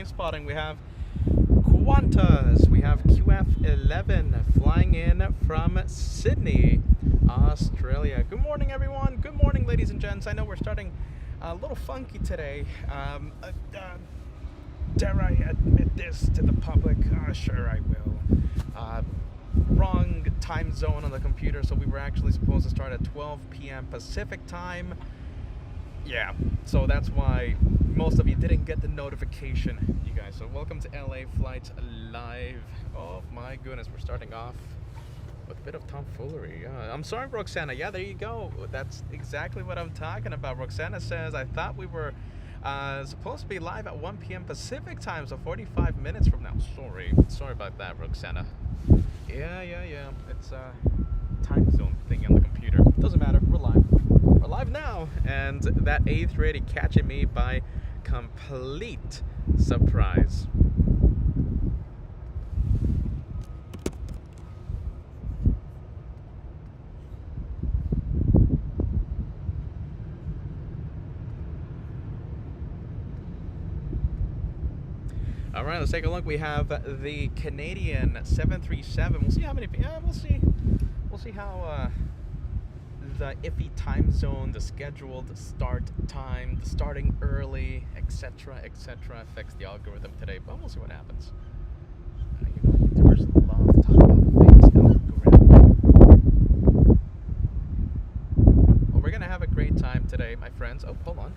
plane spotting. We have Qantas. We have QF11 flying in from Sydney, Australia. Good morning, everyone. Good morning, ladies and gents. I know we're starting a little funky today. Dare I admit this to the public? Sure I will. Wrong time zone on the computer, so we were actually supposed to start at 12 p.m. Pacific time. Yeah, so that's why most of you didn't get the notification, you guys. So welcome to LA Flights Live. Oh my goodness, we're starting off with a bit of tomfoolery. I'm sorry, Roxana. Yeah, there you go. That's exactly what I'm talking about. Roxana says, I thought we were supposed to be live at 1 p.m. Pacific time, so 45 minutes from now. Sorry about that, Roxana. Yeah. It's a time zone thing on the computer. Doesn't matter. We're live. We're live now, and that A380 catching me by complete surprise. All right, let's take a look. We have the Canadian 737. We'll see how many. Yeah, we'll see how the iffy time zone, the scheduled start time, the starting early, etc., affects the algorithm today. But we'll see what happens. YouTubers love to talk about the things algorithm. Well, we're gonna have a great time today, my friends. Oh, hold on.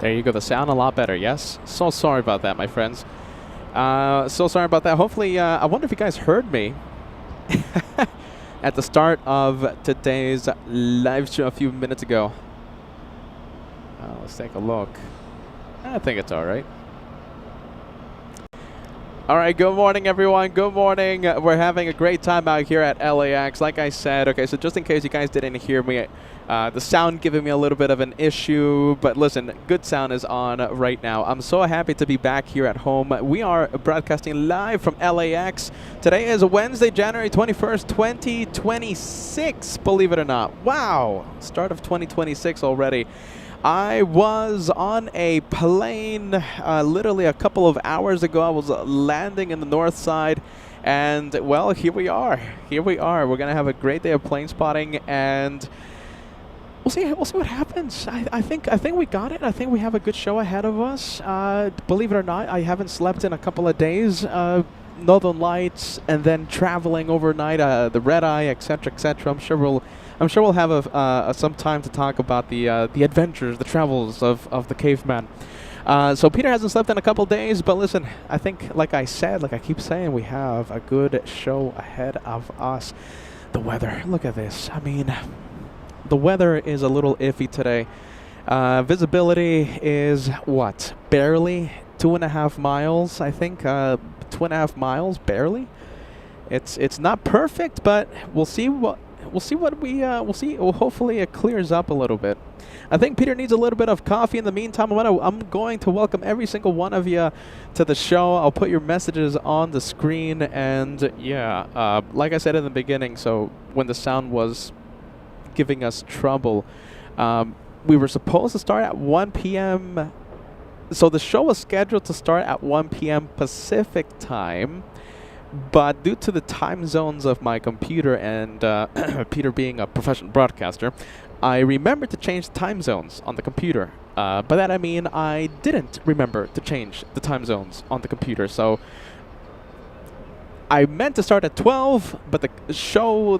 There you go. The sound a lot better. Yes. So sorry about that, my friends. So sorry about that. Hopefully, I wonder if you guys heard me at the start of today's live show a few minutes ago. Let's take a look. I think it's all right. All right, good morning, everyone. Good morning. We're having a great time out here at LAX. Like I said, okay, so just in case you guys didn't hear me, the sound giving me a little bit of an issue, but listen, good sound is on right now. I'm so happy to be back here at home. We are broadcasting live from LAX. Today is Wednesday, January 21st, 2026, believe it or not. Wow, start of 2026 already. I was on a plane literally a couple of hours ago. I was landing in the north side, and well, here we are. We're gonna have a great day of plane spotting, and we'll see what happens. I think we got it. I think we have a good show ahead of us. Believe it or not, I haven't slept in a couple of days. Northern Lights, and then traveling overnight, the red eye, etc., etc. I'm sure we'll have some time to talk about the adventures, the travels of the caveman. So Peter hasn't slept in a couple days, but listen, I think, like I keep saying, we have a good show ahead of us. The weather, look at this. I mean, the weather is a little iffy today. Visibility is what? Barely 2.5 miles, I think. 2.5 miles, barely. It's not perfect, but we'll see. Hopefully it clears up a little bit. I think Peter needs a little bit of coffee. In the meantime, I'm going to welcome every single one of you to the show. I'll put your messages on the screen, and yeah, like I said in the beginning, so when the sound was giving us trouble, we were supposed to start at 1 p.m. So the show was scheduled to start at 1 p.m. Pacific time. But due to the time zones of my computer and Peter being a professional broadcaster, I remembered to change the time zones on the computer. By that I mean I didn't remember to change the time zones on the computer. So I meant to start at 12, but the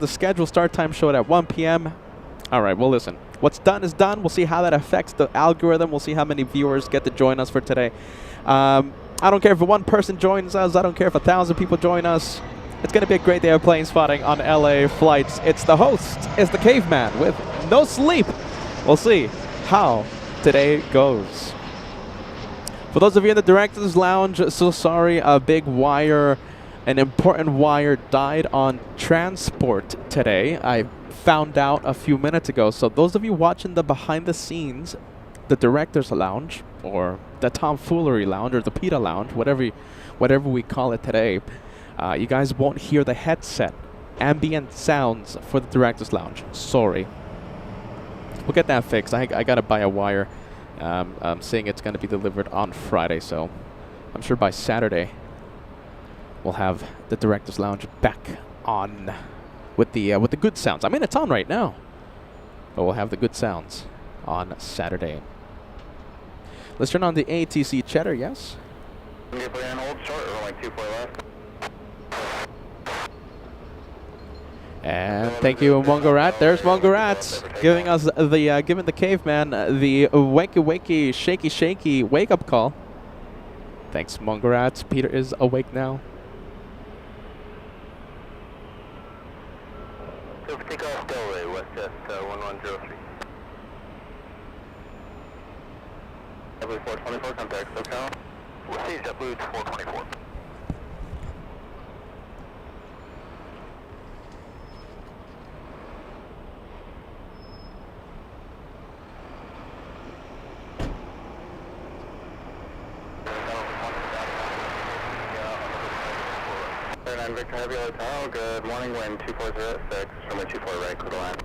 scheduled start time showed at 1 p.m. All right, well, listen. What's done is done. We'll see how that affects the algorithm. We'll see how many viewers get to join us for today. I don't care if one person joins us. I don't care if 1,000 people join us. It's going to be a great day of plane spotting on LA Flights. It's the host, it's the caveman with no sleep. We'll see how today goes. For those of you in the Directors Lounge, so sorry, a big wire, an important wire died on transport today. I found out a few minutes ago. So those of you watching the behind the scenes, the Directors Lounge, or the Tomfoolery Lounge, or the PETA Lounge, whatever we call it today, you guys won't hear the headset ambient sounds for the Directors Lounge. Sorry. We'll get that fixed. I gotta buy a wire. I'm saying it's gonna be delivered on Friday, so I'm sure by Saturday we'll have the Directors Lounge back on with the good sounds. I mean, it's on right now, but we'll have the good sounds on Saturday. Let's turn on the ATC chatter. Yes. And thank you, Mongorat. There's Mongorat giving us the giving the caveman the wakey shaky wake up call. Thanks, Mongorat. Peter is awake now. Take off Delray, Westjet 1103. JetBlue 424, contact SoCal. We'll see JetBlue 424. Victor Heavy Hotel, good morning, wind 2406, from a 24 right, clear to land.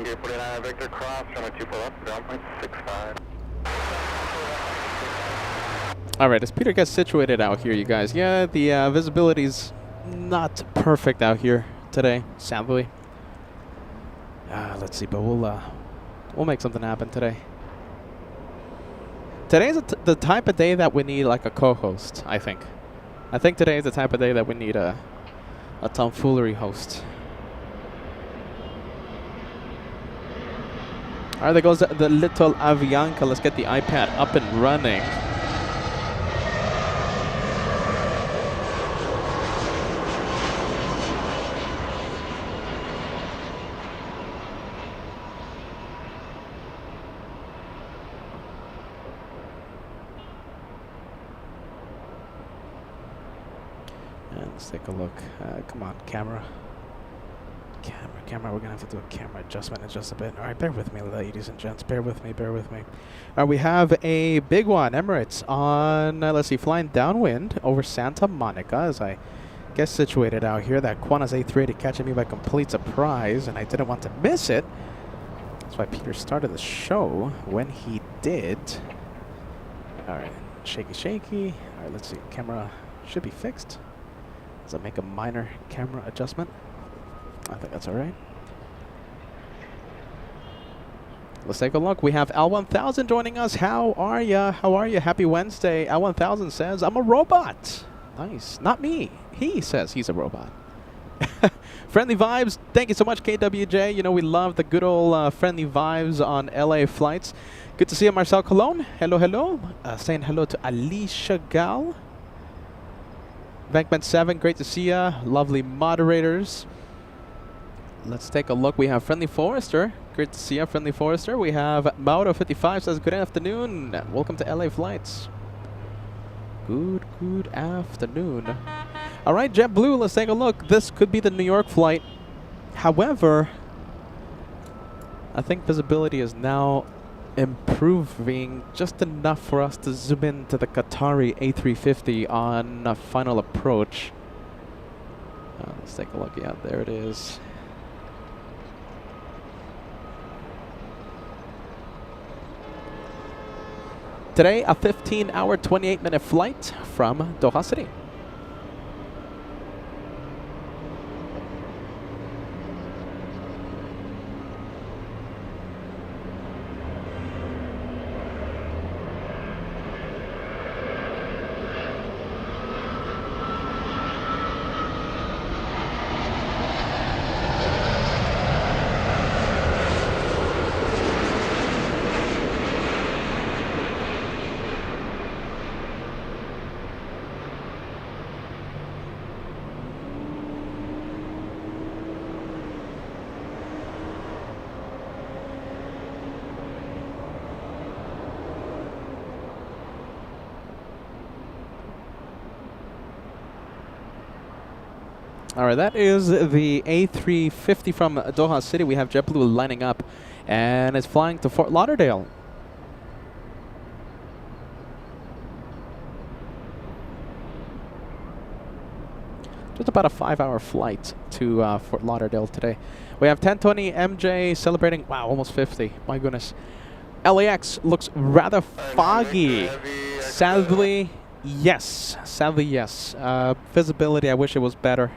Gate 49 Victor cross, runway 24 left, ground point 65. Alright, as Peter gets situated out here, you guys, yeah, the visibility's not perfect out here today, sadly. Let's see, but we'll make something happen today. Today's the type of day that we need like a co-host, I think. I think today is the type of day that we need a tomfoolery host. Alright, there goes the little Avianca. Let's get the iPad up and running. And let's take a look. Come on, camera. Camera, we're gonna have to do a camera adjustment in just a bit. Alright, bear with me, ladies and gents. Bear with me. Alright, we have a big one. Emirates on, let's see, flying downwind over Santa Monica as I get situated out here. That Qantas A380 catching me by complete surprise, and I didn't want to miss it. That's why Peter started the show when he did. Alright, shaky. Alright, let's see. Camera should be fixed. Does that make a minor camera adjustment? I think that's all right. Let's take a look. We have L1000 joining us. How are ya? Happy Wednesday. L1000 says, I'm a robot. Nice. Not me. He says he's a robot. Friendly vibes. Thank you so much, KWJ. You know, we love the good old friendly vibes on LA flights. Good to see you, Marcel Colon. Hello. Saying hello to Alicia Gal. Bankman 7, great to see ya. Lovely moderators. Let's take a look. We have Friendly Forester. Great to see you, Friendly Forester. We have Mauro55 says, good afternoon. Welcome to LA Flights. Good afternoon. All right, JetBlue, let's take a look. This could be the New York flight. However, I think visibility is now improving just enough for us to zoom into the Qatari A350 on a final approach. Let's take a look. Yeah, there it is. Today, a 15-hour, 28-minute flight from Doha City. All right, that is the A350 from Doha City. We have JetBlue lining up, and it's flying to Fort Lauderdale. Just about a 5-hour flight to Fort Lauderdale today. We have 1020 MJ celebrating, wow, almost 50. My goodness. LAX looks rather foggy. Sadly, yes. Sadly, yes. Visibility, I wish it was better.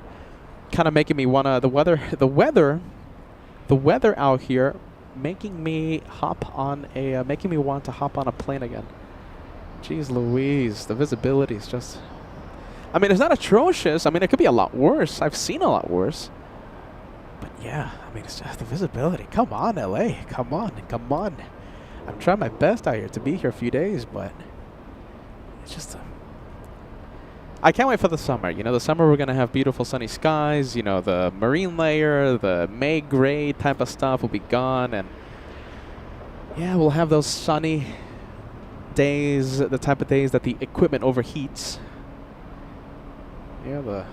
Kind of making me wanna the weather out here making me making me want to hop on a plane again. Jeez Louise, the visibility is just, I mean, it's not atrocious. I mean, it could be a lot worse. I've seen a lot worse. But yeah, I mean, it's just the visibility. Come on, LA. Come on. I'm trying my best out here to be here a few days, but it's just I can't wait for the summer. You know, the summer we're going to have beautiful sunny skies. You know, the marine layer, the May gray type of stuff will be gone. And yeah, we'll have those sunny days, the type of days that the equipment overheats. Yeah, the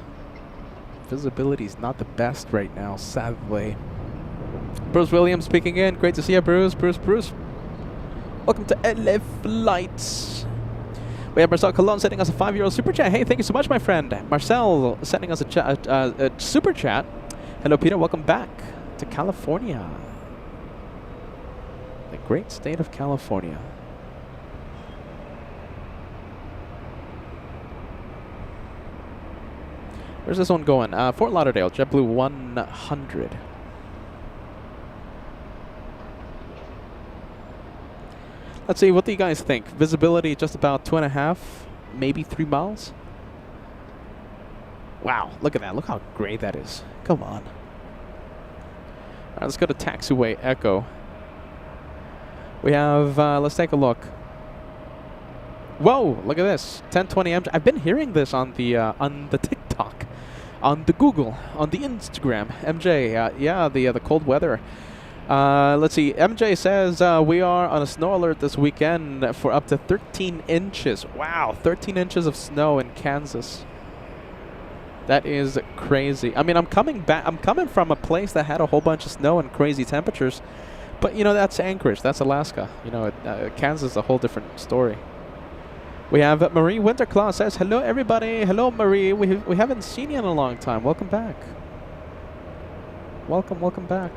visibility is not the best right now, sadly. Bruce Williams speaking in. Great to see you, Bruce. Bruce. Welcome to LA Flights. We have Marcel Colon sending us a €5 super chat. Hey, thank you so much, my friend. Marcel sending us a super chat. Hello, Peter. Welcome back to California. The great state of California. Where's this one going? Fort Lauderdale, JetBlue 100. Let's see, what do you guys think? Visibility just about 2.5, maybe 3 miles? Wow, look at that. Look how great that is. Come on. All right, let's go to Taxiway Echo. We have, let's take a look. Whoa, look at this. 1020 MJ. I've been hearing this on the TikTok, on the Google, on the Instagram. MJ, yeah, the cold weather. Let's see. MJ says we are on a snow alert this weekend for up to 13 inches. Wow, 13 inches of snow in Kansas. That is crazy. I mean, I'm coming from a place that had a whole bunch of snow and crazy temperatures. But, you know, that's Anchorage. That's Alaska. You know, Kansas is a whole different story. We have Marie Winterclaw says, hello, everybody. Hello, Marie. We haven't seen you in a long time. Welcome back. Welcome back.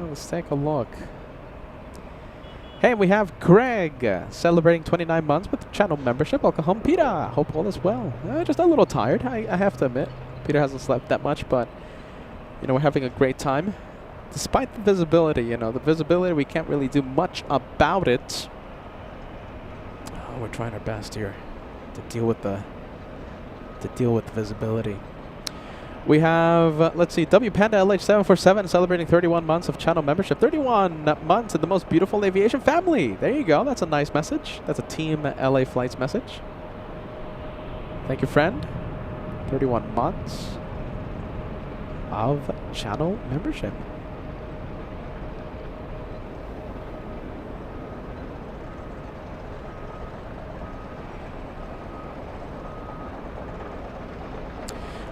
Let's take a look. Hey, we have Greg celebrating 29 months with channel membership. Welcome home, Peter. Hope all is well. Just a little tired, I have to admit. Peter hasn't slept that much, but you know, we're having a great time. Despite the visibility, you know, the visibility, we can't really do much about it. Oh, we're trying our best here to deal with the visibility. We have, let's see, W Panda LH747 celebrating 31 months of channel membership. 31 months in the most beautiful aviation family. There you go. That's a nice message. That's a Team LA Flights message. Thank you, friend. 31 months of channel membership.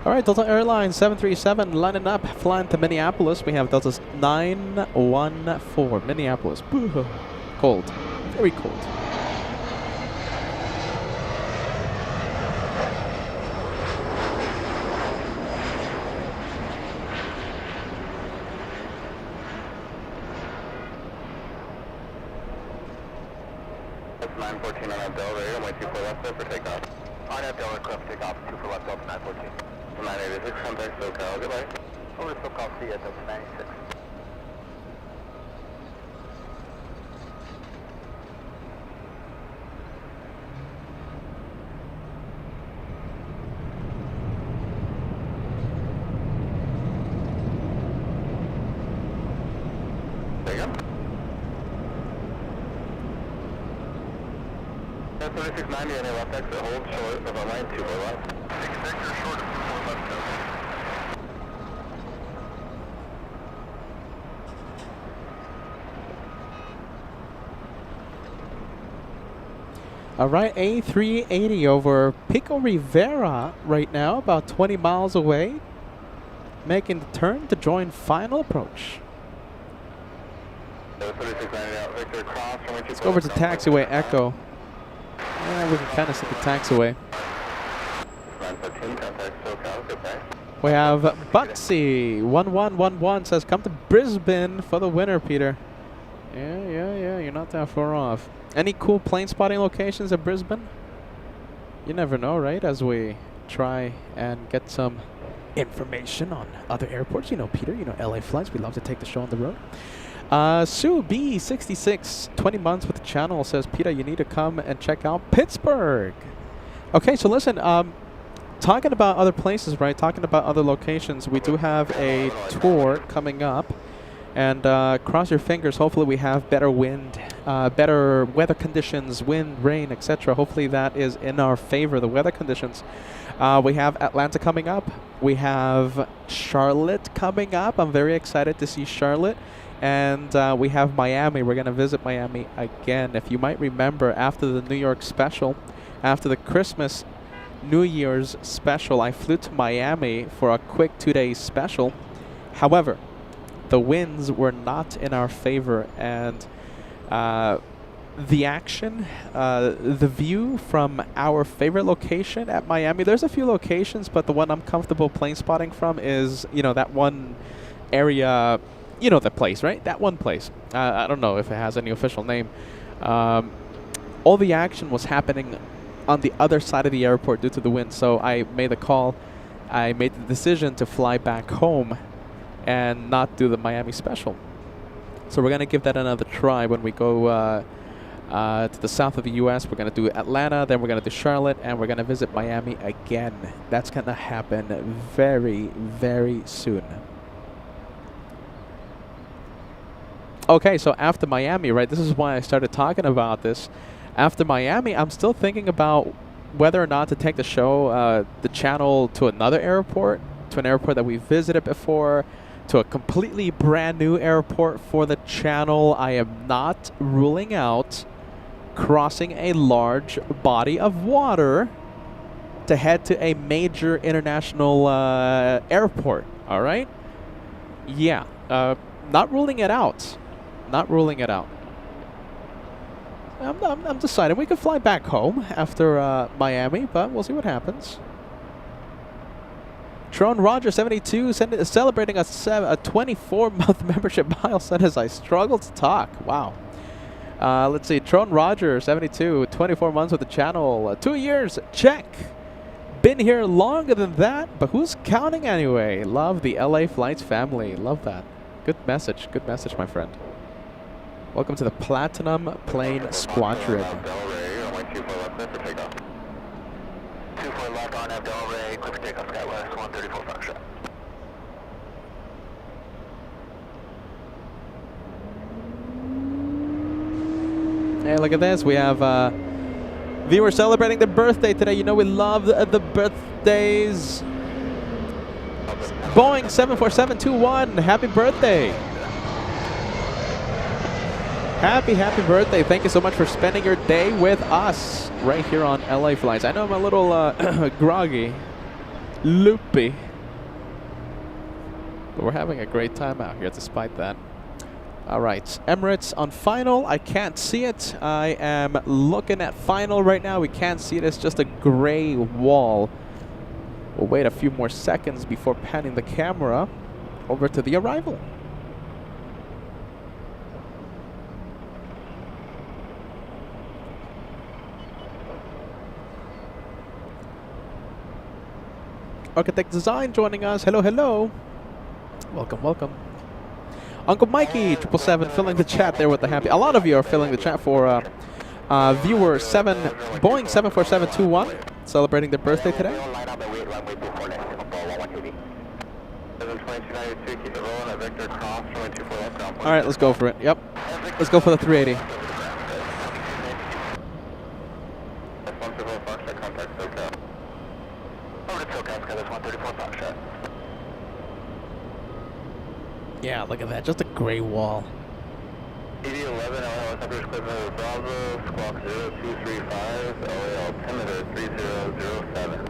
All right, Delta Airlines 737 lining up, flying to Minneapolis. We have Delta's 914, Minneapolis. Boo. Cold, very cold. 914 on Abdel, ready, runway 24 left, clear for takeoff. On Abdel, clear for takeoff, 24 left, Delta 914. 986, contact SoCal, goodbye. Over to SoCal, see you, Delta 96. There you go. 3690 on your left exit, hold short of runway 24 left. Take a sector short of 24 left, go. All right, A380 over Pico Rivera right now, about 20 miles away, making the turn to join final approach. Let's go over to taxiway Echo. Yeah, we can kind of see the taxiway. We have Buxy 1111 says, come to Brisbane for the winner, Peter. Yeah, you're not that far off. Any cool plane spotting locations at Brisbane? You never know, right? As we try and get some information on other airports. You know, Peter, you know, LA flights. We love to take the show on the road. Sue B66, 20 months with the channel, says, Peter, you need to come and check out Pittsburgh. Okay, so listen, talking about other places, right? Talking about other locations, we do have a tour coming up. And cross your fingers, hopefully we have better wind, better weather conditions, wind, rain, etc. Hopefully that is in our favor, the weather conditions. We have Atlanta coming up. We have Charlotte coming up. I'm very excited to see Charlotte. And we have Miami. We're going to visit Miami again. If you might remember, after the New York special, after the Christmas New Year's special, I flew to Miami for a quick 2-day special. However, the winds were not in our favor, and the action, the view from our favorite location at Miami, there's a few locations, but the one I'm comfortable plane spotting from is, you know, that one area, you know, the place, right? That one place. I don't know if it has any official name. All the action was happening on the other side of the airport due to the wind, so I made the call. I made the decision to fly back home and not do the Miami special. So we're going to give that another try when we go to the south of the U.S. We're going to do Atlanta, then we're going to do Charlotte, and we're going to visit Miami again. That's going to happen very, very soon. Okay, so after Miami, right, this is why I started talking about this. After Miami, I'm still thinking about whether or not to take the show, the channel, to another airport, to an airport that we visited before, to a completely brand new airport for the channel. I am not ruling out crossing a large body of water to head to a major international airport. All right? Yeah. Not ruling it out. Not ruling it out. I'm deciding. We could fly back home after Miami, but we'll see what happens. Tron Roger 72 celebrating a 24-month membership milestone as I struggle to talk. Wow. Let's see. Tron Roger 72, 24 months with the channel. 2 years. Check. Been here longer than that, but who's counting anyway? Love the LA Flights family. Love that. Good message. Good message, my friend. Welcome to the Platinum Plane Squadron. 24 left on Abdel Ray, clear for takeoff, SkyWest 134 Foxtrot. Hey, look at this. We have viewers celebrating their birthday today. You know we love the birthdays. Boeing 74721, happy birthday. Happy birthday. Thank you so much for spending your day with us right here on LA Flights. I know I'm a little groggy, loopy, but we're having a great time out here despite that. All right, Emirates on final. I can't see it. I am looking at final right now. We can't see it. It's just a gray wall. We'll wait a few more seconds before panning the camera over to the arrival. Architect Design joining us. Hello, hello. Welcome, welcome. Uncle Mikey, 777, filling the chat there with the happy. A lot of you are filling the chat for viewer Boeing 74721, celebrating their birthday today. All right, let's go for it. Yep, let's go for the 380. Yeah, look at that, just a gray wall. 8011, helicopters equipment Bravo, squawk 0235, LA altimeter 3007.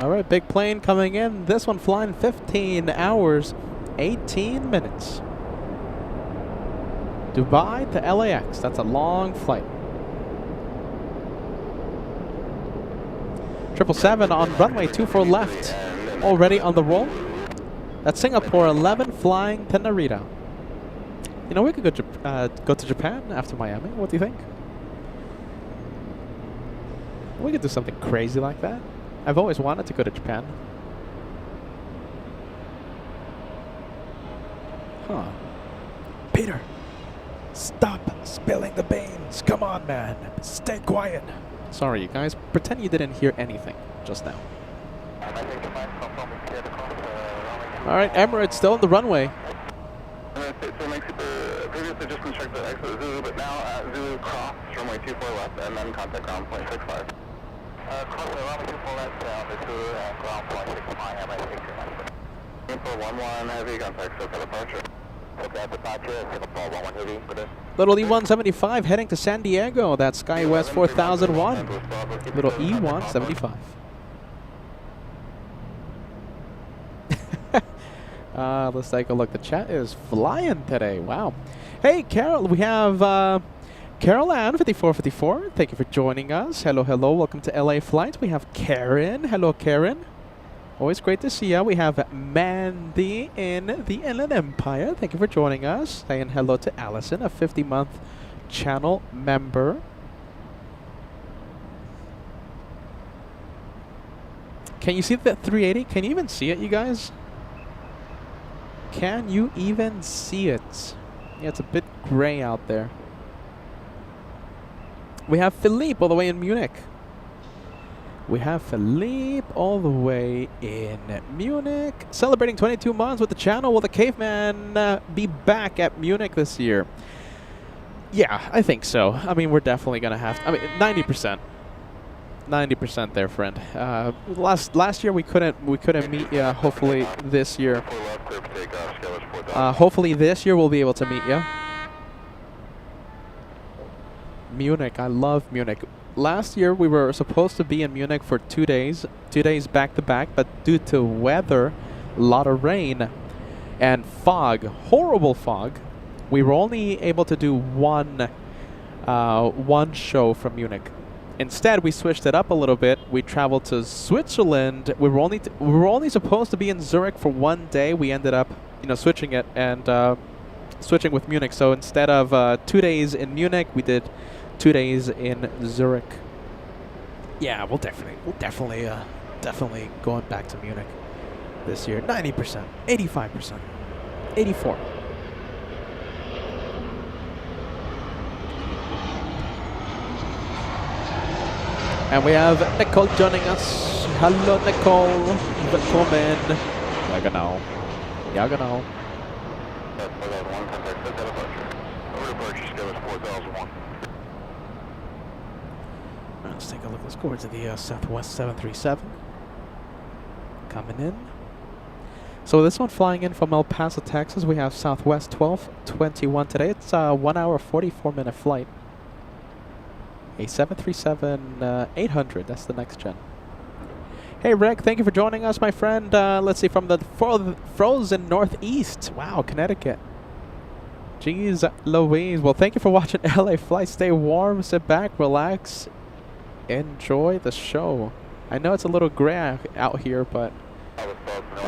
All right, big plane coming in. This one flying 15 hours, 18 minutes. Dubai to LAX. That's a long flight. 777 on runway 24 left. Already on the roll. That's Singapore 11 flying to Narita. You know, we could go to Japan after Miami. What do you think? We could do something crazy like that. I've always wanted to go to Japan. Huh. Peter, stop spilling the beans. Come on, man. Stay quiet. Sorry, you guys. Pretend you didn't hear anything just now. All right, Emirates still on the runway. Previously just instructed exit Zulu, but now Zulu cross runway 24 left and then contact ground point 65. Crossway runway 24 left, Zulu and ground point 65, MI 611. Heavy contact, SoCal departure. SoCal departure, Singapore 11 heavy for this. Little E175 heading to San Diego. That's SkyWest 4001. Little E175. Let's take a look. The chat is flying today. Wow. Hey, Carol. We have Carol Ann 5454. Thank you for joining us. Hello, hello. Welcome to LA Flights. We have Karen. Hello, Karen. Always great to see you. We have Mandy in the Inland Empire. Thank you for joining us. Saying hello to Allison, a 50-month channel member. Can you see that 380? Can you even see it, you guys? Can you even see it? Yeah, it's a bit gray out there. We have Philippe all the way in Munich. We have Philippe all the way in Munich. Celebrating 22 months with the channel. Will the caveman be back at Munich this year? Yeah, I think so. I mean, we're definitely going to have to. I mean, 90%. 90% there, friend. Last year we couldn't meet you. Hopefully this year. Hopefully this year we'll be able to meet you. Munich, I love Munich. Last year we were supposed to be in Munich for 2 days, 2 days back to back, but due to weather, a lot of rain and fog, horrible fog, we were only able to do one show from Munich. Instead, we switched it up a little bit. We traveled to Switzerland. We were only supposed to be in Zurich for 1 day. We ended up, switching it and switching with Munich. So instead of 2 days in Munich, we did 2 days in Zurich. Yeah, we'll definitely going back to Munich this year. 90%, 85%, 84%. And we have Nicole joining us. Hello, Nicole. Willkommen. Ja, genau. Ja, genau. Let's take a look. Let's go over to the Southwest 737. coming in. So this one flying in from El Paso, Texas. We have Southwest 1221 today. It's a 1 hour 44-minute flight. A 737-800. That's the next gen. Hey Rick, thank you for joining us, my friend. Let's see, from the frozen Northeast. Wow, Connecticut. Jeez Louise. Well, thank you for watching LA Flight. Stay warm, sit back, relax, enjoy the show. I know it's a little gray out here, but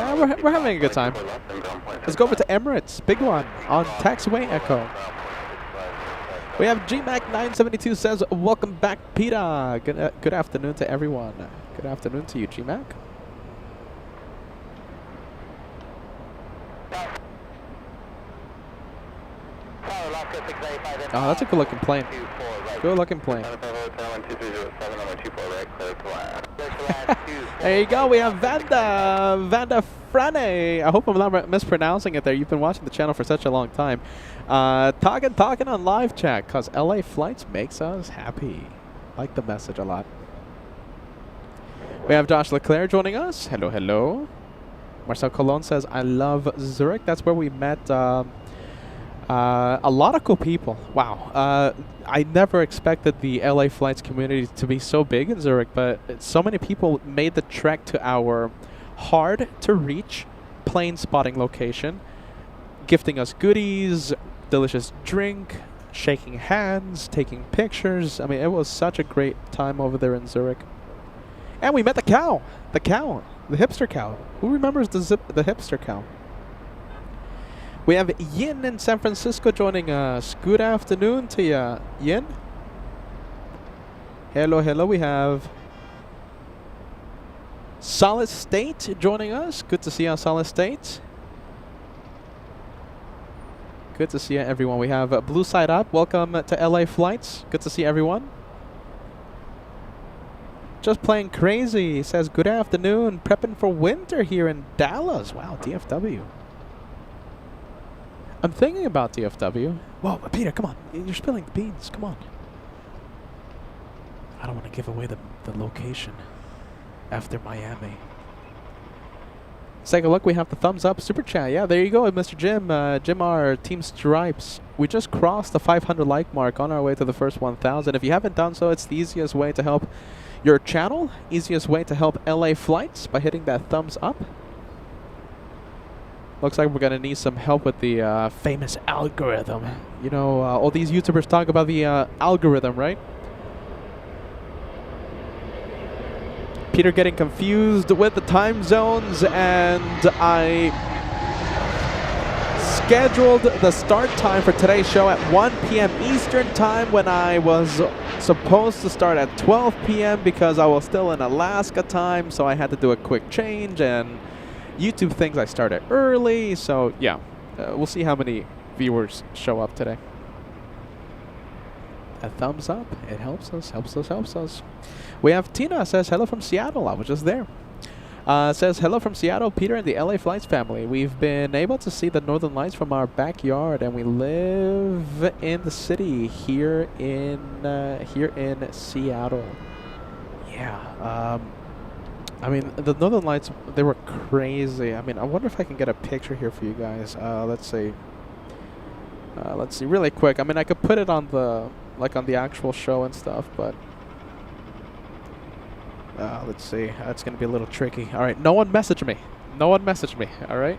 we're having a good time. Let's go over to Emirates, big one, on taxiway Echo. We have GMAC 972 says, welcome back, Peter. Good afternoon to everyone. Good afternoon to you, GMAC. Oh, that's a good looking plane. Good looking plane. There you go. We have Vanda Frane. I hope I'm not mispronouncing it there. You've been watching the channel for such a long time. Talking on live chat, because LA Flights makes us happy. Like the message a lot. We have Josh Leclerc joining us. Hello, hello. Marcel Colon says, I love Zurich. That's where we met a lot of cool people. Wow. I never expected the LA Flights community to be so big in Zurich, but so many people made the trek to our hard-to-reach plane spotting location, gifting us goodies, delicious drink, shaking hands, taking pictures. I mean, it was such a great time over there in Zurich. And we met the cow. The cow. The hipster cow. Who remembers the hipster cow? We have Yin in San Francisco joining us. Good afternoon to you, Yin. Hello, hello. We have Solid State joining us. Good to see you on Solid State. Good to see you, everyone. We have Blue Side Up. Welcome to LA Flights. Good to see everyone. Just playing crazy. Says, good afternoon. Prepping for winter here in Dallas. Wow, DFW. I'm thinking about DFW. Whoa, Peter, come on. You're spilling the beans. Come on. I don't want to give away the location after Miami. Let's take a look. We have the thumbs up super chat. Yeah, there you go, Mr. Jim. Jim R, Team Stripes. We just crossed the 500 like mark on our way to the first 1,000. If you haven't done so, it's the easiest way to help your channel. Easiest way to help LA Flights by hitting that thumbs up. Looks like we're going to need some help with the famous algorithm. You know, all these YouTubers talk about the algorithm, right? Peter getting confused with the time zones, and I scheduled the start time for today's show at 1 p.m. Eastern time when I was supposed to start at 12 p.m. because I was still in Alaska time, so I had to do a quick change, and YouTube thinks I started early, so yeah, we'll see how many viewers show up today. A thumbs up, it helps us, helps us, helps us. We have Tina says hello from Seattle. I was just there. Says hello from Seattle, Peter and the LA Flights family. We've been able to see the Northern Lights from our backyard, and we live in the city here in Seattle. Yeah. I mean, the Northern Lights, they were crazy. I mean, I wonder if I can get a picture here for you guys. Let's see. Let's see, really quick. I mean, I could put it on the, like, on the actual show and stuff, but let's see. That's gonna be a little tricky. All right, no one message me. No one message me. All right.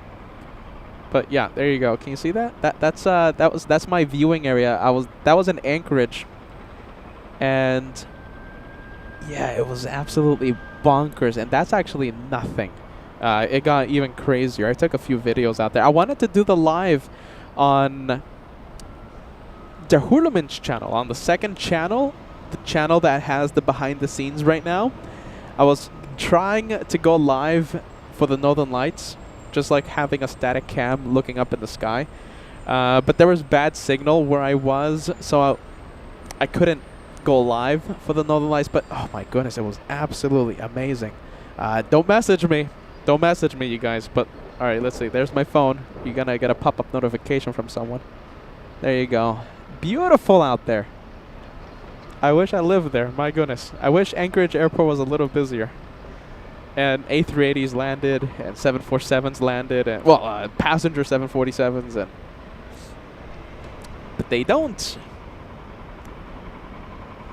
But yeah, there you go. Can you see that? That's my viewing area. That was in Anchorage, and yeah, it was absolutely bonkers, and that's actually nothing. It got even crazier. I took a few videos out there. I wanted to do the live on the Hurlumin's channel, on the second channel, the channel that has the behind the scenes right now. I was trying to go live for the Northern Lights, just like having a static cam looking up in the sky. But there was bad signal where I was, so I couldn't go live for the Northern Lights, but oh my goodness, it was absolutely amazing. Don't message me, you guys. But all right, let's see. There's my phone. You're gonna get a pop-up notification from someone. There you go. Beautiful out there. I wish I lived there. My goodness. I wish Anchorage Airport was a little busier. and A380s landed, and 747s landed, and well, passenger 747s, and but they don't.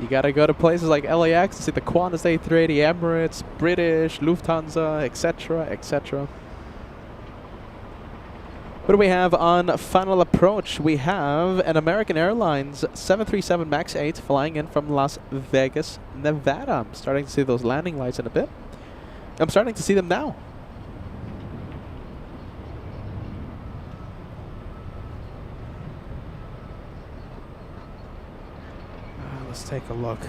You gotta go to places like LAX to see the Qantas A380, Emirates, British, Lufthansa, etc., etc. What do we have on final approach? We have an American Airlines 737 MAX 8 flying in from Las Vegas, Nevada. I'm starting to see those landing lights in a bit. I'm starting to see them now. Let's take a look.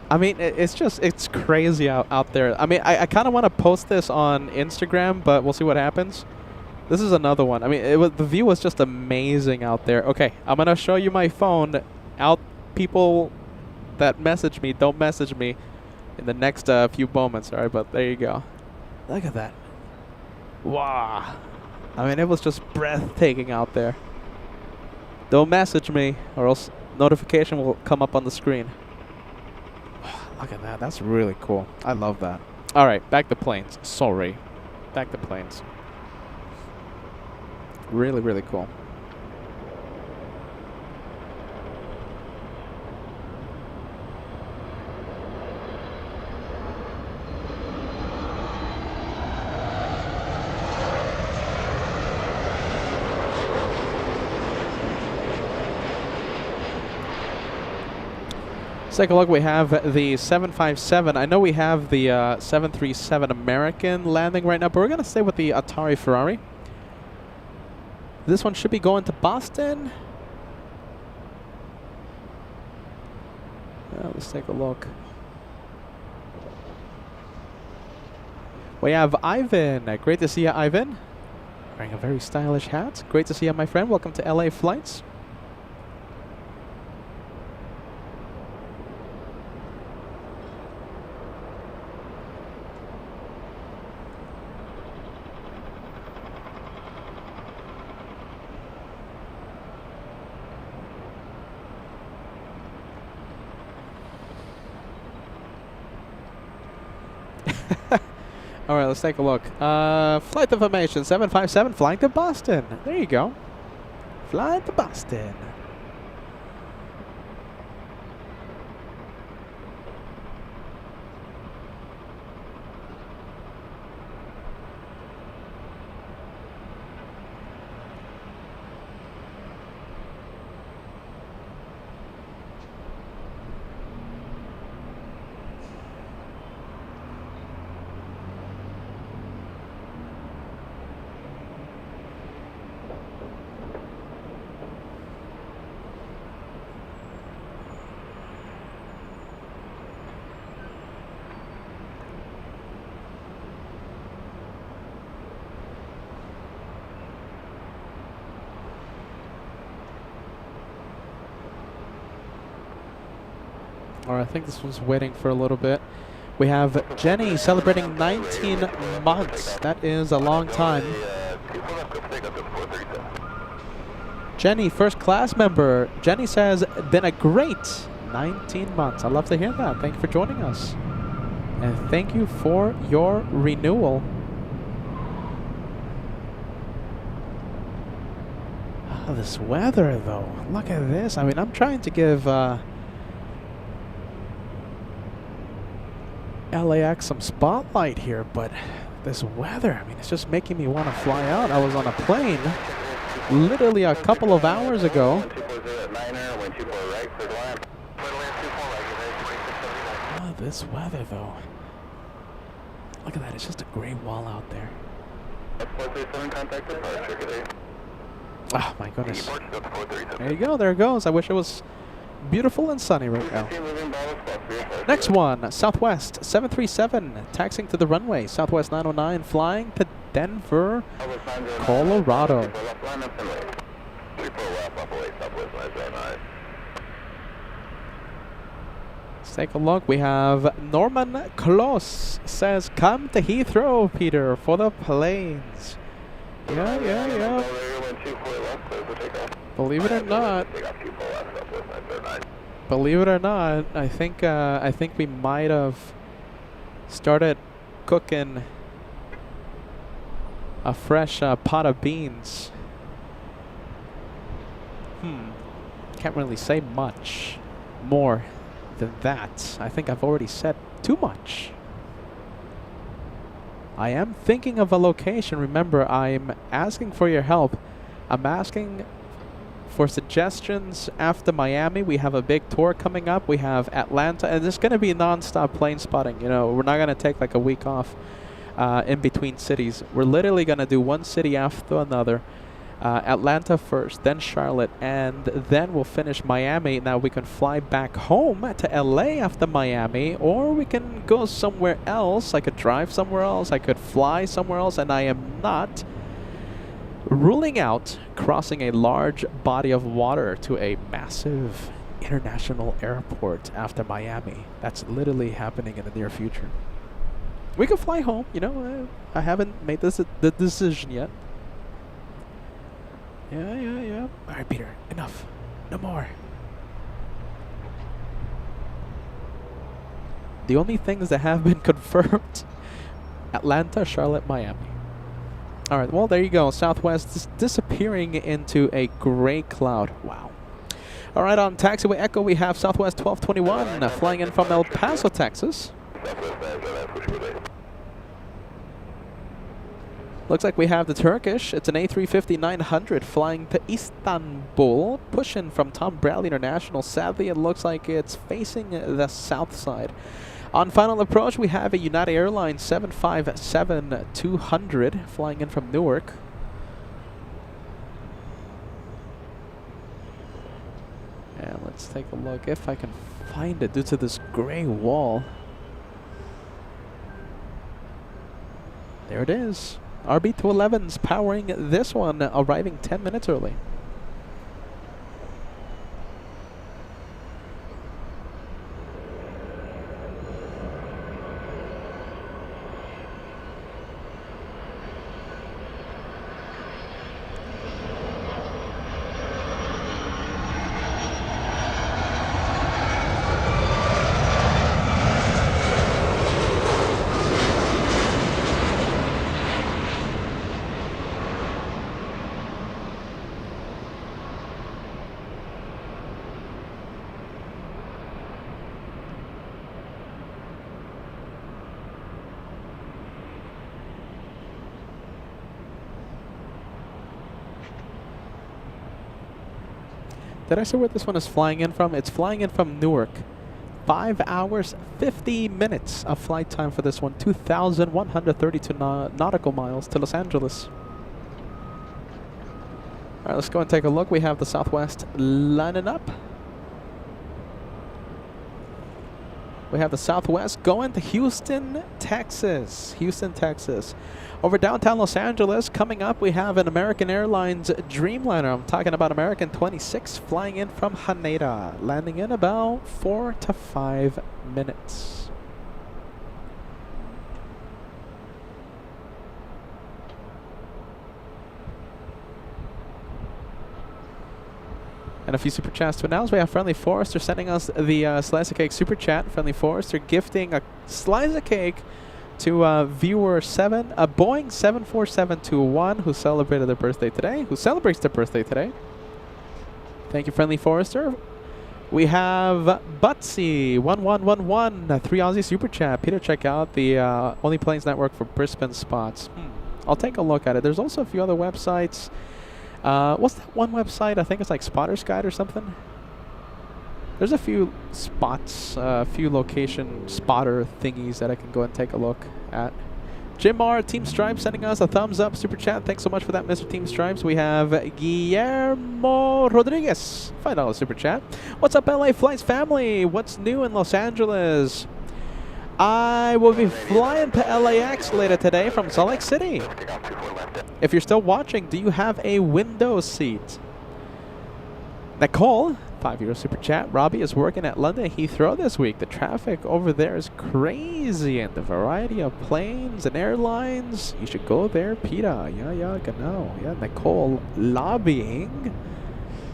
I mean, it's crazy out there. I mean, I kind of want to post this on Instagram, but we'll see what happens. This is another one. I mean, the view was just amazing out there. Okay, I'm going to show you my phone. People that message me, don't message me in the next few moments, all right? But there you go. Look at that. Wow. I mean, it was just breathtaking out there. Don't message me or else notification will come up on the screen. Look at that. That's really cool. I love that. All right, back to planes. Sorry. Back to planes. Really, really cool. Let's take a look. We have the 757. I know we have the 737 American landing right now, but we're going to stay with the Atari Ferrari. This one should be going to Boston. Let's take a look. We have Ivan. Great to see you, Ivan. Wearing a very stylish hat. Great to see you, my friend. Welcome to LA Flights. All right, let's take a look. Flight information, 757 flying to Boston. There you go. Flying to Boston. Or I think this was waiting for a little bit. We have Jenny celebrating 19 months. That is a long time. Jenny, first class member. Jenny says, been a great 19 months. I'd love to hear that. Thank you for joining us. And thank you for your renewal. Oh, this weather, though. Look at this. I mean, I'm trying to give LAX some spotlight here, but this weather, I mean, it's just making me want to fly out. I was on a plane literally a couple of hours ago. Oh, this weather, though. Look at that. It's just a gray wall out there. Oh, my goodness. There you go. There it goes. I wish it was beautiful and sunny right now. Next one, Southwest 737, taxiing to the runway. Southwest 909, flying to Denver, Colorado. Let's take a look. We have Norman Kloss says, come to Heathrow, Peter, for the planes. Yeah. Believe it or not, I think we might have started cooking a fresh pot of beans. Can't really say much more than that. I think I've already said too much. I am thinking of a location. Remember, I'm asking for your help. I'm asking for suggestions after Miami. We have a big tour coming up. We have Atlanta, and it's going to be non-stop plane spotting. You know, we're not going to take like a week off in between cities. We're literally going to do one city after another. Atlanta first, then Charlotte, and then we'll finish Miami. Now we can fly back home to LA after Miami, or we can go somewhere else. I could drive somewhere else. I could fly somewhere else, and I am not ruling out crossing a large body of water to a massive international airport after Miami. That's literally happening in the near future. We could fly home, you know. I haven't made the decision yet. Yeah. All right, Peter, enough. No more. The only things that have been confirmed: Atlanta, Charlotte, Miami. All right, well, there you go. Southwest disappearing into a gray cloud. Wow. All right, on taxiway Echo, we have Southwest 1221 flying in from El Paso, Texas. Looks like we have the Turkish. It's an A350-900 flying to Istanbul, pushing from Tom Bradley International. Sadly, it looks like it's facing the south side. On final approach, we have a United Airlines 757-200 flying in from Newark. And let's take a look if I can find it due to this gray wall. There it is. RB211's powering this one, arriving 10 minutes early. Did I say where this one is flying in from? It's flying in from Newark. 5 hours, 50 minutes of flight time for this one. 2,132 nautical miles to Los Angeles. All right, let's go and take a look. We have the Southwest lining up. We have the Southwest going to Houston, Texas. Houston, Texas. Over downtown Los Angeles, coming up, we have an American Airlines Dreamliner. I'm talking about American 26 flying in from Haneda, landing in about 4 to 5 minutes. And a few super chats to announce. We have Friendly Forester sending us the slice of cake super chat. Friendly Forester gifting a slice of cake to viewer 7, a Boeing 747-21 who celebrated their birthday today, who celebrates their birthday today. Thank you, Friendly Forester. We have Butsy1111, 3 Aussie super chat. Peter, check out the Only Planes Network for Brisbane spots. I'll take a look at it. There's also a few other websites. What's that one website? I think it's like Spotter's Guide or something. There's a few spots, a few location spotter thingies that I can go and take a look at. Jim R, Team Stripes, sending us a thumbs up super chat. Thanks so much for that, Mr. Team Stripes. We have Guillermo Rodriguez, $5 super chat. What's up, LA Flights family? What's new in Los Angeles? I will be flying to LAX later today from Salt Lake City. If you're still watching, do you have a window seat? Nicole, €5 super chat. Robbie is working at London Heathrow this week. The traffic over there is crazy, and the variety of planes and airlines. You should go there, Peter. Yeah, genau. Yeah, Nicole lobbying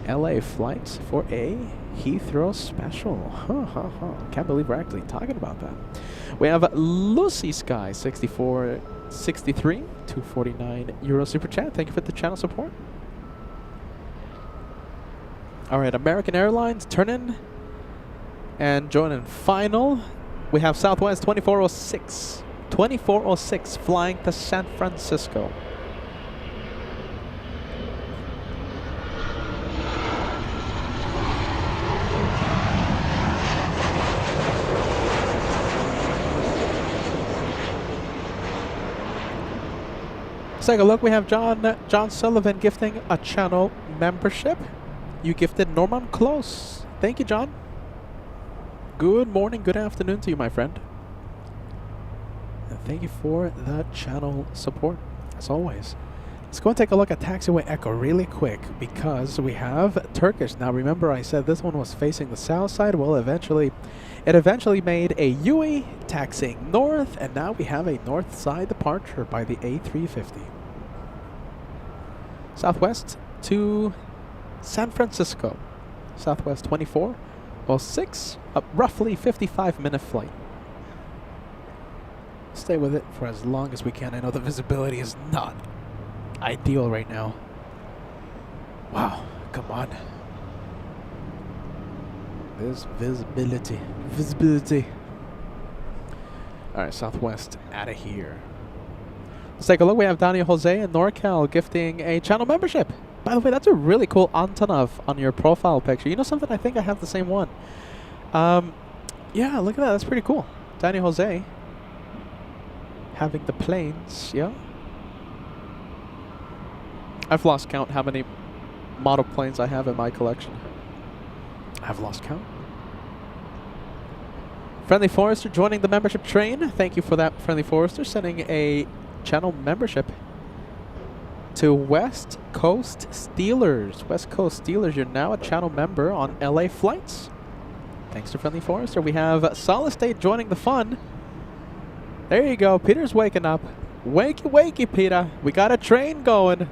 LA flights for a Heathrow special. Can't believe we're actually talking about that. We have Lucy Sky 6463 249 euro super chat. Thank you for the channel support. All right, American Airlines turn in and join in final. We have Southwest 2406 flying to San Francisco. Let's take a look. We have John Sullivan gifting a channel membership. You gifted Norman Close. Thank you, John. Good morning, good afternoon to you, my friend. And thank you for the channel support, as always. Let's go and take a look at Taxiway Echo really quick because we have Turkish. Now, remember I said this one was facing the south side? Well, it eventually made a UE taxiing north, and now we have a north side departure by the A350. Southwest to San Francisco. Southwest 2406, a roughly 55-minute flight. Stay with it for as long as we can. I know the visibility is not ideal right now. Wow, come on. There's visibility. Alright, Southwest out of here. Let's take a look. We have Daniel Jose and NorCal gifting a channel membership. By the way, that's a really cool Antonov on your profile picture. You know something? I think I have the same one. Yeah, look at that. That's pretty cool. Daniel Jose having the planes, yeah. I've lost count how many model planes I have in my collection. I've lost count. Friendly Forester joining the membership train. Thank you for that, Friendly Forester, sending a channel membership to West Coast Steelers. West Coast Steelers, you're now a channel member on LA flights. Thanks to Friendly Forester. We have Solid State joining the fun. There you go. Peter's waking up. Wakey, wakey, Peter. We got a train going.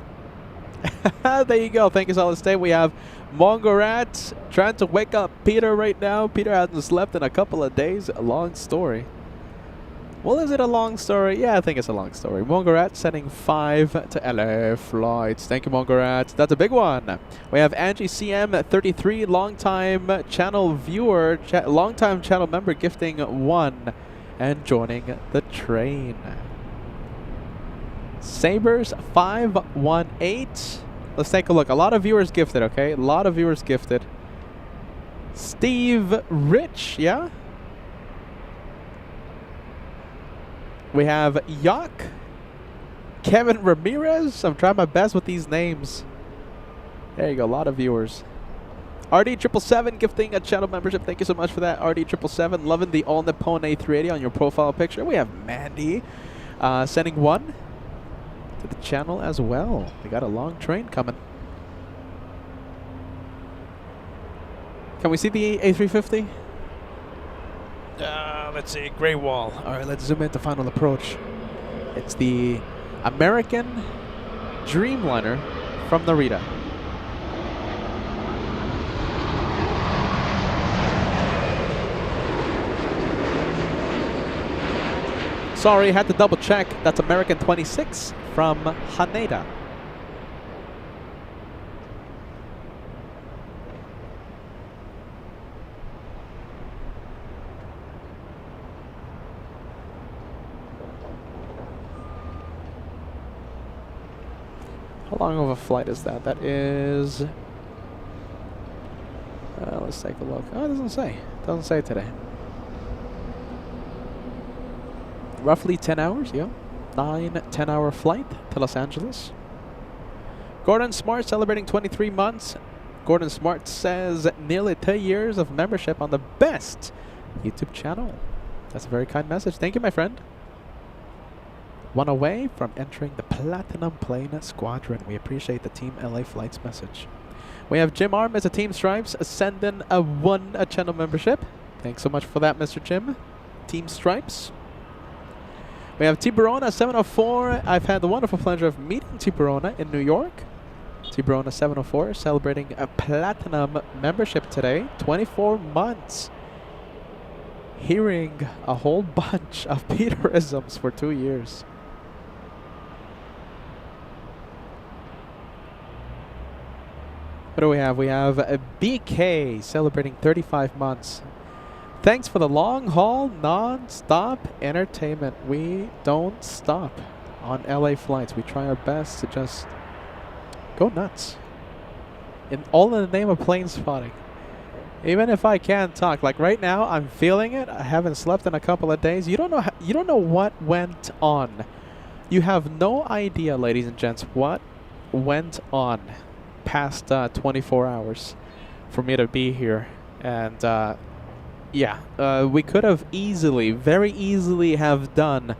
There you go. Thank you, Solid State. We have Mongorat trying to wake up Peter right now. Peter hasn't slept in a couple of days. A long story. Well, is it a long story? Yeah, I think it's a long story. Mongorat sending 5 to LA flights. Thank you, Mongorat. That's a big one. We have Angie CM33, longtime channel viewer, longtime channel member, gifting 1 and joining the train. Sabers 518. Let's take a look. A lot of viewers gifted, okay? A lot of viewers gifted. Steve Rich, yeah? We have Yak, Kevin Ramirez. I'm trying my best with these names. There you go, a lot of viewers. RD777 gifting a channel membership. Thank you so much for that, RD777. Loving the All Nippon A380 on your profile picture. We have Mandy sending 1 to the channel as well. We got a long train coming. Can we see the A350? Let's see, Grey Wall. All right, let's zoom into final approach. It's the American Dreamliner from Narita. Sorry, had to double check. That's American 26 from Haneda. How long of a flight is that? That is... let's take a look. Oh, it doesn't say. It doesn't say today. Roughly 10 hours, yeah. 9-10-hour flight to Los Angeles. Gordon Smart celebrating 23 months. Gordon Smart says nearly 2 years of membership on the best YouTube channel. That's a very kind message. Thank you, my friend. 1 away from entering the Platinum Plane Squadron. We appreciate the Team LA Flights message. We have Jim Arm as a Team Stripes sending a channel membership. Thanks so much for that, Mr. Jim. Team Stripes. We have Tiburona 704. I've had the wonderful pleasure of meeting Tiburona in New York. Tiburona 704 celebrating a Platinum membership today. 24 months. hearing a whole bunch of Peterisms for 2 years. What do we have? We have a BK celebrating 35 months. Thanks for the long haul, non-stop entertainment. We don't stop on LA flights. We try our best to just go nuts. All in the name of plane spotting. Even if I can't talk, like right now, I'm feeling it. I haven't slept in a couple of days. You don't know what went on. You have no idea, ladies and gents, what went on past 24 hours for me to be here. And yeah, we could have easily, very easily have done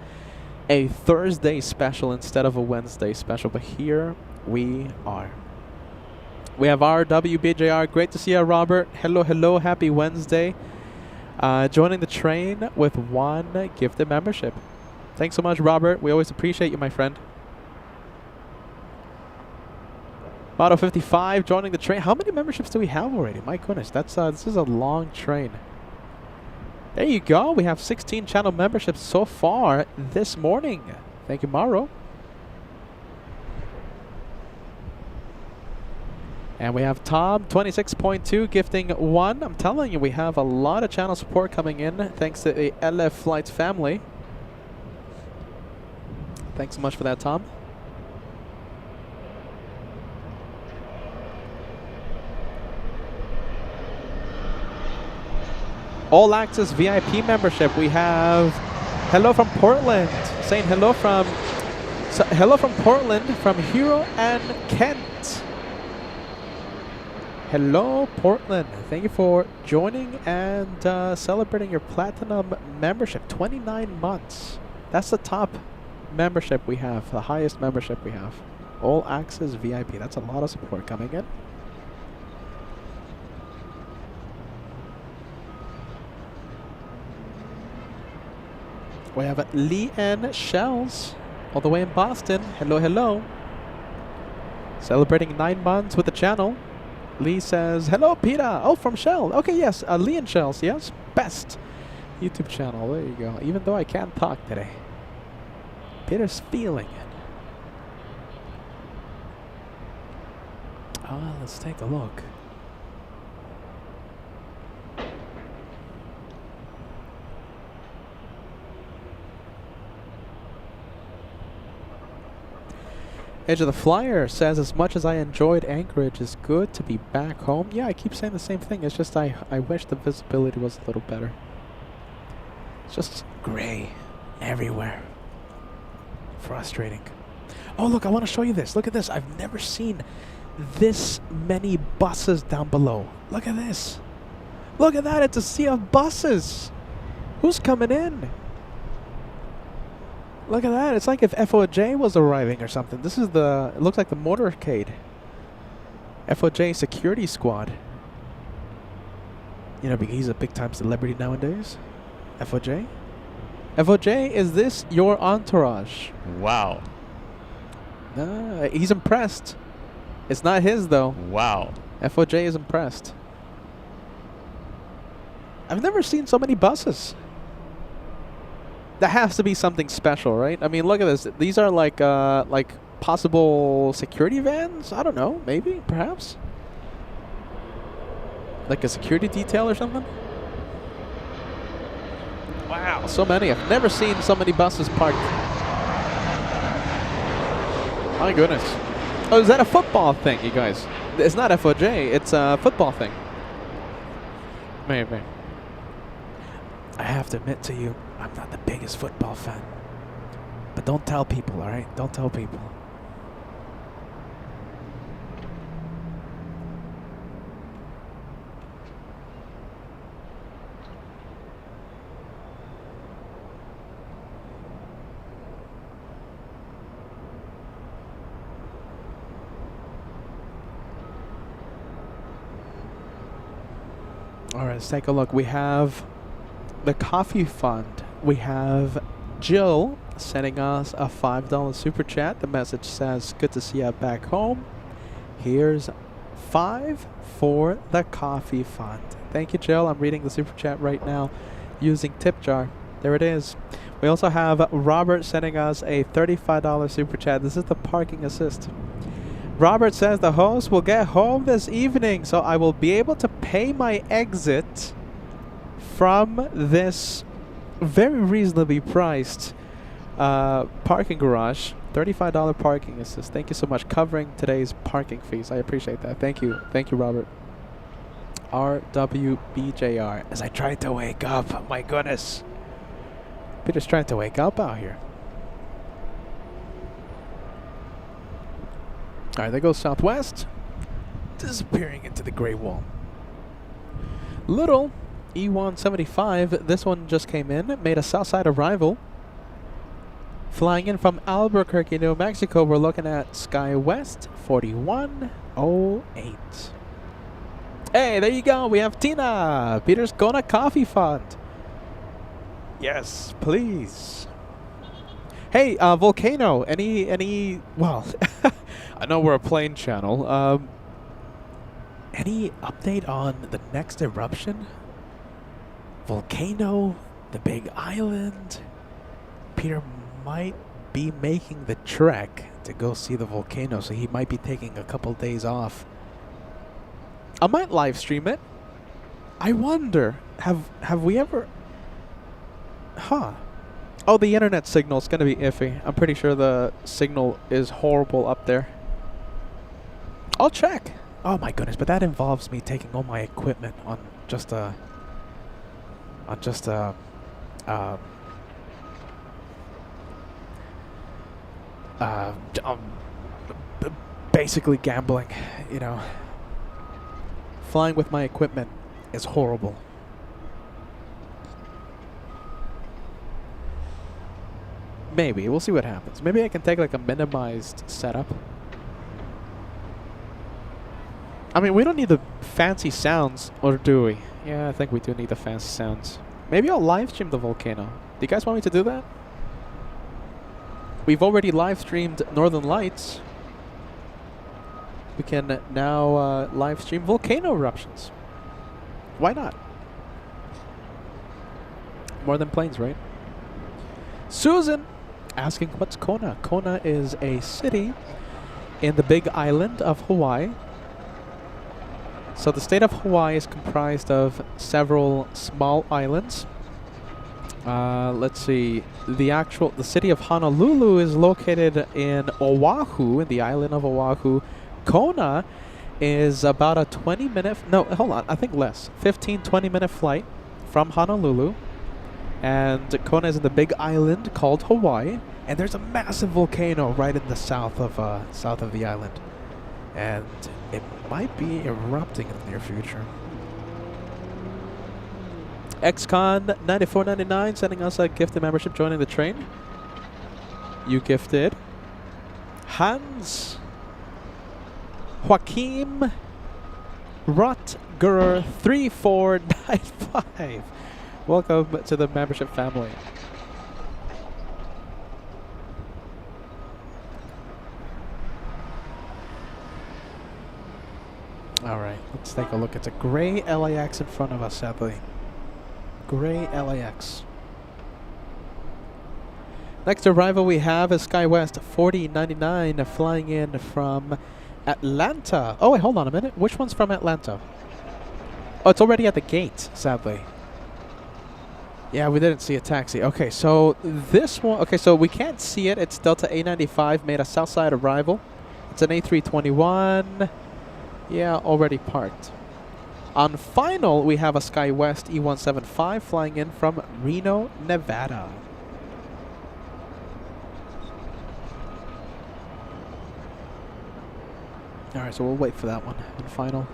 a Thursday special instead of a Wednesday special, but here we are. We have RWBJR. Great to see you, Robert. Hello, hello. Happy Wednesday. Joining the train with 1 gifted membership. Thanks so much, Robert. We always appreciate you, my friend. Model 55 joining the train. How many memberships do we have already? My goodness, that's this is a long train. There you go. We have 16 channel memberships so far this morning. Thank you, Maro. And we have Tom, 26.2, gifting 1. I'm telling you, we have a lot of channel support coming in thanks to the LF Flights family. Thanks so much for that, Tom. All Access VIP membership. We have hello from Portland. Saying hello from Portland from Hero and Kent. Hello, Portland. Thank you for joining and celebrating your platinum membership. 29 months. That's the top membership we have, the highest membership we have. All Access VIP. That's a lot of support coming in. We have Lee and Shells all the way in Boston. Hello, hello. Celebrating 9 months with the channel. Lee says, hello, Peter. Oh, from Shell. Okay, yes. Lee and Shells, yes. Best YouTube channel. There you go. Even though I can't talk today. Peter's feeling it. Let's take a look. Edge of the Flyer says, as much as I enjoyed Anchorage, it's good to be back home. Yeah, I keep saying the same thing. It's just I wish the visibility was a little better. It's just gray everywhere. Frustrating. Oh, look, I want to show you this. Look at this. I've never seen this many buses down below. Look at this. Look at that. It's a sea of buses. Who's coming in? Look at that. It's like if FOJ was arriving or something. This is the... It looks like the motorcade. FOJ security squad. You know, because he's a big-time celebrity nowadays. FOJ? FOJ, is this your entourage? Wow. He's impressed. It's not his, though. Wow. FOJ is impressed. I've never seen so many buses. That has to be something special, right? I mean, look at this. These are like possible security vans? I don't know. Maybe, perhaps. Like a security detail or something? Wow, so many. I've never seen so many buses parked. My goodness. Oh, is that a football thing, you guys? It's not FOJ. It's a football thing. Maybe. I have to admit to you, I'm not the biggest football fan. But don't tell people, alright? Don't tell people. Alright, let's take a look. We have the coffee fund. We have Jill sending us a $5 super chat. The message says, good to see you back home. Here's 5 for the coffee fund. Thank you, Jill. I'm reading the super chat right now. using tip jar. There it is. We also have Robert sending us a $35 super chat. This is the parking assist. Robert says the host will get home this evening, so I will be able to pay my exit from this very reasonably priced parking garage. $35 parking assist. Thank you so much. Covering today's parking fees. I appreciate that. Thank you. Thank you, Robert. RWBJR. As I tried to wake up. My goodness. Peter's trying to wake up out here. Alright, there goes Southwest. Disappearing into the gray wall. Little E175. This one just came in. Made a Southside arrival. Flying in from Albuquerque, New Mexico. We're looking at SkyWest 4108. Hey, there you go. We have Tina. Peter's Kona Coffee Fund. Yes, please. Hey, Volcano. Any? Well, I know we're a plane channel. Any update on the next eruption? Volcano, the Big Island. Peter might be making the trek to go see the volcano, so he might be taking a couple days off. I might live stream it. I wonder, have we ever? Huh. Oh, the internet signal's gonna be iffy. I'm pretty sure the signal is horrible up there. I'll check. Oh my goodness, but that involves me taking all my equipment on just a basically gambling, you know. Flying with my equipment is horrible. Maybe. We'll see what happens. Maybe I can take like a minimized setup. I mean, we don't need the fancy sounds, or do we? Yeah, I think we do need the fancy sounds. Maybe I'll live stream the volcano. Do you guys want me to do that? We've already live streamed Northern Lights. We can now live stream volcano eruptions. Why not? More than planes, right? Susan asking, what's Kona? Kona is a city in the Big Island of Hawaii. So the state of Hawaii is comprised of several small islands. Let's see. The city of Honolulu is located in Oahu, in the island of Oahu. Kona is about a 20-minute, no, hold on, I think less, 15-20-minute flight from Honolulu. And Kona is in the big island called Hawaii. And there's a massive volcano right in the south of the island. And it might be erupting in the near future. XCon 94.99 sending us a gifted membership, joining the train. You gifted. Hans Joachim Rotger 3495. Welcome to the membership family. All right, let's take a look. It's a gray LAX in front of us, sadly. Gray LAX. Next arrival we have is SkyWest 4099 flying in from Atlanta. Oh, wait, hold on a minute. Which one's from Atlanta? Oh, it's already at the gate, sadly. Yeah, we didn't see a taxi. Okay, so this one... Okay, so we can't see it. It's Delta A95, made a Southside arrival. It's an A321. Yeah, already parked. On final, we have a SkyWest E175 flying in from Reno, Nevada. Alright, so we'll wait for that one on final.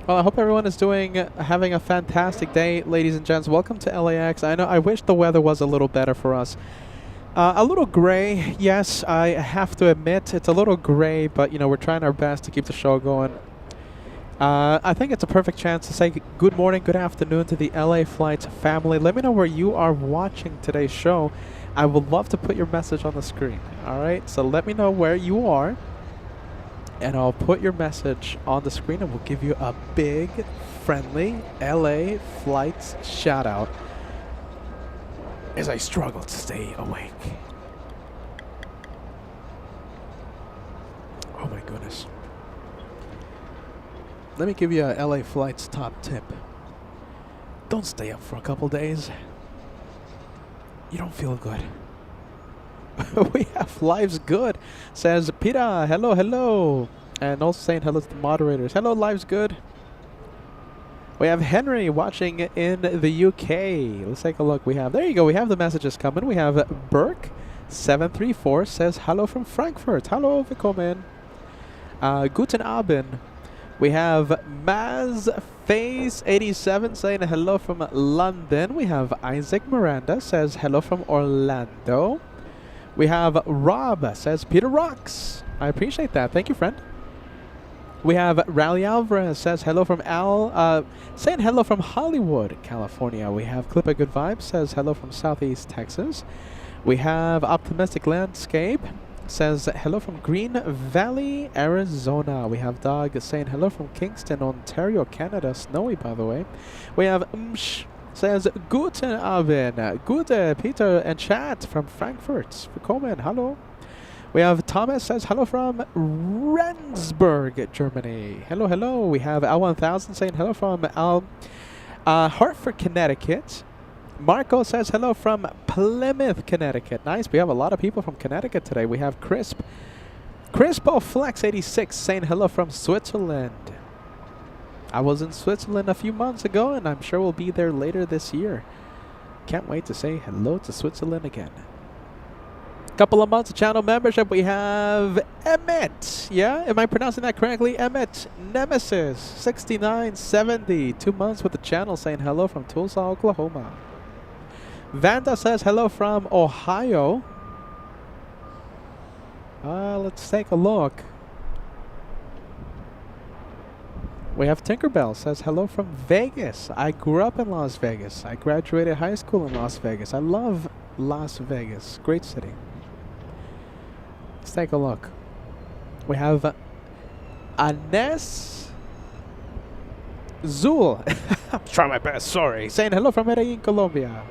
Well, I hope everyone is having a fantastic day, ladies and gents. Welcome to LAX. I wish the weather was a little better for us. A little gray, yes, I have to admit, it's a little gray, but you know, we're trying our best to keep the show going. I think it's a perfect chance to say good morning, good afternoon to the LA Flights family. Let me know where you are watching today's show. I would love to put your message on the screen. All right, so let me know where you are. and I'll put your message on the screen and we'll give you a big, friendly LA Flights shout out as I struggle to stay awake. Oh my goodness. Let me give you a LA Flights top tip. Don't stay up for a couple days. You don't feel good. We have Lives Good, says Pita. Hello, hello. And also saying hello to the moderators. Hello, Lives Good. We have Henry watching in the UK. Let's take a look. We have, there you go. We have the messages coming. We have Burke734 says hello from Frankfurt. Hello, willkommen. Guten Abend. We have MazFace87 saying hello from London. We have Isaac Miranda says hello from Orlando. We have Rob says Peter rocks. I appreciate that. Thank you, friend. We have Rally Alvarez says hello from saying hello from Hollywood, California. We have Clipper Good Vibes says hello from Southeast Texas. We have Optimistic Landscape says hello from Green Valley, Arizona. We have Doug saying hello from Kingston, Ontario, Canada. Snowy, by the way. We have says Guten Abend. Gute Peter and chat from Frankfurt. Willkommen. Hello. We have Thomas says hello from Rendsburg, Germany. Hello, hello. We have L1000 saying hello from Hartford, Connecticut. Marco says hello from Plymouth, Connecticut. Nice. We have a lot of people from Connecticut today. We have Crispo Flex 86 saying hello from Switzerland. I was in Switzerland a few months ago, and I'm sure we'll be there later this year. Can't wait to say hello to Switzerland again. Couple of months of channel membership. We have Emmett. Yeah, am I pronouncing that correctly? Emmett Nemesis 6970. 2 months with the channel saying hello from Tulsa, Oklahoma. Vanda says hello from Ohio. Let's take a look. We have Tinkerbell says hello from Vegas. I grew up in Las Vegas. I graduated high school in Las Vegas. I love Las Vegas. Great city. Let's take a look. We have Ines Zul. I'm trying my best, sorry. Saying hello from Medellin, Colombia.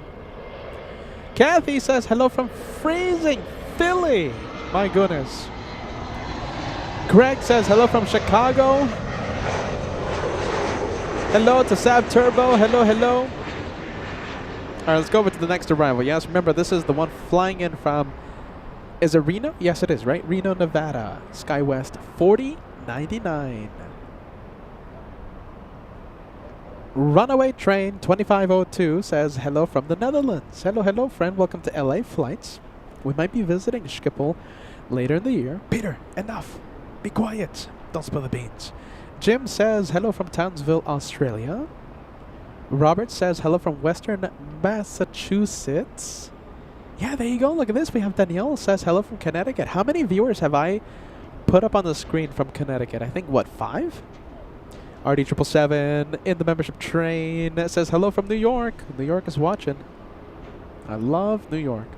Kathy says hello from freezing Philly. My goodness. Greg says hello from Chicago. Hello to Sab Turbo. Hello, hello. All right, let's go over to the next arrival. Yes, remember, this is the one flying in from... Is it Reno? Yes, it is, right? Reno, Nevada. SkyWest 4099. Runaway Train 2502 says hello from the Netherlands. Hello, hello, friend. Welcome to LA Flights. We might be visiting Schiphol later in the year. Peter, enough. Be quiet. Don't spill the beans. Jim says hello from Townsville, Australia. Robert says hello from Western Massachusetts. Yeah, there you go. Look at this. We have Danielle says hello from Connecticut. How many viewers have I put up on the screen from Connecticut? I think, what, 5? RD777 in the membership train says hello from New York. New York is watching. I love New York.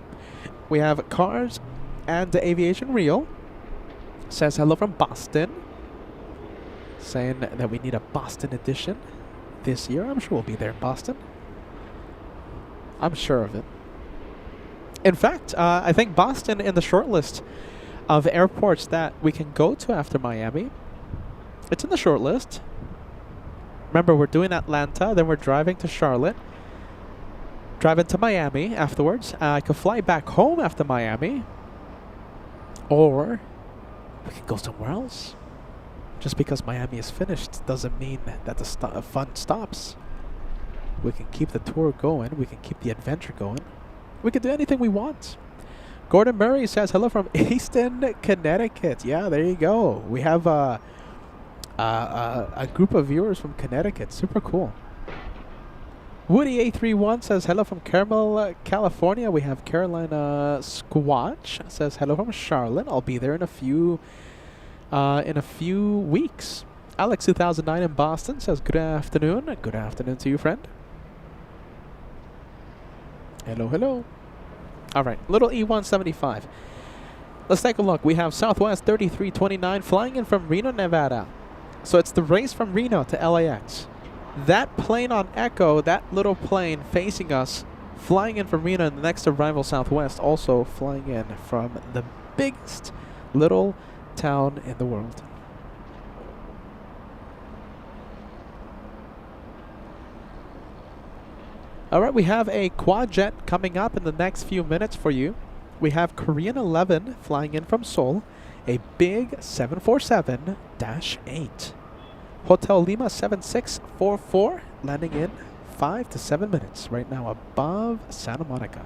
We have Cars and the Aviation Real says hello from Boston. Saying that we need a Boston edition this year. I'm sure we'll be there in Boston. I'm sure of it. In fact, I think Boston in the short list of airports that we can go to after Miami. It's in the short list. Remember, we're doing Atlanta, then we're driving to Charlotte. Driving to Miami afterwards. I could fly back home after Miami. Or we can go somewhere else. Just because Miami is finished doesn't mean that the fun stops. We can keep the tour going. We can keep the adventure going. We can do anything we want. Gordon Murray says hello from Easton, Connecticut. Yeah, there you go. We have a group of viewers from Connecticut. Super cool. Woody831 says hello from Carmel, California. We have Carolina Squatch says hello from Charlotte. I'll be there in a few weeks. Alex2009 in Boston says good afternoon. Good afternoon to you, friend. Hello, hello. All right, little E175. Let's take a look. We have Southwest 3329 flying in from Reno, Nevada. So it's the race from Reno to LAX. That plane on Echo, that little plane facing us, flying in from Reno, and the next arrival Southwest also flying in from the biggest little town in the world. Alright, we have a quad jet coming up in the next few minutes for you. We have Korean 11 flying in from Seoul, a big 747-8. Hotel Lima 7644 landing in 5 to 7 minutes right now above Santa Monica.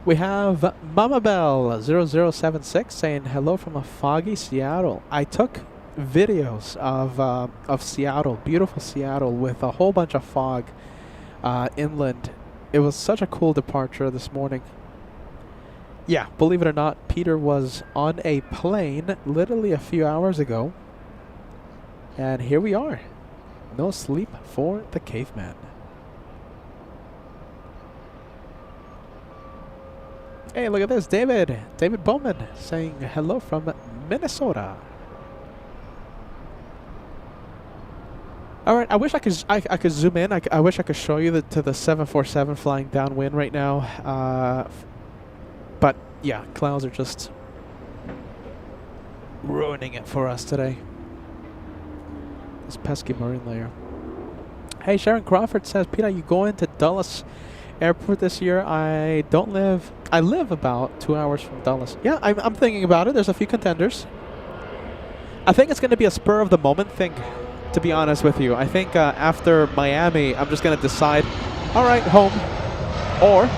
We have Mama Bell 0076 saying hello from a foggy Seattle. I took videos of Seattle, beautiful Seattle, with a whole bunch of fog inland. It was such a cool departure this morning. Yeah, believe it or not, Peter was on a plane literally a few hours ago. And here we are. No sleep for the caveman. Hey, look at this. David Bowman saying hello from Minnesota. All right, I wish I could zoom in. I wish I could show you to the 747 flying downwind right now. But yeah, clouds are just ruining it for us today. This pesky marine layer. Hey, Sharon Crawford says, Peter, you going to Dulles Airport this year? I live about 2 hours from Dulles. Yeah, I'm thinking about it. There's a few contenders. I think it's going to be a spur of the moment thing, to be honest with you. I think after Miami, I'm just going to decide, all right, home, or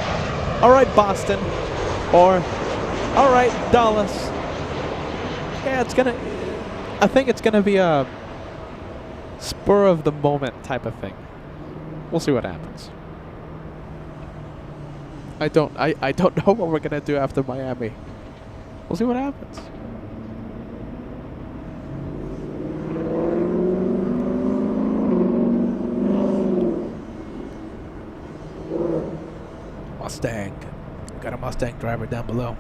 all right, Boston, or all right, Dallas. Yeah, I think it's going to be a spur of the moment type of thing. We'll see what happens. I don't know what we're going to do after Miami. We'll see what happens. Mustang. Got a Mustang driver down below.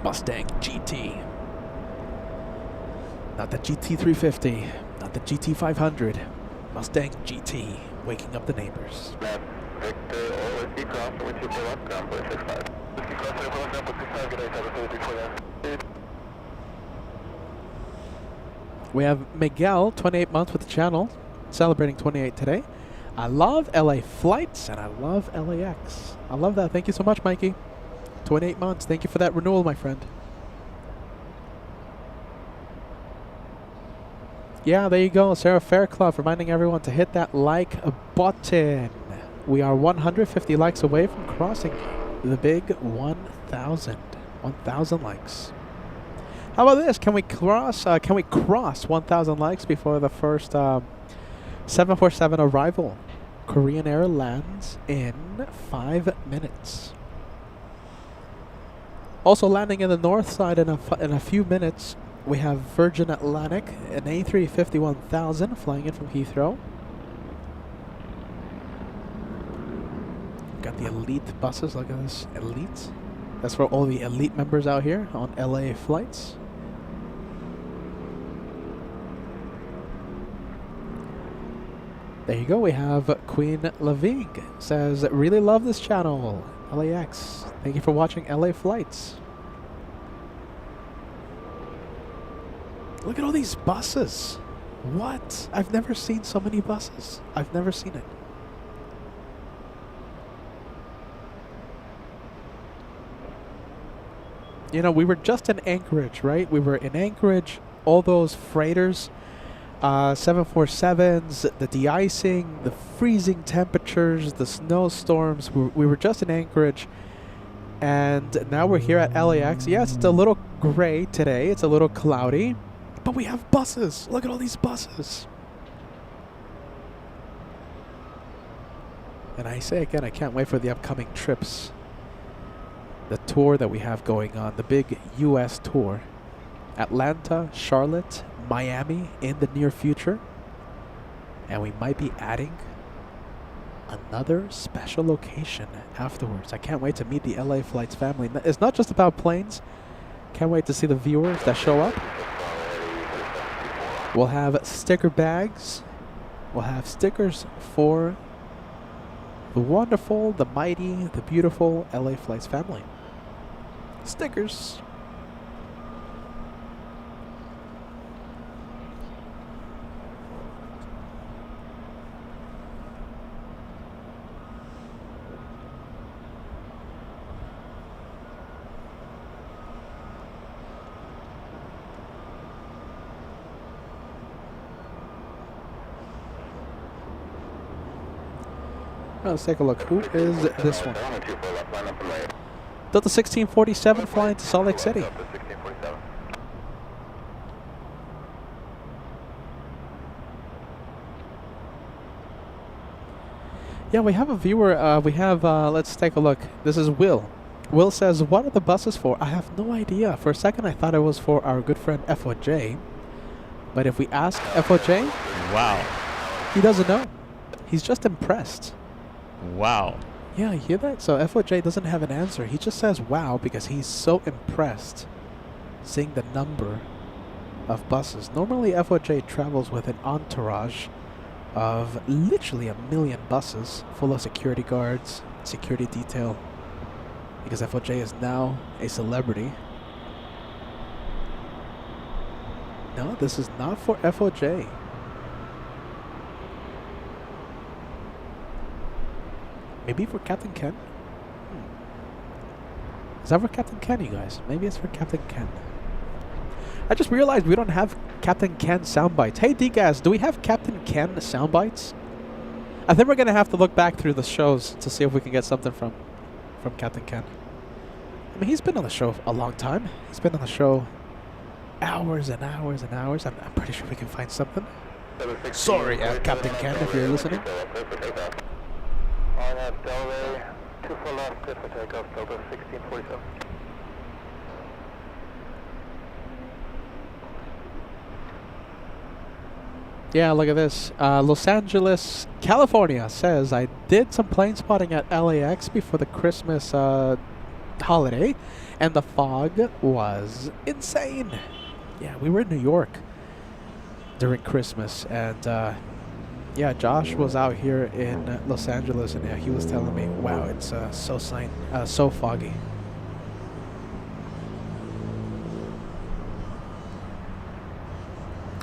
Mustang GT. Not the GT350. Not the GT500. Mustang GT. Waking up the neighbors. Victor, OSD cross, over 24 left, ground plane 65. OSD cross, over ground plane 65, good night, have a 33 left. We have Miguel, 28 months with the channel, celebrating 28 today. I love LA flights and I love LAX. I love that. Thank you so much, Mikey. 28 months. Thank you for that renewal, my friend. Yeah, there you go. Sarah Fairclough reminding everyone to hit that like button. We are 150 likes away from crossing the big 1,000. 1,000 likes. How about this? Can we cross 1,000 likes before the first 747 arrival? Korean Air lands in 5 minutes. Also landing in the north side in a few minutes, we have Virgin Atlantic, an A350 1000 flying in from Heathrow. Got the elite buses. Look at this, elite. That's for all the elite members out here on LA flights. There you go. We have Queen Lavig says, really love this channel. LAX. Thank you for watching LA flights. Look at all these buses. What? I've never seen so many buses. I've never seen it. You know, we were just in Anchorage, right? We were in Anchorage. All those freighters, 747s, the de-icing, the freezing temperatures, the snowstorms. We were just in Anchorage. And now we're here at LAX. Yes, it's a little gray today. It's a little cloudy. But we have buses. Look at all these buses. And I say again, I can't wait for the upcoming trips. The tour that we have going on, the big U.S. tour. Atlanta, Charlotte, Miami in the near future. And we might be adding another special location afterwards. I can't wait to meet the LA Flights family. It's not just about planes. Can't wait to see the viewers that show up. We'll have sticker bags. We'll have stickers for the wonderful, the mighty, the beautiful LA Flights family. Stickers. Let's take a look. Who is this one? Delta 1647 flying to Salt Lake City. Yeah, we have a viewer. Let's take a look. This is Will. Will says, what are the buses for? I have no idea. For a second, I thought it was for our good friend FOJ. But if we ask FOJ, Wow. he doesn't know. He's just impressed. Wow. Yeah, you hear that? So FOJ doesn't have an answer. He just says wow because he's so impressed seeing the number of buses. Normally FOJ travels with an entourage of literally 1 million buses full of security guards, security detail, because FOJ is now a celebrity. No, this is not for FOJ. Maybe for Captain Ken? Is that for Captain Ken, you guys? Maybe it's for Captain Ken. I just realized we don't have Captain Ken sound bites. Hey, D-Gas, do we have Captain Ken sound bites? I think we're going to have to look back through the shows to see if we can get something from Captain Ken. I mean, he's been on the show a long time. He's been on the show hours and hours and hours. I'm pretty sure we can find something. Sorry, Captain Ken, if you're listening. On Delray, 24 left, good for takeoff, Delta 1647. Yeah, look at this. Los Angeles, California says, I did some plane spotting at LAX before the Christmas holiday, and the fog was insane. Yeah, we were in New York during Christmas, and yeah, Josh was out here in Los Angeles, and yeah, he was telling me, wow, it's so foggy.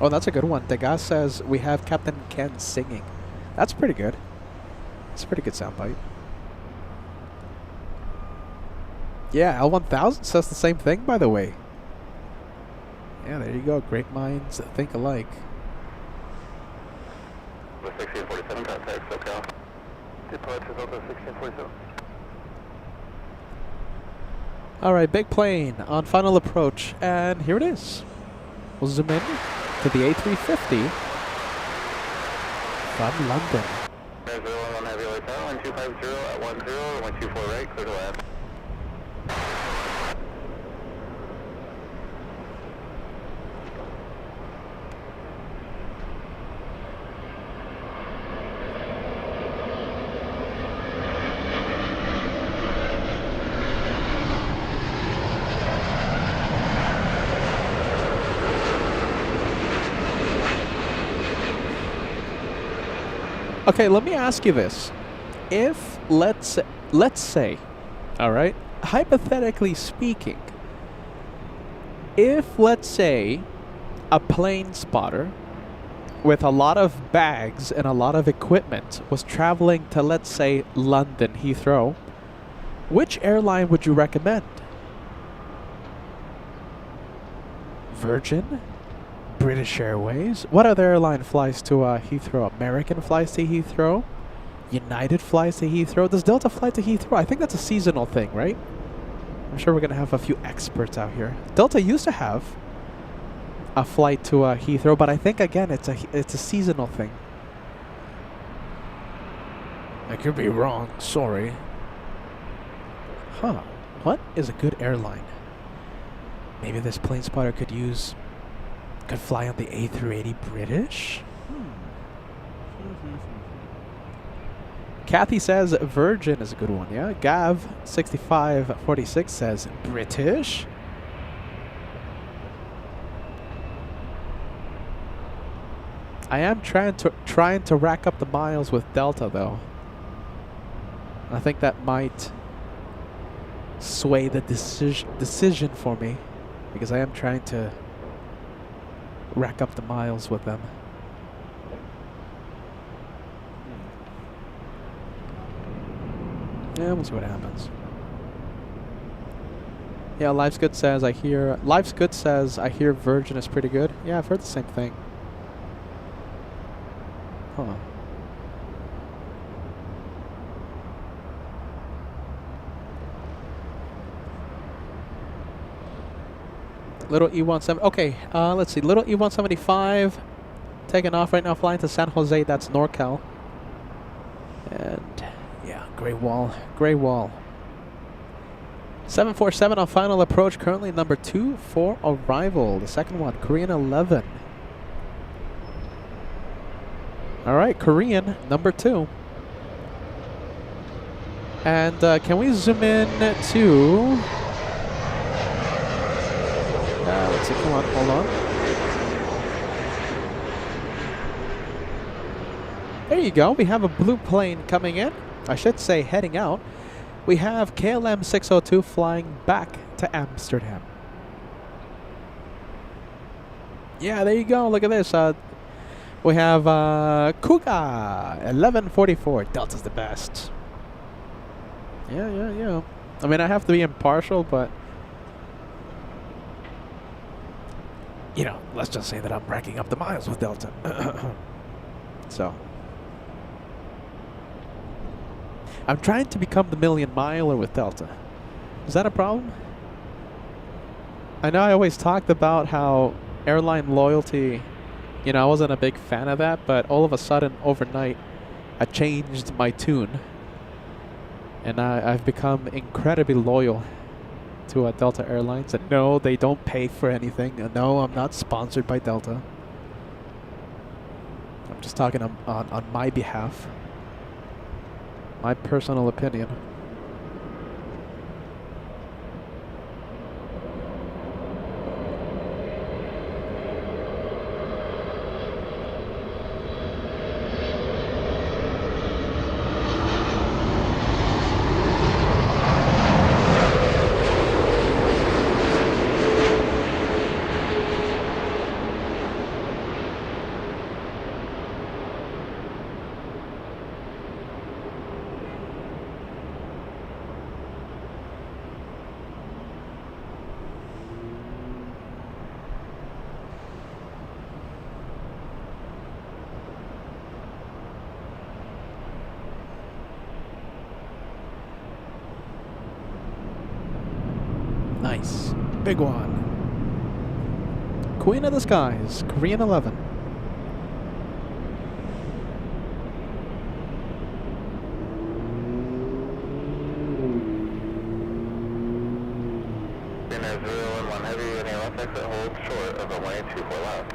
Oh, that's a good one. The guy says we have Captain Ken singing. That's pretty good. It's a pretty good soundbite. Yeah, L1000 says the same thing, by the way. Yeah, there you go. Great minds think alike. The 1647 contact, SoCal. Departure Delta 1647. All right, big plane on final approach, and here it is. We'll zoom in to the A350 from London. 01 heavy light power, 1250 at 10, 124 right, clear to land. Okay, let me ask you this. If, let's say, all right, hypothetically speaking, if, let's say, a plane spotter with a lot of bags and a lot of equipment was traveling to, let's say, London Heathrow, which airline would you recommend? Virgin? British Airways? What other airline flies to Heathrow? American flies to Heathrow? United flies to Heathrow? Does Delta fly to Heathrow? I think that's a seasonal thing, right? I'm sure we're going to have a few experts out here. Delta used to have a flight to Heathrow, but I think, again, it's a seasonal thing. I could be wrong. Sorry. Huh. What is a good airline? Maybe this plane spotter could fly on the A380 British? Kathy says Virgin is a good one. Yeah. Gav 6546 says British. I am trying to rack up the miles with Delta though. I think that might sway the decision for me, because I am trying to rack up the miles with them. Yeah, we'll see what happens. Yeah, Life's Good says I hear Virgin is pretty good. Yeah, I've heard the same thing. Huh. Little E-170. Okay, let's see. Little E-175 taking off right now, flying to San Jose. That's NorCal. And yeah, gray wall. Gray wall. 747 on final approach. Currently number 2 for arrival. The second one, Korean 11. All right, Korean number 2. And can we zoom in to... let's see, come on, hold on. There you go. We have a blue plane coming in. I should say heading out. We have KLM 602 flying back to Amsterdam. Yeah, there you go. Look at this. We have Kuga 1144. Delta's the best. Yeah. I mean, I have to be impartial, but you know, let's just say that I'm racking up the miles with Delta. So I'm trying to become the million miler with Delta. Is that a problem? I know I always talked about how airline loyalty, you know, I wasn't a big fan of that, but all of a sudden, overnight, I changed my tune. And I've become incredibly loyal to Delta Airlines. And no, they don't pay for anything. And no, I'm not sponsored by Delta. I'm just talking on my behalf. My personal opinion. Nice. Big one. Queen of the Skies, Korean 11. Dinner 011 heavy, any left exit hold short of the 184 left.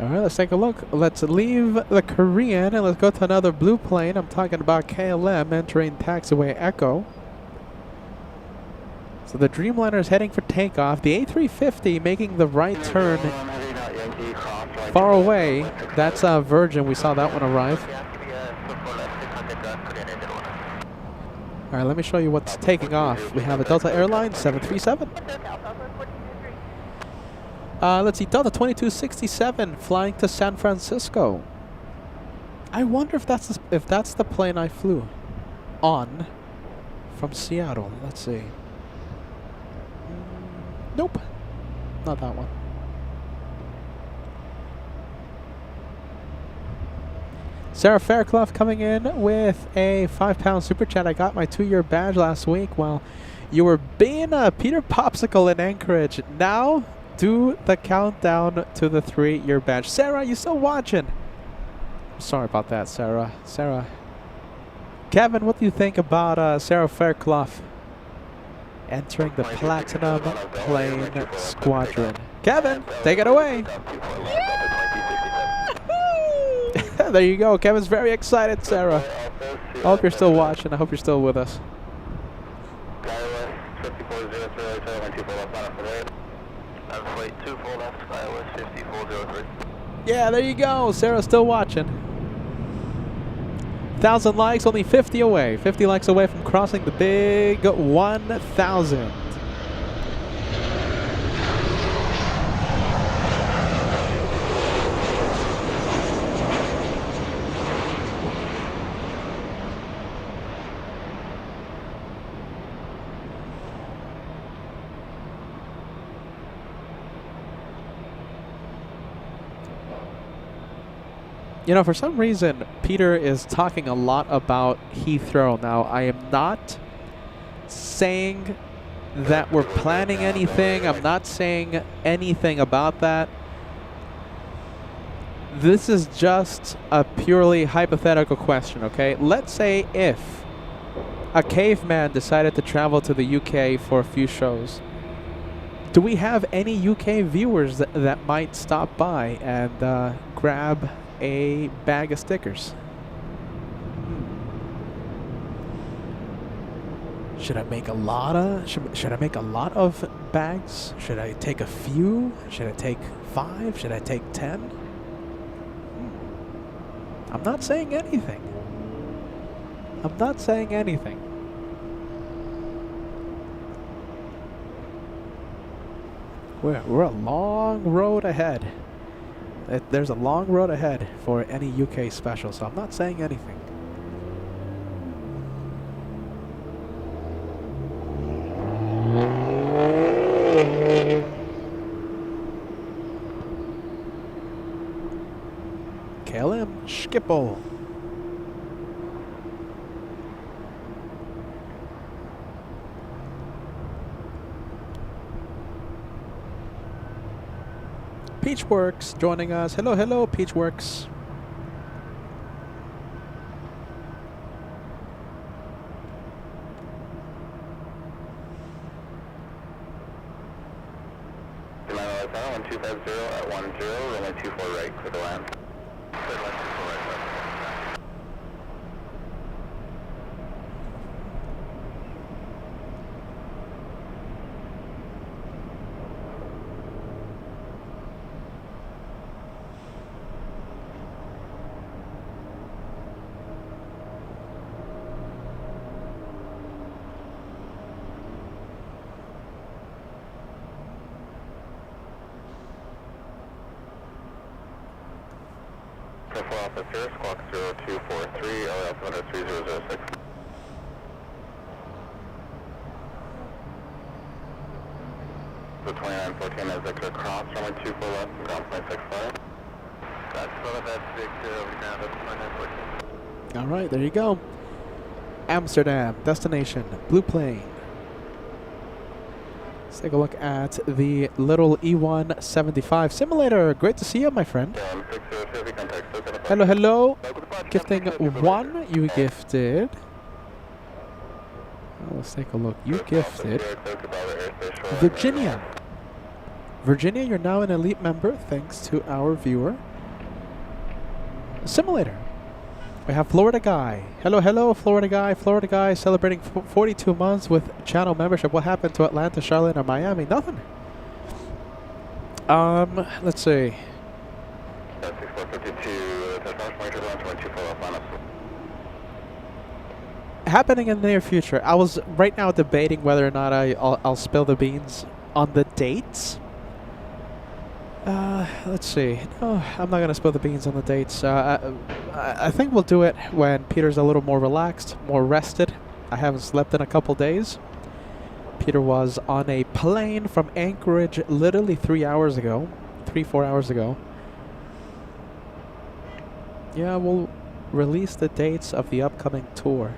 Alright, let's take a look. Let's leave the Korean and let's go to another blue plane. I'm talking about KLM entering taxiway Echo. So the Dreamliner is heading for takeoff. The A350 making the right turn far away. That's Virgin. We saw that one arrive. Alright, let me show you what's taking off. We have a Delta Airlines 737. Let's see, Delta 2267 flying to San Francisco. I wonder if that's the plane I flew on from Seattle. Let's see. Nope, not that one. Sarah Fairclough coming in with a £5 super chat. I got my 2-year badge last week while you were being a Peter Popsicle in Anchorage. Now do the countdown to the 3-year badge. Sarah, you still watching? I'm sorry about that, Sarah. Kevin, what do you think about Sarah Fairclough entering the Platinum Plane Squadron? Kevin, take it away. There you go. Kevin's very excited, Sarah. I hope you're still watching. I hope you're still with us. Skywest 5403, flight 24 left, Skywest 5403. Yeah, there you go. Sarah's still watching. 1,000 likes, only 50 away. 50 likes away from crossing the big 1,000. You know, for some reason, Peter is talking a lot about Heathrow. Now, I am not saying that we're planning anything. I'm not saying anything about that. This is just a purely hypothetical question, okay? Let's say if a caveman decided to travel to the UK for a few shows. Do we have any UK viewers that might stop by and grab a bag of stickers? Should I make a lot of should I make a lot of bags? Should I take a few? Should I take 5? Should I take 10? I'm not saying anything. I'm not saying anything. We're a long road ahead. There's a long road ahead for any UK special, so I'm not saying anything. KLM Schiphol. Peachworks joining us. Hello, hello, Peachworks. United 1250 at 10, runway 24 right, clear to land. Clear to land 24 right, sir. Careful officer, squawk 0243, LA altimeter 3006. The 2914 is Victor Cross, runway 24 left, ground point 65. That's Victor, over now, that's 2914. All right, there you go. Amsterdam, destination, blue plane. Let's take a look at the little E175 simulator. Great to see you, my friend. Hello, hello. Gifting 1, you gifted. Let's take a look. You gifted Virginia. Virginia, you're now an elite member thanks to our viewer. Simulator. We have Florida Guy. Hello, hello, Florida Guy. Florida Guy celebrating 42 months with channel membership. What happened to Atlanta, Charlotte, or Miami? Nothing. Let's see. Happening in the near future. I was right now debating whether or not I'll spill the beans on the dates. Let's see. No, I'm not gonna spill the beans on the dates. I think we'll do it when Peter's a little more relaxed, more rested. I haven't slept in a couple days. Peter was on a plane from Anchorage literally 3 hours ago. 3-4 hours ago. Yeah, we'll release the dates of the upcoming tour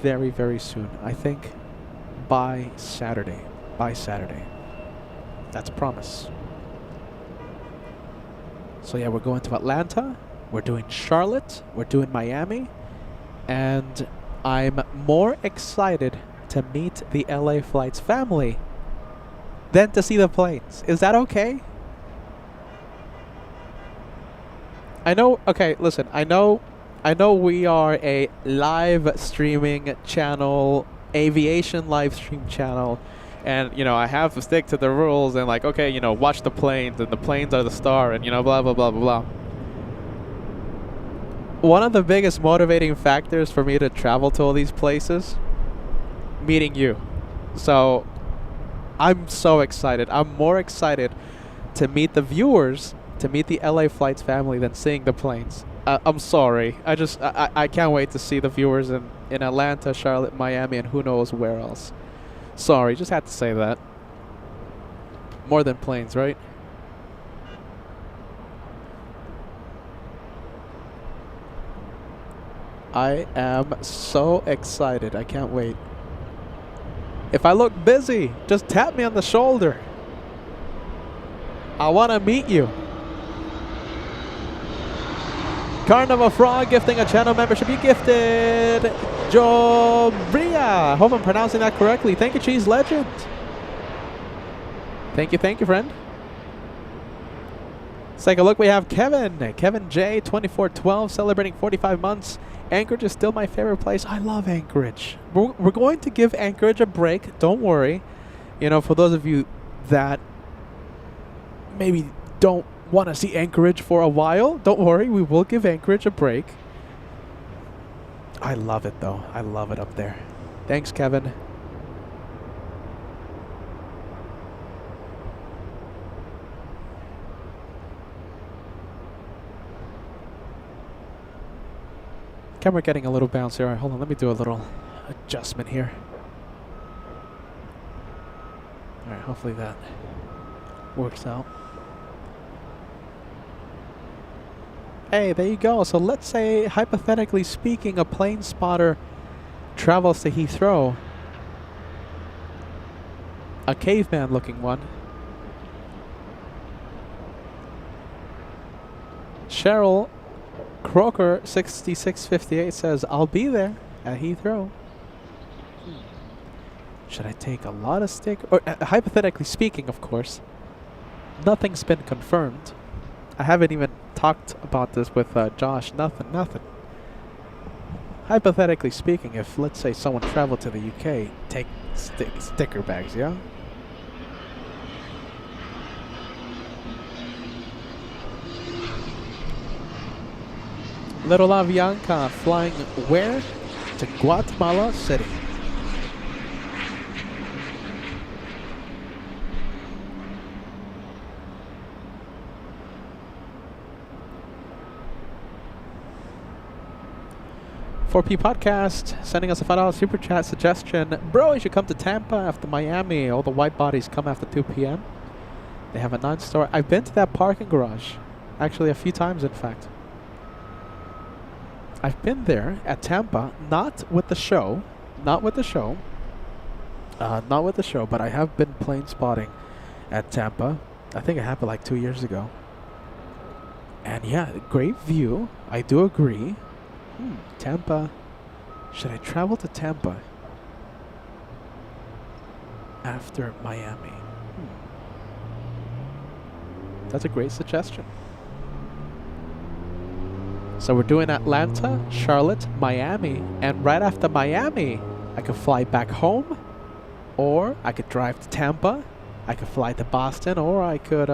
very, very soon. I think by Saturday. By Saturday. That's a promise. So yeah, we're going to Atlanta, we're doing Charlotte, we're doing Miami, and I'm more excited to meet the LA Flights family than to see the planes. Is that okay? I know. Okay, listen. I know. I know we are a live streaming channel, aviation live stream channel, and I have to stick to the rules and like, okay, watch the planes and the planes are the star and blah blah blah blah blah. One of the biggest motivating factors for me to travel to all these places, meeting you. So, I'm so excited. I'm more excited to meet the viewers, to meet the LA Flights family than seeing the planes. I'm sorry. I can't wait to see the viewers in Atlanta, Charlotte, Miami, and who knows where else. Sorry, just had to say that. More than planes, right? I am so excited. I can't wait. If I look busy, just tap me on the shoulder. I want to meet you. Carnival Frog gifting a channel membership. You gifted Jobria. Hope I'm pronouncing that correctly. Thank you, Cheese Legend. Thank you, friend. Let's take a look. We have Kevin. Kevin J, 2412, celebrating 45 months. Anchorage is still my favorite place. I love Anchorage. We're going to give Anchorage a break. Don't worry. For those of you that maybe don't want to see Anchorage for a while, don't worry. We will give Anchorage a break. I love it, though. I love it up there. Thanks, Kevin. Camera getting a little bouncy. All right, hold on. Let me do a little adjustment here. All right, hopefully that works out. Hey, there you go. So let's say, hypothetically speaking, a plane spotter travels to Heathrow. A caveman-looking one. Cheryl Croker 6658 says, I'll be there at Heathrow. Should I take a lot of stick? Or hypothetically speaking, of course, nothing's been confirmed. I haven't even talked about this with Josh. Nothing. Hypothetically speaking, if let's say someone traveled to the UK, take sticker bags, yeah? Little Avianca flying where? To Guatemala City. $4P Podcast sending us a $5 super chat suggestion. Bro, you should come to Tampa after Miami. All the white bodies come after 2 p.m. They have a 9-story. I've been to that parking garage. Actually, a few times, in fact. I've been there at Tampa, not with the show, but I have been plane spotting at Tampa. I think it happened like 2 years ago. And yeah, great view. I do agree. Tampa. Should I travel to Tampa after Miami? That's a great suggestion. So we're doing Atlanta, Charlotte, Miami, and right after Miami, I could fly back home, or I could drive to Tampa, I could fly to Boston, or I could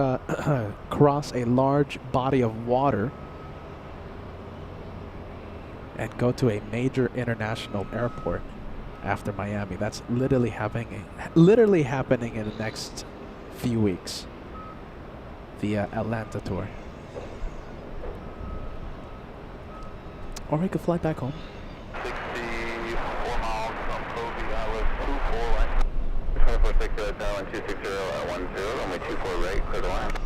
cross a large body of water and go to a major international airport after Miami. That's literally happening in the next few weeks. The Atlanta tour. Or I could fly back home. 64 miles from Kobe, Island 24 right. 24 Hotel and 260 at 10, runway 24 right, clear to land.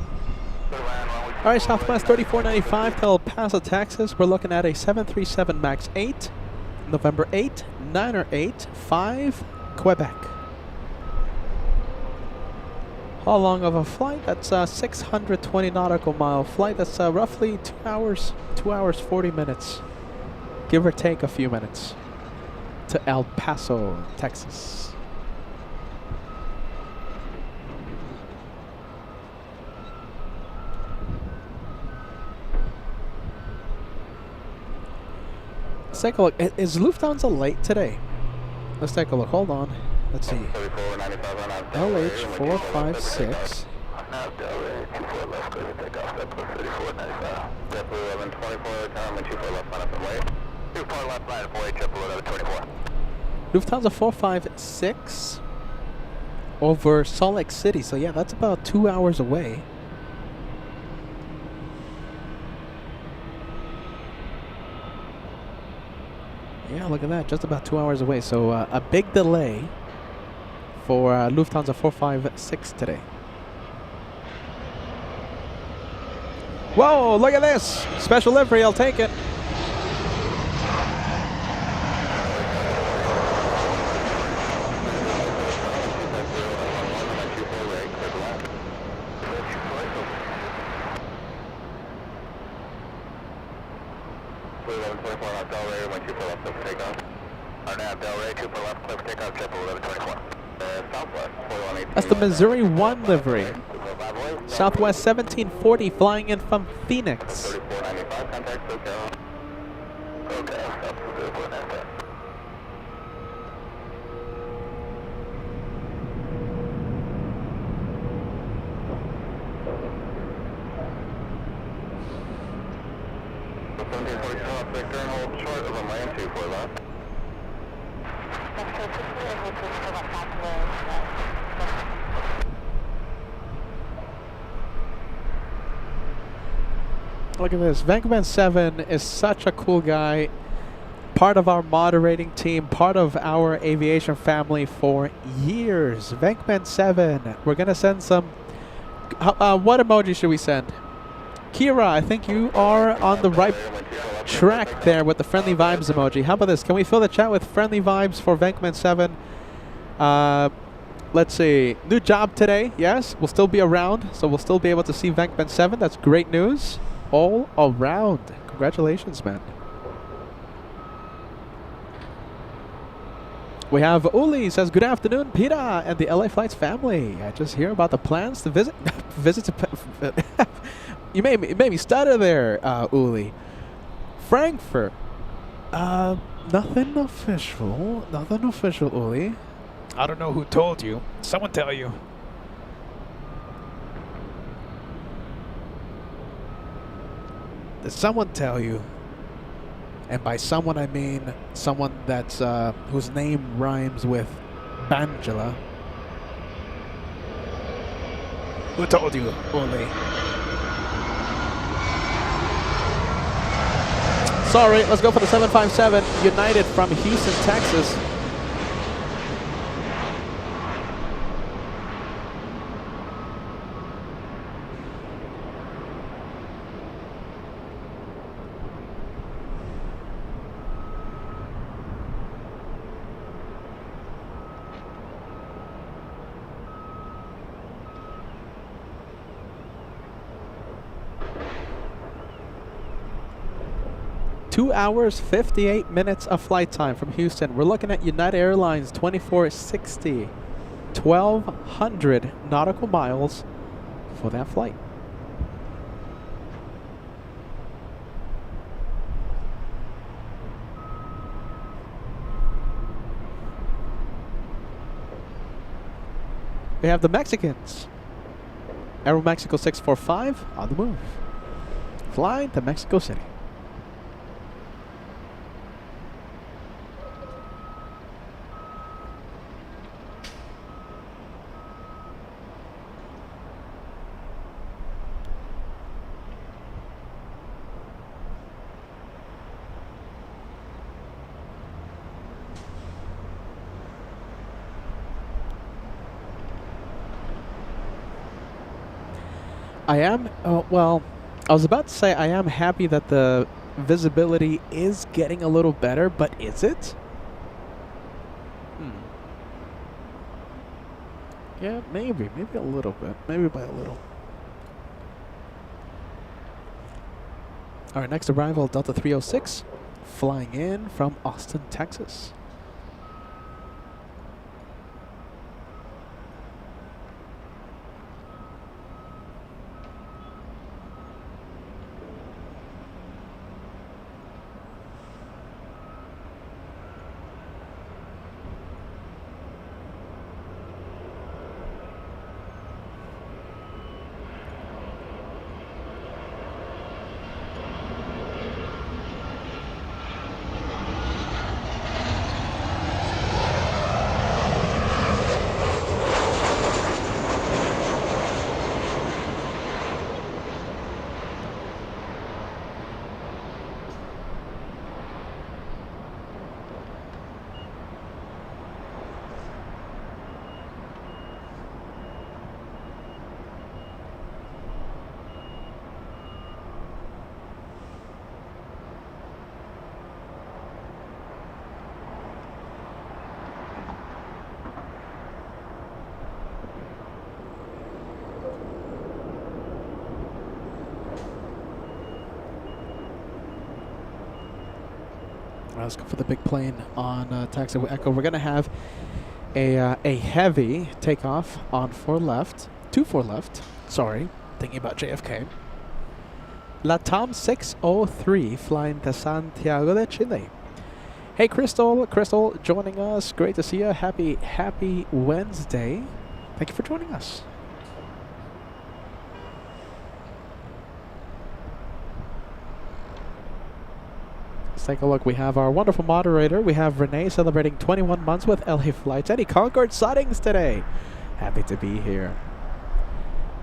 All right, Southwest 3495 to El Paso, Texas. We're looking at a 737 MAX 8, November 8, 985, Quebec. How long of a flight? That's a 620 nautical mile flight. That's roughly 2 hours 40 minutes. Give or take a few minutes to El Paso, Texas. take a look. Is Lufthansa late today? Let's take a look. Hold on. Let's see. LH456. Lufthansa 456 over Salt Lake City. So yeah, that's about 2 hours away. Yeah, look at that. Just about 2 hours away. So a big delay for Lufthansa 456 today. Whoa, look at this. Special livery, I'll take it. That's the Missouri 1 livery. Southwest 1740 flying in from Phoenix. Look at this. Venkman 7 is such a cool guy. Part of our moderating team, part of our aviation family for years. Venkman 7. We're going to send some... what emoji should we send? Kira, I think you are on the right track there with the friendly vibes emoji. How about this? Can we fill the chat with friendly vibes for Venkman 7? Let's see. New job today. Yes, we'll still be around, so we'll still be able to see Venkman 7. That's great news. All around. Congratulations, man. We have Uli says, good afternoon, Peter and the LA Flights family. I just hear about the plans to visit. You made me stutter there, Uli. Frankfurt. Nothing official. Nothing official, Uli. I don't know who told you. Someone tell you. Did someone tell you? And by someone I mean someone that's whose name rhymes with Bangela. Who told you? Only. Sorry, let's go for the 757 United from Houston, Texas. Two hours, 58 minutes of flight time from Houston. We're looking at United Airlines 2460. 1,200 nautical miles for that flight. We have the Mexicans. Aeromexico 645 on the move. Flying to Mexico City. I am, well, I was about to say I am happy that the visibility is getting a little better, but is it? Yeah, maybe a little bit, maybe by a little. All right, next arrival, Delta 306, flying in from Austin, Texas. let's go for the big plane on taxiway Echo. We're going to have a heavy takeoff on 4 left, 24 left. Sorry, thinking about JFK. LATAM 603 flying to Santiago de Chile. Hey, Crystal joining us. Great to see you. Happy Wednesday. Thank you for joining us. Let's take a look. We have our wonderful moderator. We have Renee celebrating 21 months with LA Flights. Any Concorde sightings today? Happy to be here.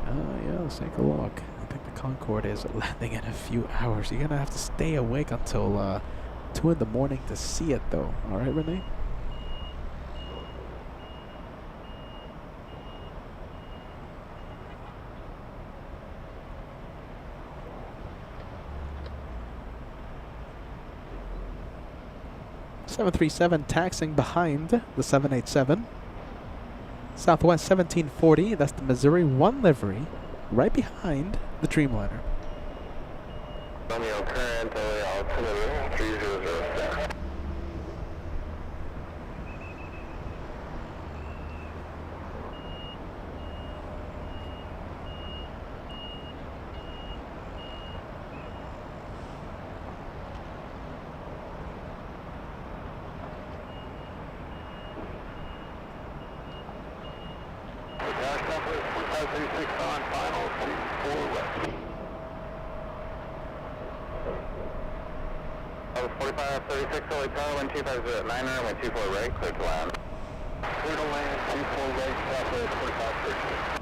Yeah, let's take a look. I think the Concorde is landing in a few hours. You're going to have to stay awake until 2 in the morning to see it, though. All right, Renee? .737 taxiing behind the 787. Southwest 1740, that's the Missouri 1 livery, right behind the Dreamliner. Romeo current, altimeter 3007. On final, 4 left. 4536, LA Tower, 1250 at 9 124 right, clear to land. Clear to land, 24 right, southwest 4536.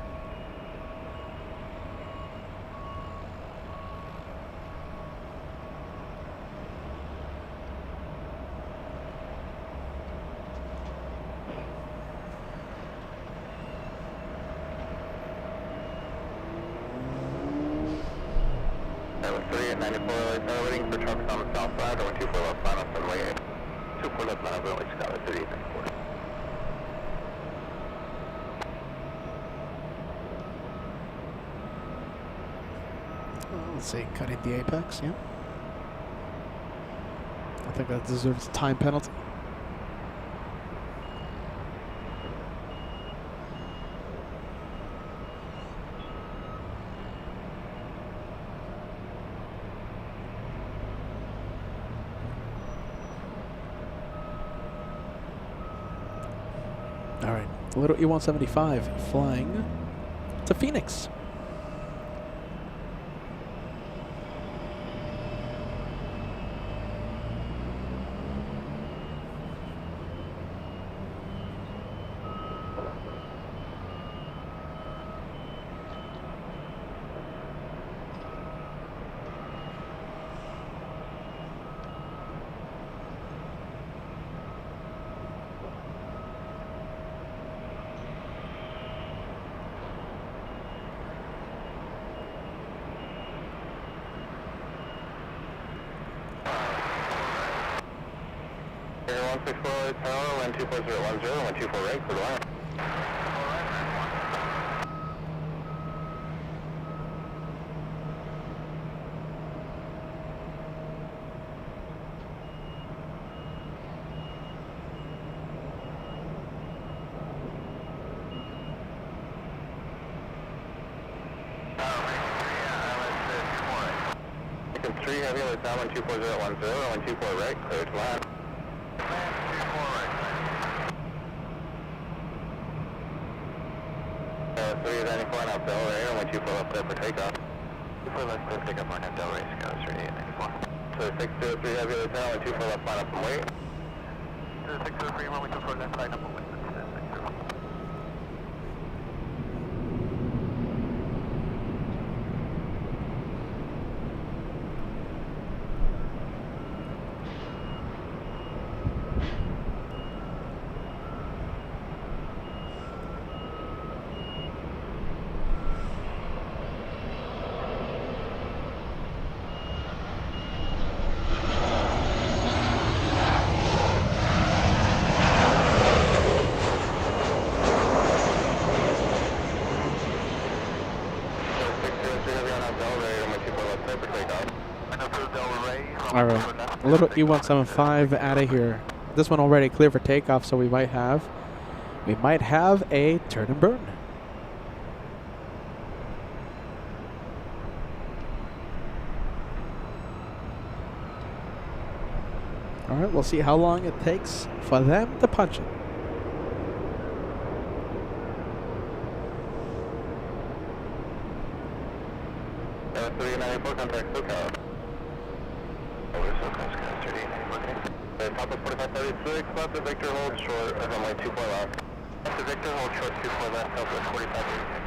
At 94 LA Tower, waiting for trucks on the south side, 124 left final, runway 8. 24 left final, runway Skyler 3894. Let's see, cutting the apex, yeah. I think that deserves a time penalty. All right, a little E-175 flying to Phoenix. Air 164 LA Tower, wind 24010, 124 right, clear to land. 3 heavy, LA Tower, 12410, 124 right, clear to land. So you're 94 and up Del Rey, and 124 left there for takeoff. 24 left clear takeoff on Del Rey, Scout 3894. So 603 heavy, LA Tower, 124 left line up and wait. 603, 124 left line up and wait. All right. A little E175 out of here. This one already clear for takeoff, so we might have a turn and burn. All right, we'll see how long it takes for them to punch it. Contact SoCal. Over SoCal, Sky 3894, okay. Top of 4536, left to Victor, hold short, runway 24 left. Left to Victor, hold short, 24 left, top of 4536.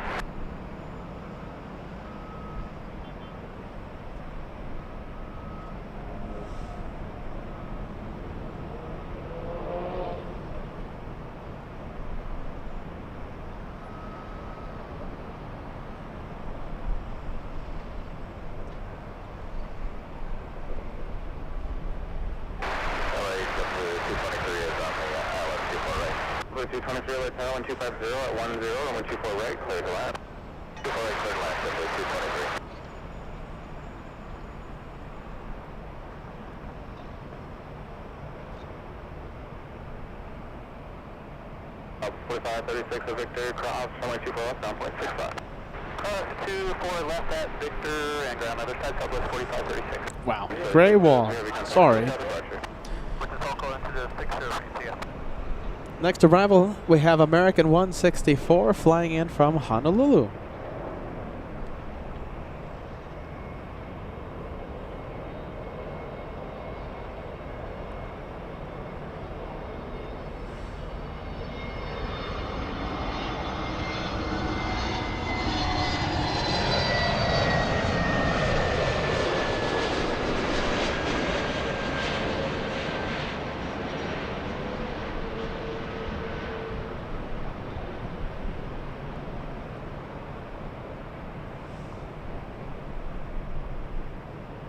LA 223 left tower 1250 at 10, runway 24 right, clear to land. 24 right, clear to land, runway 223. Up 4536 of Victor, cross, runway 24 left, down point 65. Cross 24 left at Victor, and ground other side, southwest 4536. Wow. Gray wall. Sorry. Next arrival, we have American 164 flying in from Honolulu.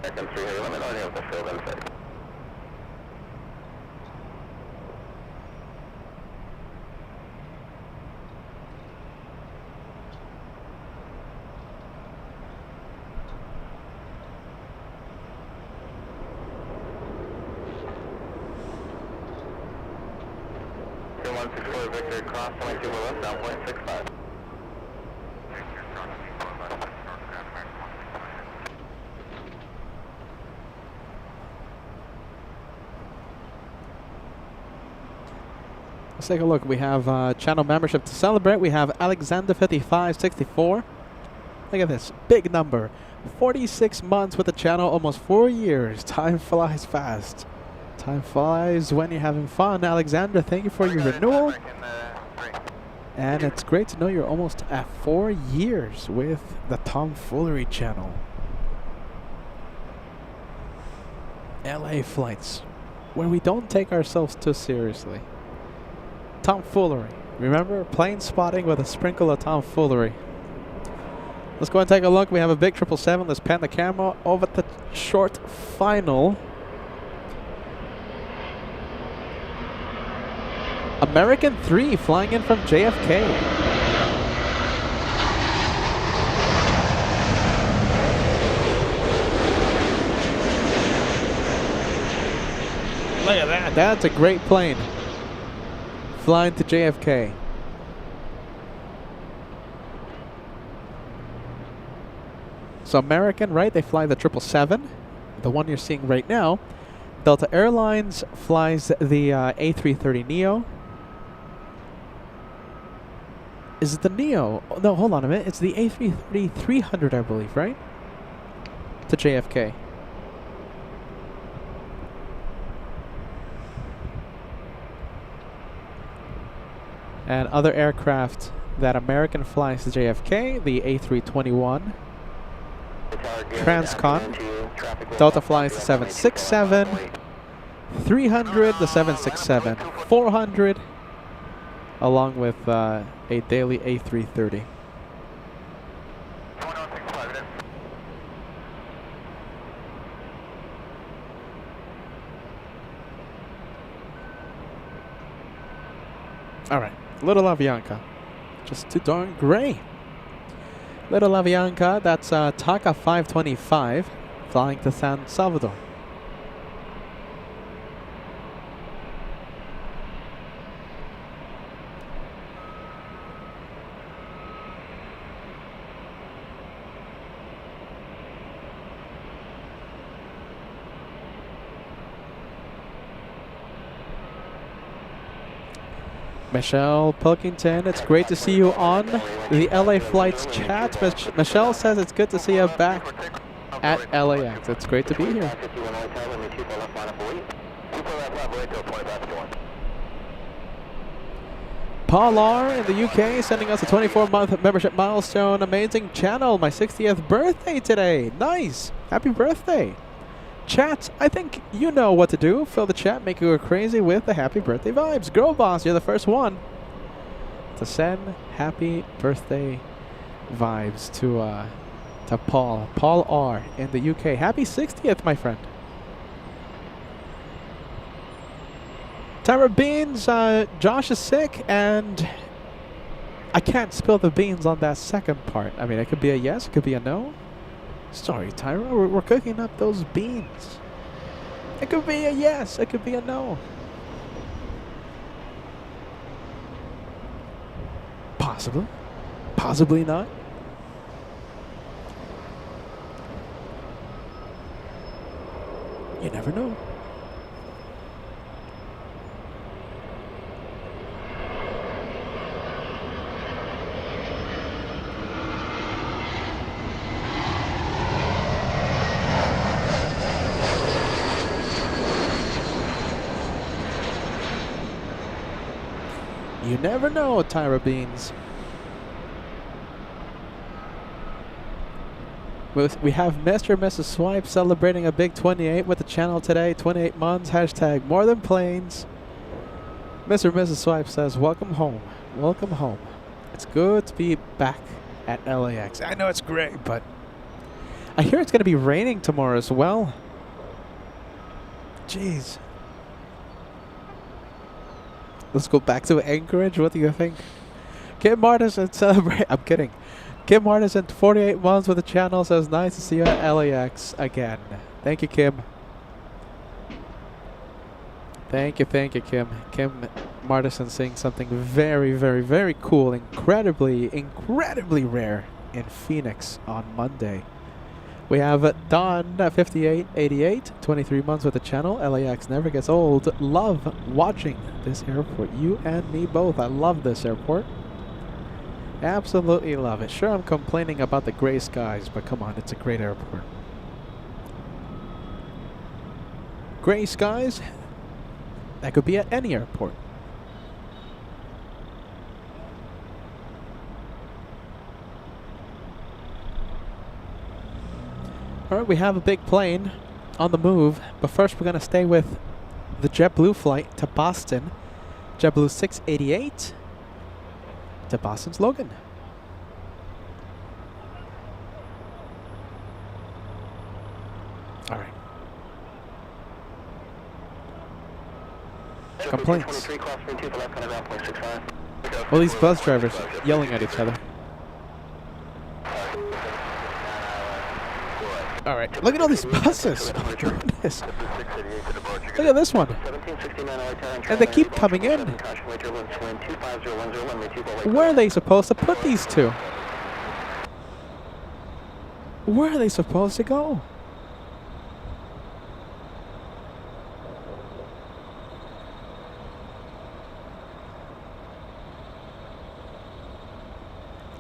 Second 3 here, let me know any of the field inside. Two 164 Victor, cross 22 left, down point 65. Let's take a look. We have channel membership to celebrate. We have Alexander 5564. Look at this. Big number. 46 months with the channel, almost 4 years. Time flies fast. Time flies when you're having fun. Alexander, thank you for your renewal. And it's great to know you're almost at 4 years with the Tomfoolery channel. LA flights, where we don't take ourselves too seriously. Tomfoolery. Remember? Plane spotting with a sprinkle of tomfoolery. Let's go and take a look. We have a big 777. Let's pan the camera over the short final. American 3 flying in from JFK. Look at that. That's a great plane. Flying to JFK. So American, right? They fly the 777, the one you're seeing right now. Delta Airlines flies the A330neo. Is it the Neo? Oh, no, hold on a minute. It's the A330-300, I believe, right? To JFK. And other aircraft that American flies to JFK, the A321, Transcon, Delta flies the 767, 300, the 767, 400, along with a daily A330. All right. Little Avianca. Just too darn gray. Little Avianca, that's TACA 525 flying to San Salvador. Michelle Pilkington, it's great to see you on the LA Flights chat. Michelle says it's good to see you back at LAX. It's great to be here. Paul R. in the UK sending us a 24-month membership milestone. Amazing channel. My 60th birthday today. Nice. Happy birthday. Chat, I think you know what to do. Fill the chat, make you go crazy with the happy birthday vibes. Girl Boss, you're the first one to send happy birthday vibes to Paul R. in the UK. Happy 60th, my friend. Tyra Beans, Josh is sick, and I can't spill the beans on that second part. I mean, it could be a yes, it could be a no. Sorry, Tyra, we're cooking up those beans. It could be a yes, it could be a no. Possibly. Possibly not. You never know. You never know, Tyra Beans. We have Mr. and Mrs. Swipe celebrating a big 28 with the channel today. 28 months. Hashtag more than planes. Mr. and Mrs. Swipe says, welcome home. Welcome home. It's good to be back at LAX. I know it's great, but I hear it's going to be raining tomorrow as well. Jeez. Let's go back to Anchorage. What do you think? Kim Martin celebrate. I'm kidding. Kim Martin, 48 months with the channel, says nice to see you at LAX again. Thank you, Kim. Thank you, Kim. Kim Martin saying something very, very, very cool, incredibly rare in Phoenix on Monday. We have Don, 5888, 23 months with the channel. LAX never gets old. Love watching this airport. You and me both. I love this airport. Absolutely love it. Sure, I'm complaining about the gray skies, but come on, it's a great airport. Gray skies? That could be at any airport. Alright, we have a big plane on the move, but first we're going to stay with the JetBlue flight to Boston. JetBlue 688 to Boston's Logan. Alright. Complaints. Well, these bus drivers yelling at each other. Alright, look at all these buses. Oh my goodness. Look at this one. And they keep coming in. Where are they supposed to put these two? Where are they supposed to go?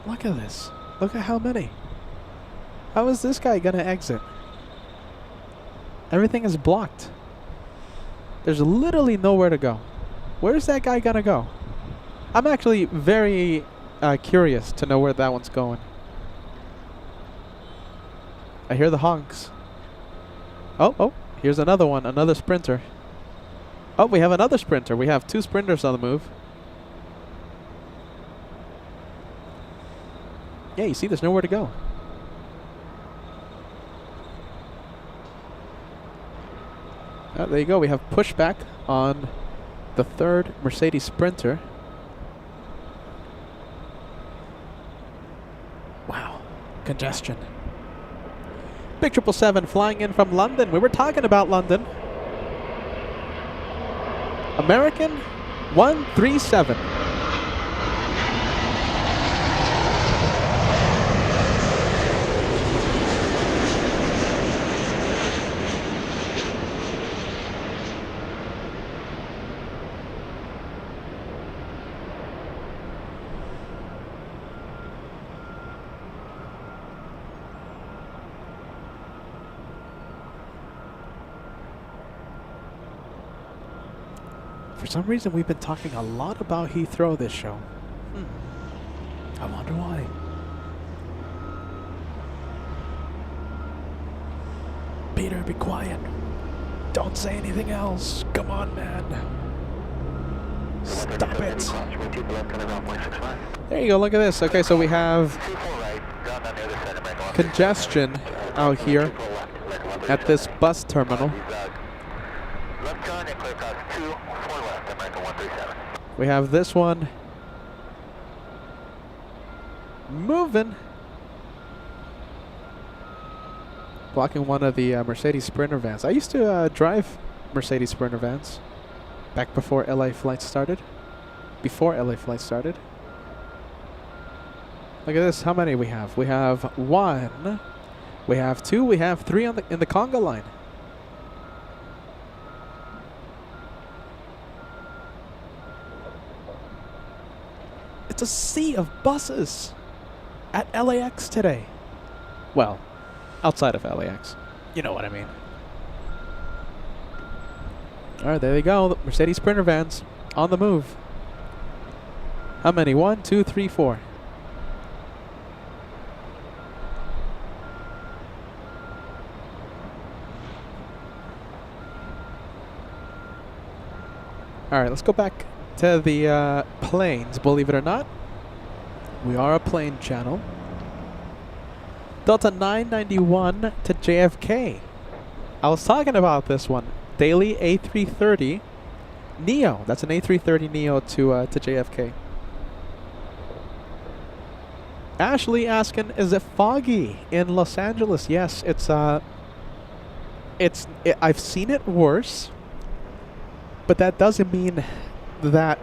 Look at this. Look at how many. How is this guy gonna exit? Everything is blocked. There's literally nowhere to go. Where's that guy gonna go? I'm actually very curious to know where that one's going. I hear the honks. Oh, here's another one, another sprinter. Oh, we have another sprinter. We have two sprinters on the move. Yeah, you see, there's nowhere to go. There you go. We have pushback on the third Mercedes Sprinter. Wow. Congestion. Big 777 flying in from London. We were talking about London. American 137. For some reason, we've been talking a lot about Heathrow this show. I wonder why. Peter, be quiet. Don't say anything else. Come on, man. Stop it. There you go. Look at this. Okay, so we have congestion out here at this bus terminal. We have this one moving, blocking one of the Mercedes Sprinter vans. I used to drive Mercedes Sprinter vans back before LA flights started. Look at this. How many we have? We have 1. We have 2. We have 3 on in the conga line. It's a sea of buses at LAX today. Well, outside of LAX. You know what I mean. All right, there they go. The Mercedes Sprinter vans on the move. How many? 1, 2, 3, 4. All right, let's go back to the planes. Believe it or not, we are a plane channel. Delta 991 to JFK. I was talking about this one. Daily A330 Neo. That's an A330 Neo to JFK. Ashley asking, is it foggy in Los Angeles? Yes, I've seen it worse, but that doesn't mean that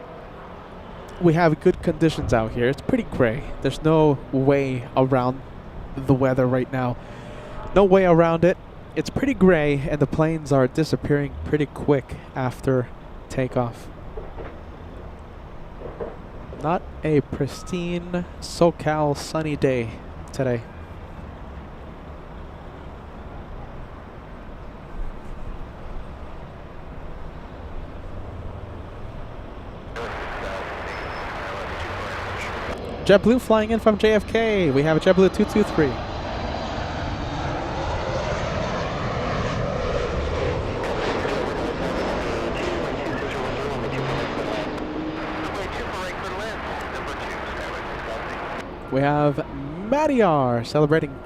we have good conditions out here. It's pretty gray. There's no way around the weather right now. No way around it. It's pretty gray, and the planes are disappearing pretty quick after takeoff. Not a pristine SoCal sunny day today. JetBlue flying in from JFK. We have a JetBlue 223. We have Matty R celebrating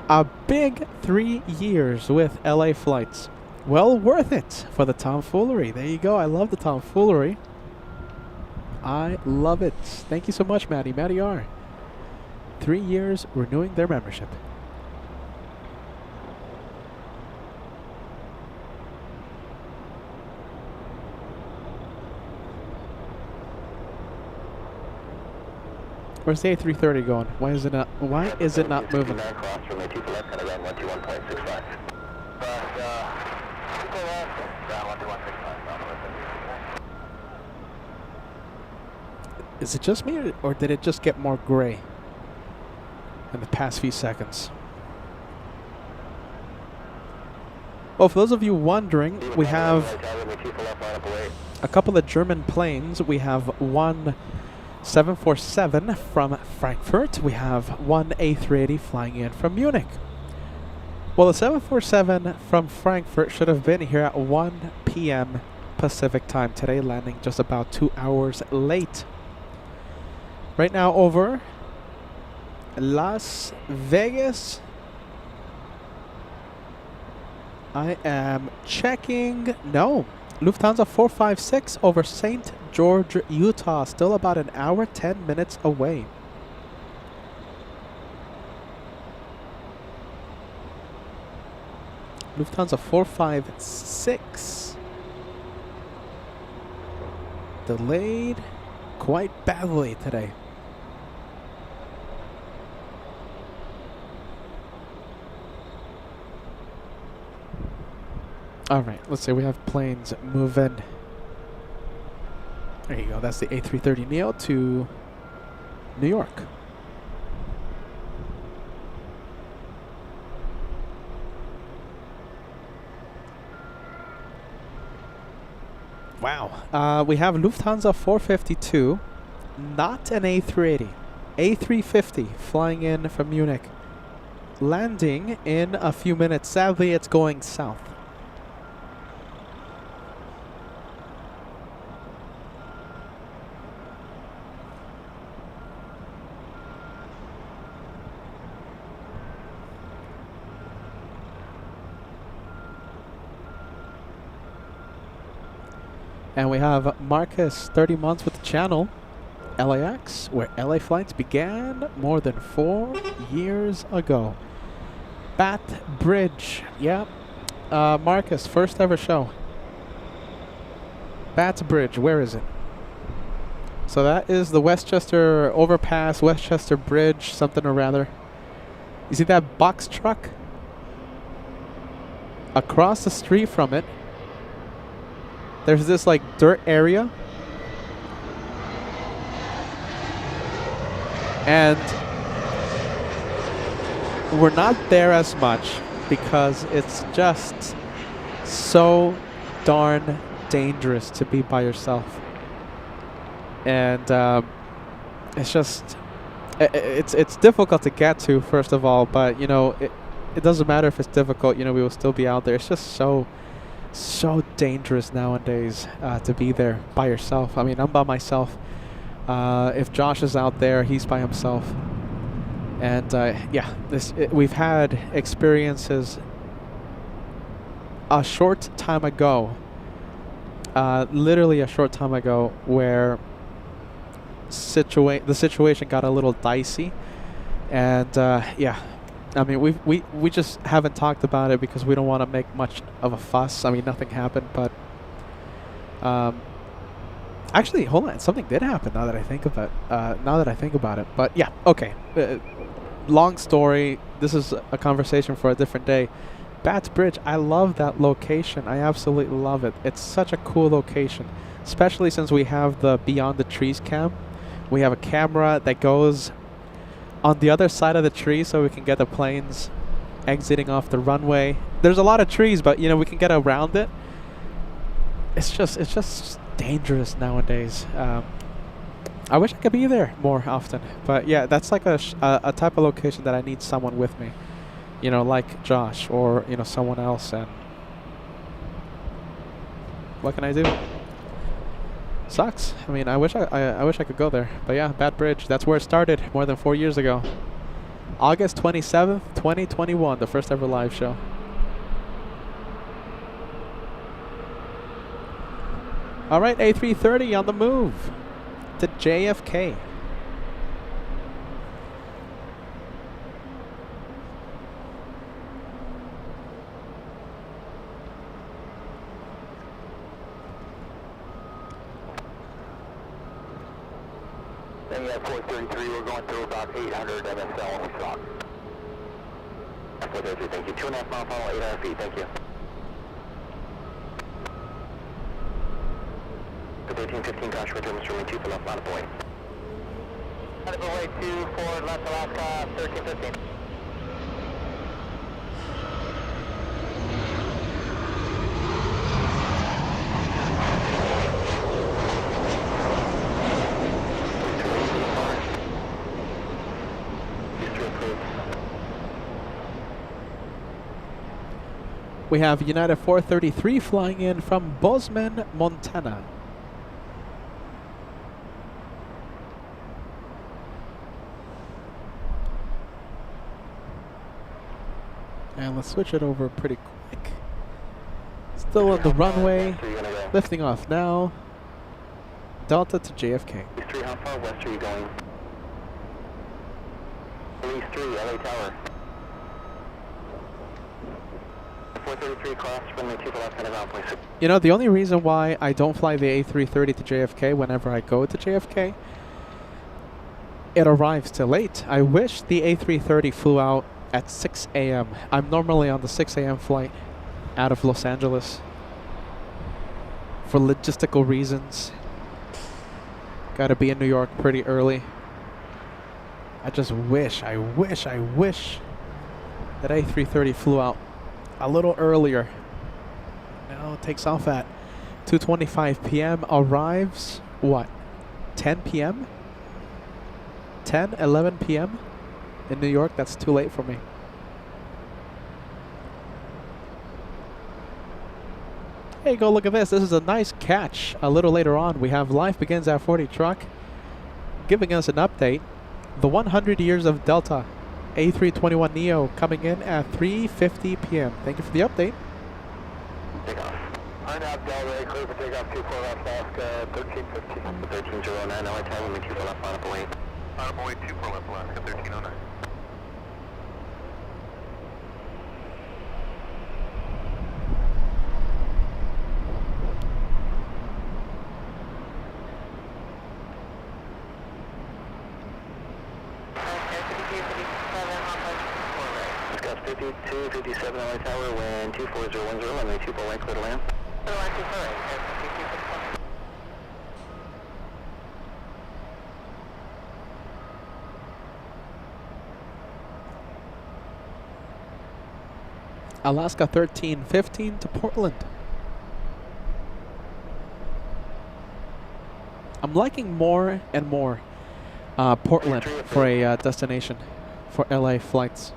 a big 3 years with LA flights. Well worth it for the tomfoolery. There you go. I love the tomfoolery. I love it. Thank you so much, Matty. Matty R. 3 years renewing their membership. Where's the A330 going? Why is it not moving? Is it just me, or did it just get more gray in the past few seconds? Well, for those of you wondering, we have a couple of German planes. We have one 747 from Frankfurt. We have one A380 flying in from Munich. Well, the 747 from Frankfurt should have been here at 1 p.m. Pacific time today, landing just about 2 hours late. Right now over Las Vegas, I am checking. No, Lufthansa 456 over St. George, Utah. Still about an hour, 10 minutes away. Lufthansa 456. Delayed quite badly today. All right, let's see. We have planes moving. There you go. That's the A330 Neo to New York. Wow, We have Lufthansa 452, not an A380. A350 flying in from Munich. Landing in a few minutes. Sadly, it's going south. And we have Marcus, 30 months with the channel. LAX, where LA flights began more than 4 years ago. Bat Bridge, yeah. Marcus, first ever show. Bat Bridge, where is it? So that is the Westchester Overpass, Westchester Bridge, something or rather. You see that box truck? Across the street from it, there's this like dirt area. And we're not there as much because it's just so darn dangerous to be by yourself. And it's just, it's difficult to get to, first of all, but you know, it doesn't matter if it's difficult, you know, we will still be out there. It's just so dangerous nowadays to be there by yourself. I mean, I'm by myself. If Josh is out there, he's by himself. And yeah, we've had experiences a short time ago, literally a short time ago, where the situation got a little dicey. And yeah, I mean, we just haven't talked about it because we don't want to make much of a fuss. I mean, nothing happened, but actually, hold on. Something did happen. Now that I think about it. But yeah, okay. Long story. This is a conversation for a different day. Bats Bridge. I love that location. I absolutely love it. It's such a cool location, especially since we have the Beyond the Trees cam. We have a camera that goes on the other side of the tree, so we can get the planes exiting off the runway. There's a lot of trees, but you know, we can get around it. It's just dangerous nowadays. I wish I could be there more often, but yeah, that's like a type of location that I need someone with me, you know, like Josh or you know someone else. And what can I do? Sucks. I mean, I wish I could go there, but yeah, Bat Bridge. That's where it started more than 4 years ago. August 27th, 2021, the first ever live show. All right, A330 on the move to JFK. Then you have 433, we're going through about 800 MSL on the clock. 433, thank you. 2.5 mile final, 800 feet, thank you. 1815, caution, return, Mr. Wing 2 for left line of way. Line of way 2, forward, left Alaska, 1315. We have United 433 flying in from Bozeman, Montana. And let's switch it over pretty quick. Still on the runway, lifting off now. Delta to JFK. East 3, how far west are you going? East 3, LA Tower. 433 cross, runway 2 for left, heading around, please. You know, the only reason why I don't fly the A330 to JFK whenever I go to JFK, it arrives too late. I wish the A330 flew out at 6 a.m. I'm normally on the 6 a.m. flight out of Los Angeles for logistical reasons. Gotta be in New York pretty early. I just wish that A330 flew out a little earlier. Now it takes off at 2:25 p.m. arrives, what, 10 p.m.? 10, 11 p.m. in New York? That's too late for me. Hey, go look at this. This is a nice catch. A little later on, we have Life Begins at 40 truck giving us an update. The 100 years of Delta A321neo coming in at 3:50 p.m. Thank you for the update. Takeoff. RNAV Delta, clear for takeoff, 24 left, Alaska, 1315. 1309, LA time, limit 24 left, line up away. Line up away, 24 left, Alaska, 1309. Scott 52, 57 LA Tower, wind 24010, runway 24 right, clear to land. Clear to land 24 right, Alaska 1315 to Portland. I'm liking more and more Portland for a destination for LA flights.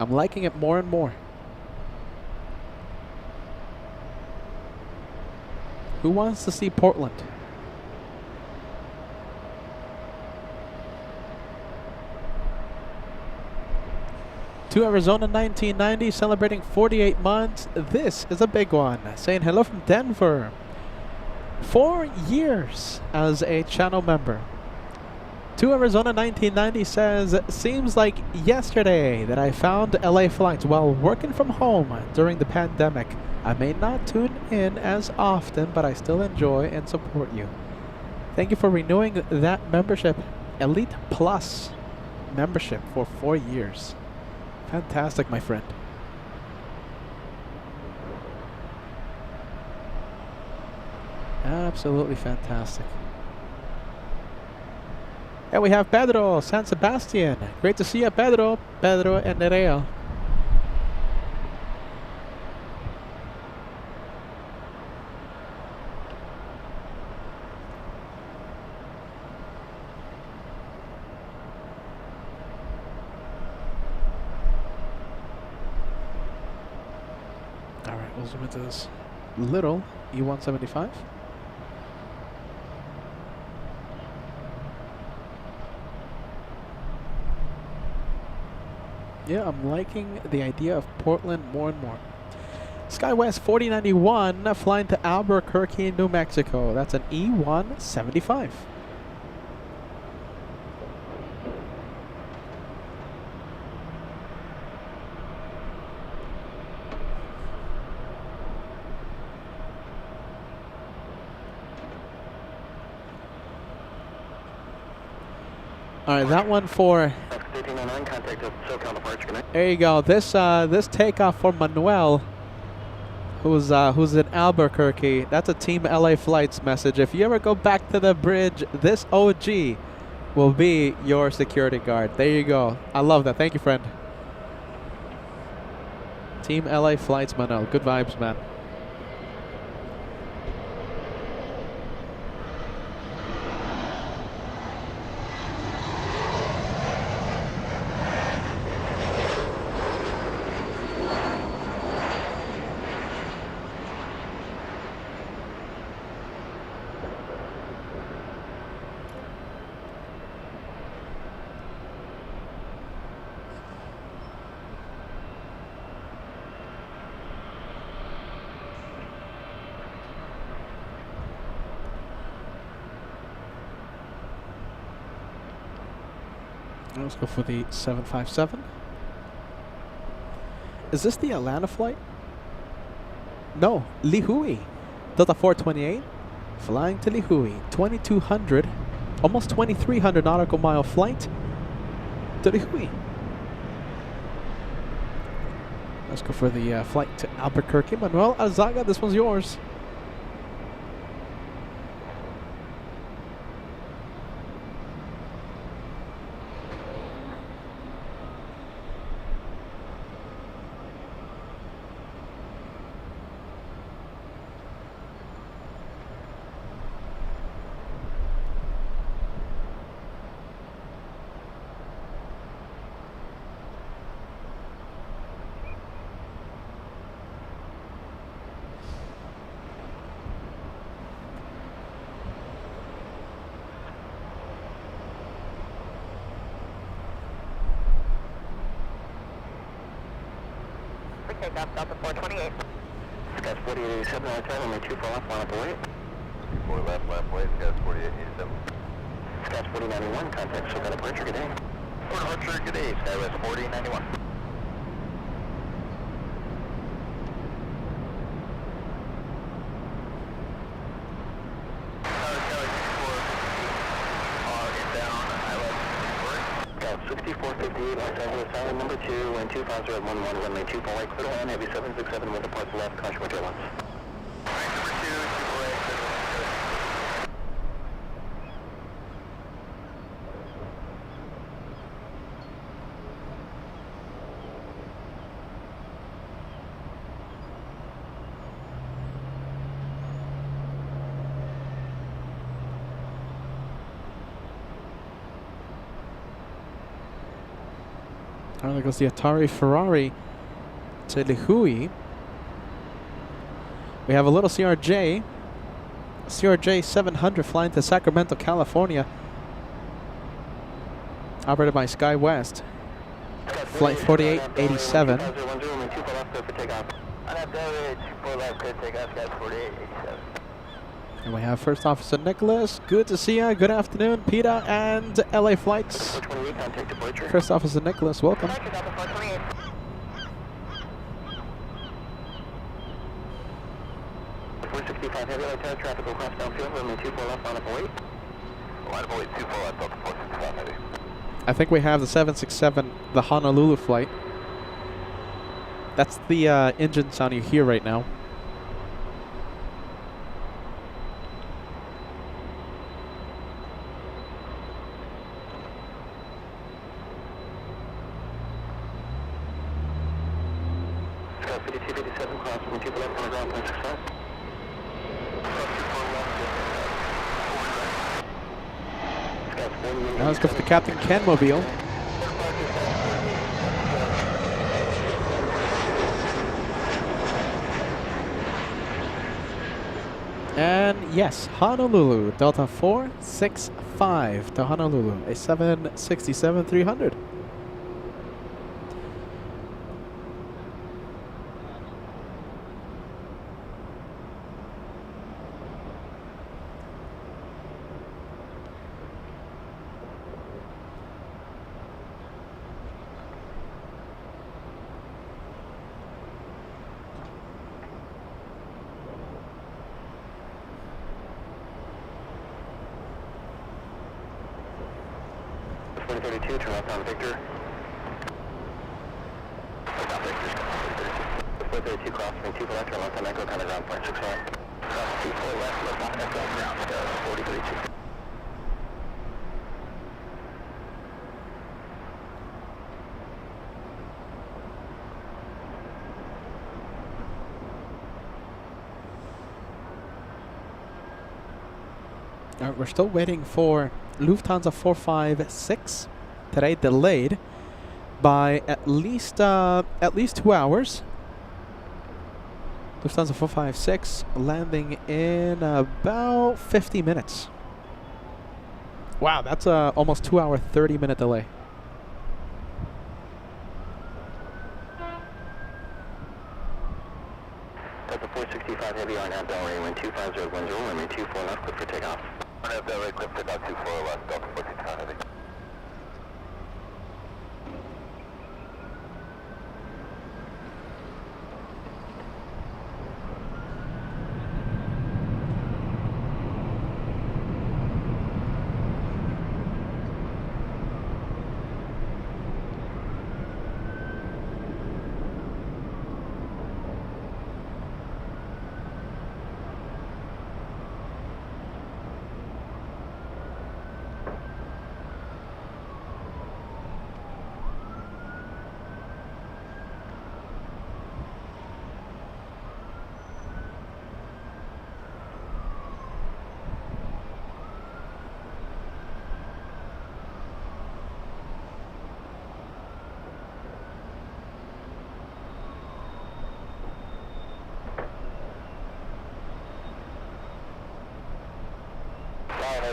I'm liking it more and more. Who wants to see Portland? To Arizona 1990, celebrating 48 months. This is a big one. Saying hello from Denver. 4 years as a channel member. To Arizona 1990 says, seems like yesterday that I found LA flights while working from home during the pandemic. I may not tune in as often, but I still enjoy and support you. Thank you for renewing that membership. Elite Plus membership for 4 years. Fantastic, my friend. Absolutely fantastic. And we have Pedro, San Sebastian. Great to see you, Pedro. Pedro and Nerea. All right, we'll zoom into this little E175. Yeah, I'm liking the idea of Portland more and more. SkyWest 4091 flying to Albuquerque, New Mexico. That's an E175. All right, that one for. 1309, contact SoCal departure, connect. There you go. This takeoff for Manuel, who's in Albuquerque. That's a Team LA Flights message. If you ever go back to the bridge, this OG will be your security guard. There you go. I love that. Thank you, friend. Team LA Flights, Manuel. Good vibes, man. Let's go for the 757. Is this the Atlanta flight? No, Lihue. Delta 428, flying to Lihue. 2,200, almost 2,300 nautical mile flight to Lihue. Let's go for the flight to Albuquerque. Manuel Alzaga, this one's yours. takeoff, Delta 428. Scotch 4887, hotel, runway 24 left, line up away. 4 left, line up away, Scotch 4887. Scotch 4091, contact, so got a departure, good day. For departure, good day, Skywest 4091. Scout 6458, Los Angeles Island, number 2, wind 250 at 11, runway 24 right, clear to land, heavy 767, wind departs left, caution with turbulence. Alright, number 2, 24 right, clear to land. All right, there goes the Atari Ferrari to Lihui. We have a little CRJ 700 flying to Sacramento, California. Operated by SkyWest. Flight 4887. And we have First Officer Nicholas. Good to see you. Good afternoon, Peter and LA Flights. First Officer Nicholas, welcome. 465 heavy light tire traffic will cross downfield, runway 24 left, line up away. Line up away 24 left, Delta 465 heavy. I think we have the 767, the Honolulu flight. That's the engine sound you hear right now. Scout 5257, cross from 2 left, on the ground, point 65. Now let's go for the Captain Ken Mobile. And yes, Honolulu, Delta 465 to Honolulu, a 767-300. Turn left on Victor. Left on Victor, 432 cross, from 2 left, turn left on Echo, kind of ground, point 6 right. Cross 24 left, left on Echo, ground, 4032. We're still waiting for Lufthansa 456. Today delayed by at least 2 hours. Lufthansa 456 landing in about 50 minutes. Wow, that's a almost 2 hour, 30-minute delay. Delta 465 heavy on out Delray, wind 25010, runway 24 left, clear for takeoff. On out Delray, clear for takeoff 24 left, Delta 465 heavy.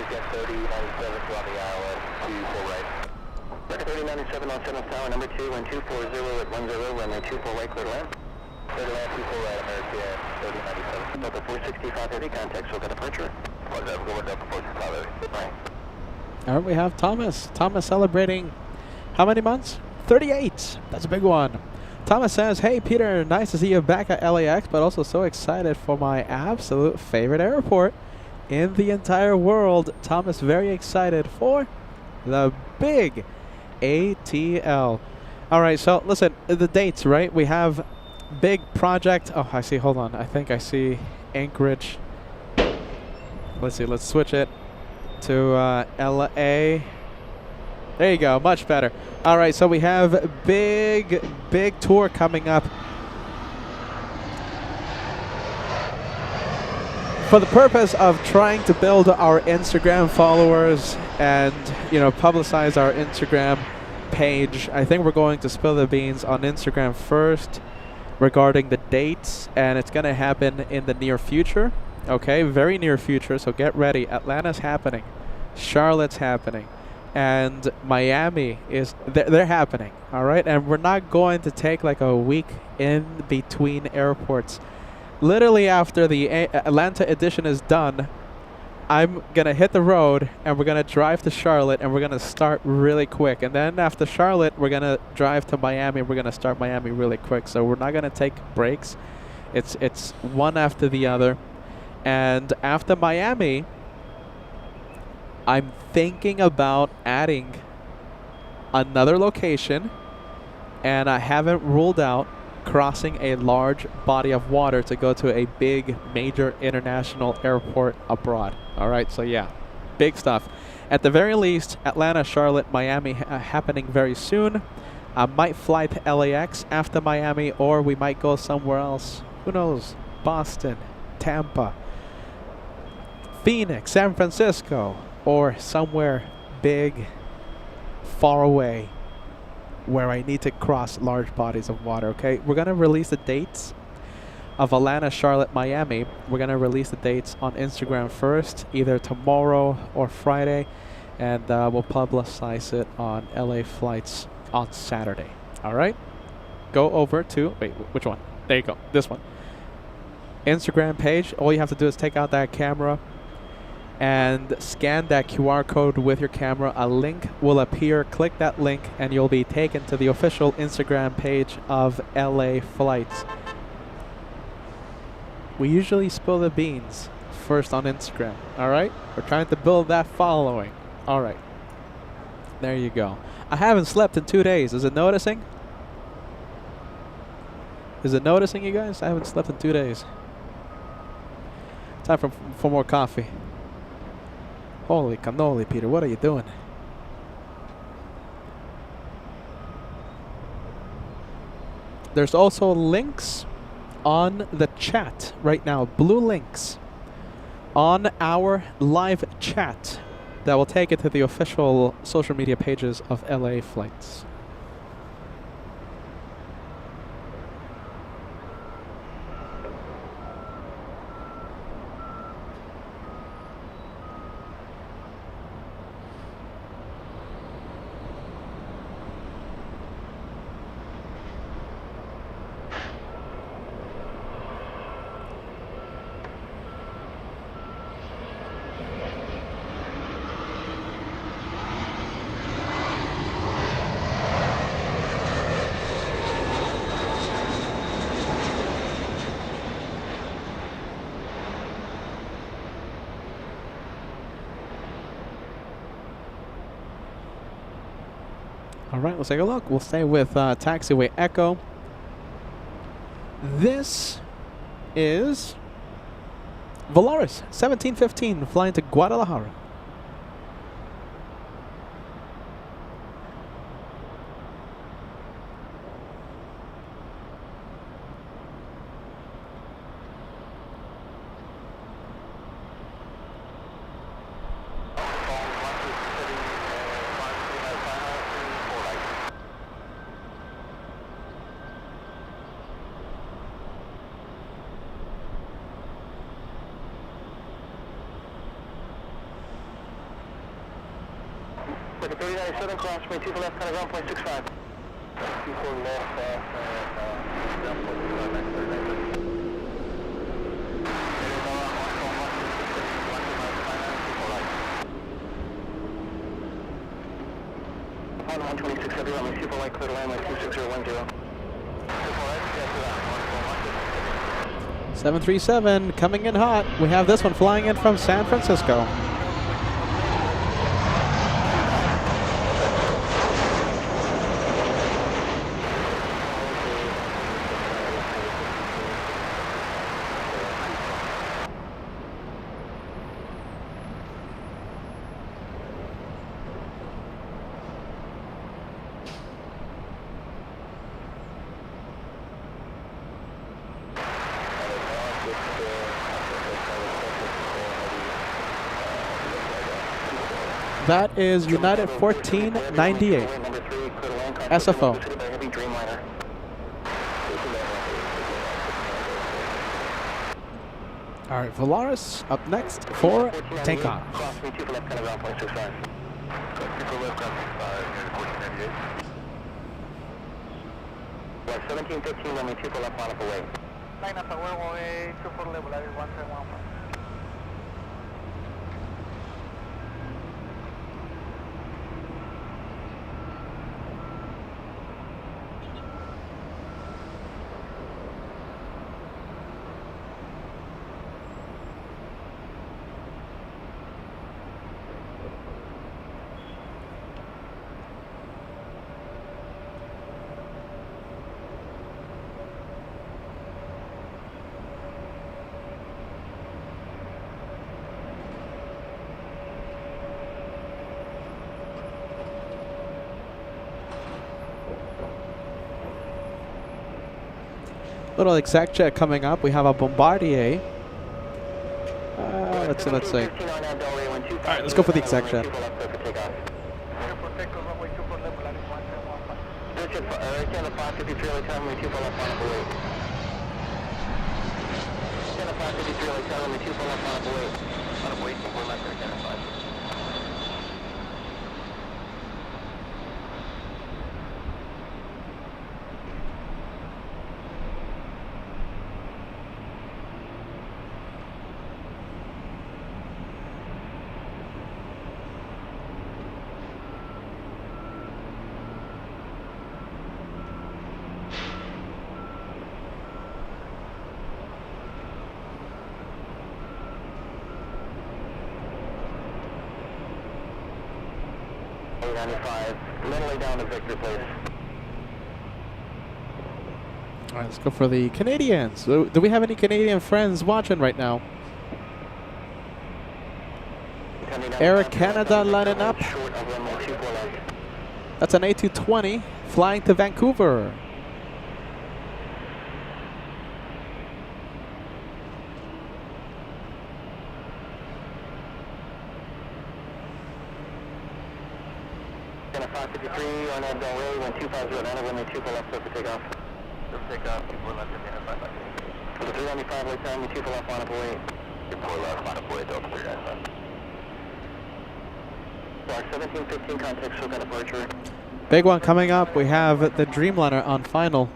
Get 3097 to on the ILS 24 right. Record 3097 on 7th tower, number 2, wind 240 at 10, runway 24 right, clear to land. 24 right, American 3097. Delta 465 heavy contact, so got departure. One that go with Delta 465 heavy. Right. All right, we have Thomas. Thomas celebrating how many months? 38. That's a big one. Thomas says, hey, Peter, nice to see you back at LAX, but also so excited for my absolute favorite airport in the entire world. Thomas, very excited for the big ATL. All right, so listen, the dates, right? We have big project. Oh, I see. Hold on. I think I see Anchorage. Let's see. Let's switch it to LA. There you go. Much better. All right, so we have big tour coming up. For the purpose of trying to build our Instagram followers and, you know, publicize our Instagram page, I think we're going to spill the beans on Instagram first regarding the dates, and it's going to happen in the near future. Okay, very near future, so get ready. Atlanta's happening. Charlotte's happening. And Miami is, they're happening, all right? And we're not going to take like a week in between airports. Literally after the Atlanta edition is done, I'm going to hit the road and we're going to drive to Charlotte and we're going to start really quick. And then after Charlotte, we're going to drive to Miami and we're going to start Miami really quick. So we're not going to take breaks. It's one after the other. And after Miami, I'm thinking about adding another location, and I haven't ruled out crossing a large body of water to go to a big major international airport abroad. All right, so yeah, big stuff. At the very least, Atlanta, Charlotte, Miami happening very soon. I might fly to LAX after Miami, or we might go somewhere else. Who knows? Boston, Tampa, Phoenix, San Francisco, or somewhere big, far away, where I need to cross large bodies of water, okay? We're going to release the dates of Atlanta, Charlotte, Miami. We're going to release the dates on Instagram first, either tomorrow or Friday, and we'll publicize it on LA flights on Saturday, all right? Go over to, wait, which one? There you go, this one. Instagram page. All you have to do is take out that camera and scan that QR code with your camera. A link will appear. Click that link and you'll be taken to the official Instagram page of LA Flights. We usually spill the beans first on Instagram, all right? We're trying to build that following. All right. There you go. I haven't slept in 2 days. Is it noticing? Is it noticing, you guys? I haven't slept in 2 days. Time for more coffee. Holy cannoli, Peter, what are you doing? There's also links on the chat right now, blue links on our live chat that will take it to the official social media pages of LA Flights. All right, let's take a look. We'll stay with Taxiway Echo. This is Volaris 1715 flying to Guadalajara. With the 397 cross, me 2 left, kind of 1.65. 24 left, and ground point 659. On 126 heavy, runway 24 light, clear to land, 26010. 737 coming in hot. We have this one flying in from San Francisco. That is United 1498 SFO. All right, Volaris up next for takeoff. 1715, runway 24 left, line up away. Line up away, 24 level, 131. Little exec check coming up. We have a Bombardier. Let's see. All right, let's go for the exec check. Mentally down to Victor, please. All right, let's go for the Canadians. Do we have any Canadian friends watching right now? Air Canada lining up. That's an A220 flying to Vancouver. Gonna 553 on that Delray, 1250, runway 24 left, clear for takeoff. Takeoff, 24 left, for the 395, late time, 24 left, line up away. 24 left, line up away, Delta 395. Block 1715, contact Soka departure. Big one coming up. We have the Dreamliner on final.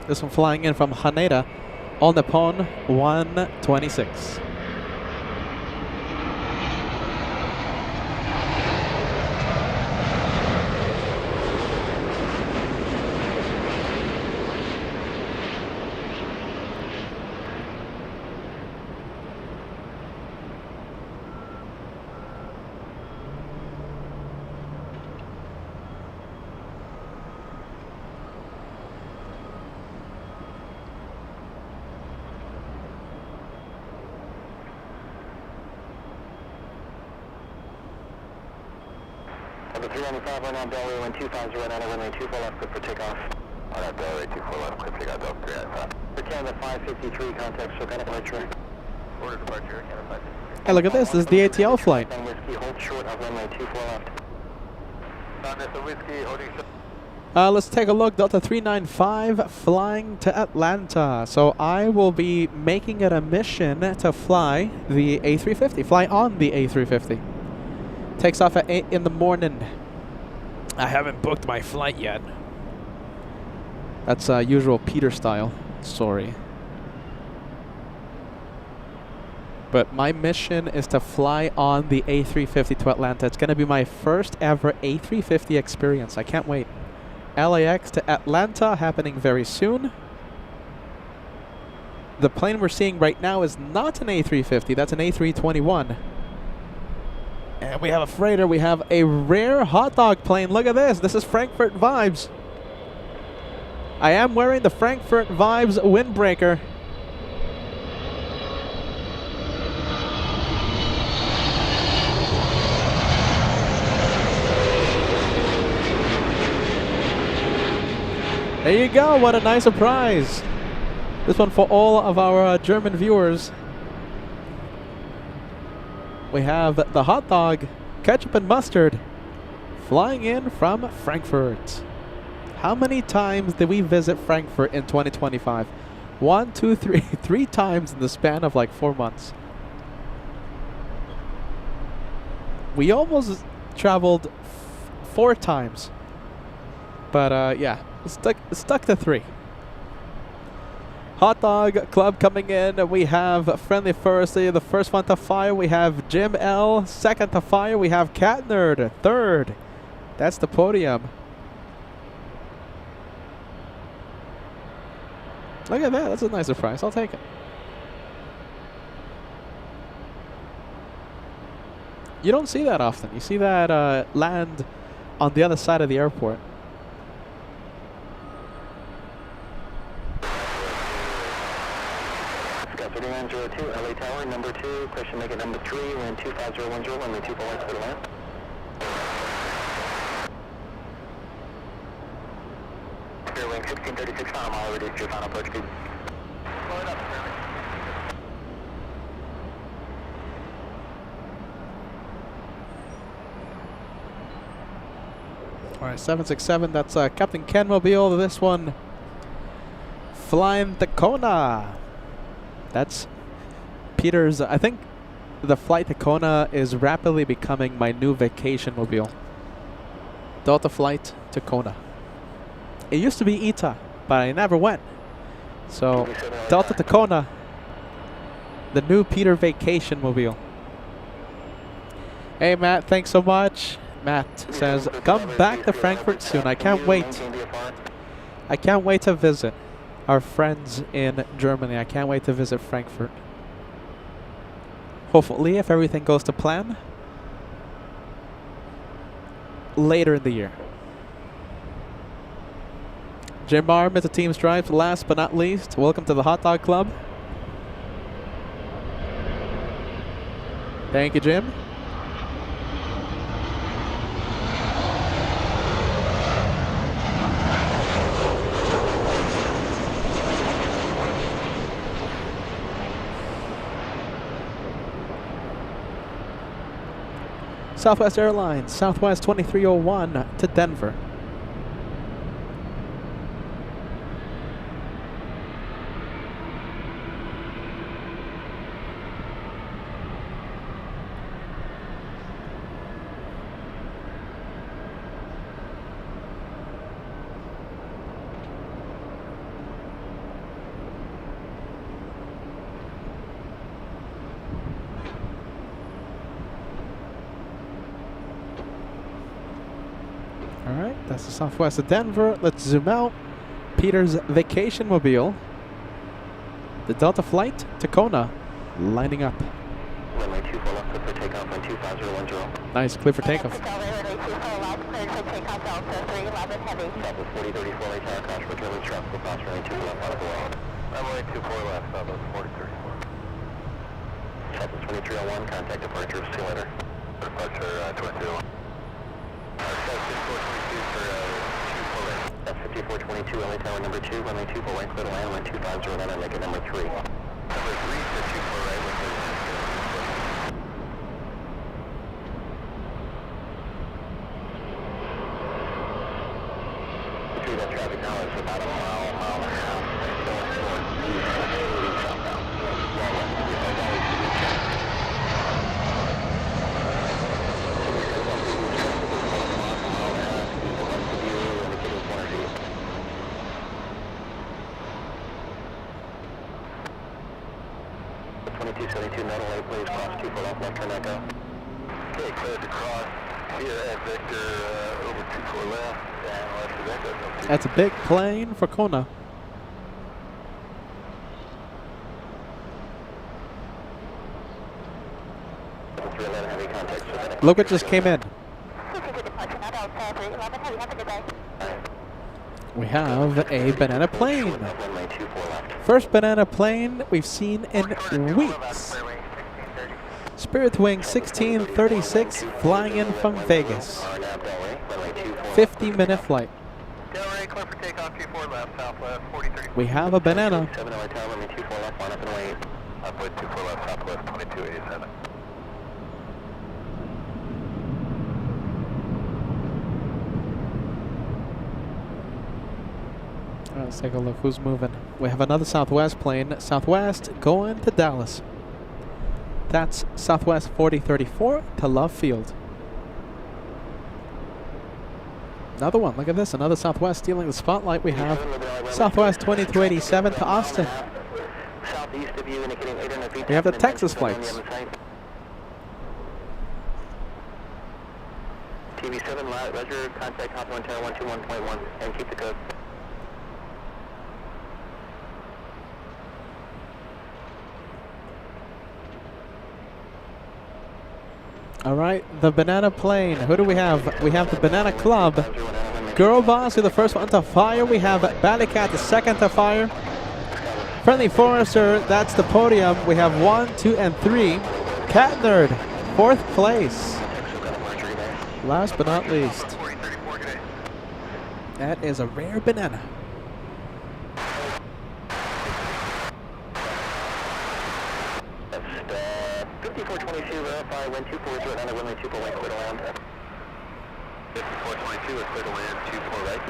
This one flying in from Haneda, All Nippon 126. The 395 right now, Delray, 1250 right now, runway 24 left, clear for takeoff. On that Delray, 24 left, clear for takeoff, Delta 395. For Canada 553, contact Soka departure. Order departure, Canada 553. Hey, look at this. This is the ATL flight. Whiskey, hold short of runway 24 left. Found this, a Whiskey, holding short. Let's take a look. Delta 395 flying to Atlanta. So I will be making it a mission to fly the A350. Fly on the A350. Takes off at 8 in the morning. I haven't booked my flight yet. That's usual Peter style. Sorry. But my mission is to fly on the A350 to Atlanta. It's going to be my first ever A350 experience. I can't wait. LAX to Atlanta happening very soon. The plane we're seeing right now is not an A350. That's an A321. And we have a freighter. We have a rare hot dog plane. Look at this. This is Frankfurt vibes. I am wearing the Frankfurt vibes windbreaker. There you go. What a nice surprise. This one for all of our German viewers. We have the hot dog, ketchup and mustard, flying in from Frankfurt. How many times did we visit Frankfurt in 2025? 1, 2, 3. 3 times in the span of like 4 months. We almost traveled 4 times. But yeah, stuck to 3. Hot Dog Club coming in. We have Friendly First, the first one to fire. We have Jim L. Second to fire. We have Cat Nerd third. That's the podium. Look at that. That's a nice surprise. I'll take it. You don't see that often. You see that land on the other side of the airport. Scott 3902, LA Tower, number 2, question make it number 3, wind 25010, runway 241 for the land. Fairway 1636, final mile, reduce your final approach speed. Slow it up, Fairway. Alright, 767, that's Captain Ken Mobile. This one, flying to Kona. That's Peter's. I think the flight to Kona is rapidly becoming my new vacation mobile. Delta flight to Kona. It used to be Ita, but I never went. So, Delta to Kona, the new Peter vacation mobile. Hey Matt, thanks so much. Matt says, come back to Frankfurt soon. I can't wait. I can't wait to visit our friends in Germany. I can't wait to visit Frankfurt. Hopefully, if everything goes to plan, later in the year. Jim Arm is the team stripes. Last but not least, welcome to the Hot Dog Club. Thank you, Jim. Southwest Airlines, Southwest 2301 to Denver. Alright, that's the Southwest of Denver. Let's zoom out. Peter's vacation mobile. The Delta flight to Kona, lining up. Runway 24 left, clear for takeoff, wind 25010. Nice, clear for takeoff. Southwest 4034, late tower, crash for German truck, will cross runway 24 left, out of the way. Runway 24 left, Southwest 4034. Southwest 2301, contact departure, see you later. Departure 2301. That's 5422, LA Tower number 2, runway 24 right, clear to land, wind 250 and make it number 3. Number 3 for 24 right, wind clear to land. 2272, not only please cross 24 left, left turn echo. Okay, cleared to cross here at Victor, over 24 left, and left is echo. That's a big plane for Kona. Heavy contact, so Look what just came in. We have a banana plane. First banana plane we've seen in weeks. Spirit Wing 1636 flying in from Vegas. 50-minute flight. We have a banana. Let's take a look who's moving. We have another Southwest plane. Southwest going to Dallas. That's Southwest 4034 to Love Field. Another one. Look at this. Another Southwest stealing the spotlight. We have Southwest 2287 to Austin. We have the Texas flights. TV7, Roger, contact Hop 121.1 and keep the code. All right, the banana plane. Who do we have? We have the Banana Club. Girl Boss is the first one to fire. We have Bally Cat the second to fire. Friendly Forester, that's the podium. We have 1, 2, and 3. Cat Nerd, 4th place. Last but not least, that is a rare banana. That's 5422, verify, wind 240, and then runway 24 right, clear to land. 5422 is clear to land, 24 right.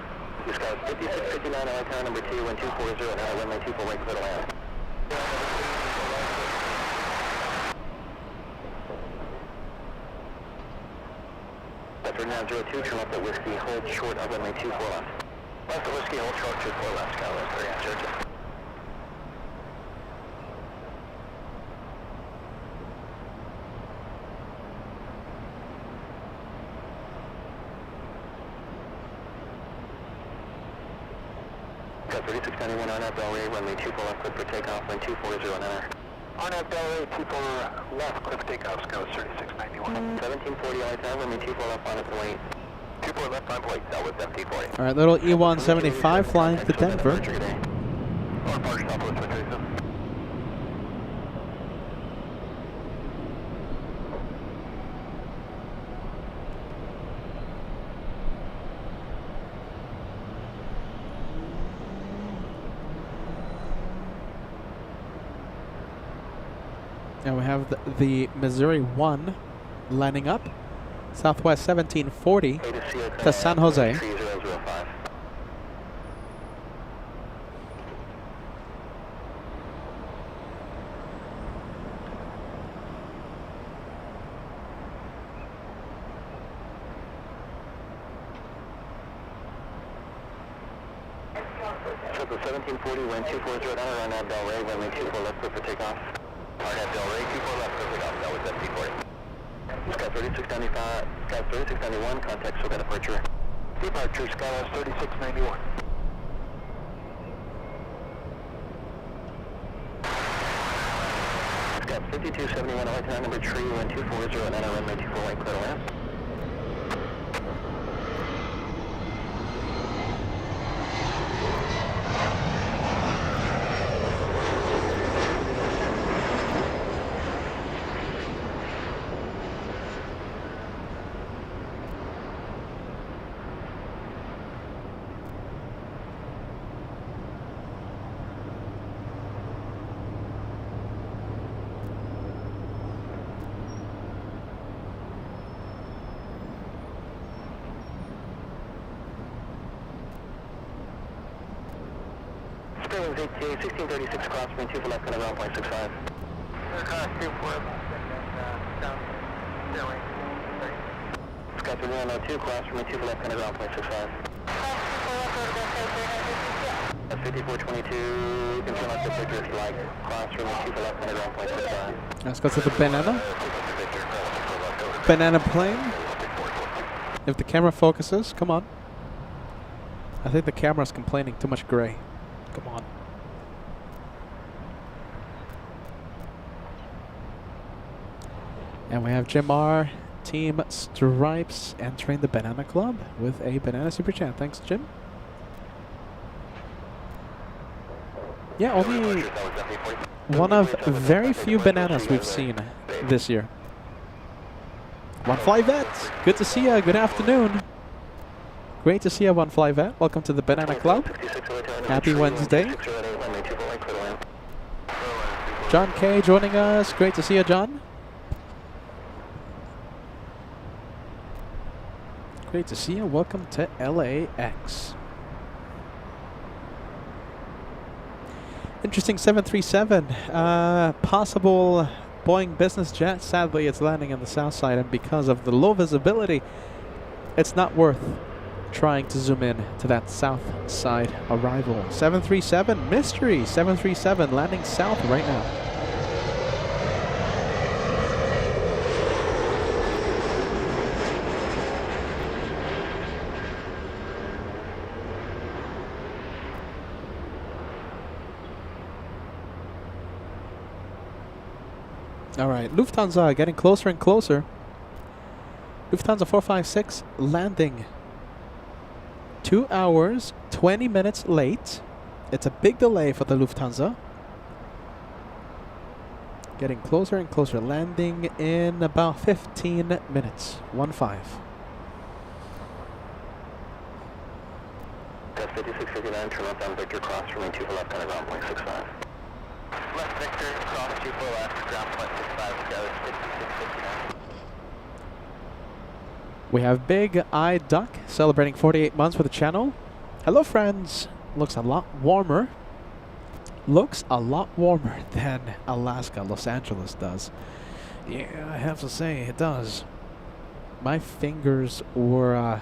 This guy's 5659, tower number 2, wind 240, and then runway 24 right, clear to land. That's right now, 02, turn left at Whiskey, hold short of runway 24 left. Left at Whiskey, hold short, 24 left, Skywest, 3 answer. Got 3691 Arnab Delray, runway 24 left, clear for takeoff, wind 240 and enter. Arnab Delray, 24 left, clear for takeoff, Skywest 3691. 1740 LA runway 24 left, on its way. 24 left, on plate, that was 1740. All right, little E175 flying to Denver. Or Park Southwest 137. Now we have the Missouri 1 lining up. Southwest 1740 to San Jose. So the 1740 wind 240 on Arnab Delray, runway 24 left, clear for takeoff. Arnab Delray, 24 left, clear for takeoff, that was 1740. Sky 3695, Sky 3691, contact SOGA departure. Departure, Skywest 3691. Sky 5271, LA number 3, wind 240, and enter runway 24 right, clear to land. Springs 1636 cross, wind 2 for left, kind of ground, 0.65. Cross 2 for down, stairway. Sky 3102 cross, wind 2 for left, kind of ground, 0.65. 5422, confirm left of Victor flight, cross from the 2 left center ground point 65. Let's go to the banana. Banana plane. If the camera focuses, come on. I think the camera's complaining too much gray. Come on. And we have Jim R, Team Stripes entering the Banana Club with a Banana Super Chat. Thanks, Jim. Yeah, only one of very few bananas we've seen this year. One Fly Vet, good to see ya. Good afternoon. Great to see you, One Fly Vet. Welcome to the Banana Club. Happy Wednesday. John K joining us. Great to see you, John. Great to see you. Welcome to LAX. Interesting 737. Possible Boeing business jet. Sadly, it's landing on the south side, and because of the low visibility, it's not worth trying to zoom in to that south side arrival. 737 mystery. 737 landing south right now. All right, Lufthansa getting closer and closer. Lufthansa 456 landing 2 hours, 20 minutes late. It's a big delay for the Lufthansa. Getting closer and closer, landing in about 15 minutes. 1-5. That's 5659, turn left on Victor, cross from 2 left on ground point 65. Left Victor, cross 2 left, ground point 65, go 5659. We have Big Eye Duck celebrating 48 months with the channel. Hello, friends. Looks a lot warmer. Looks a lot warmer than Alaska, Los Angeles does. Yeah, I have to say, it does. My fingers were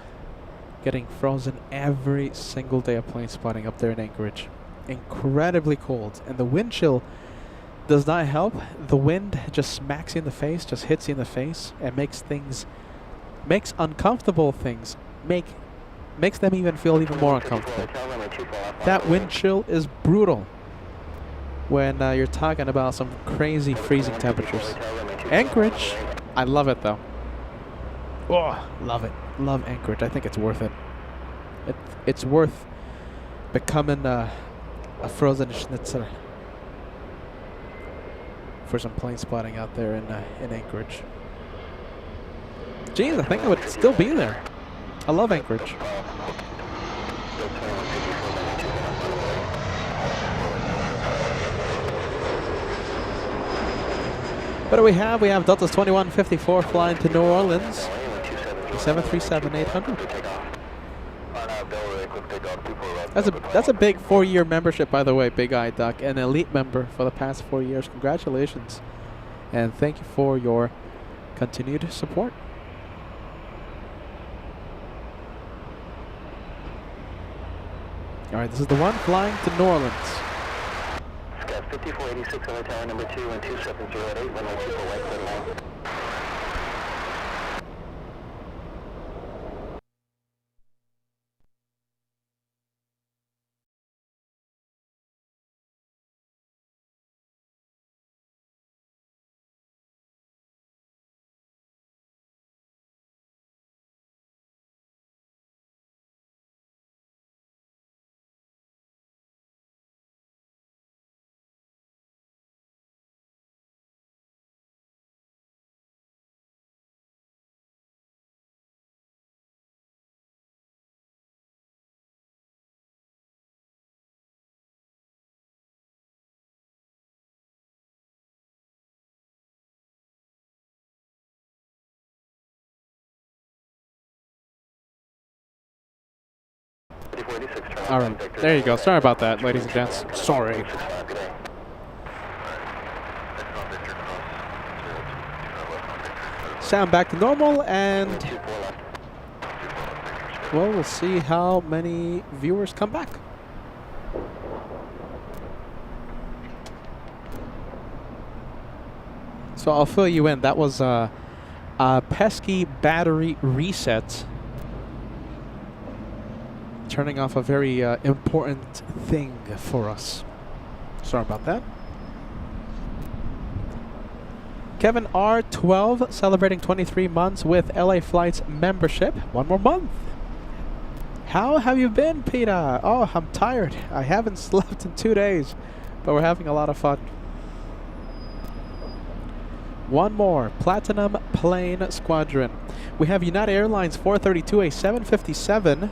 getting frozen every single day of plane spotting up there in Anchorage. Incredibly cold. And the wind chill does not help. The wind just smacks you in the face, just hits you in the face, and makes uncomfortable things, makes them even feel even more uncomfortable. That wind chill is brutal when you're talking about some crazy freezing temperatures. Anchorage, I love it though. Oh, love it. Love Anchorage. I think it's worth it. It's worth becoming a frozen schnitzel for some plane spotting out there in Anchorage. Jeez, I think I would still be there. I love Anchorage. What do we have? We have Delta's 2154 flying to New Orleans. 737-800. That's a big 4-year membership, by the way, Big Eye Duck. An elite member for the past 4 years. Congratulations. And thank you for your continued support. All right, this is the one flying to New Orleans. Scout 5486 on the tower number 2 and 2708, runway 24 right, clear line. All right, there you go. Sorry about that, ladies and gents. Sorry. Sound back to normal, and well, we'll see how many viewers come back. So I'll fill you in. That was a pesky battery reset. Turning off a very important thing for us. Sorry about that. Kevin R12 celebrating 23 months with LA Flights membership. One more month. How have you been, Peter? Oh, I'm tired. I haven't slept in 2 days, but we're having a lot of fun. One more. Platinum Plane Squadron. We have United Airlines 432, a 757.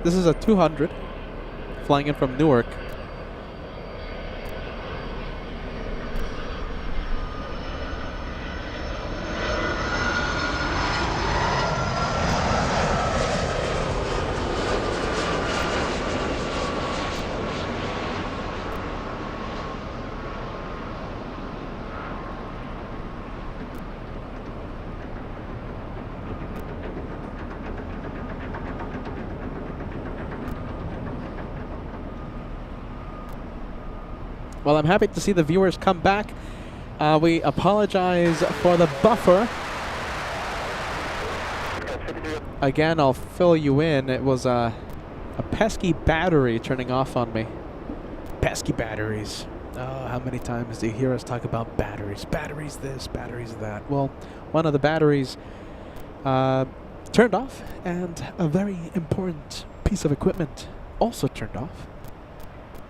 This is a 200 flying in from Newark. Well, I'm happy to see the viewers come back. We apologize for the buffer. Again, I'll fill you in. It was a pesky battery turning off on me. Pesky batteries. Oh, how many times do you hear us talk about batteries? Batteries this, batteries that. Well, one of the batteries turned off, and a very important piece of equipment also turned off,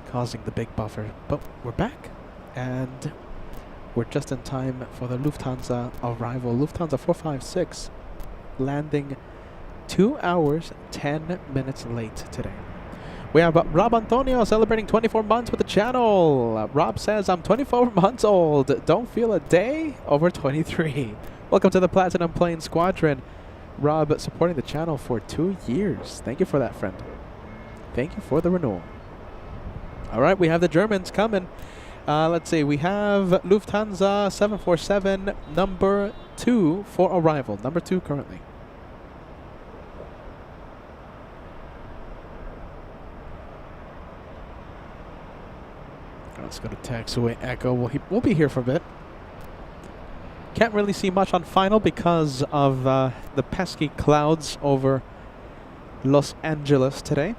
causing the big buffer. But we're back, and we're just in time for the Lufthansa arrival. Lufthansa 456 landing 2 hours, 10 minutes late today. We have Rob Antonio celebrating 24 months with the channel. Rob says, I'm 24 months old. Don't feel a day over 23. Welcome to the Platinum Plane Squadron. Rob supporting the channel for 2 years. Thank you for that, friend. Thank you for the renewal. All right, we have the Germans coming. Let's see. We have Lufthansa 747 number 2 for arrival. Number 2 currently. Let's go to taxiway Echo. We'll be here for a bit. Can't really see much on final because of the pesky clouds over Los Angeles today.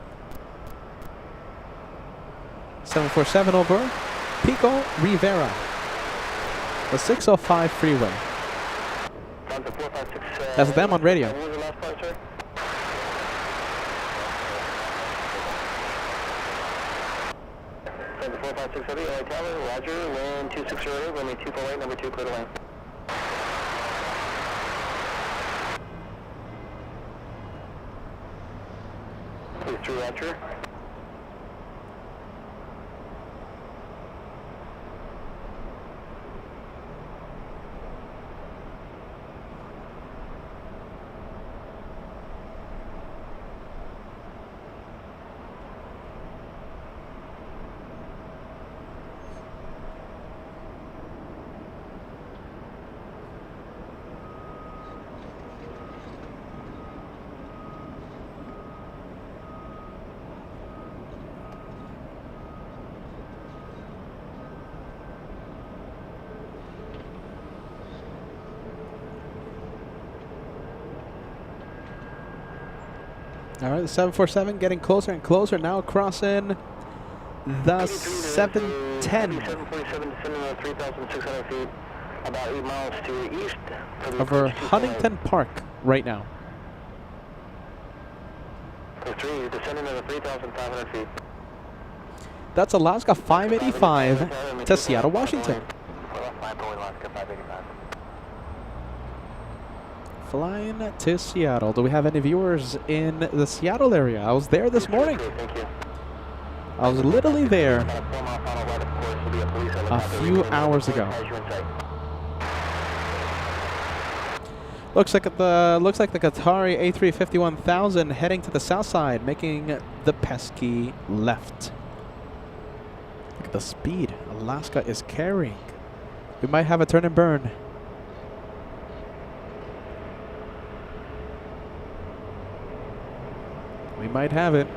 747 over Pico Rivera, the 605 freeway. That's them on radio. Roger, wind 260, runway 248, number 2, clear to land. Please, 3 Roger. All right, the 747 getting closer and closer, now crossing the 710. 747 descending at 3,600 feet, about 8 miles to the east. Over Huntington Park right now. 3, descending at 3,500 feet. That's Alaska 585 to Seattle, Washington. Flying to Seattle. Do we have any viewers in the Seattle area? I was there this morning. I was literally there a few hours ago. Looks like the Qatari A350-1000 heading to the south side, making the pesky left. Look at the speed Alaska is carrying. We might have a turn and burn. We might have it.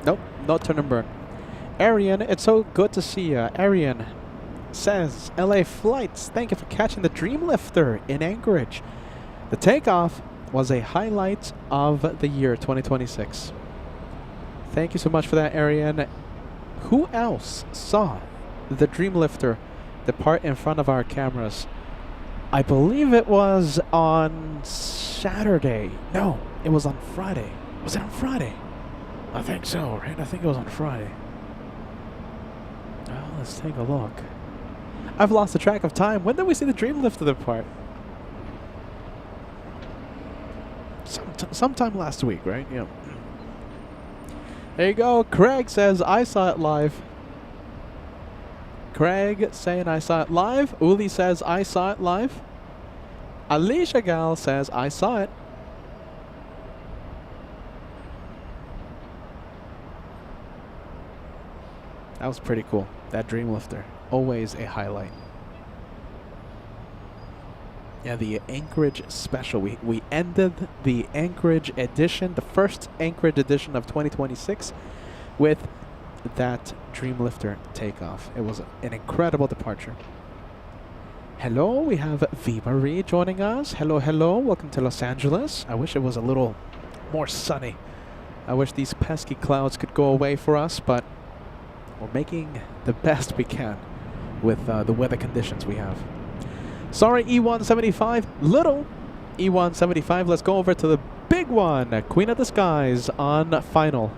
Nope, no turn and burn. Arian, it's so good to see you. Arian says, LA Flights, thank you for catching the Dreamlifter in Anchorage. The takeoff was a highlight of the year 2026. Thank you so much for that, Arian. Who else saw the Dreamlifter depart in front of our cameras? I believe it was on Saturday. No, it was on Friday. Was it on Friday? I think so, right? I think it was on Friday. Oh, let's take a look. I've lost the track of time. When did we see the Dreamlifter depart? Sometime last week, right? Yeah. There you go. Craig says, I saw it live. Craig saying I saw it live. Uli says I saw it live. Alicia Gal says I saw it. That was pretty cool. That Dreamlifter. Always a highlight. Yeah, the Anchorage special. We ended the Anchorage edition, the first Anchorage edition of 2026, with that Dreamlifter takeoff. It was an incredible departure. Hello, we have V Marie joining us. Hello, hello. Welcome to Los Angeles. I wish it was a little more sunny. I wish these pesky clouds could go away for us, but we're making the best we can with the weather conditions we have. Sorry, E175. Little E175. Let's go over to the big one. Queen of the Skies on final.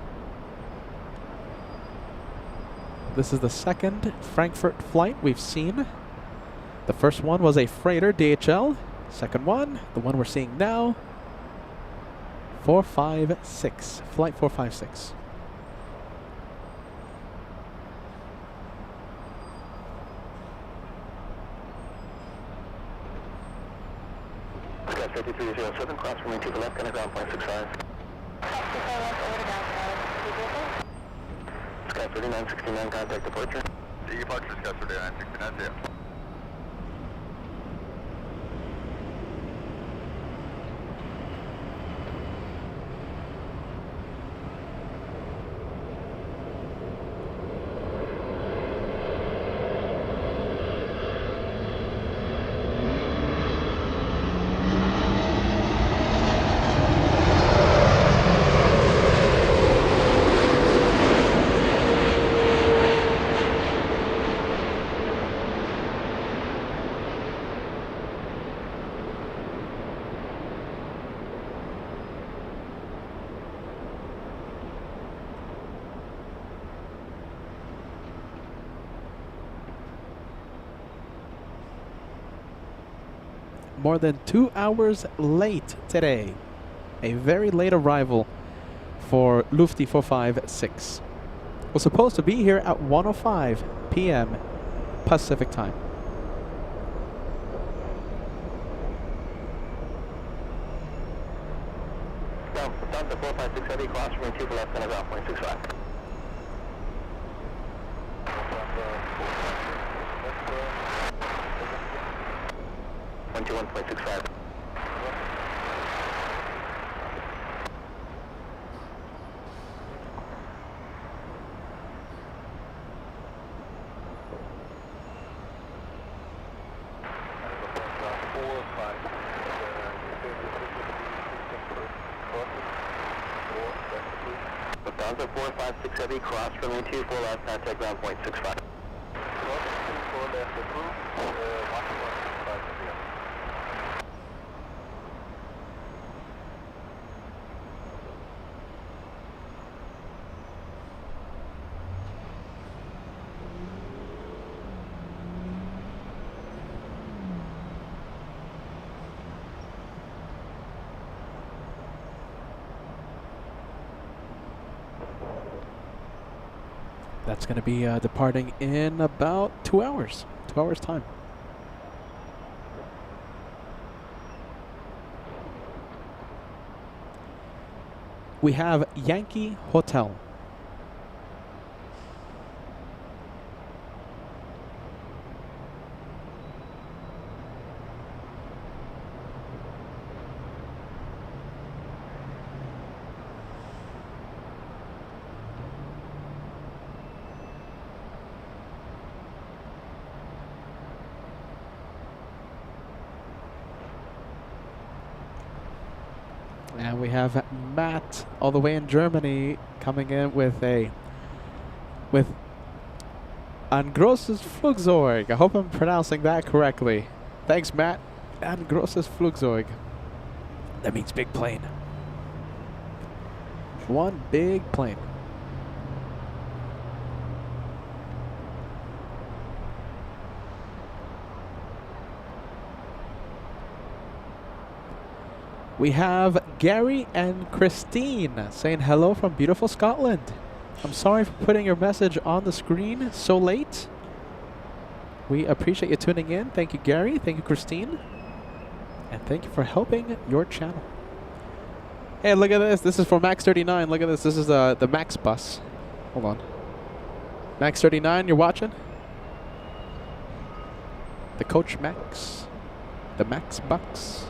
This is the second Frankfurt flight we've seen. The first one was a freighter, DHL. Second one, the one we're seeing now, 456. Flight 456. Sky 5307, cross from to the left, kind of ground point 65. Sky 3969, contact departure. Departure, Sky 3969, yeah. More than 2 hours late today. A very late arrival for Lufti 456. Was supposed to be here at 1:05 p.m. Pacific time. Down to 456 heavy, cross from to the left, kind of ground point 65. 121.65. Down to 456 heavy, cross from 24 left, contact ground point 65. That's going to be departing in about 2 hours. 2 hours time. We have Yankee Hotel. And we have Matt all the way in Germany coming in with ein großes Flugzeug. I hope I'm pronouncing that correctly. Thanks, Matt. Ein großes Flugzeug. That means big plane. One big plane. We have Gary and Christine saying hello from beautiful Scotland. I'm sorry for putting your message on the screen so late. We appreciate you tuning in. Thank you, Gary. Thank you, Christine. And thank you for helping your channel. Hey, look at this. This is for Max 39. Look at this. This is the Max bus. Hold on. Max 39, you're watching? The Coach Max. The Max Bucks.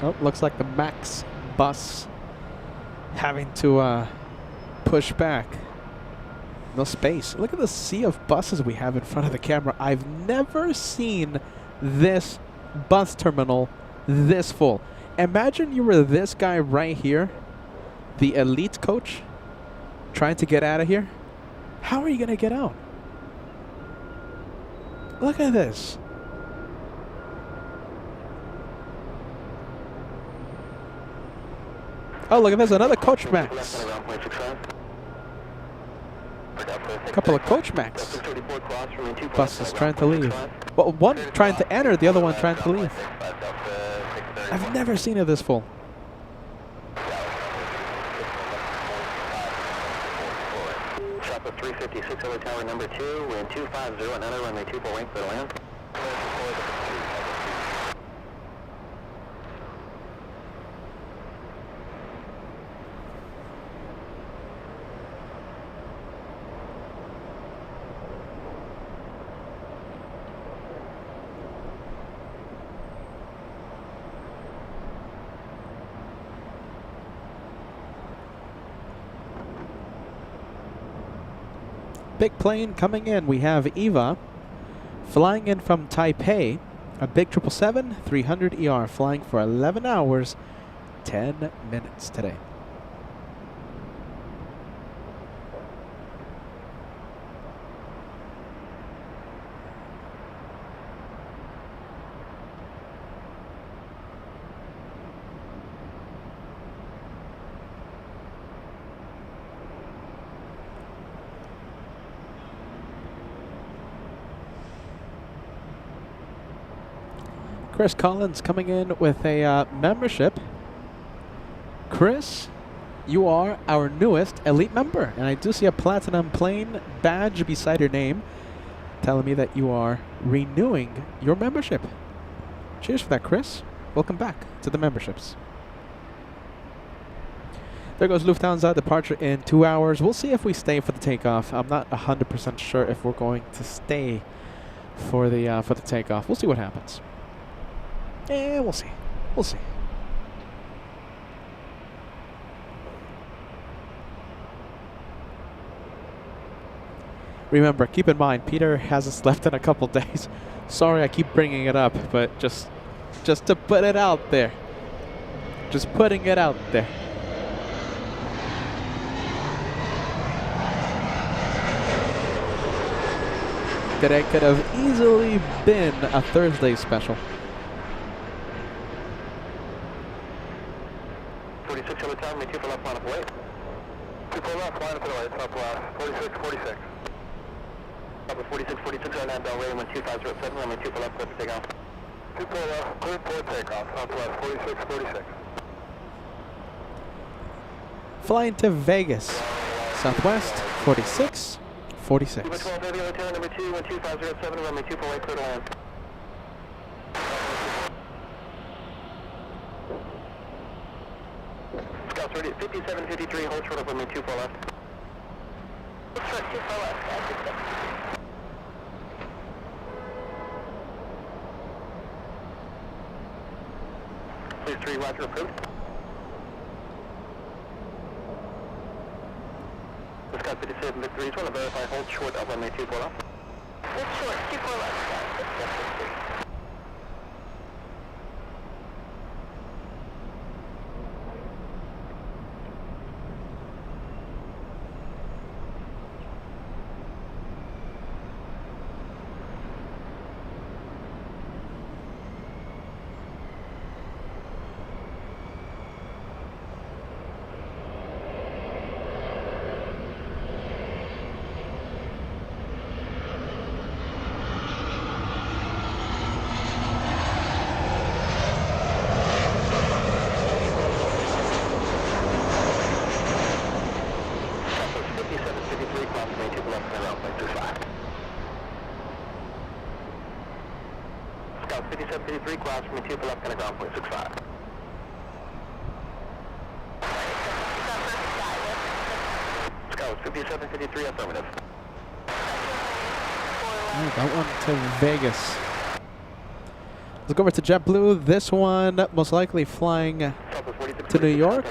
Oh, looks like the Max bus having to push back. No space. Look at the sea of buses we have in front of the camera. I've never seen this bus terminal this full. Imagine you were this guy right here, the elite coach, trying to get out of here. How are you going to get out? Look at this. Oh, look at this, another Coach Max. A couple of Coach Max buses trying to leave. Well, one trying to enter, the other one trying to leave. I've never seen it this full. Chopper 356 over tower number 2, wind 250, another runway 24 wing for the land. Big plane coming in. We have Eva flying in from Taipei, a big 777-300 ER flying for 11 hours, 10 minutes today. Chris Collins coming in with a membership. Chris, you are our newest elite member, and I do see a platinum plane badge beside your name telling me that you are renewing your membership. Cheers for that, Chris. Welcome back to the memberships. There goes Lufthansa departure in 2 hours. We'll see if we stay for the takeoff. I'm not 100% sure if we're going to stay for the takeoff. We'll see what happens. Yeah, we'll see. We'll see. Remember, keep in mind, Peter hasn't slept in a couple days. Sorry, I keep bringing it up, but just to put it out there. Just putting it out there. Today could have easily been a Thursday special. 46 over time, make 2 for left, line up away. 2 for left, line up to the right, southwest, 46, 46. Up at 46, 46, right now, Bell Ray, 12507, runway 2 for left, clear for takeoff. 2 for left, clear for takeoff, southwest, 46, 46. Flying to Vegas, Southwest, 46, 46. 12 heavy over tower number 2, 12507, runway 2 for right, clear to land. Scout 30, 5753, hold short of runway 2 for left. Short 2 for left, 5753, Roger, approved. Scout 5753, just want to verify hold short of runway 24 left. Hold short, 24 left, Scout 5753. Scout 5753, cross from 2 left, kind of ground point 65. Scout 5753, affirmative. Alright, that one to Vegas. Let's go over to JetBlue. This one most likely flying to New York.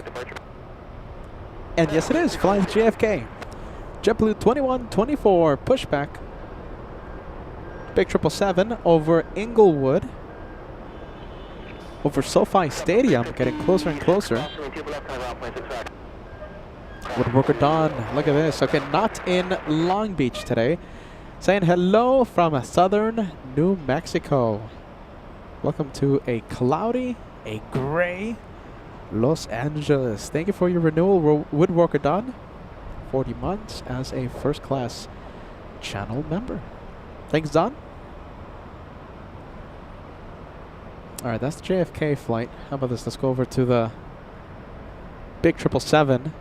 And yes, it is flying to JFK. JetBlue 2124 pushback. Big 777 over Inglewood. Over SoFi Stadium, getting closer and closer. Woodworker Dawn, look at this. Okay, not in Long Beach today. Saying hello from southern New Mexico. Welcome to a cloudy, a gray Los Angeles. Thank you for your renewal, Woodworker Dawn. 40 months as a first class channel member. Thanks, Don. Alright, that's the JFK flight. How about this? Let's go over to the big 777.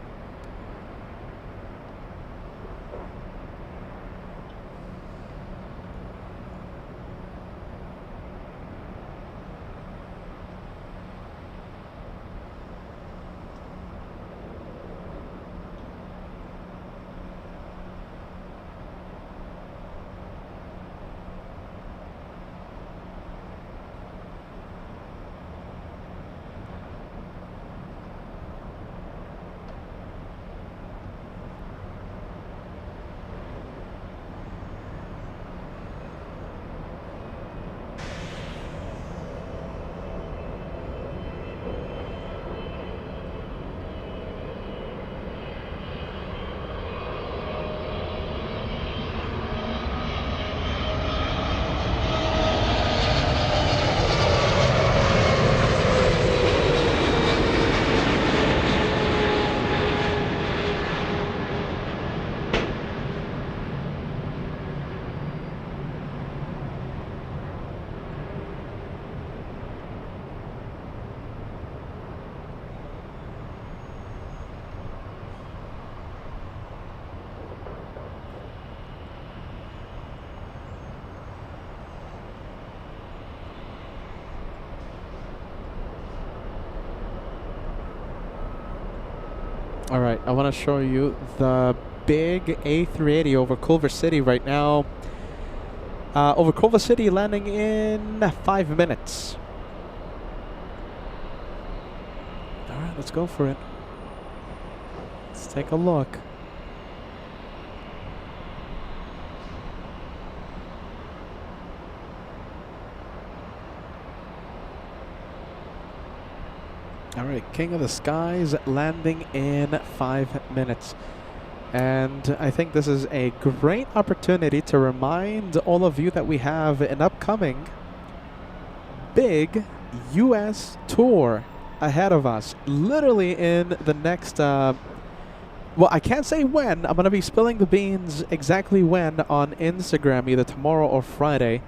Alright, I want to show you the big A380 over Culver City right now. Over Culver City, landing in 5 minutes. Alright, let's go for it. Let's take a look. Alright, King of the Skies landing in 5 minutes. And I think this is a great opportunity to remind all of you that we have an upcoming big US tour ahead of us. Literally in the next, well, I can't say when. I'm going to be spilling the beans exactly when on Instagram, either tomorrow or Friday.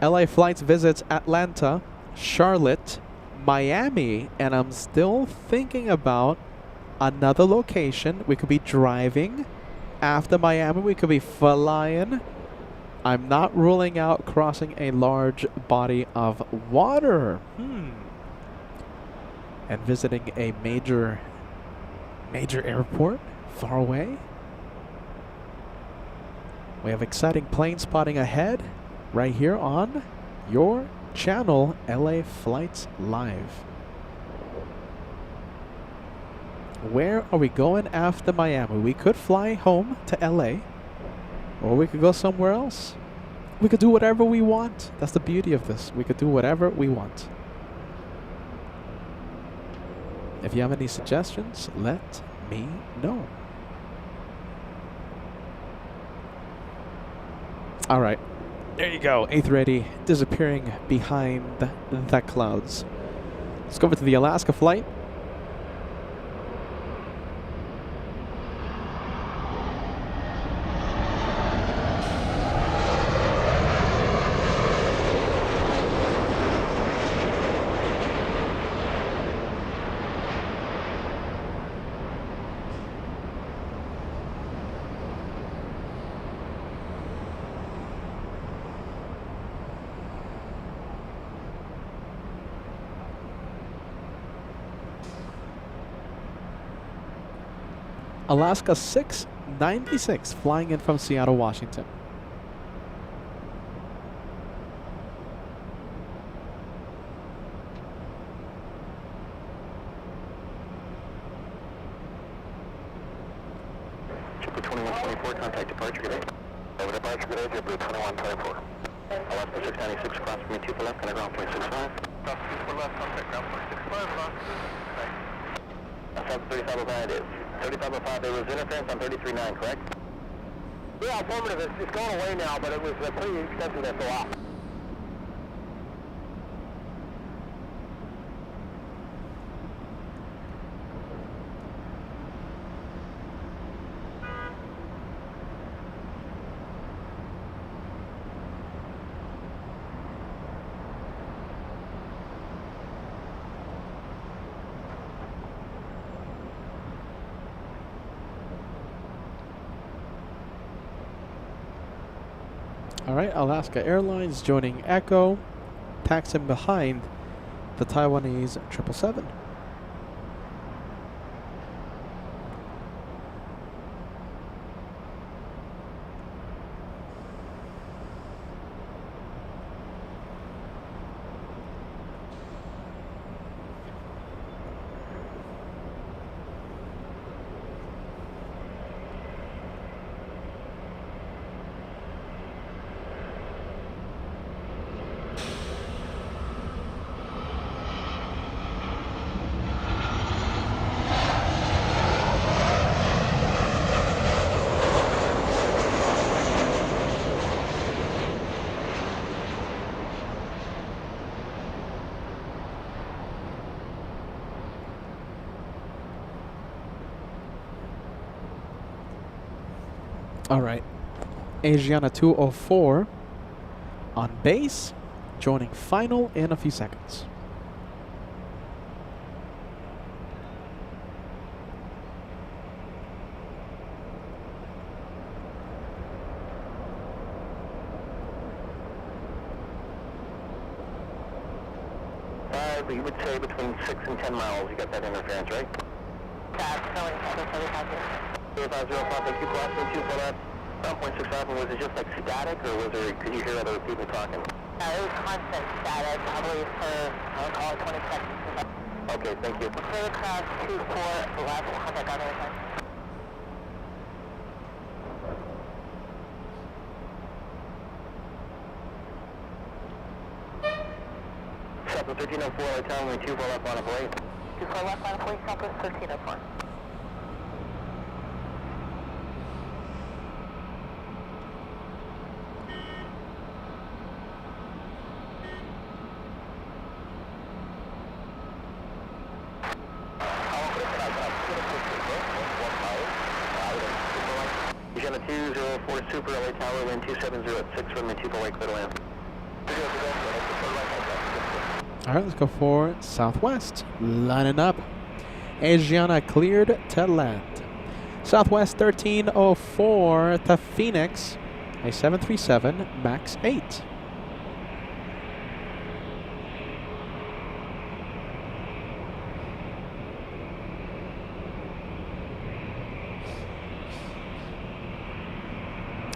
LA Flights visits Atlanta, Charlotte, Miami, and I'm still thinking about another location. We could be driving after Miami. We could be flying. I'm not ruling out crossing a large body of water. And visiting a major airport far away. We have exciting plane spotting ahead right here on your channel LA Flights Live. Where are we going after Miami? We could fly home to LA, or we could go somewhere else. We could do whatever we want. That's the beauty of this. We could do whatever we want. If you have any suggestions, let me know. All right. There you go. A380 disappearing behind the clouds. Let's go over to the Alaska flight. Alaska 696 flying in from Seattle, Washington. JetBlue 2124, contact departure, good day. Over departure, good day, JetBlue 2124. Alaska 696, cross from 2 for left, and ground point 65. Cross 2 for left, contact ground point 65, Alaska 696. 3505 it is. 3505, there was interference on 33.9, correct? Yeah, affirmative. It's going away now, but it was pretty extensive there for a while. All right, Alaska Airlines joining Echo, taxiing behind the Taiwanese 777. All right, Asiana 204 on base, joining final in a few seconds. You would say between 6 and 10 miles, you got that interference, right? That's telling 750, thank you, cross 2 for that. 1.67, was it just like static, or was there, could you hear other people talking? It was constant static, probably for, I'll call it 20 seconds. Okay, thank you. Clear cross 24 left, contact on airplane. Southwest 1304, I tell me 2 for left on a plate. 24 left on plate, Southwest 1304. Asiana 204 Super LA Tower, wind 270 at 6 from the 2 for clear to land. All right, let's go for Southwest. Lining up. Asiana cleared to land. Southwest 1304 to Phoenix, a 737 MAX 8.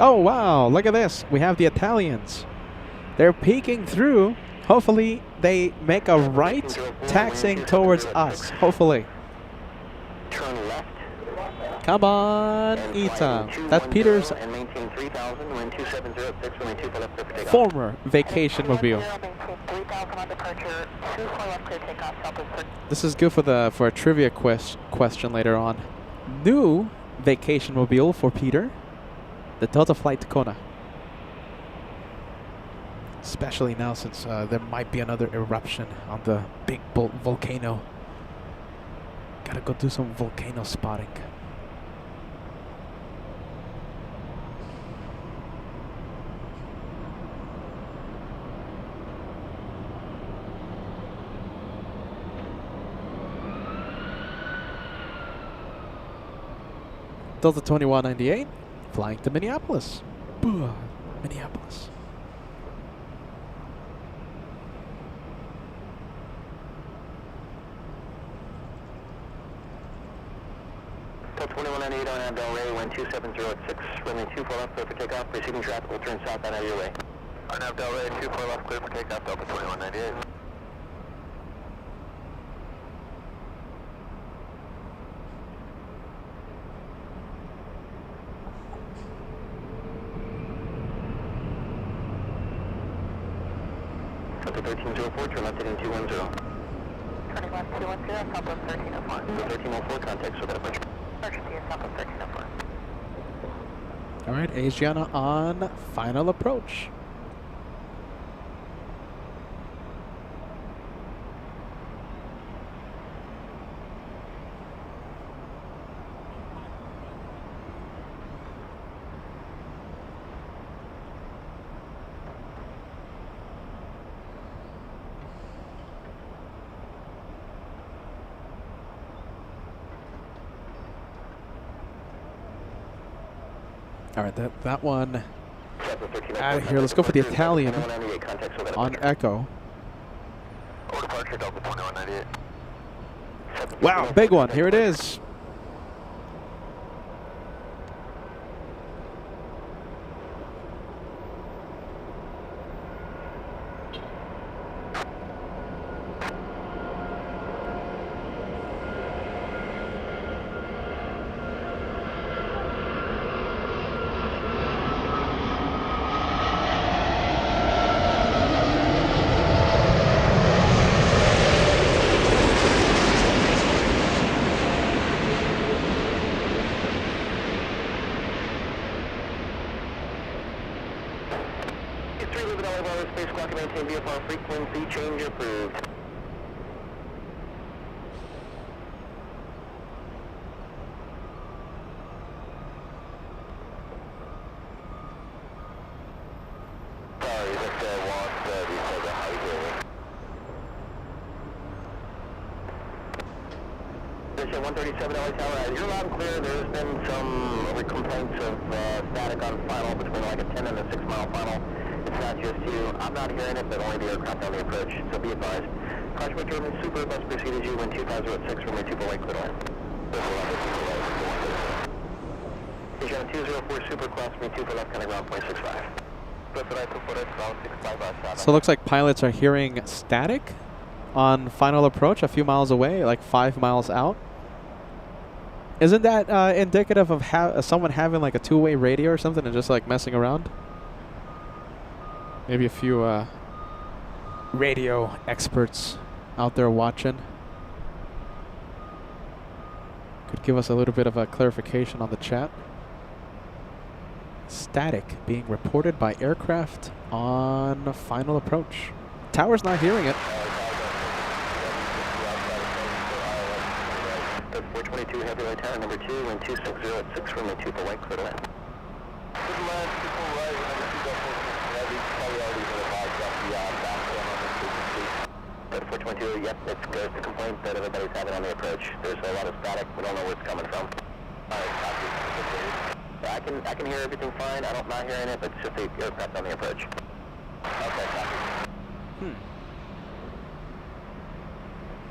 Oh, wow, look at this. We have the Italians. They're peeking through Hopefully they make a right taxiing towards us. Hopefully. Turn left. Come on, Ita. That's Peter's And maintain 3000, wind 2706, runway 24 left, clear for takeoff. former vacation mobile. Maintain 3000 on departure, 24 left, clear takeoff, Southwest 30. This is good for a trivia question later on. New vacation mobile for Peter, the Delta Flight Tacona. Especially now since there might be another eruption on the big volcano. Gotta go do some volcano spotting. Delta 2198, flying to Minneapolis. Minneapolis. Delta 2198 on Abdel Ray, wind 2706, runway 24 left, clear for takeoff. Preceding traffic will turn south out of your way. On Abdel Ray, 24 left, clear for takeoff, Delta 2198. Delta 1304, turn left heading 210. Turning left 210, Southwest 1304. Delta 1304, contact so that approach. Emergency is Southwest 1304. All right, Asiana on final approach. All right, that one out of here. Let's go for the Italian on Echo. Departure Delta 2198. Wow, big one. Here it is. Spacecraft maintain VFR frequency change approved. Sorry, that's lost because of highway. Position 137 LA Tower, you're loud and clear. There's been some complaints of static on final between like a 10 and a 6 mile final. It's not just you. I'm not hearing it, but only the aircraft on the approach, so be advised. Caution German Super Bus preceded you when 2006 from your 2 white clear line. Vision 204 Super Class me 2 for left, kind of ground 0.65. So it looks like pilots are hearing static on final approach a few miles away, like 5 miles out. Isn't that indicative of someone having like a two-way radio or something and just like messing around? Maybe a few radio experts out there watching could give us a little bit of a clarification on the chat. Static being reported by aircraft on final approach. Tower's not hearing it. 422 Heavy Light Tower, number 2, wind 2606 from the 2 for white clear line. But 422, yep, it's good. The complaint that everybody's having on the approach. There's a lot of static. We don't know where it's coming from. Alright, copy. Yeah, I can hear everything fine. I'm not hearing it, but it's just the aircraft on the approach. Okay, copy.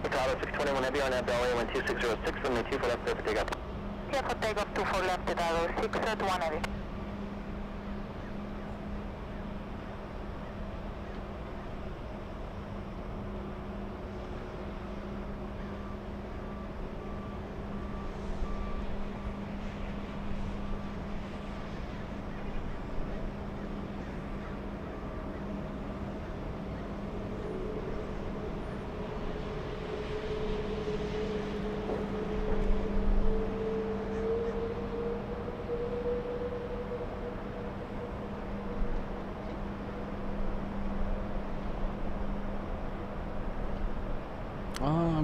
Chicago 621 Heavy on Abdel Ray, 2606 from the 2 for left, clear for takeoff. Clear for takeoff, 2 for left, Chicago 621 Heavy.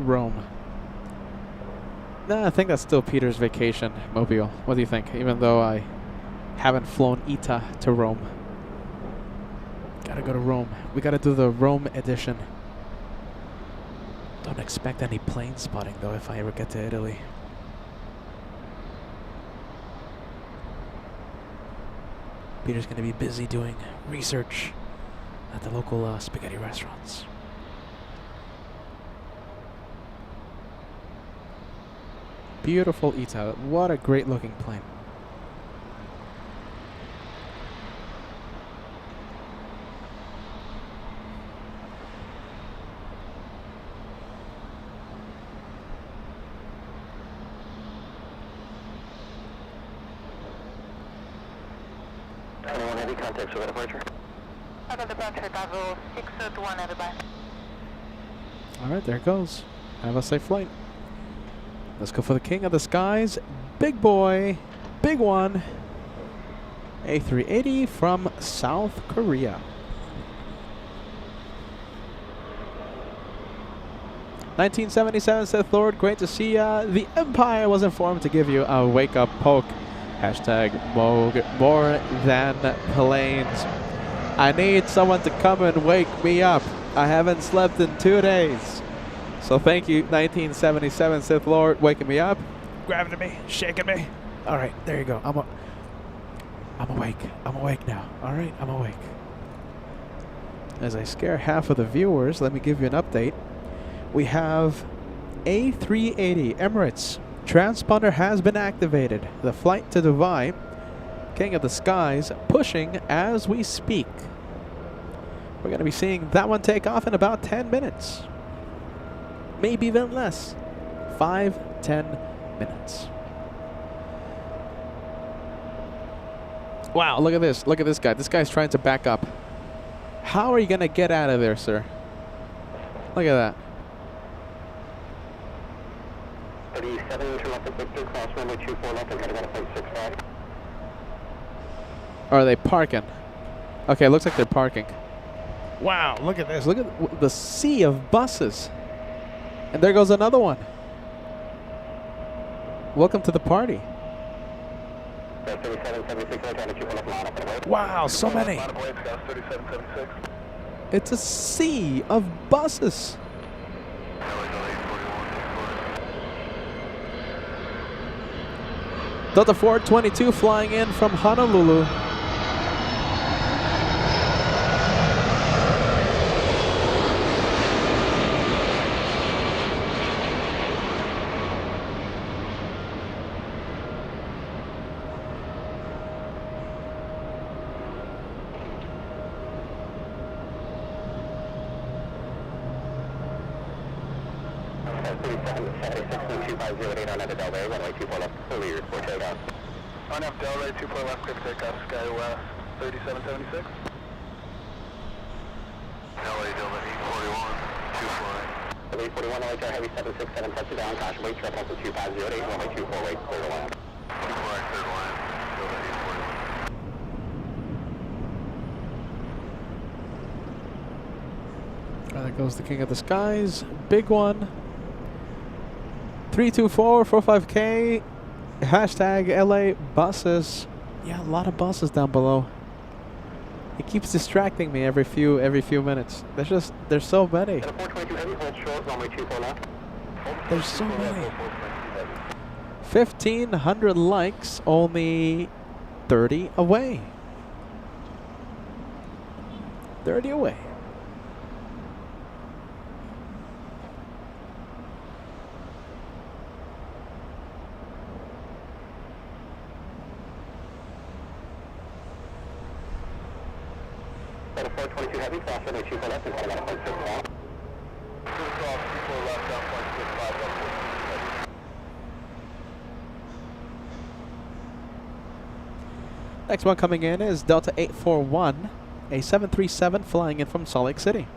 Rome. Nah, I think that's still Peter's vacation mobile. What do you think? Even though I haven't flown ITA to Rome. Gotta go to Rome. We gotta do the Rome edition. Don't expect any plane spotting though if I ever get to Italy. Peter's gonna be busy doing research at the local spaghetti restaurants. Beautiful ITA. What a great looking plane. Anyone heavy contacts with departure? Other departure, Bravo 601, everybody. Alright, there it goes. Have a safe flight. Let's go for the king of the skies. Big boy. Big one. A380 from South Korea. 1977 Sith Lord, great to see ya. The Empire was informed to give you a wake-up poke. Hashtag more than planes. I need someone to come and wake me up. I haven't slept in 2 days. So thank you, 1977 Sith Lord, waking me up. Grabbing me, shaking me. All right, there you go. I'm awake. I'm awake now. All right, I'm awake. As I scare half of the viewers, let me give you an update. We have A380 Emirates. Transponder has been activated. The flight to Dubai, King of the Skies, pushing as we speak. We're going to be seeing that one take off in about 10 minutes. Maybe even less. 5-10 minutes. Wow, look at this. Look at this guy. This guy's trying to back up. How are you going to get out of there, sir? Look at that. 37 interrupted Victor, cross runway 24 left, and heading on a plane 65. Or are they parking? Okay, looks like they're parking. Wow, look at this. Look at the sea of buses. And there goes another one. Welcome to the party. Wow, so many. It's a sea of buses. Delta 422 flying in from Honolulu. On F Delray, 24 left, quick takeoff, Sky West, 3776. LA Delta 841, 2 flying. 841, LHR Heavy 767, touchdown, caution, wait, trip, also 2508, runway 24, wait, clear to land. 2 flying, clear to land, Delta 841. There goes the King of the Skies. Big one. 32445K. Hashtag LA buses. Yeah, a lot of buses down below. It keeps distracting me every few minutes. There's so many. There's so many. 1,500 likes, only 30 away. 30 away. Delta 422 Heavy, cross runway 24 left, and heading on a plane 6 now. 2 cross, 24 left, down point 65, Delta 422 Heavy. Next one coming in is Delta 841, a 737 flying in from Salt Lake City.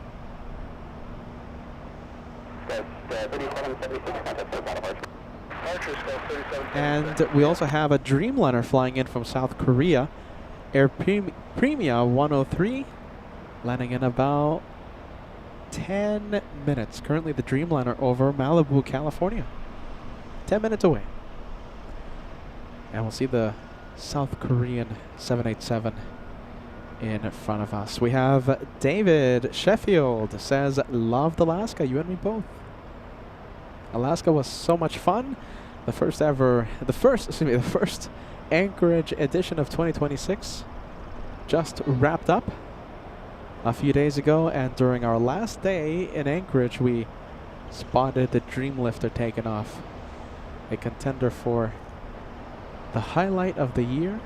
And we also have a Dreamliner flying in from South Korea, Air Premia 103, landing in about 10 minutes. Currently the Dreamliner over Malibu, California. 10 minutes away. And we'll see the South Korean 787 in front of us. We have David Sheffield says, loved Alaska, you and me both. Alaska was so much fun. The first Anchorage edition of 2026 just wrapped up a few days ago, and during our last day in Anchorage, we spotted the Dreamlifter taking off. A contender for the highlight of the year.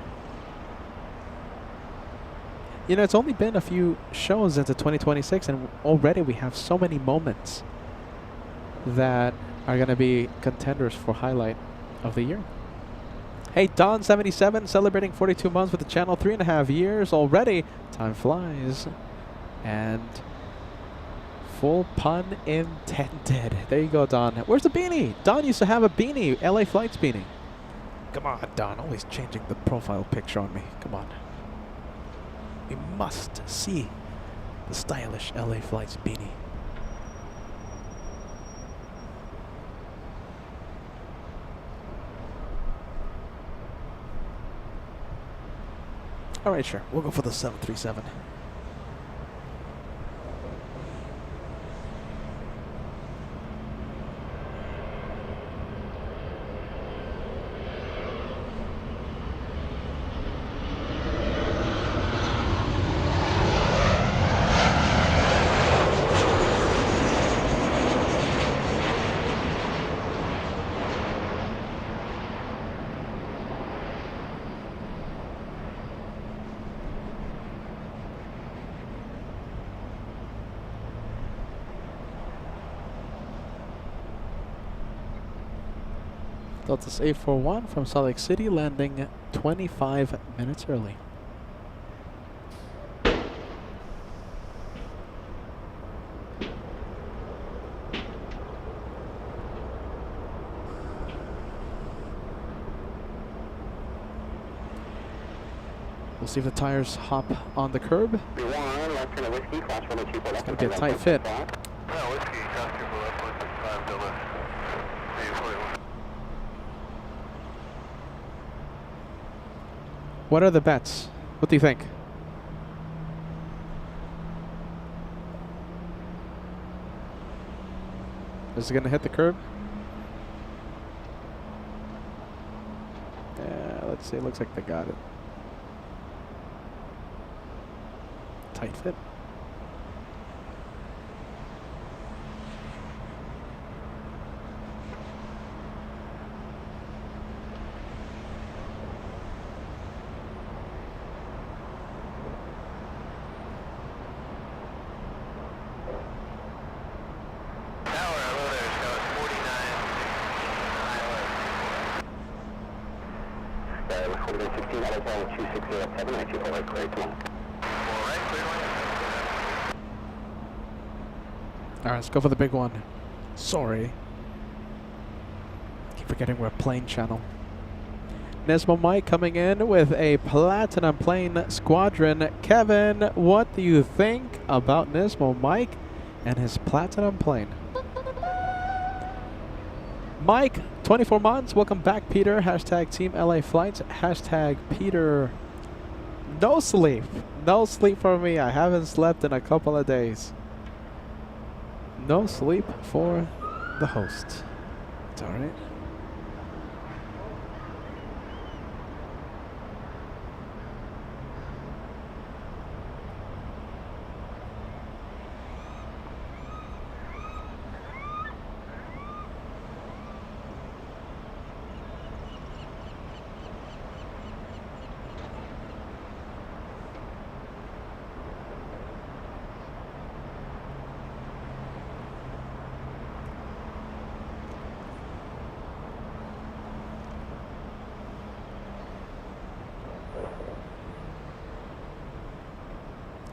You know, it's only been a few shows into 2026, and already we have so many moments that are going to be contenders for highlight of the year. Hey, Don77 celebrating 42 months with the channel, 3.5 years already. Time flies. And full pun intended. There you go, Don. Where's the beanie? Don used to have a beanie, LA Flights beanie. Come on, Don, always changing the profile picture on me. Come on. We must see the stylish LA Flights beanie. All right, sure. We'll go for the 737. Delta's A41 from Salt Lake City landing 25 minutes early. We'll see if the tires hop on the curb. It's going to be a tight fit. What are the bets? What do you think? Is it going to hit the curb? Yeah, let's see. It looks like they got it. Tight fit. Alright, let's go for the big one. Sorry. Keep forgetting we're a plane channel. Nismo Mike coming in with a Platinum Plane Squadron. Kevin, what do you think about Nismo Mike and his Platinum plane? Mike, 24 months. Welcome back, Peter. Hashtag Team LA Flights. Hashtag Peter. No sleep. No sleep for me. I haven't slept in a couple of days. No sleep for the host. It's all right.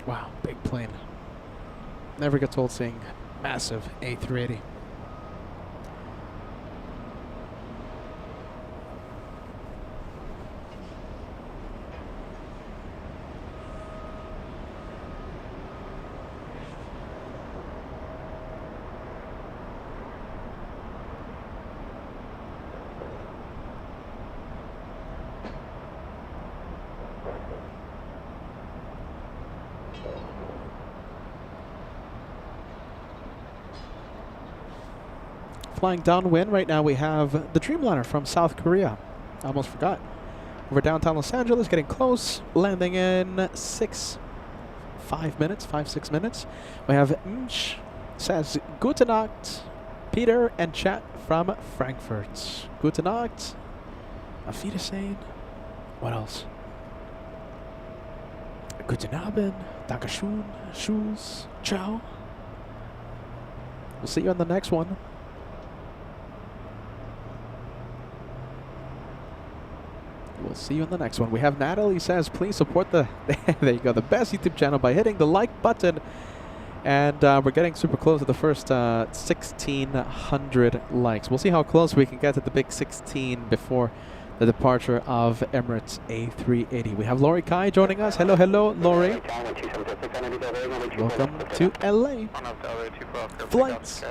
Wow, big plane. Never gets old seeing massive A380. Flying downwind right now, we have the Dreamliner from South Korea. Almost forgot. Over downtown Los Angeles, getting close. Landing in 6 minutes. We have Nch, says Guten Nacht, Peter and chat from Frankfurt. Guten Nacht, Auf Wiedersehen. What else? Guten Abend, Dankeschön, Tschüss, ciao. We'll see you on the next one. We'll see you in the next one. We have Natalie says, please support the there you go, the best YouTube channel by hitting the like button. And we're getting super close to the first 1,600 likes. We'll see how close we can get to the big 16 before the departure of Emirates A380. We have Lori Kai joining us. Hello, hello, Lori. Welcome to LA. Flights.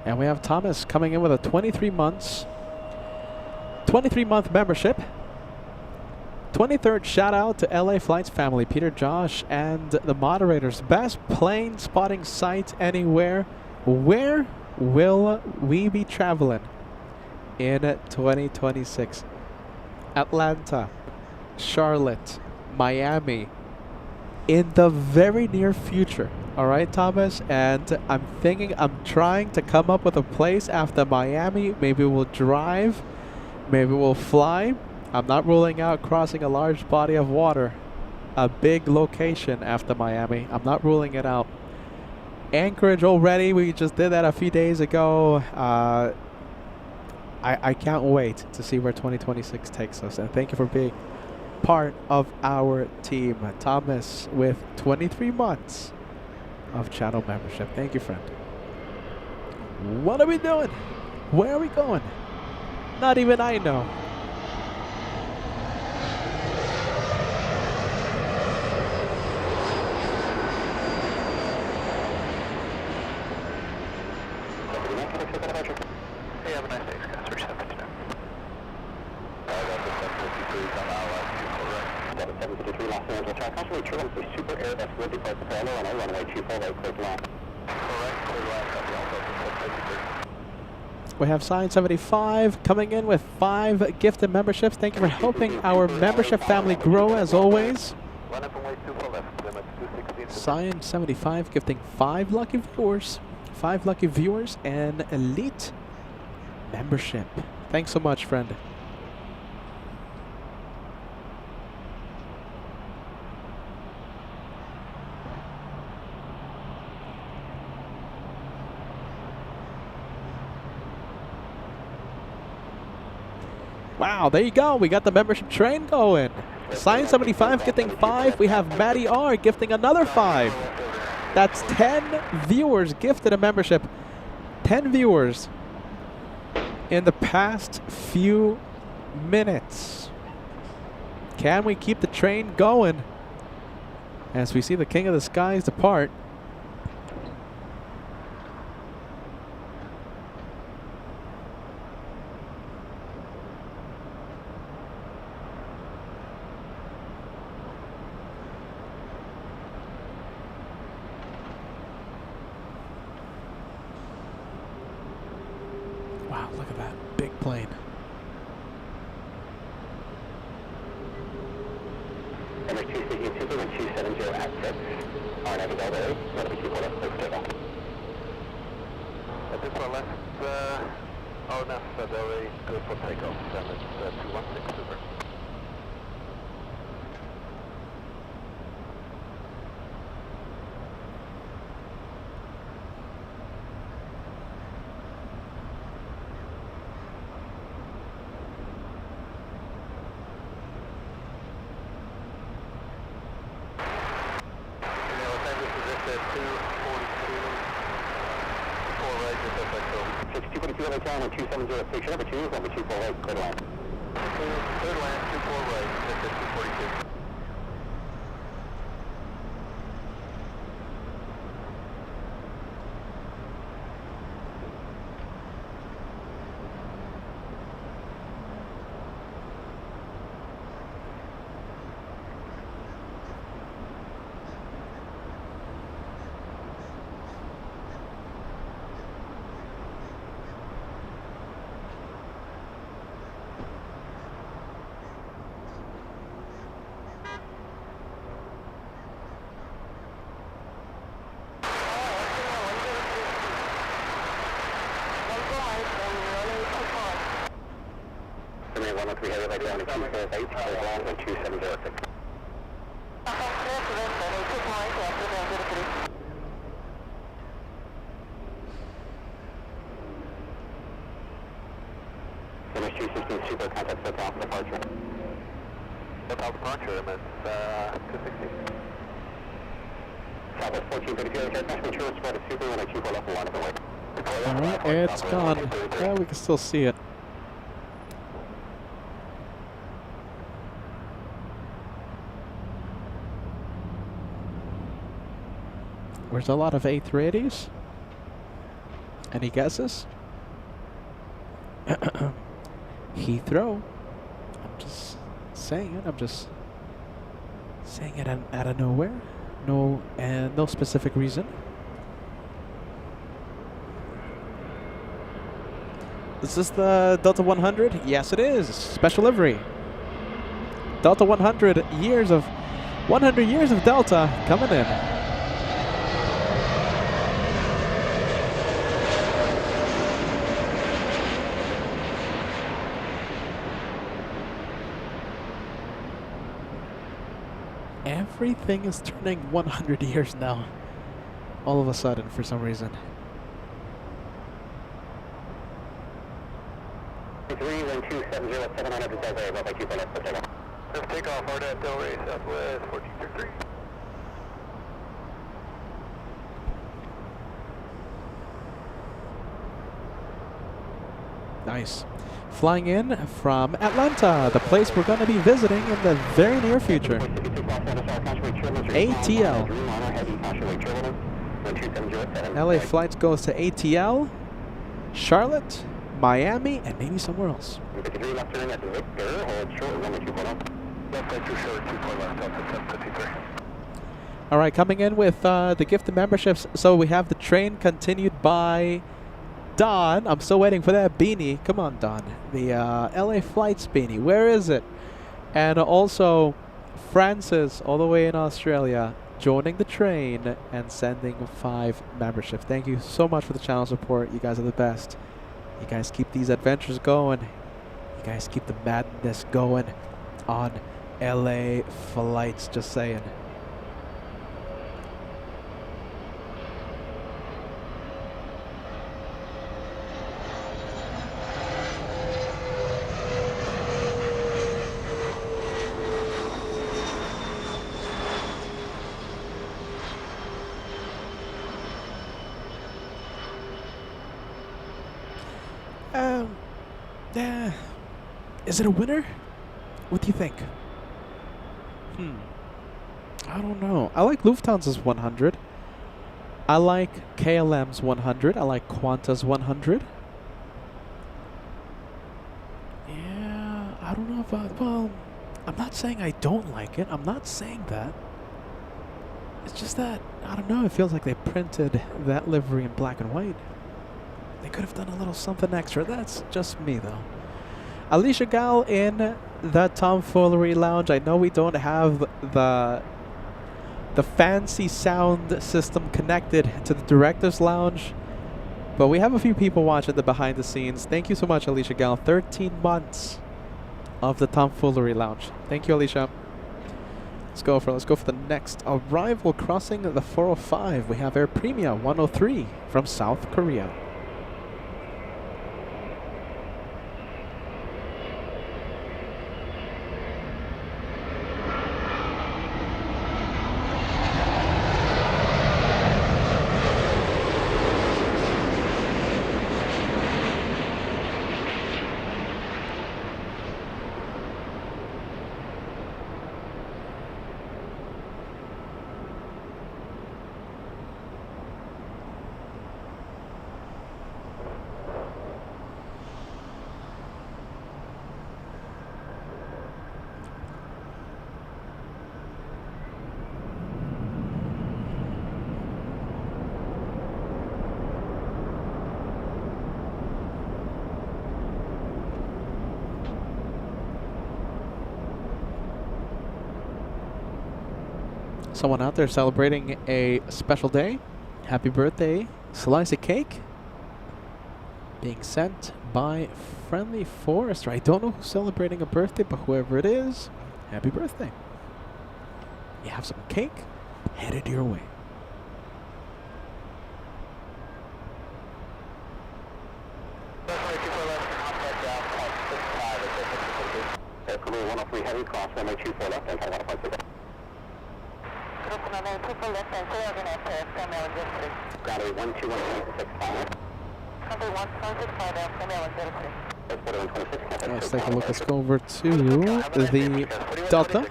And we have Thomas coming in with a 23-month membership. 23rd shout out to LA Flights family, Peter, Josh, and the moderators. Best plane spotting site anywhere. Where will we be traveling in 2026? Atlanta, Charlotte, Miami, in the very near future. All right, Thomas, and I'm trying to come up with a place after Miami. Maybe we'll drive, maybe we'll fly. I'm not ruling out crossing a large body of water, a big location after Miami. I'm not ruling it out. Anchorage already, we just did that a few days ago. I can't wait to see where 2026 takes us, and thank you for being part of our team. Thomas with 23 months of channel membership. Thank you, friend. What are we doing? Where are we going? Not even I know. Hey, have a nice day, guys. We're 759. Super Air, that's good depart the Palo, and I runway 24 right, clear to land. Correct, clear to land, copy, We have Sign 75 coming in with 5 gifted memberships. Thank you for helping our membership family grow as always. Line up and wait 24 left, limit 216. Sign 75 gifting 5 lucky viewers. 5 lucky viewers and elite membership. Thanks so much, friend. Wow, there you go. We got the membership train going. Sign 75 gifting 5. We have Maddie R gifting another 5. That's 10 viewers gifted a membership. 10 viewers in the past few minutes. Can we keep the train going as we see the King of the Skies depart? Wow, look at that big plane. Number 262 and 270 at 6. Our name is Elderly. What do we keep on up? Let's take off. At this one left, our nav said already good for takeoff. Then it's 216, super. And 270 picture number 2 is number 248, clear to land. Clear to land, 24 right, Victor 242. 113 heavy light down to 248, hold on, 2706. Finish 216 super contact SoCal departure. SoCal departure, that's 260. Southwest 1432, aircraft mature spread of super 124 level 1 of the way. Alright, it's gone. Yeah, we can still see it. There's a lot of A380s. Any guesses? Heathrow. I'm just saying it. I'm just saying it out of nowhere. No, and no specific reason. Is this the Delta 100? Yes, it is. Special livery. Delta 100 years of 100 years of Delta coming in. Everything is turning 100 years now. All of a sudden, for some reason. 31270 700 Delta, about by 2 minutes, let's take off, hard at Delray, Southwest 1433. Nice. Flying in from Atlanta, the place we're going to be visiting in the very near future. ATL. LA flights goes to ATL, Charlotte, Miami, and maybe somewhere else. All right, coming in with the gifted memberships. So we have the train continued by Don. I'm still waiting for that beanie. Come on, Don. The LA Flights beanie. Where is it? And also Francis, all the way in Australia, joining the train and sending 5 memberships. Thank you so much for the channel support. You guys are the best. You guys keep these adventures going. You guys keep the madness going on LA Flights. Just saying. Is it a winner? What do you think? I don't know. I like Lufthansa's 100. I like KLM's 100. I like Qantas 100. Yeah, I don't know if well, I'm not saying I don't like it. I'm not saying that. It's just that, I don't know, it feels like they printed that livery in black and white. They could have done a little something extra. That's just me, though. Alicia Gal in the Tomfoolery Lounge. I know we don't have the fancy sound system connected to the Director's Lounge, but we have a few people watching the behind the scenes. Thank you so much, Alicia Gal. 13 months of the Tomfoolery Lounge. Thank you, Alicia. Let's go for the next arrival, crossing the 405. We have Air Premia 103 from South Korea. Someone out there celebrating a special day. Happy birthday. Slice of cake. Being sent by Friendly Forester. I don't know who's celebrating a birthday, but whoever it is, happy birthday. You have some cake headed your way. Career 103 heavy, cross runway 24 left, and 1.6. Group runway 24 left and clear again at Premier 103. Groundway 121.65. Runway 1.65 at Premier 103. Let's take a look. Let's go over to the Delta.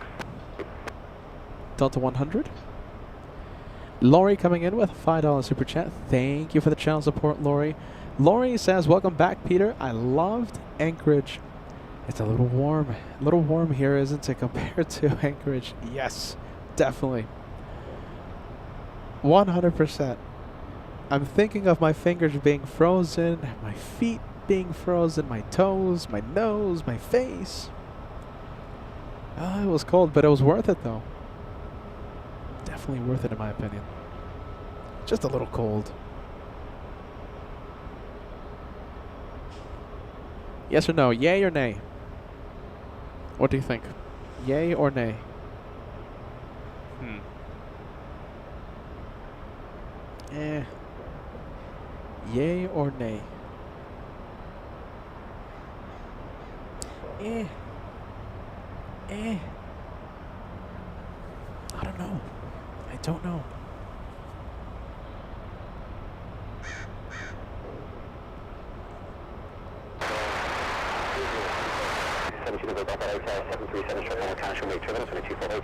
Delta 100. Lori coming in with a $5 super chat. Thank you for the channel support, Lori. Lori says, welcome back, Peter. I loved Anchorage. It's a little warm here, isn't it, compared to Anchorage? Yes, definitely. 100%. I'm thinking of my fingers being frozen, my feet being frozen, my toes, my nose, my face. It was cold, but it was worth it, though. Definitely worth it, in my opinion. Just a little cold. Yes or no? Yay or nay? What do you think? Yay or nay? Yay or nay? I don't know. I don't know.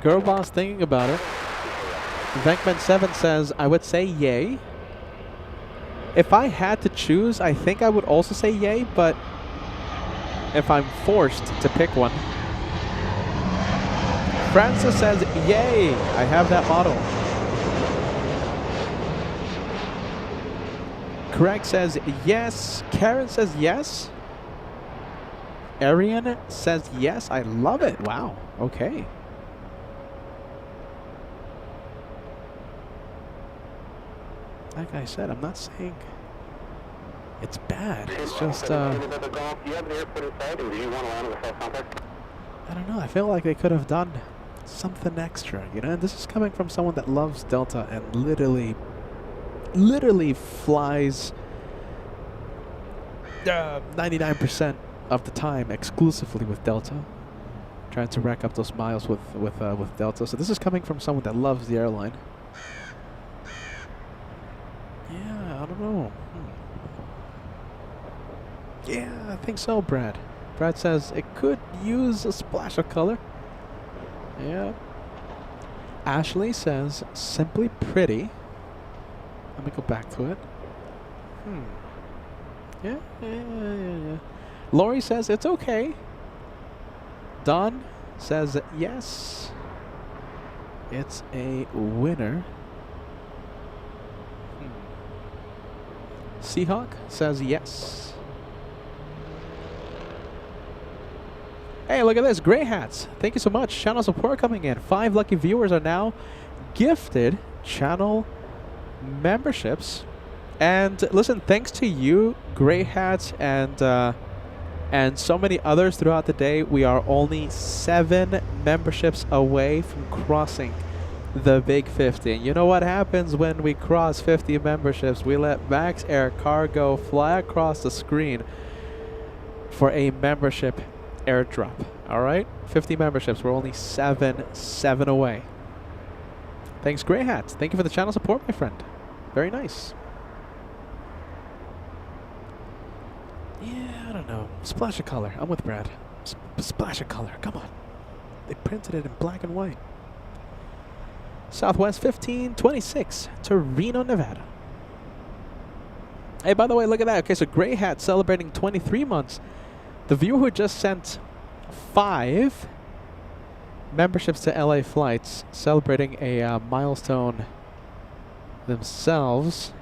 Girl boss thinking about it. Venkman7 says, I would say yay. If I had to choose, I think I would also say yay, but if I'm forced to pick one. Francis says, yay! I have that model. Craig says, yes. Karen says, yes. Arian says, yes. I love it. Wow. Okay. Like I said, I'm not saying it's bad. It's just, I don't know. I feel like they could have done something extra, you know? And this is coming from someone that loves Delta and literally flies 99% of the time exclusively with Delta. Trying to rack up those miles with Delta. So this is coming from someone that loves the airline. Yeah, I don't know. Yeah, I think so, Brad. Brad says it could use a splash of color. Yeah. Ashley says simply pretty. Let me go back to it. Yeah. Lori says it's okay. Don says yes. It's a winner. Seahawk says yes. Hey, look at this. Gray Hats. Thank you so much. Channel support coming in. 5 lucky viewers are now gifted channel memberships. And listen, thanks to you, Gray Hats, and so many others throughout the day, we are only 7 memberships away from crossing the big 50. And you know what happens when we cross 50 memberships? We let Max Air Cargo fly across the screen for a membership airdrop. All right, 50 memberships. We're only 7 away. Thanks, Grey Hats. Thank you for the channel support, my friend. Very nice. Yeah, I don't know. Splash of color. I'm with Brad. Splash of color. Come on. They printed it in black and white. Southwest 1526 to Reno, Nevada. Hey, by the way, look at that. Okay, so Grey Hat celebrating 23 months. The viewer who just sent 5 memberships to LA flights, celebrating a milestone themselves.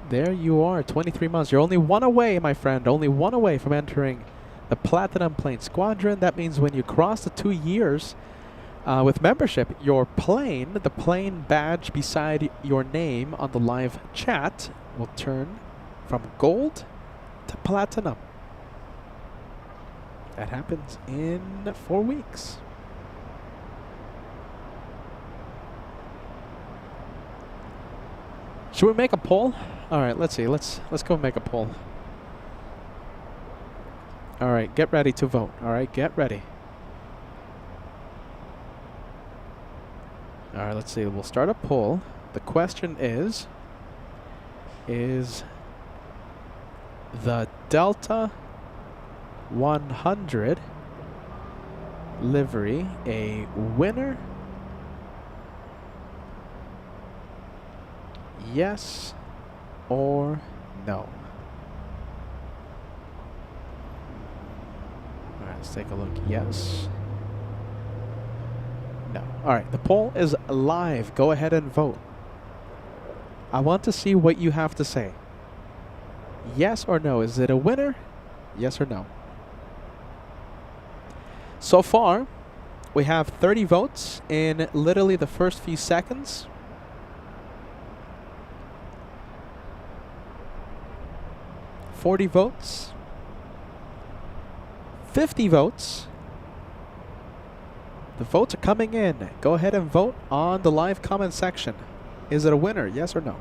There you are, 23 months. You're only 1 away, my friend. Only 1 away from entering the Platinum Plane Squadron. That means when you cross the 2 years, With membership, your plane, the plane badge beside your name on the live chat, will turn from gold to platinum. That happens in 4 weeks. Should we make a poll? All right, let's see. Let's go make a poll. All right, get ready to vote. All right, get ready. All right, let's see. We'll start a poll. The question is the Delta 100 livery a winner? Yes or no? All right, let's take a look. Yes. No. All right, the poll is live. Go ahead and vote. I want to see what you have to say. Yes or no? Is it a winner? Yes or no? So far, we have 30 votes in literally the first few seconds. $40 votes. 50 votes. The votes are coming in. Go ahead and vote on the live comment section. Is it a winner? Yes or no?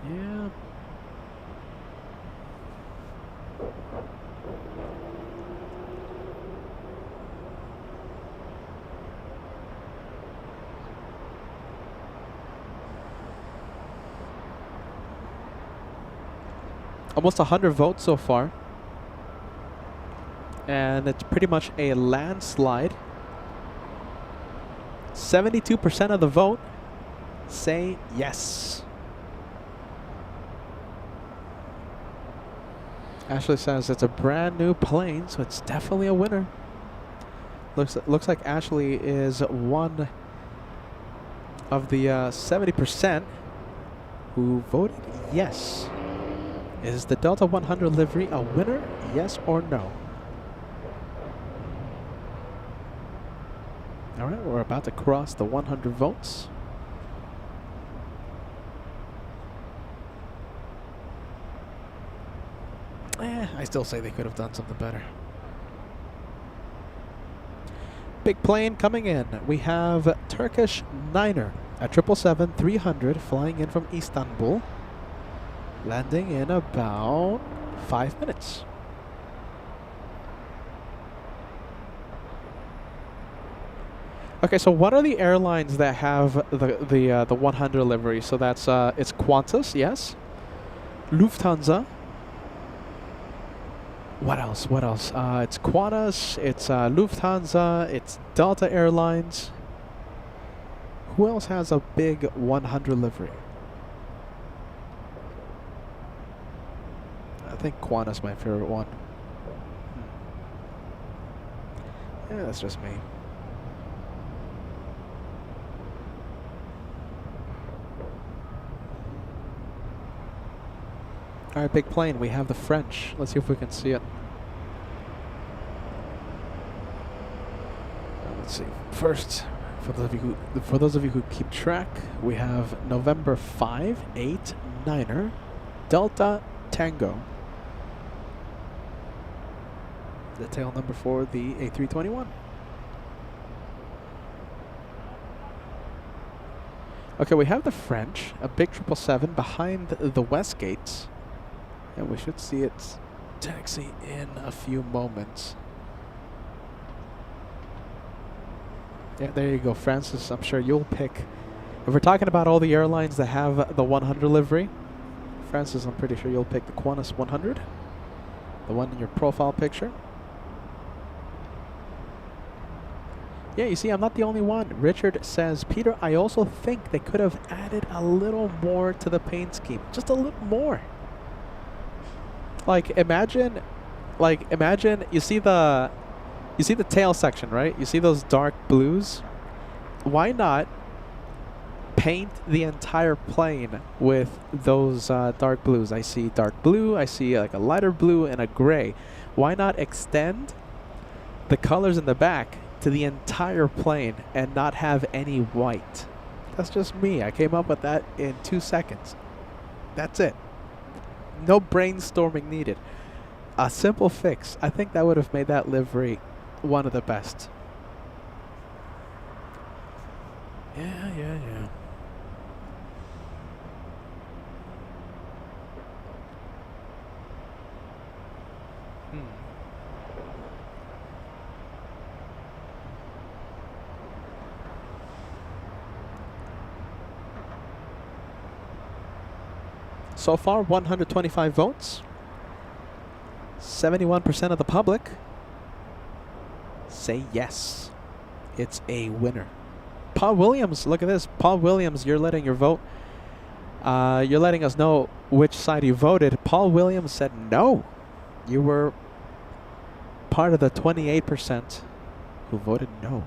Yeah. Almost 100 votes so far. And it's pretty much a landslide. 72% of the vote say yes. Ashley says it's a brand new plane, so it's definitely a winner. Looks like Ashley is one of the 70% who voted yes. Is the Delta 100 livery a winner? Yes or no? All right, we're about to cross the 100 votes. I still say they could have done something better. Big plane coming in. We have Turkish Niner at 777-300 flying in from Istanbul. Landing in about 5 minutes. Okay, so what are the airlines that have the 100 livery? So that's it's Qantas, yes. Lufthansa. What else? What else? It's Qantas. It's Lufthansa. It's Delta Airlines. Who else has a big 100 livery? I think Qantas is my favorite one. Yeah, that's just me. All right, big plane. We have the French. Let's see if we can see it. Let's see. First, for those of you who keep track, we have November 589er Delta Tango. The tail number for the A321. Okay, we have the French, a big 777 behind the west gates. And we should see it taxi in a few moments. Yeah, there you go, Francis. I'm sure you'll pick. If we're talking about all the airlines that have the 100 livery, Francis, I'm pretty sure you'll pick the Qantas 100, the one in your profile picture. Yeah, you see, I'm not the only one. Richard says, Peter, I also think they could have added a little more to the paint scheme. Just a little more. Like imagine you see the tail section, right? You see those dark blues? Why not paint the entire plane with those dark blues. I see dark blue, I see like a lighter blue and a gray. Why not extend the colors in the back to the entire plane and not have any white? That's just me. I came up with that in 2 seconds. That's it. No brainstorming needed. A simple fix. I think that would have made that livery one of the best. Yeah. So far, 125 votes. 71% of the public say yes. It's a winner. Paul Williams, look at this. Paul Williams, you're letting your vote. You're letting us know which side you voted. Paul Williams said no. You were part of the 28% who voted no.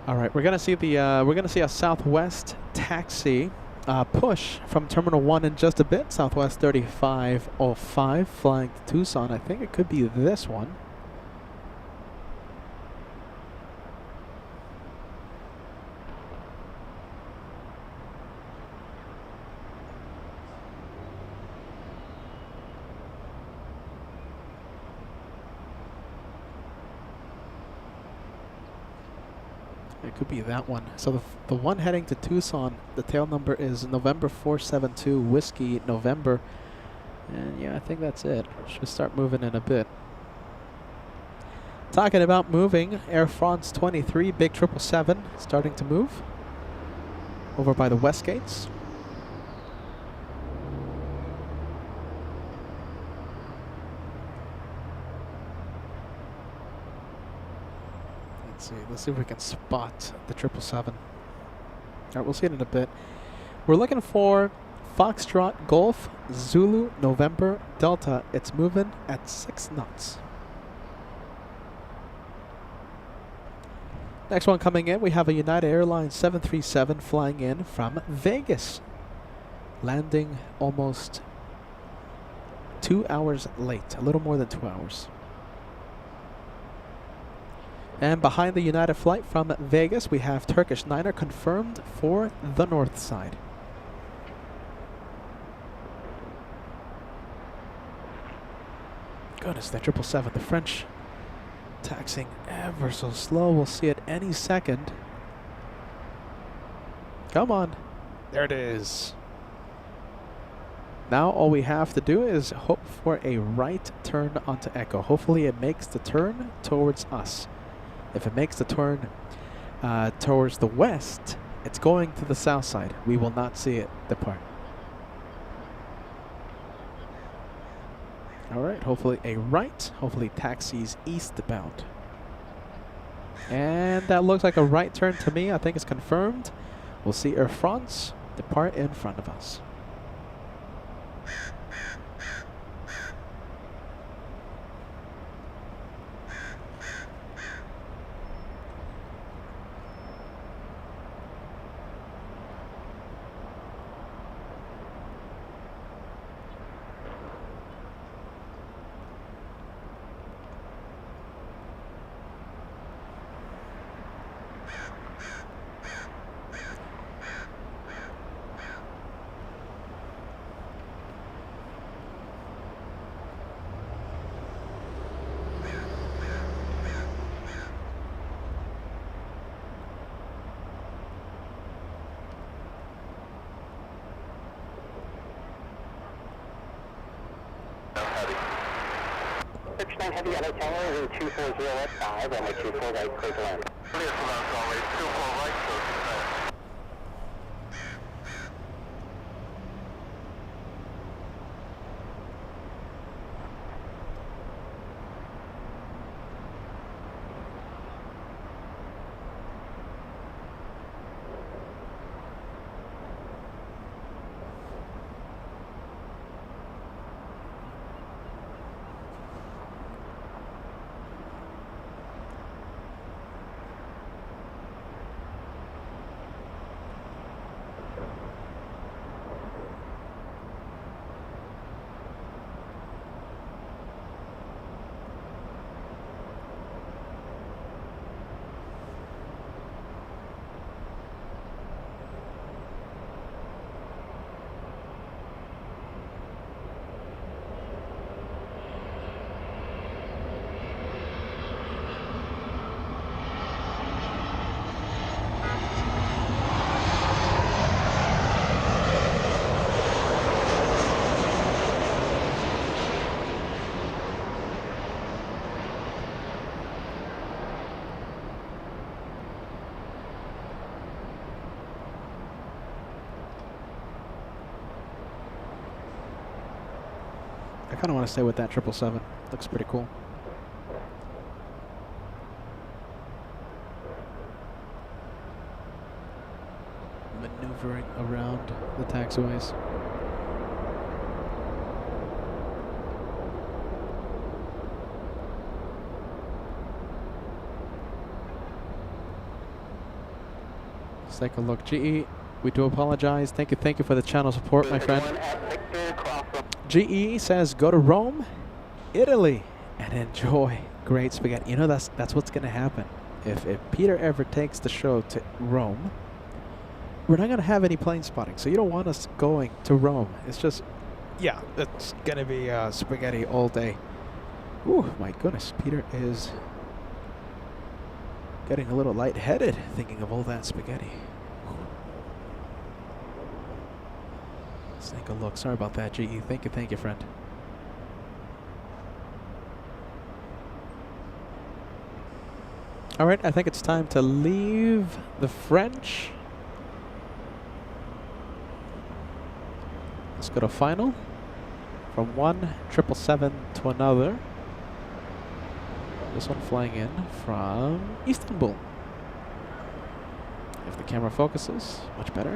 All right, we're gonna see a Southwest taxi push from Terminal 1 in just a bit. Southwest 3505 flying to Tucson. I think it could be this one. It could be that one. So the one heading to Tucson, the tail number is November 472 Whiskey November. And yeah, I think that's it. Should start moving in a bit. Talking about moving, Air France 23, big 777, starting to move over by the West Gates. Let's see if we can spot the 777. All right, we'll see it in a bit. We're looking for Foxtrot Golf Zulu November Delta. It's moving at 6 knots. Next one coming in, we have a United Airlines 737 flying in from Vegas. Landing almost 2 hours late, a little more than 2 hours. And behind the United flight from Vegas, we have Turkish Niner confirmed for the north side. Goodness, that 777, the French taxiing ever so slow. We'll see it any second. Come on. There it is. Now all we have to do is hope for a right turn onto Echo. Hopefully it makes the turn towards us. If it makes the turn towards the west, it's going to the south side. We will not see it depart. All right, hopefully a right. Hopefully taxis eastbound. And that looks like a right turn to me. I think it's confirmed. We'll see Air France depart in front of us. Heavy yellow tower is 240 at 5, runway 24 right, clear to land. Clear to land, runway 24 right, so clear. I kind of want to stay with that 777. Looks pretty cool. Maneuvering around the taxiways. Let's take a look. GE, we do apologize. Thank you for the channel support, my friend. GE says go to Rome, Italy, and enjoy great spaghetti. You know, that's what's going to happen. If Peter ever takes the show to Rome, we're not going to have any plane spotting. So you don't want us going to Rome. It's just, yeah, it's going to be spaghetti all day. Ooh, my goodness. Peter is getting a little lightheaded thinking of all that spaghetti. Let's take a look. Sorry about that, GE. Thank you, friend. All right, I think it's time to leave the French. Let's go to final. From one 777 to another. This one flying in from Istanbul. If the camera focuses, much better.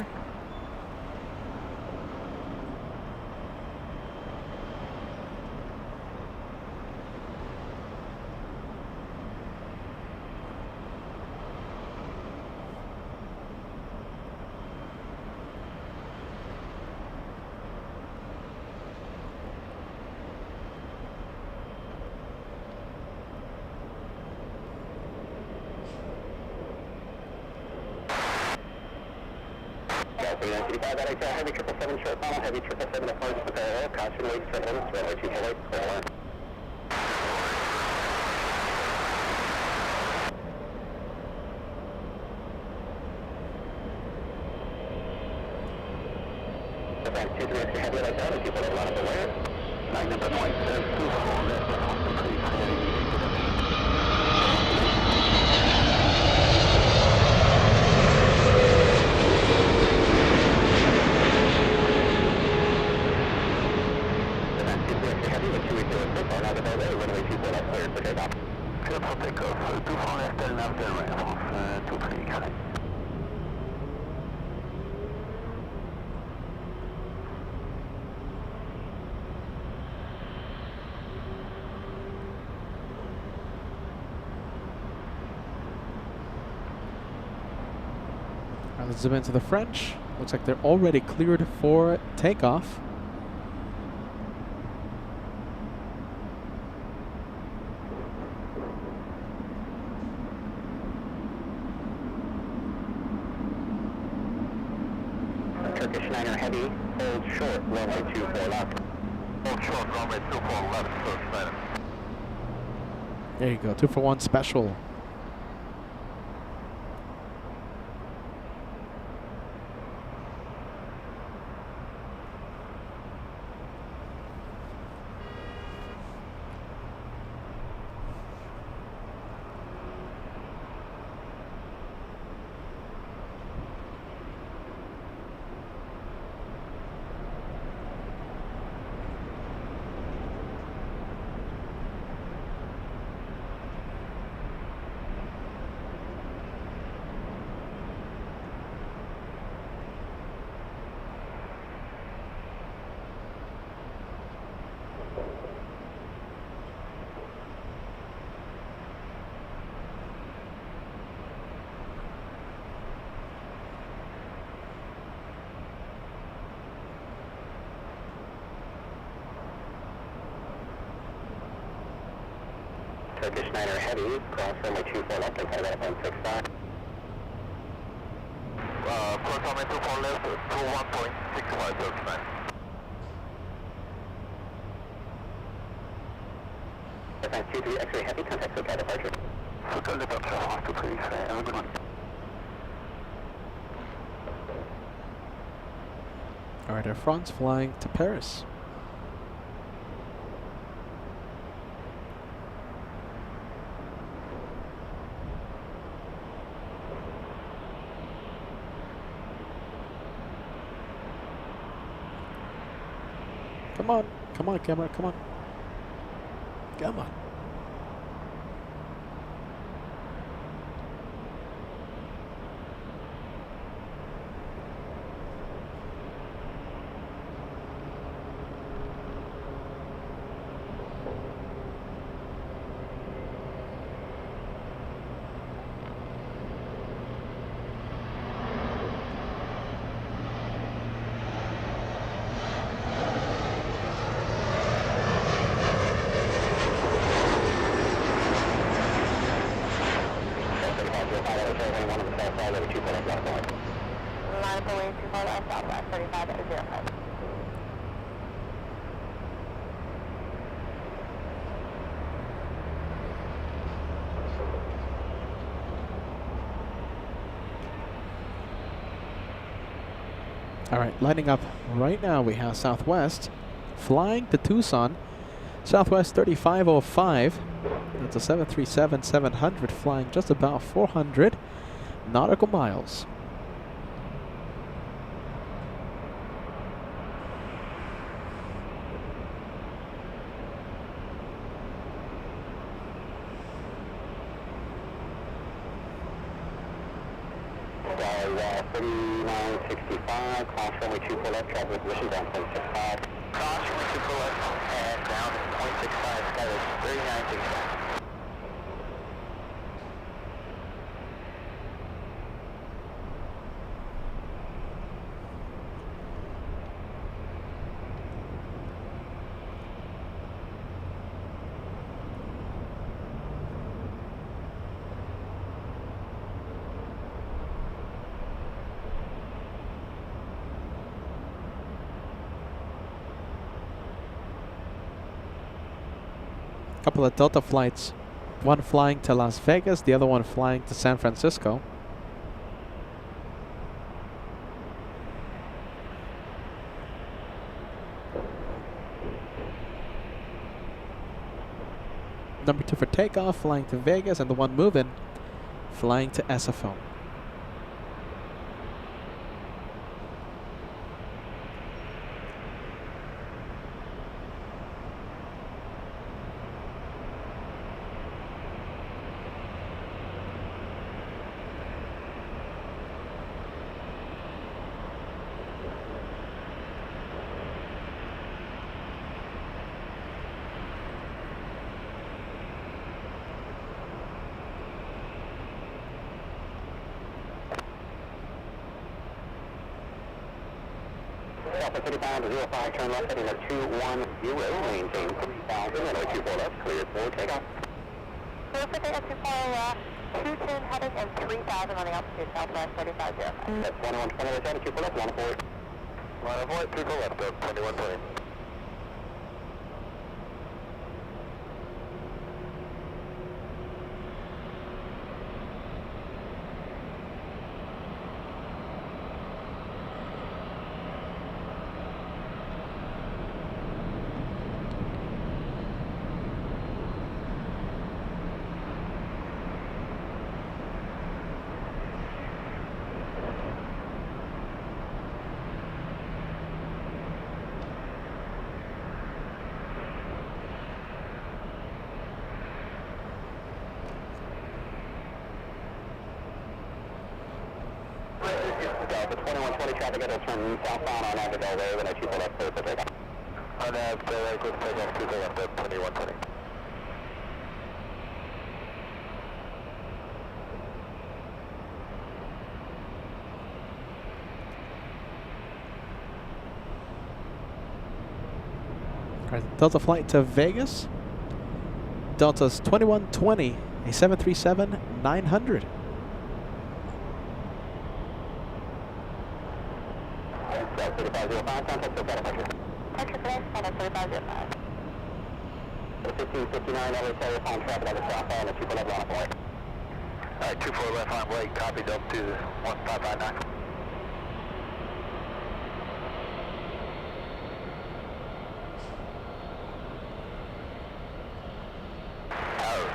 Heavy 777 short final, heavy 777 approach to parallel, caution wait, turbulence, runway 24 clear line. Advance 23 extra heavy like that, people that line up aware. 9 number 9 says 24 left, Austin, please, heading east to the Let's zoom into the French. Looks like they're already cleared for takeoff. Turkish 9er heavy, hold short, runway 24 left. Hold short, runway 24 left, Turkish 9er. There you go, 2 for 1 special. Turkish 9er heavy, cross runway 24 left, and cut it up on 65. Cross runway 24 left to 1.65 Turkish 9. Advance 23 X-ray heavy, contact SoCal departure. SoCal departure, 123 X-ray, have a good one. Alright, Air France flying to Paris. Come on, camera, come on. Come on. Line up away 24 left, southwest, 35 at 05. All right, lighting up right now. We have Southwest flying to Tucson. Southwest 3505. That's a 737-700 flying just about 400 nautical miles. Dallas 3965, cross runway 24 left, travel with wishes down 0.65. Cross runway 24 left and down 0.65, sky is 3965. Couple of Delta flights, one flying to Las Vegas, the other one flying to San Francisco. Number 2 for takeoff, flying to Vegas, and the one moving, flying to SFO. Delta 35 to 05, turn left heading at 210, maintain 3000, runway 24 left, cleared for takeoff. Clear for takeoff 24 left, 210 heading and 3000 on the altitude, southwest 3505. That's 1120, that's headed 24 left, 104. 104, 24 left, 2120. Delta 2120 traffic at turn southbound on Agadel Road, and I 24 left, clear for takeoff. On Agadel Road, clear for takeoff, 24 left, 2120. Alright, Delta flight to Vegas. Delta's 2120, a 737-900. Delta 3505, contact for data pressure. Pressure clear, Delta 3505. 1559, LA telephone traffic on the southbound at 24 left, 104. Alright, 24 left, on Blake, copy, Delta 1559.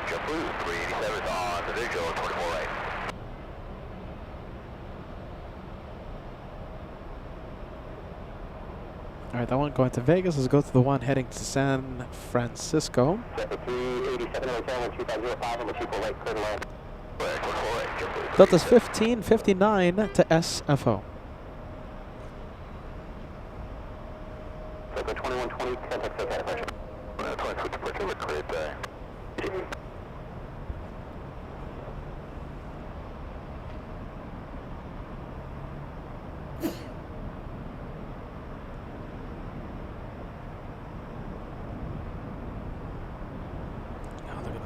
JetBlue 387 is on the visual, 24 right. All right, that one going to Vegas. Let's go to the one heading to San Francisco. Delta's 1559 to SFO.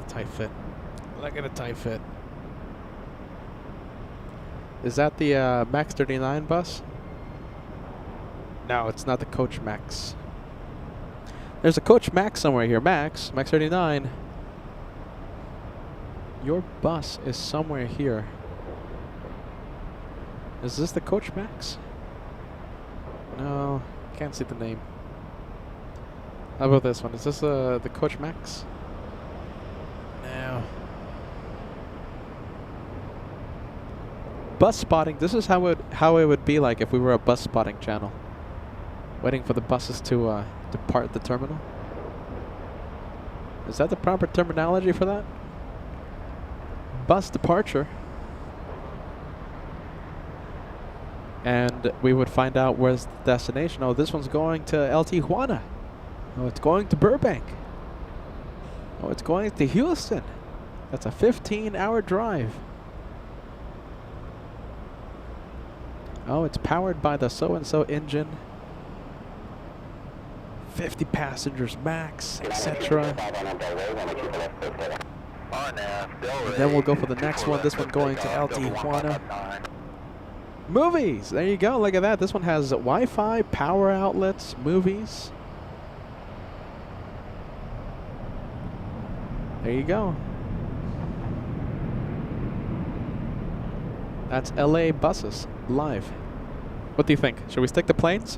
Tight fit. Look at a tight fit. Is that the Max 39 bus? No, it's not the Coach Max. There's a Coach Max somewhere here. Max 39. Your bus is somewhere here. Is this the Coach Max? No, can't see the name. How about this one? Is this the Coach Max? No. Bus spotting. This is how it would be like if we were a bus spotting channel, waiting for the buses to depart the terminal. Is that the proper terminology for that? Bus departure. And we would find out where's the destination. Oh, this one's going to El Tijuana. Oh, it's going to Burbank. Oh, it's going to Houston. That's a 15-hour drive. Oh, it's powered by the so-and-so engine. 50 passengers max, etc. And then we'll go for the next one. This one going to El Tijuana. Movies! There you go. Look at that. This one has Wi-Fi, power outlets, movies. There you go. That's LA buses live. What do you think? Should we stick to planes?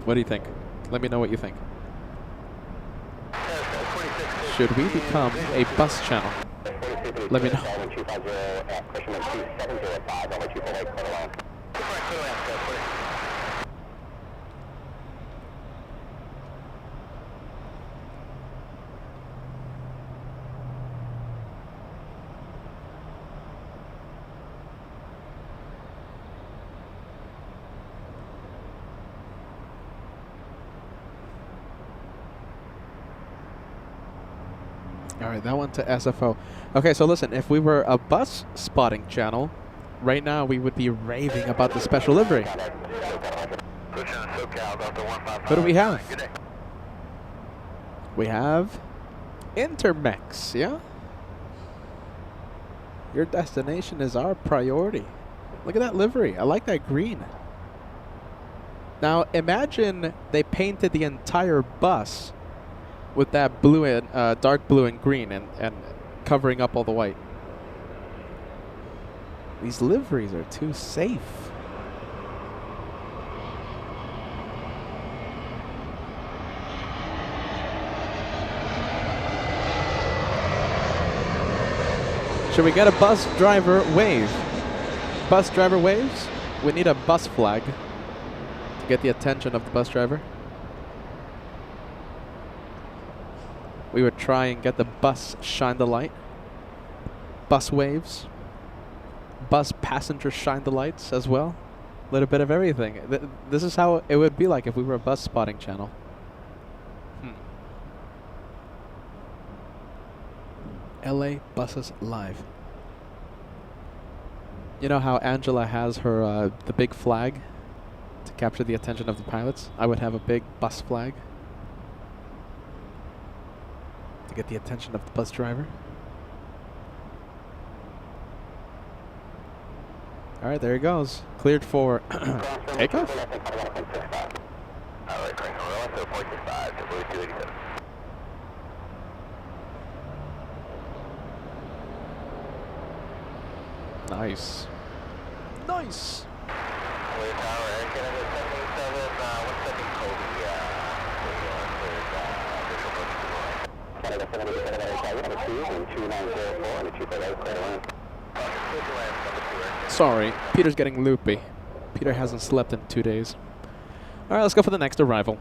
What do you think? Let me know what you think. Should we become a bus channel? Let me know. All right, that one to SFO. Okay, so listen, if we were a bus spotting channel, right now we would be raving about the special livery. What do we have? We have Intermex, yeah? Your destination is our priority. Look at that livery. I like that green. Now, imagine they painted the entire bus with that blue and dark blue and green and covering up all the white. These liveries are too safe. Should we get a bus driver wave? Bus driver waves? We need a bus flag to get the attention of the bus driver. We would try and get the bus shine the light. Bus waves. Bus passengers shine the lights as well. A little bit of everything. This is how it would be like if we were a bus spotting channel. LA buses live. You know how Angela has her the big flag to capture the attention of the pilots? I would have a big bus flag to get the attention of the bus driver. All right, there he goes. Cleared for takeoff. Nice. Nice. Sorry, Peter's getting loopy. Peter hasn't slept in 2 days. All right, let's go for the next arrival.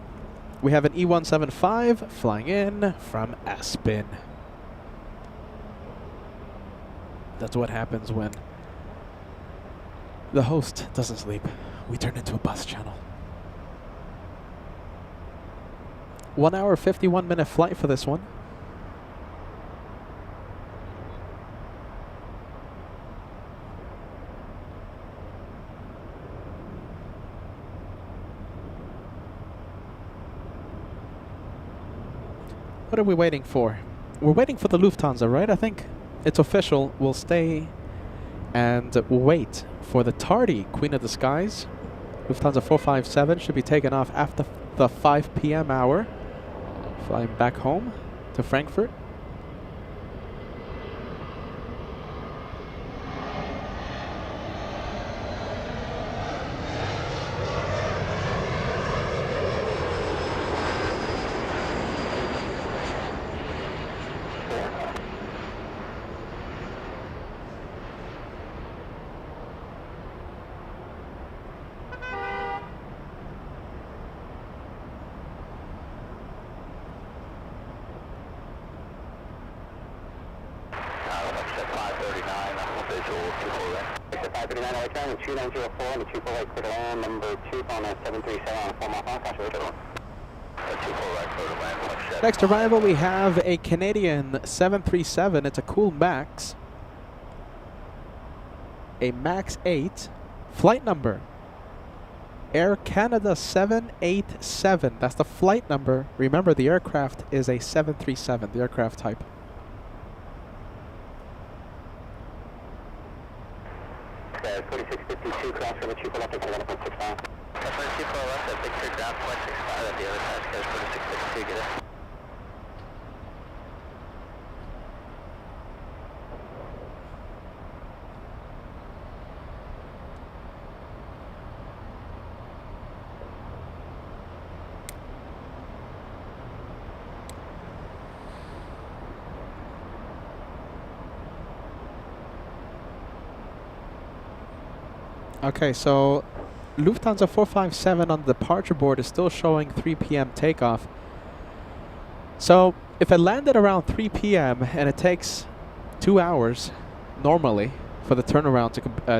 We have an E175 flying in from Aspen. That's what happens when the host doesn't sleep. We turn into a bus channel. 1 hour, 51-minute flight for this one. What are we waiting for? We're waiting for the Lufthansa, right? I think it's official. We'll stay and wait for the tardy Queen of the Skies. Lufthansa 457 should be taken off after the 5 p.m. hour. Flying back home to Frankfurt. Next arrival, we have a Canadian 737. It's a cool MAX. A MAX 8. Flight number. Air Canada 787. That's the flight number. Remember, the aircraft is a 737, the aircraft type. Okay, 4652, cross over 2 left, 11.65. Customer 2 left, at 6 ground, 0.65, at the other side, guys, 4652, get it. Okay, so Lufthansa 457 on the departure board is still showing 3 p.m. takeoff. So if it landed around 3 p.m. and it takes 2 hours normally for the turnaround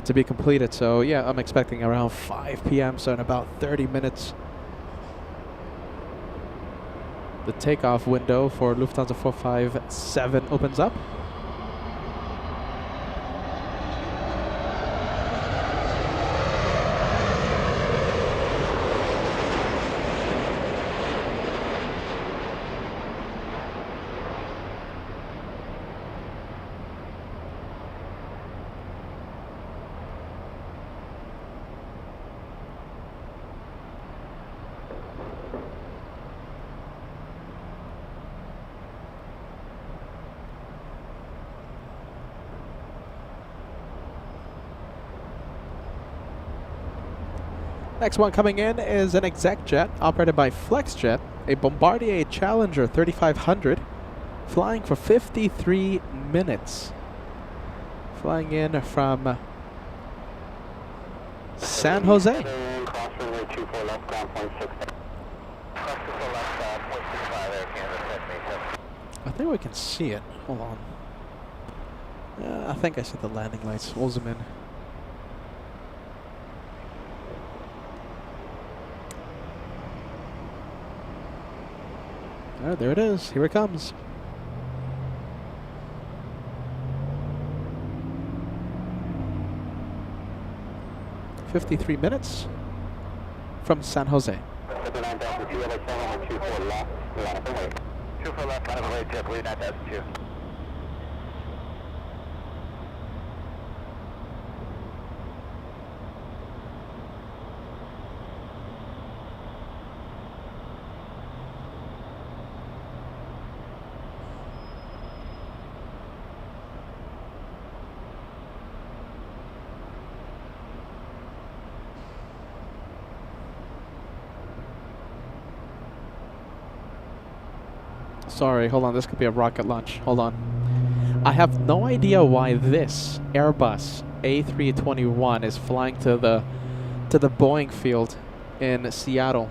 to be completed, so yeah, I'm expecting around 5 p.m. So in about 30 minutes, the takeoff window for Lufthansa 457 opens up. Next one coming in is an exec jet operated by FlexJet, a Bombardier Challenger 3500, flying for 53 minutes. Flying in from San Jose. Cross runway 24 left, ground 0.6. Cross 24 left, 0.65, Air Canada 787. I think we can see it. Hold on. Yeah, I think I see the landing lights. We'll zoom in. Oh, there it is. Here it comes. $53 minutes from San Jose. 24 left, line up and wait. 24 left, line up and wait, jet, bleed 9002. Sorry, hold on. This could be a rocket launch. Hold on. I have no idea why this Airbus A321 is flying to the Boeing field in Seattle.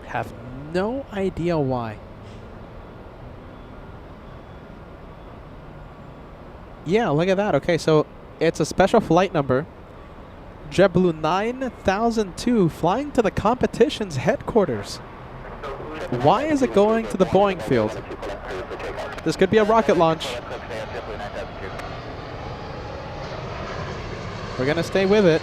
Have no idea why. Yeah, look at that. Okay, so it's a special flight number. JetBlue 9002 flying to the competition's headquarters. Why is it going to the Boeing field? This could be a rocket launch. We're going to stay with it.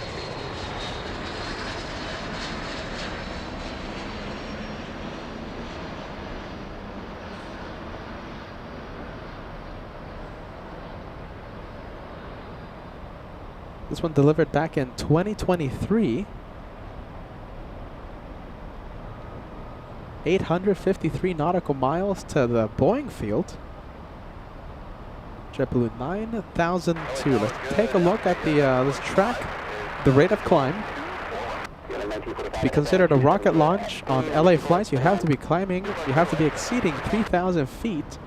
This one delivered back in 2023. 853 nautical miles to the Boeing field. JetBlue 9002. Let's take a look at the let's track the rate of climb. To be considered a rocket launch on LA flights, you have to be climbing, you have to be exceeding 3,000 feet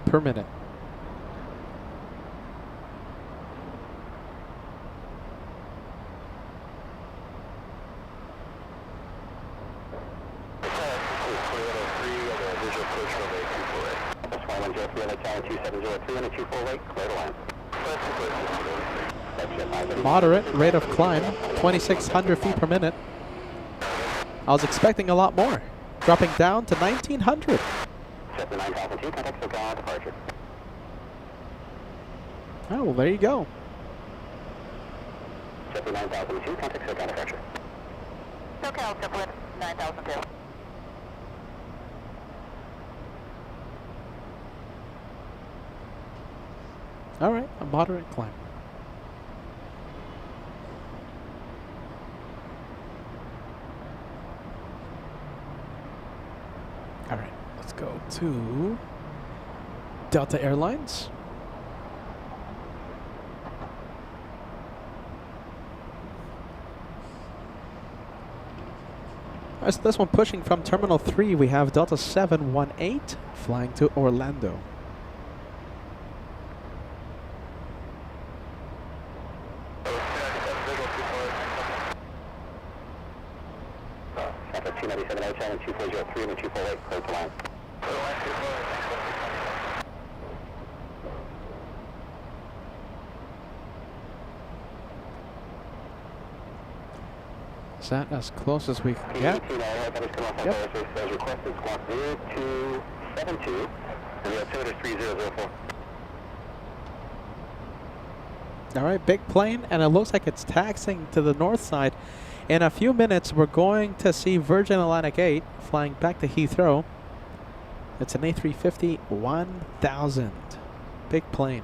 per minute. Moderate rate of climb, 2,600 feet per minute. I was expecting a lot more, dropping down to 1,900. Oh, well, there you go. SoCal 9002. All right, a moderate climb. All right, let's go to Delta Airlines. All right, so this one pushing from Terminal 3, we have Delta 718 flying to Orlando. Is that as close as we can get? Yep. All right, big plane, and it looks like it's taxiing to the north side. In a few minutes, we're going to see Virgin Atlantic 8 flying back to Heathrow. It's an A350 1000. Big plane.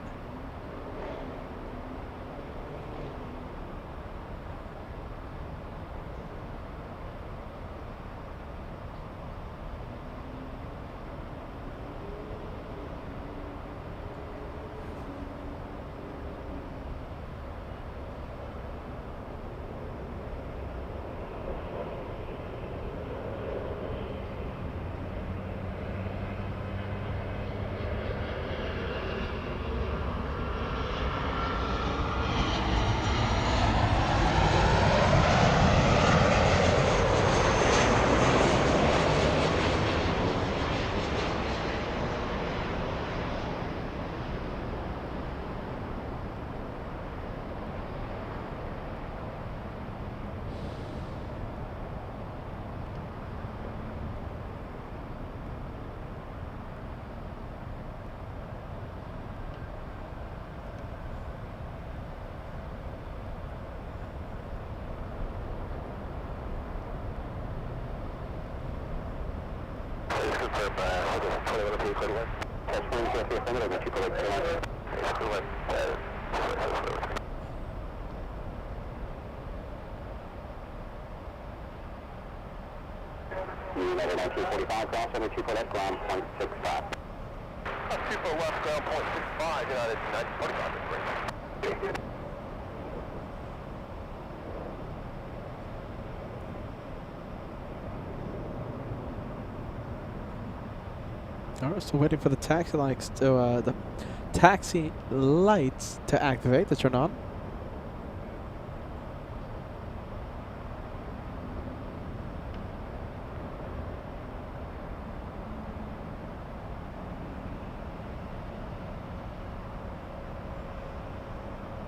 United 1945, ground 724 ground 0.65. 24 left, ground 0.65, United 1945. All right, still waiting for the taxi lights to activate, to turn on.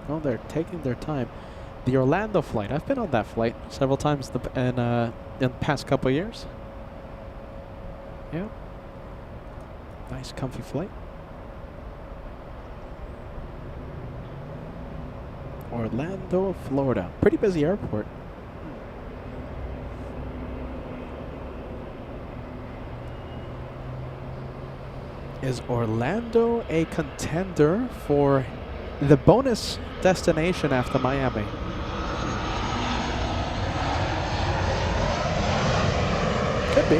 Oh, they're taking their time. The Orlando flight. I've been on that flight several times in the past couple of years. Yeah. Nice, comfy flight. Orlando, Florida. Pretty busy airport. Is Orlando a contender for the bonus destination after Miami? Could be.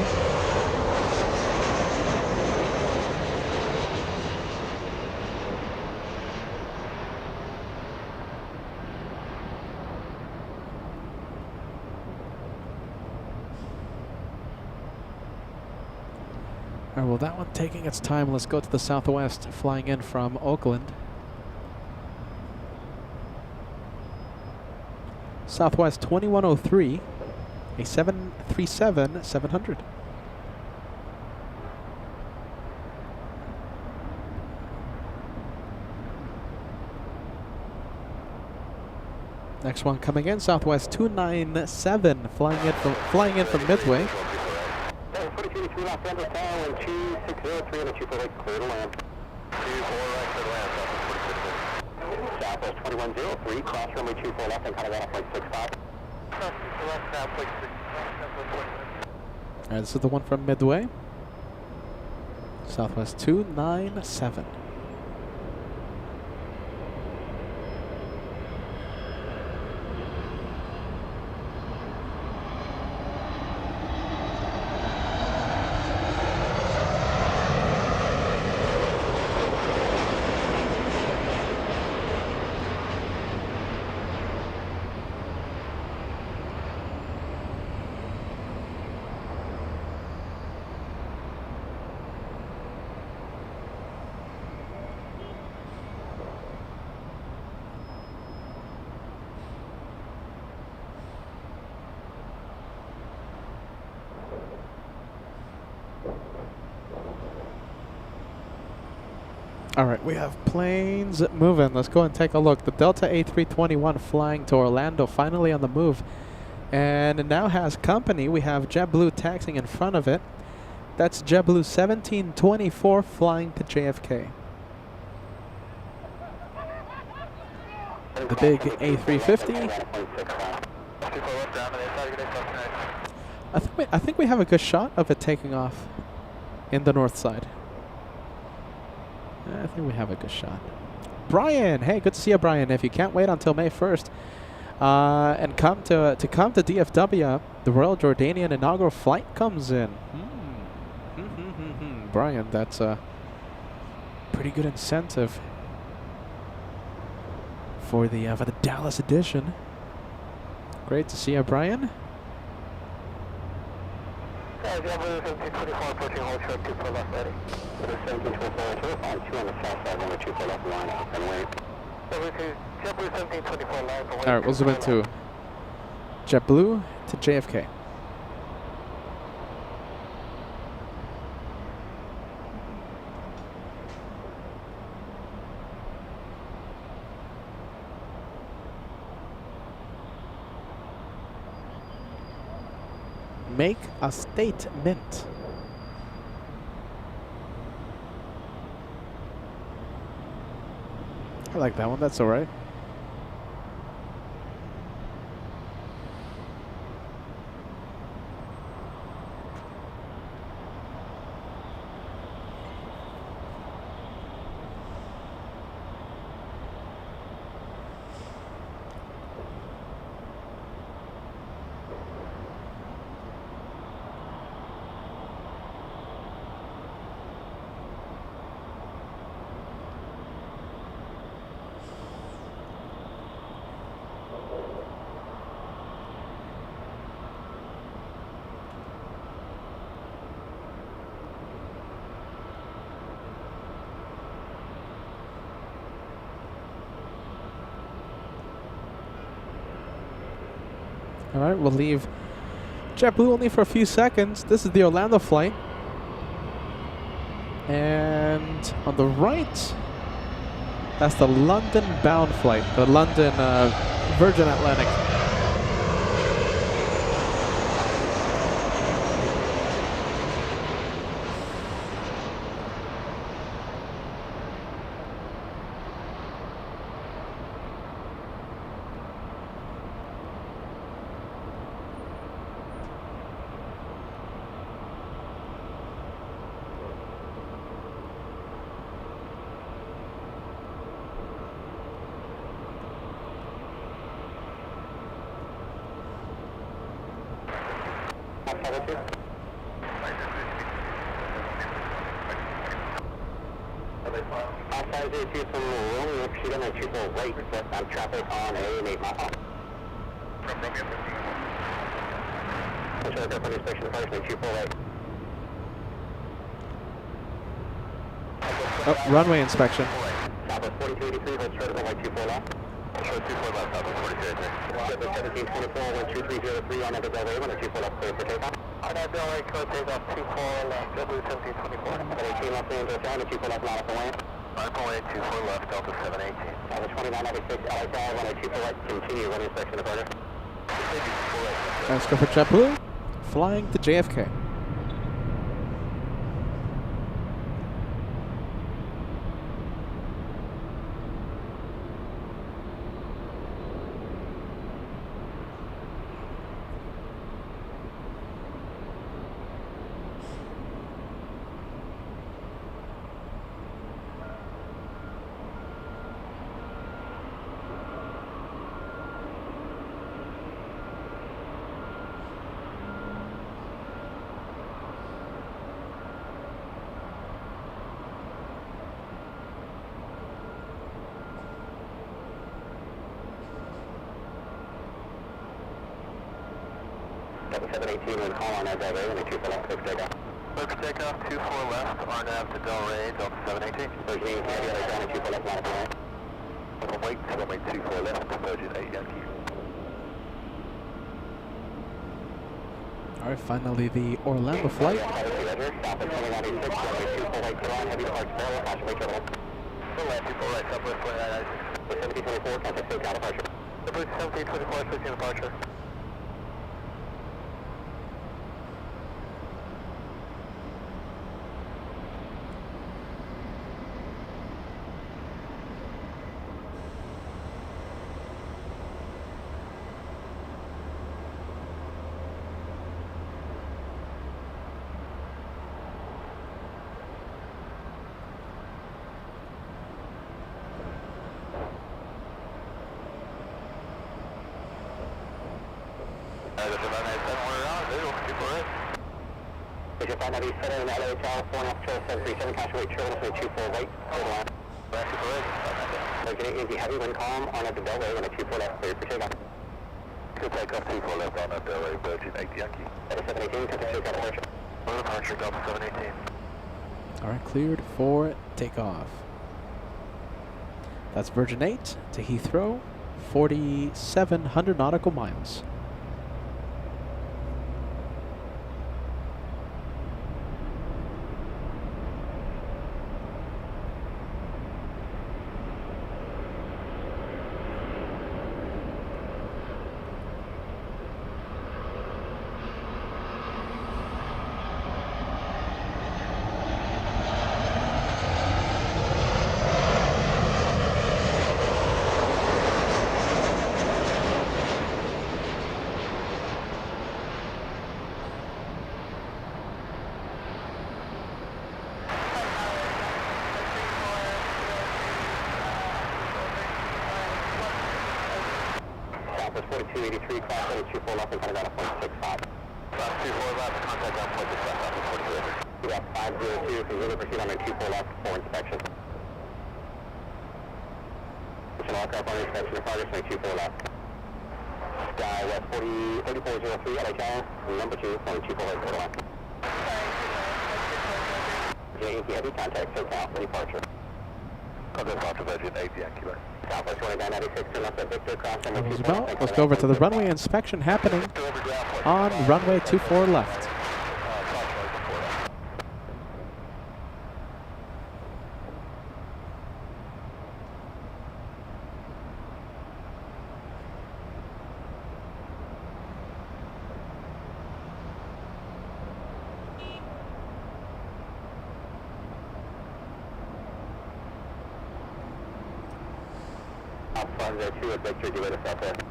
All right, well, that one taking its time. Let's go to the Southwest, flying in from Oakland. Southwest 2103, a 737-700. Next one coming in, Southwest 297, flying in from Midway. 42 Los Angeles Tower, wind 2603 and 248, clear to land. 24 right, clear to land, Southwest 2103, cross runway 24 left and Colorado flight 65. Cross 24 left, now flight 65. Alright, this is the one from Midway. Southwest 297. All right, we have planes moving. Let's go and take a look. The Delta A321 flying to Orlando, finally on the move. And it now has company. We have JetBlue taxiing in front of it. That's JetBlue 1724 flying to JFK. The big A350. I think we have a good shot of it taking off in the north side. I think we have a good shot. Brian, hey, good to see you, Brian. If you can't wait until May 1st and come to DFW, the Royal Jordanian inaugural flight comes in. Brian, that's a pretty good incentive for the Dallas edition. Great to see you, Brian. JetBlue 1724 approaching hold short 24 left ready. For the 1724 on 2 on the south side, runway 24 left line up and wait. JetBlue 1724 line for wait. All right, we'll zoom into JetBlue to JFK. Make a statement. I like that one. That's all right. All right, we'll leave JetBlue only for a few seconds. This is the Orlando flight. And on the right, That's the London-bound flight, the London Virgin Atlantic. Outside 02 from Romeo, proceed on a 24 right, westbound traffic on a 8 mile. From Romeo 15. Control airport inspection departure, 24 right. Oh, runway inspection. Southwest 4283, hold short of runway 24 left. Short 24 left, Southwest 4283. 1724, 1230 on Delray, 124 left, clear for takeoff. On Delray, code takeoff 24 left, W1724. 718 left, land Delta, 24 left, line up and land. 9.824 left, Delta 718. Southwest 2996, LXL, 124 right, continue, runway inspection departure. Let's go for JetBlue, flying to JFK. Delta 718 with call on Delray, 124 left, clear for takeoff. Clear for takeoff, 24 left, RNAV to Delray, Delta 718. Virgin Canada, LXL, 24 left, line up and land. Wait, runway 24 left, Virgin 8 Yankee. All right, finally the Orlando flight. Southwest 2996, runway 24 right, clear on, heavy departure, parallel, caution, wait terminal. Full left, 24 right, Southwest 2996. 1724, contact takeoff departure. Southwest 1724, switching departure. Vision 597 in LHL, 4.5, 737, caution, wait terminal, 24 right, clear the line. Virgin 8 Yankee heavy, wind calm, on up to Delray, 124 left, clear for takeoff. Good takeoff, 24 left, RNAV Delray, Virgin 8 Yankee. Delta 718, contact takeoff departure. Full departure, Delta 718. All right, cleared for takeoff. That's Virgin 8 to Heathrow, 4,700 nautical miles. Southwest 4283, class 24 left, and Pentagon 0.65. Class 24 left, contact down 0.65, Southwest 42. US 502, continue to proceed on a 24 left for inspection. Mission aircraft on inspection in progress, 24 left. Sky West 3403, LHL, number 2, 24 right, quarter line. Yankee heavy, contact SoCal for departure. Contact Delta Virgin 8 Yankee. Southwest 2996, turn left at Victor, cross runway 24 Roosevelt, left. let's go over to the runway inspection happening on runway 24 left. 502 at Victor, do it to Southwest.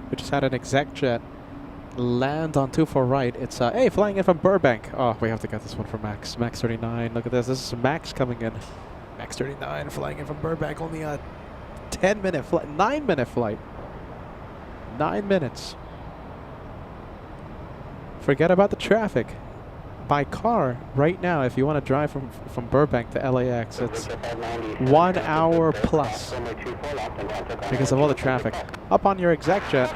We just had an exec jet land on 24 right. It's hey, flying in from Burbank. Oh, we have to get this one for Max. Max 39. Look at this. This is Max coming in. Max 39 flying in from Burbank. Only a 10-minute flight, 9-minute flight. 9 minutes. Forget about the traffic. By car right now, if you want to drive from Burbank to LAX, it's 1 hour plus because of all the traffic. Up on your exec jet,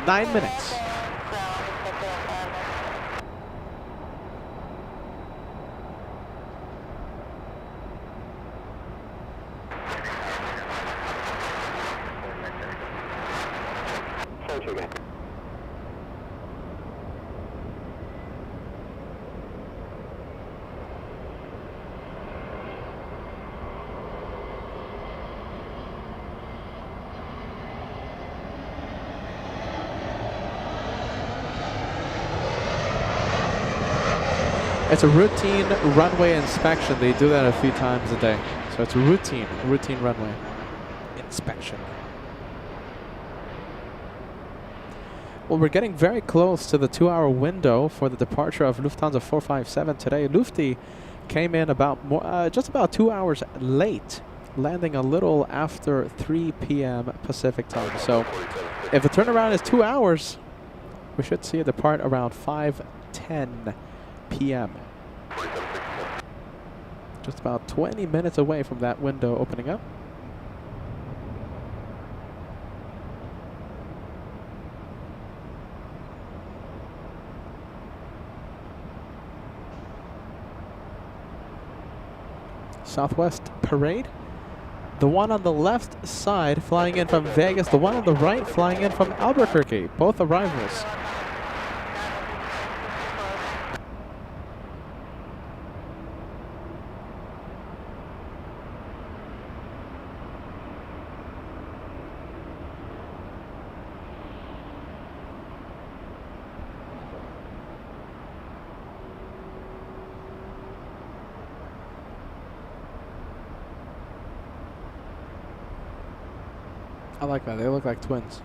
9 minutes. It's a routine runway inspection. They do that a few times a day. So it's a routine runway inspection. Well, we're getting very close to the 2-hour window for the departure of Lufthansa 457 today. Lufti came in about just about 2 hours late, landing a little after 3 p.m. Pacific time. So if the turnaround is 2 hours, we should see it depart around 5:10 p.m. Just about 20 minutes away from that window opening up. Southwest Parade. The one on the left side flying in from Vegas. The one on the right flying in from Albuquerque. Both arrivals. I like that. They look like twins.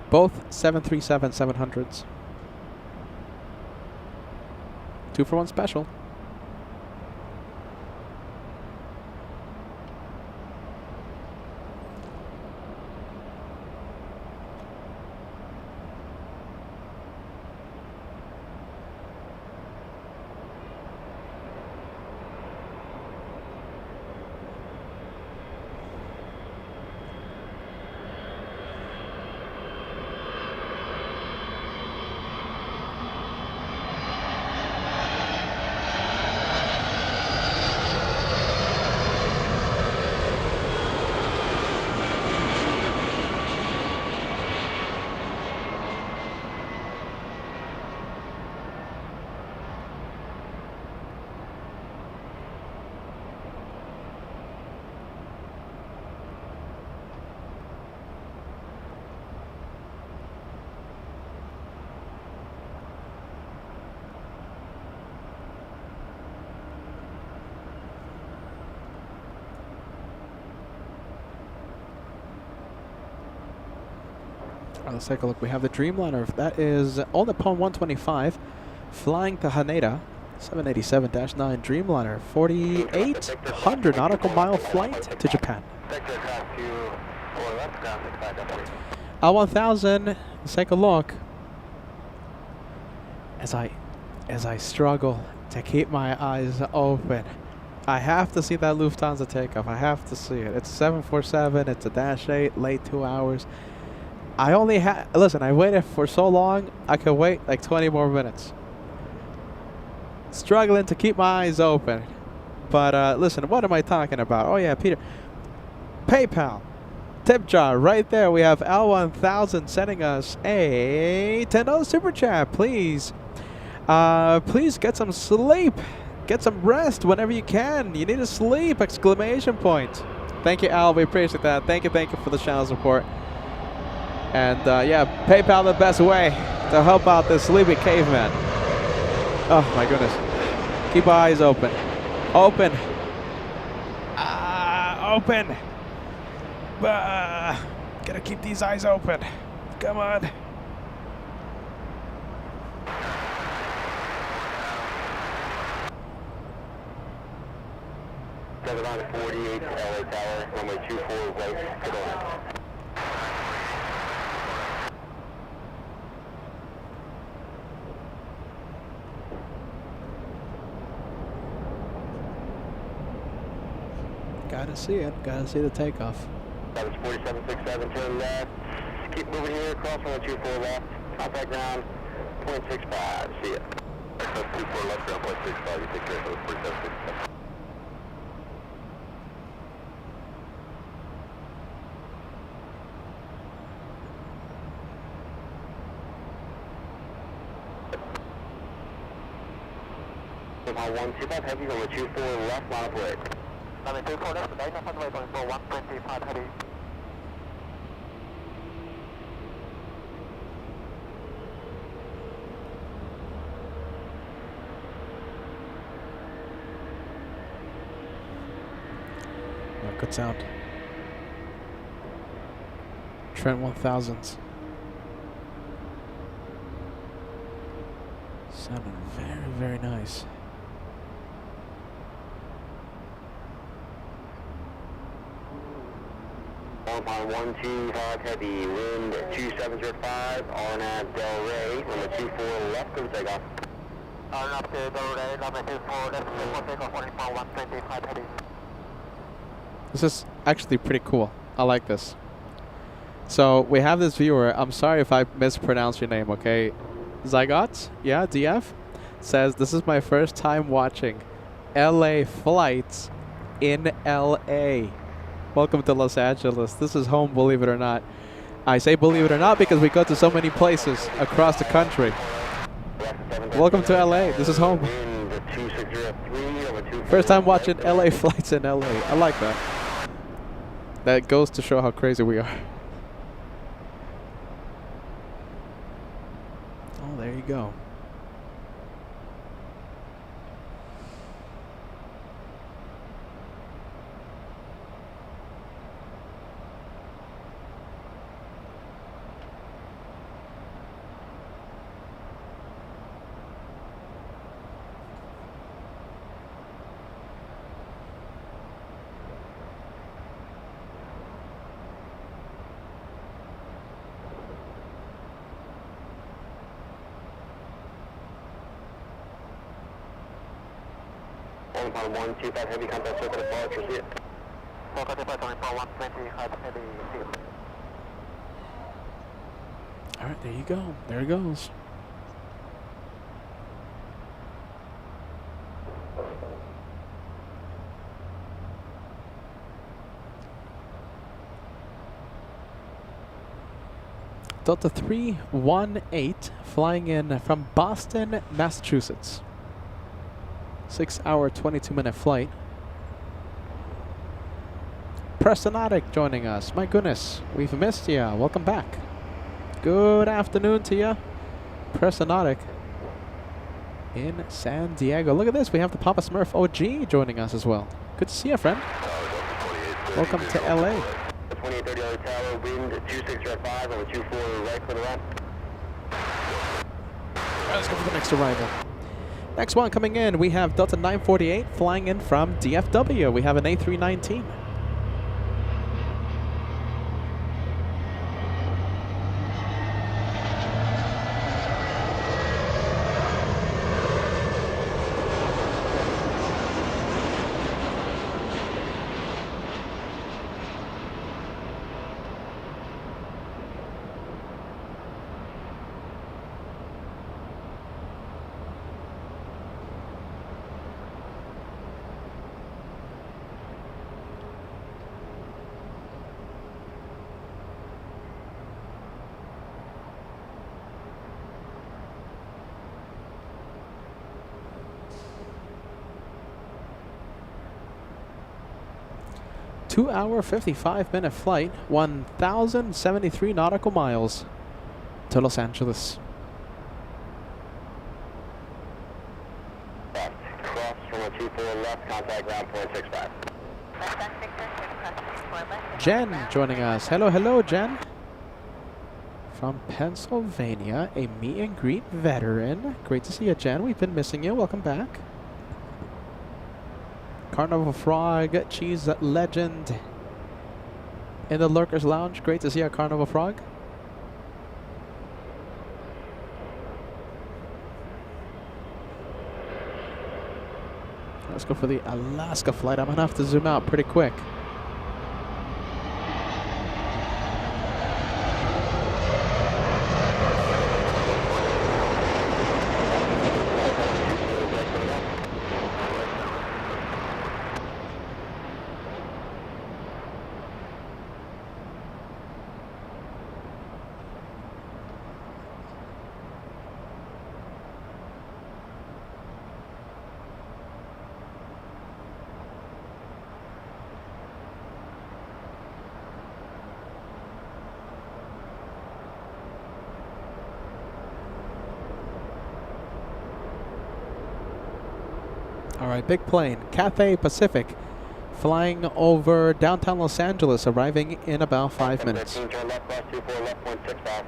Both 737-700s. 2-for-1 special. Let's take a look. We have the Dreamliner. That is All Nippon 125 flying to Haneda, 787-9 Dreamliner, 4,800 nautical mile flight to Japan. Sector across 24 left, ground 65, definitely. L1000, let's take a look. As I struggle to keep my eyes open, I have to see that Lufthansa takeoff. I have to see it. It's 747. It's a -8, late 2 hours. I only listen. I waited for so long. I could wait like 20 more minutes. Struggling to keep my eyes open, but listen. What am I talking about? Oh yeah, Peter. PayPal, tip jar right there. We have L1000 sending us a $10 super chat. Please. Please get some sleep. Get some rest whenever you can. You need to sleep! Exclamation point. Thank you, Al. We appreciate that. Thank you for the channel support. And yeah, PayPal the best way to help out this sleepy caveman. Oh my goodness. Keep our eyes open. Open. Open. Gotta keep these eyes open. Come on. Seven on 48 to LA Tower, runway 24 right, to the left. Gotta see it. Gotta see the takeoff. That was 4767, turn left. Keep moving here, across runway 24 left. Contact ground, 0.65, see ya. Access 24 left, ground 0.65, you take care of those 4767. Somehow 125 heavy, runway 24 left, line up right. Runway 24 left, today, no runway going for 125 heavy. Oh, good sound. Trent 1000s. Sounded very nice. On 125 heavy, wind 2705, RNAV Del Rey, runway 24 left, go takeoff. RNAV Del Rey, runway 24 left, takeoff, 125 heavy. This is actually pretty cool. I like this. So we have this viewer. I'm sorry if I mispronounced your name, okay? Zygot, yeah, DF, says, this is my first time watching LA flights in LA. Welcome to Los Angeles. This is home, believe it or not. I say believe it or not because we go to so many places across the country. Welcome to LA. This is home. First time watching LA flights in LA. I like that. That goes to show how crazy we are. Oh, there you go. On 125 heavy, contact circle departure, see it. 125 heavy, see it. All right, there you go. There it goes. Delta 318 flying in from Boston, Massachusetts. 6-hour, 22-minute flight. Personatic joining us. My goodness, we've missed you. Welcome back. Good afternoon to you. Personatic in San Diego. Look at this. We have the Papa Smurf OG joining us as well. Good to see you, friend. Welcome to LA. 2830 LA Tower, wind 2605, over 24 right for the left. Let's go for the next arrival. Next one coming in, we have Delta 948 flying in from DFW. We have an A319. Two-hour, 55-minute flight, 1,073 nautical miles to Los Angeles. Left. Cross from 24 left, contact ground point 65. Jen joining us. Hello, hello, Jen. From Pennsylvania, a meet and greet veteran. Great to see you, Jen. We've been missing you. Welcome back. Carnival Frog, Cheese Legend in the Lurkers Lounge. Great to see you, Carnival Frog. Let's go for the Alaska flight. I'm going to have to zoom out pretty quick. All right, big plane, Cathay Pacific, flying over downtown Los Angeles, arriving in about 5 minutes. 13, turn left, cross 24 left, point 65.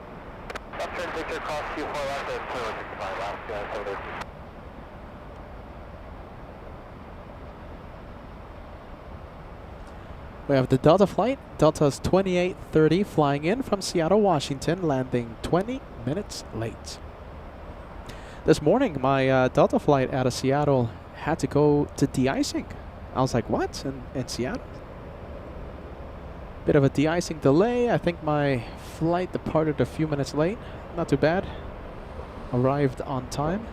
Left turn, Victor, cross 24 left, and 265 left, yeah, so there's... We have the Delta flight, Delta's 2830, flying in from Seattle, Washington, landing 20 minutes late. This morning, my Delta flight out of Seattle had to go to de-icing. I was like, what? In Seattle? Bit of a de-icing delay. I think my flight departed a few minutes late. Not too bad. Arrived on time.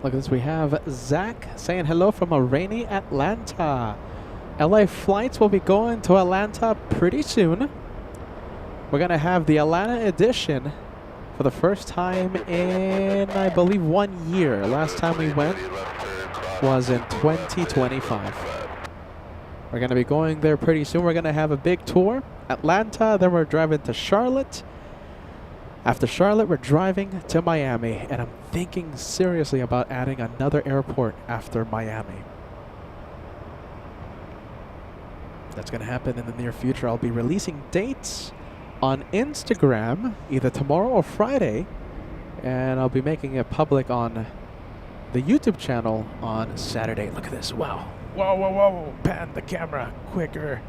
Look at this, we have Zach saying hello from a rainy Atlanta. LA flights will be going to Atlanta pretty soon. We're going to have the Atlanta edition for the first time in, I believe, 1 year. Last time we went was in 2025. We're going to be going there pretty soon. We're going to have a big tour. Atlanta, then we're driving to Charlotte. After Charlotte, we're driving to Miami, and I'm thinking seriously about adding another airport after Miami. That's going to happen in the near future. I'll be releasing dates on Instagram either tomorrow or Friday, and I'll be making it public on the YouTube channel on Saturday. Look at this. Wow. Whoa, whoa, whoa. Pan the camera quicker.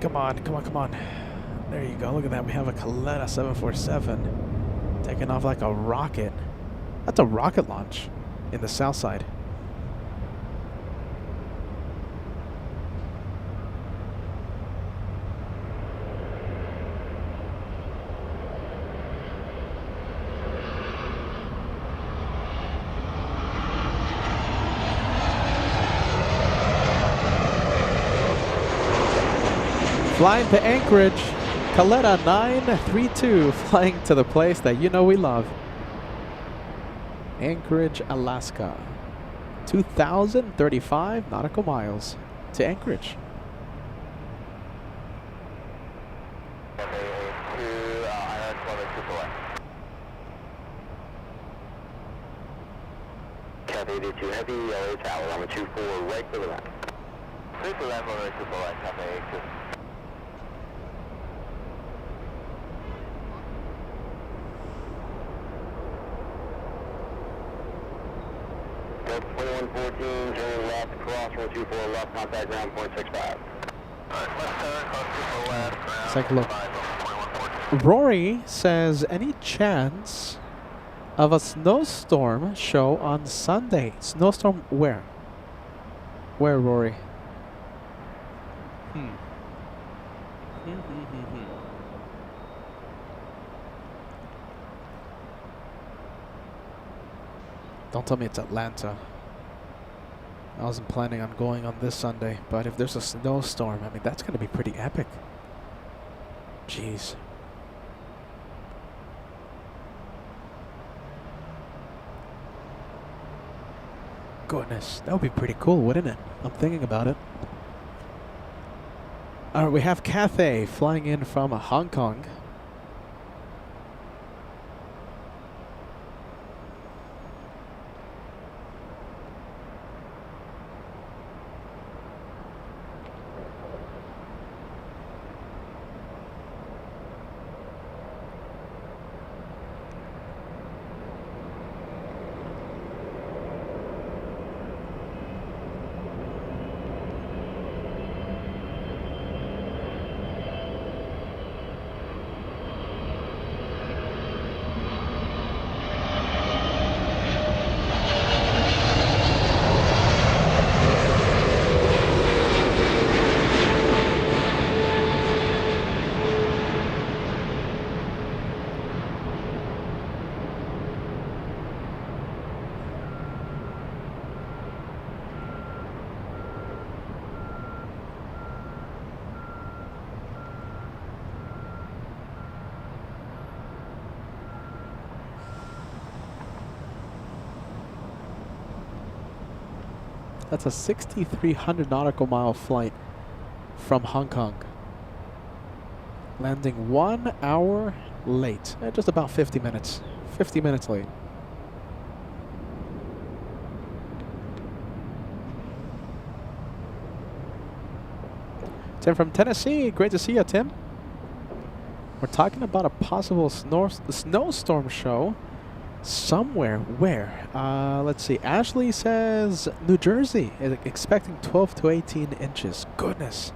Come on, come on, come on. There you go. Look at that. We have a Coletta 747 taking off like a rocket. That's a rocket launch in the south side. Flying to Anchorage, Caletta 932, flying to the place that you know we love. Anchorage, Alaska. 2,035 nautical miles to Anchorage. Cathay 82 Heavy, LA Tower, I'm a 24 right for the left. 3 for land, runway 24 right, Cathay 82. Go 2114, turn left, cross, runway 24 left, contact ground point 65. Alright, left turn, cross 24 left, ground. Let's take a look. 2114. Rory says, any chance of a snowstorm show on Sunday? Snowstorm where? Where, Rory? Don't tell me it's Atlanta. I wasn't planning on going on this Sunday, but if there's a snowstorm, I mean, that's going to be pretty epic. Jeez. Goodness, that would be pretty cool, wouldn't it? I'm thinking about it. Alright, we have Cathay flying in from Hong Kong. That's a 6,300 nautical mile flight from Hong Kong. Landing 1 hour late. Just about 50 minutes. 50 minutes late. Tim from Tennessee. Great to see you, Tim. We're talking about a possible snowstorm show somewhere. Where? Let's see. Ashley says New Jersey. Expecting 12 to 18 inches. Goodness.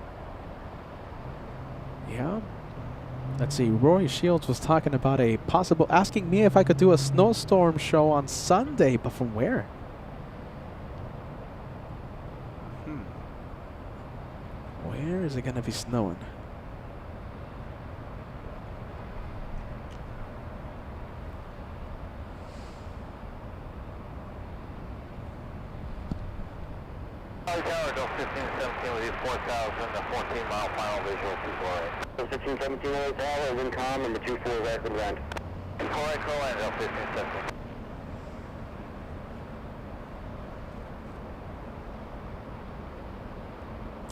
Yeah. Let's see. Rory Shields was talking about a possible, asking me if I could do a snowstorm show on Sunday, but from where? Where is it going to be snowing? Tower, Gulf 1517 with you, 4,000, the 14-mile final visual, 248. 1517 LA Tower, wind calm, number 24, right for the land. Correct, land, Gulf 1517.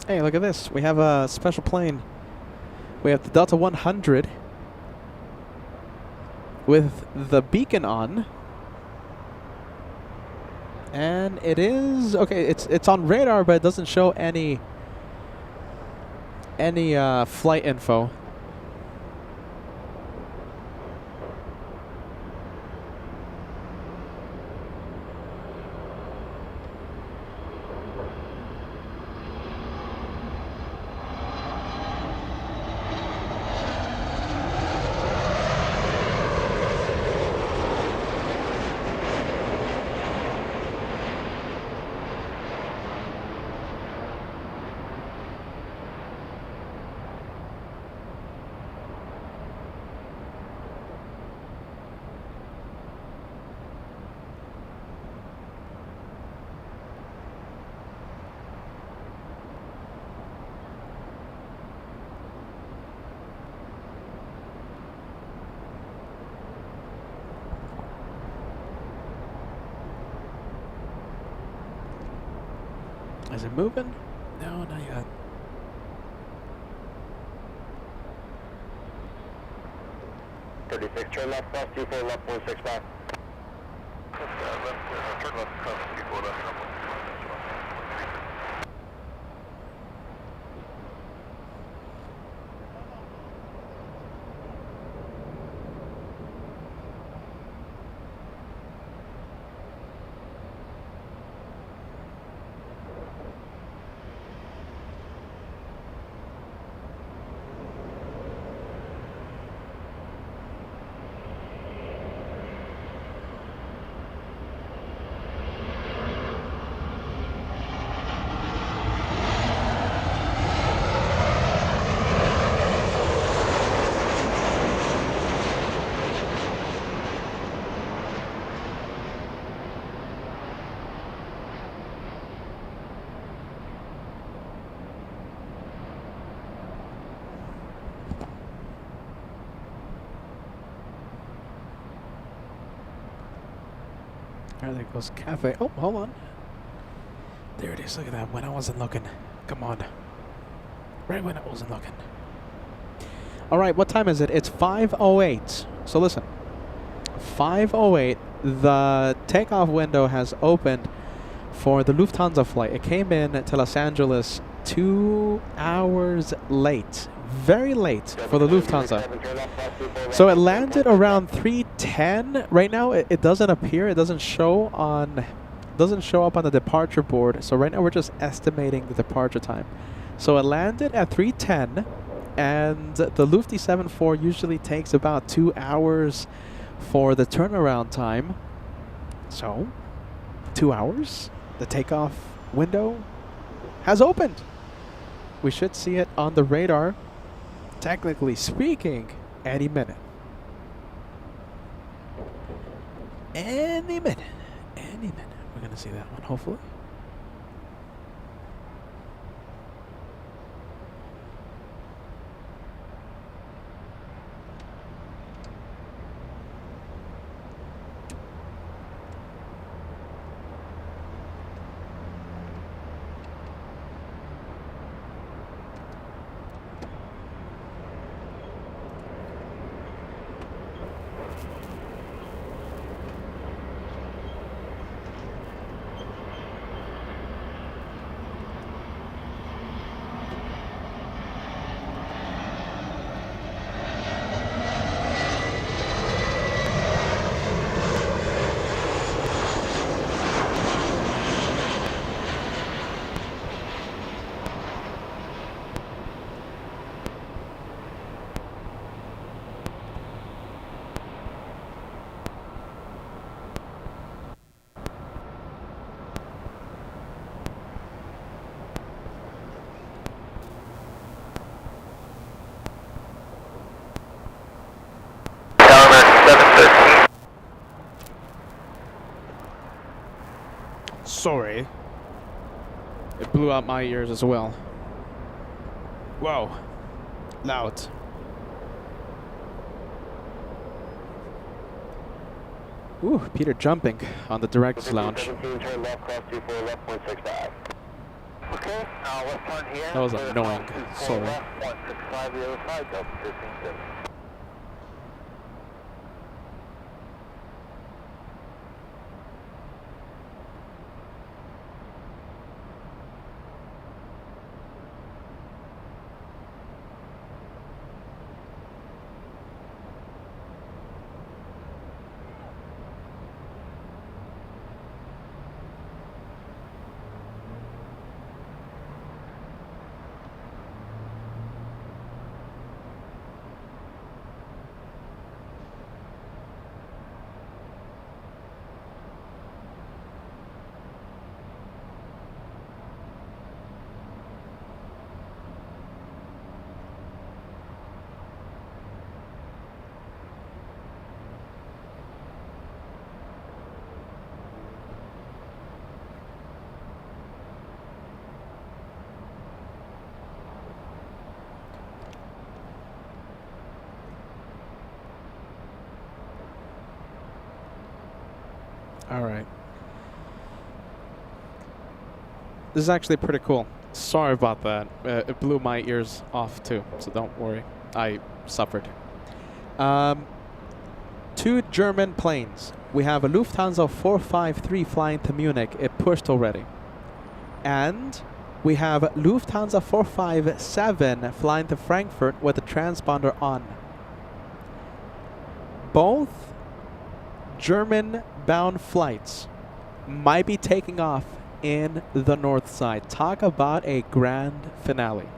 Hey, look at this. We have a special plane. We have the Delta 100 with the beacon on. And it is okay, it's on radar, but it doesn't show any flight info. Is it moving? No, not yet. Turn left, cross 24 left 165. Turn left, cross 24 left, 165. There goes Cafe. Oh, hold on. There it is. Look at that. When I wasn't looking. Come on. Right when I wasn't looking. All right, what time is it? It's 5:08. So listen, 5:08. The takeoff window has opened for the Lufthansa flight. It came in to Los Angeles 2 hours late. Very late for the Lufthansa. So it landed around 3:10. Right now, it doesn't appear. It doesn't show up on the departure board. So right now we're just estimating the departure time. So it landed at 3:10, and the Lufty 74 usually takes about 2 hours for the turnaround time. So 2 hours. The takeoff window has opened. We should see it on the radar, technically speaking, any minute. Any minute. Any minute. We're going to see that one, hopefully. Sorry. It blew out my ears as well. Whoa. Loud. Ooh, Peter jumping on the director's lounge. 17, turn left, cross 24 left 165. Okay, let's turn here. That was annoying. Sorry. Left, 165 the other side, Delta 15. All right. This is actually pretty cool. Sorry about that. It blew my ears off too, so don't worry. I suffered. 2 German planes. We have a Lufthansa 453 flying to Munich. It pushed already. And we have Lufthansa 457 flying to Frankfurt with the transponder on. Both German-bound flights might be taking off in the north side. Talk about a grand finale.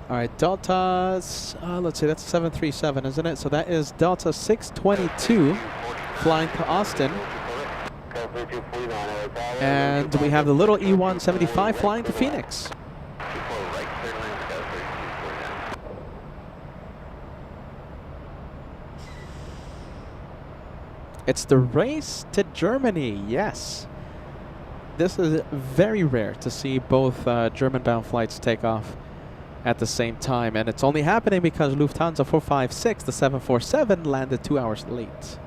All right, Delta's, let's see, that's 737, isn't it? So that is Delta 622 flying to Austin. And we have the little E-175 flying to Phoenix. It's the race to Germany, yes. This is very rare to see both German-bound flights take off at the same time, and it's only happening because Lufthansa 456, the 747, landed 2 hours late.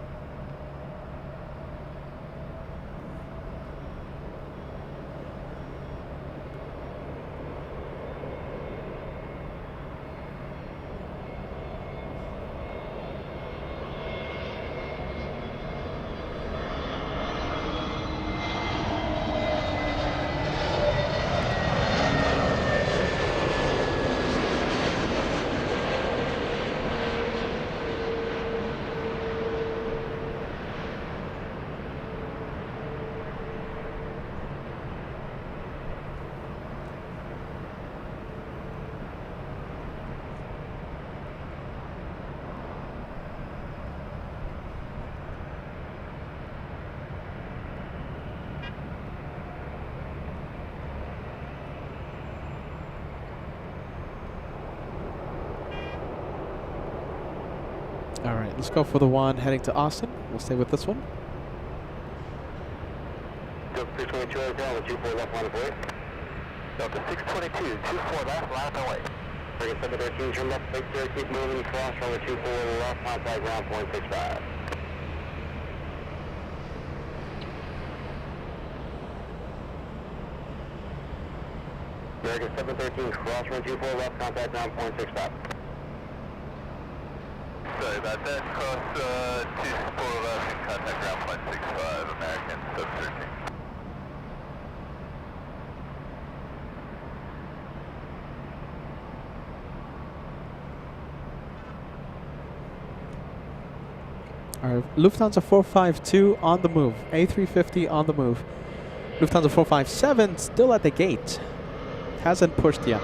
All right, let's go for the one heading to Austin. We'll stay with this one. Delta 622 Hotel, 24 left line of way. Delta 622, 24 left, line of way. Target 713, turn left, take care, keep moving, cross runway 24 left, contact ground point 65. American 713, cross runway 24 left, contact ground point 65. Sorry about that. Cross 24 left and contact ground point 65, American 713. All right, Lufthansa 452 on the move. A350 on the move. Lufthansa 457 still at the gate. Hasn't pushed yet.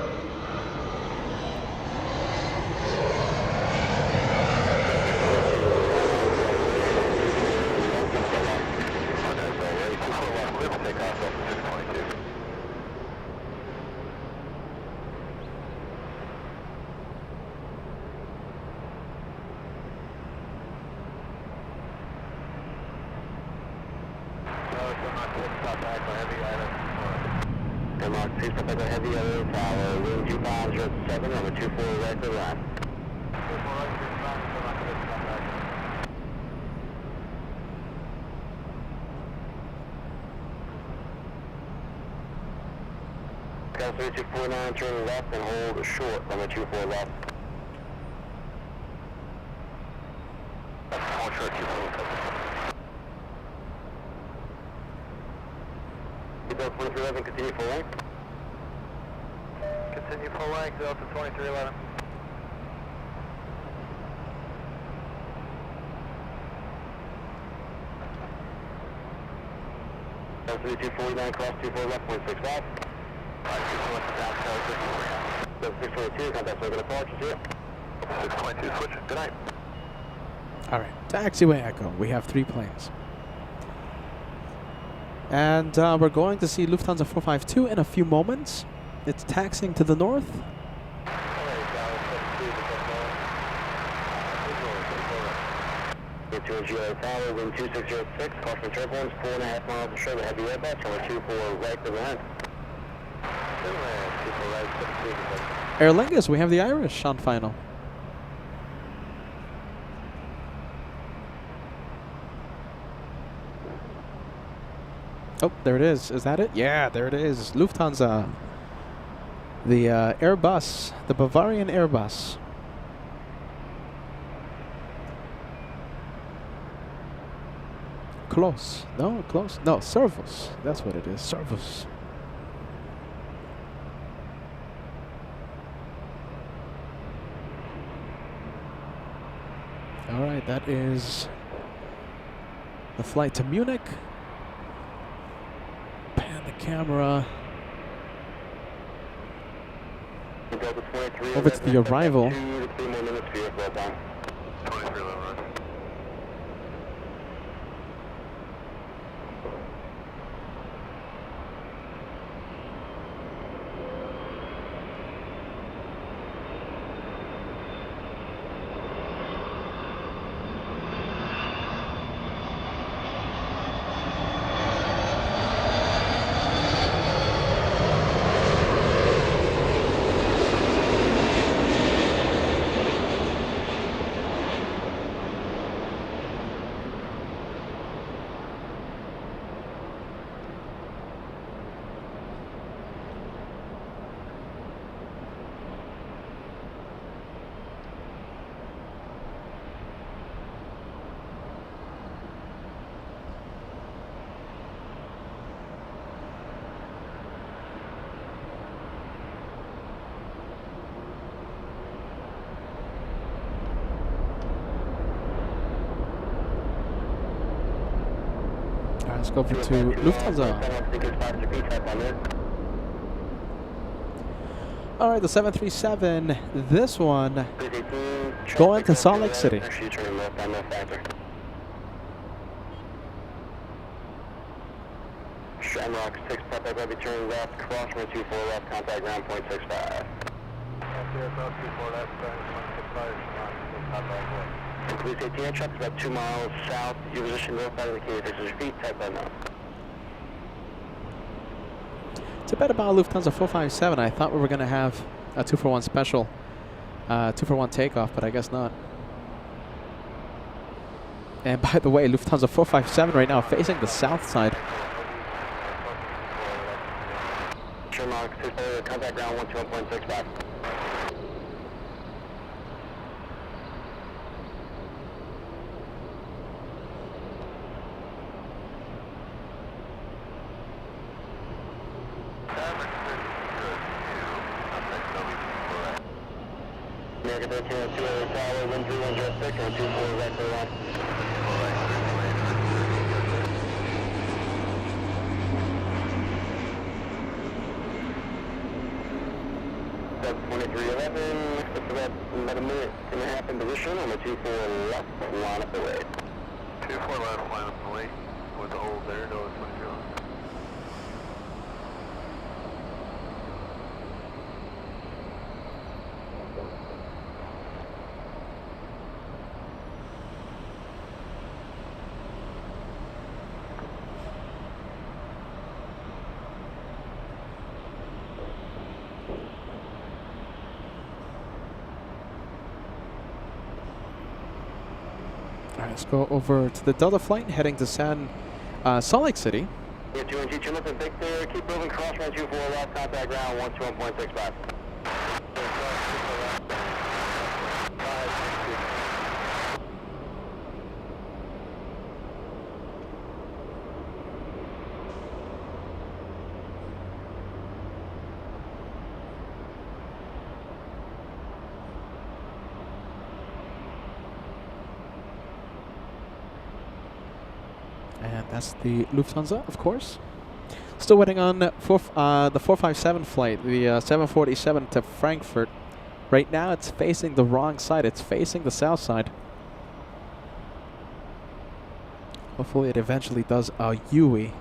Denmark 2, step back on heavy other tower, wind 2507 on the 24 right to the left. Cal 3249, turn left and hold short on the 24 left. Hold short 24 left. Delta 2311, continue full length. Continue full length, Delta 2311. Delta 3249, cross 24 left, point 65. 622, contact circle departure, see ya. 622, switch, good night. All right, taxiway Echo. We have 3 planes. And we're going to see Lufthansa 452 in a few moments. It's taxiing to the north. Get 2 KJFK Tower, wind 2606, caution turbulence, 4.5 miles to shore, heavy airbus, runway 24 right to the land. Aer Lingus, we have the Irish on final. Oh, there it is. Is that it? Yeah, there it is. Lufthansa. The Airbus, the Bavarian Airbus. Close. No, close. No, Servus. That's what it is. Servus. All right, that is the flight to Munich. Pan the camera over to the arrival. 2 to 3 more minutes for your flow time. 23 level run. Let's go over to Lufthansa. All right, the 737. This one going to Salt Lake City. Shamrock 6, Papa Heavy turn left, cross runway 24 left, contact ground point 65. Please 18 trucks about 2 miles south. Your position north side of the KJFK your feet, type unknown. It's a bit about Lufthansa 457. I thought we were going to have a 2-for-1 special, 2-for-1 takeoff, but I guess not. And by the way, Lufthansa 457 right now facing the south side. Shamrock 6, contact ground 121.65. American 13 TWA Tower, wind 3106, and 24 right to the line. 2311, looks about a minute and a half in position on the 24 left, line up the way. 24 left, line up the way, with the hold there, no 23. All right, let's go over to the Delta flight heading to Salt Lake City. Yeah, 2 and 2, Chinook and Victor, keep moving, cross run 24 left, contact ground 121.65. And that's the Lufthansa, of course. Still waiting on the 457 flight, the 747 to Frankfurt. Right now, it's facing the wrong side. It's facing the south side. Hopefully, it eventually does a U-ey.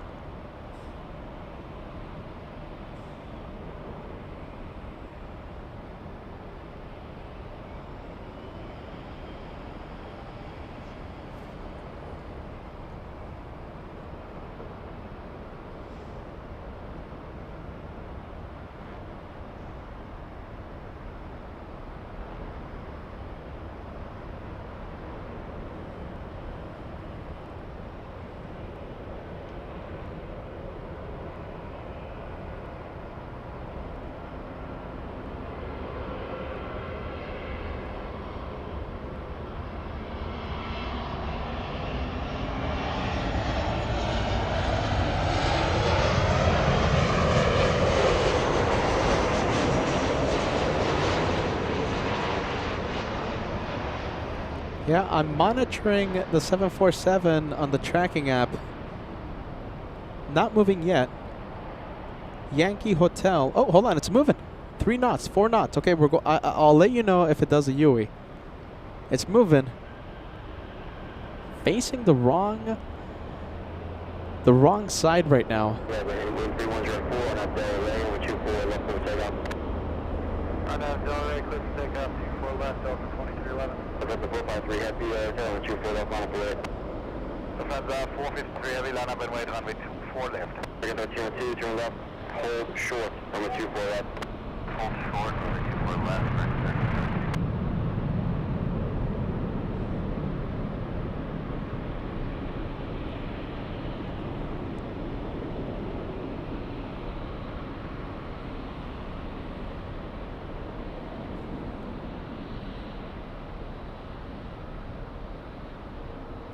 Yeah, I'm monitoring the 747 on the tracking app. Not moving yet. Yankee Hotel. Oh, hold on, it's moving. 3 knots, 4 knots. Okay, I'll let you know if it does a UE. It's moving. Facing the wrong side right now. Yeah, we're in 3104 on that Delray, and we're 24 left over takeoff. On that Delray, clear for takeoff, 24 left, Delta 2311. November 453, happy hotel, and 24 left, line up away. Lufthansa 453 heavy, line up and wait, runway 24 left. Second 1302, turn left, hold short, number 24 left. Hold short, number 24 left, right.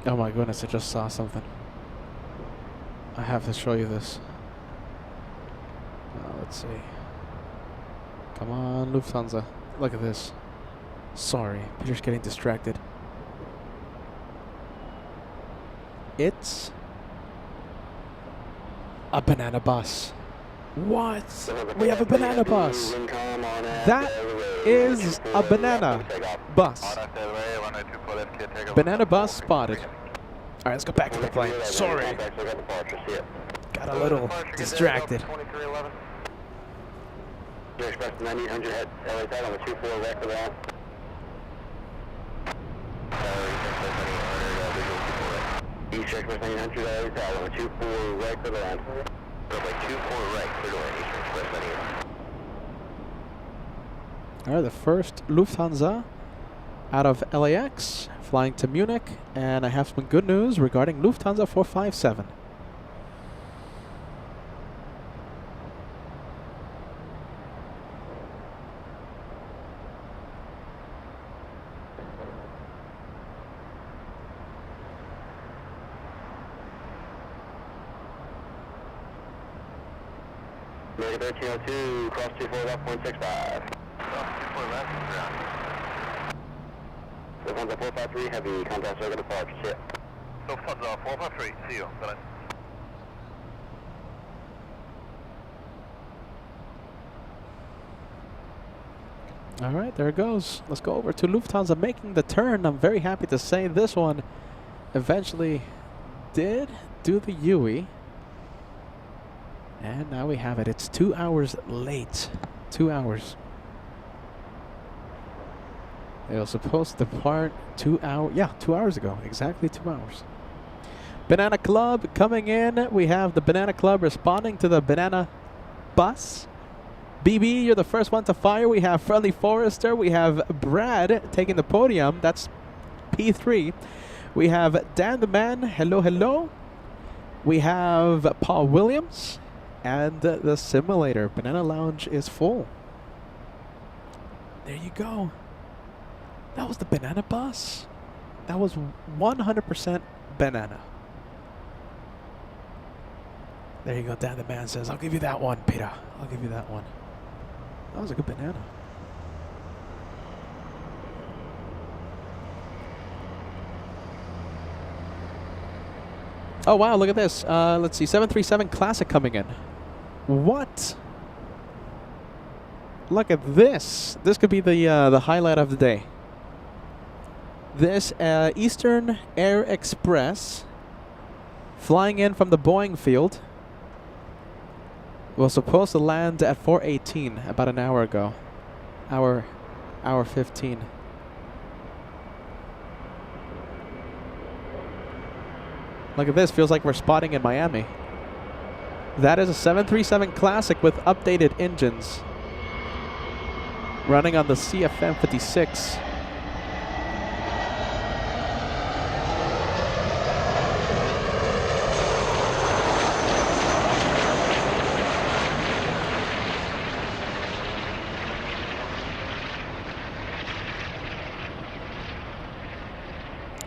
Oh my goodness, I just saw something. I have to show you this. Let's see. Come on, Lufthansa. Look at this. Sorry, Peter's getting distracted. It's a banana bus. What? We have a banana bus. That is a banana bus. Banana bus spotted. All right, let's go back to the plane. Sorry. Got a little distracted. Express 9800 head LA tag on the 24 right for that. East Express 9800 LA tag on the 24 right for that. Runway 24 right, clear to land, Eastern Express 9800. All right, the first Lufthansa out of LAX, flying to Munich, and I have some good news regarding Lufthansa 457. American 1302, cross 24 left, 165. Cross 24 left, ground. Lufthansa 453, heavy contact circle departure, see ya. Lufthansa 453, see you. Bye. All right, there it goes. Let's go over to Lufthansa making the turn. I'm very happy to say this one eventually did do the UE. And now we have it. It's 2 hours late. 2 hours. It was supposed to depart 2 hours. Yeah, 2 hours ago. Exactly 2 hours. Banana Club coming in. We have the Banana Club responding to the Banana Bus. BB, you're the first one to fire. We have Friendly Forrester. We have Brad taking the podium. That's P3. We have Dan the Man. Hello, hello. We have Paul Williams. And the simulator. Banana Lounge is full. There you go. That was the Banana Bus. That was 100% banana. There you go. Dan the Man says, I'll give you that one, Peter. I'll give you that one. That was a good banana. Oh, wow. Look at this. Let's see. 737 Classic coming in. What? Look at this. This could be the highlight of the day. This Eastern Air Express flying in from the Boeing field was supposed to land at 4:18 about an hour ago. Hour 15. Look at this. Feels like we're spotting in Miami. That is a 737 Classic with updated engines. Running on the CFM 56.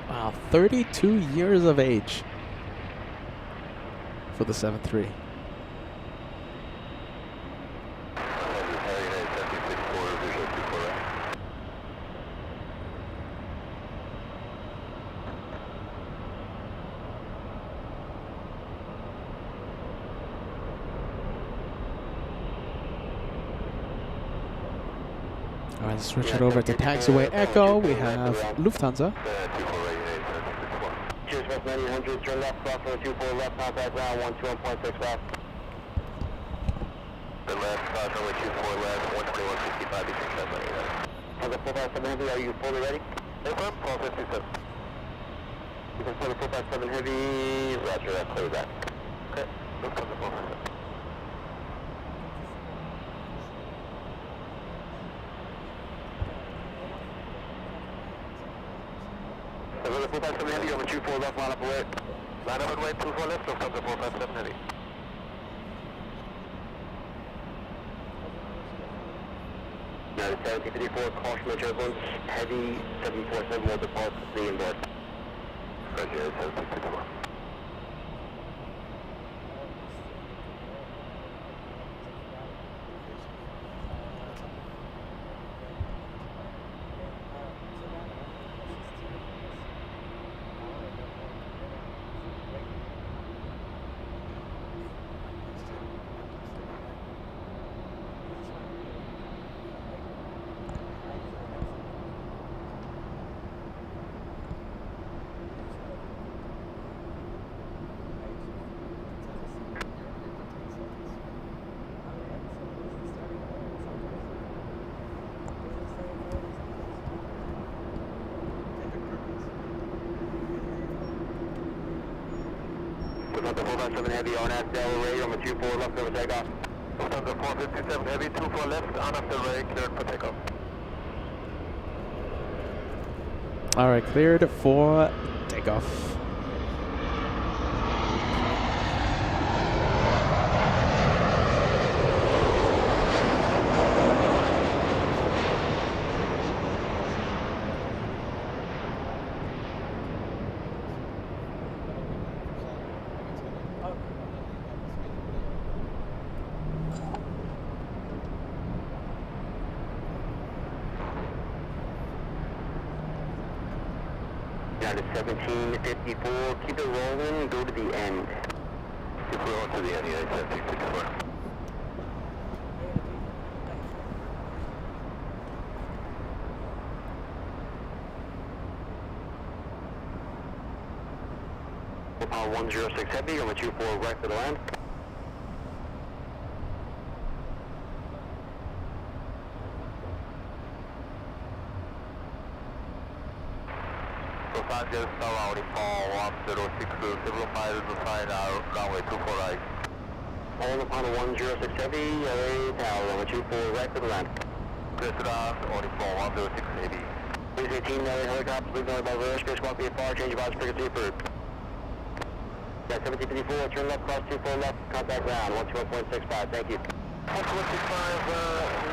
Wow, 32 years of age for the 7.3. All right, let's switch it over to taxiway Echo. We have Lufthansa. Cheers, West 900, turn left, cross 24 left, contact ground 121.6 left. The left, runway 24 left, 121.65, between 798. Have a 457 Heavy, are you fully ready? Yes, sir, 457. You can pull the 457 Heavy, roger, that clear that. Okay, look on the 457. Another 457 Heavy, over 24 left, line up away. Line up and wait, 24 left, look on the 457 Heavy. United 1754, caution the turbulence, heavy 747 will depart the inboard. Roger, 1754. Lufthansa 457 Heavy, on at Delray, on the 24 left over takeoff. Lufthansa 457 Heavy, 24 left, on at Delray, cleared for takeoff. All right, cleared for takeoff. United 1754, keep it rolling, go to the end. Keep it rolling to the end, United 1754. Power 106 Heavy, on the 24 right for the land. Los Angeles Tower, Orion 106, several miles behind our runway 24 right. All upon 106 Heavy, LA Tower, on the 24 right for the land. Crested on, Orion 106 Heavy. Please 18, LA helicopter, please know by rear, spacewalk be far, change of odds, frequency approved. Yeah, 1754, turn left, cross 24 left, contact ground, 121.65, thank you. 125,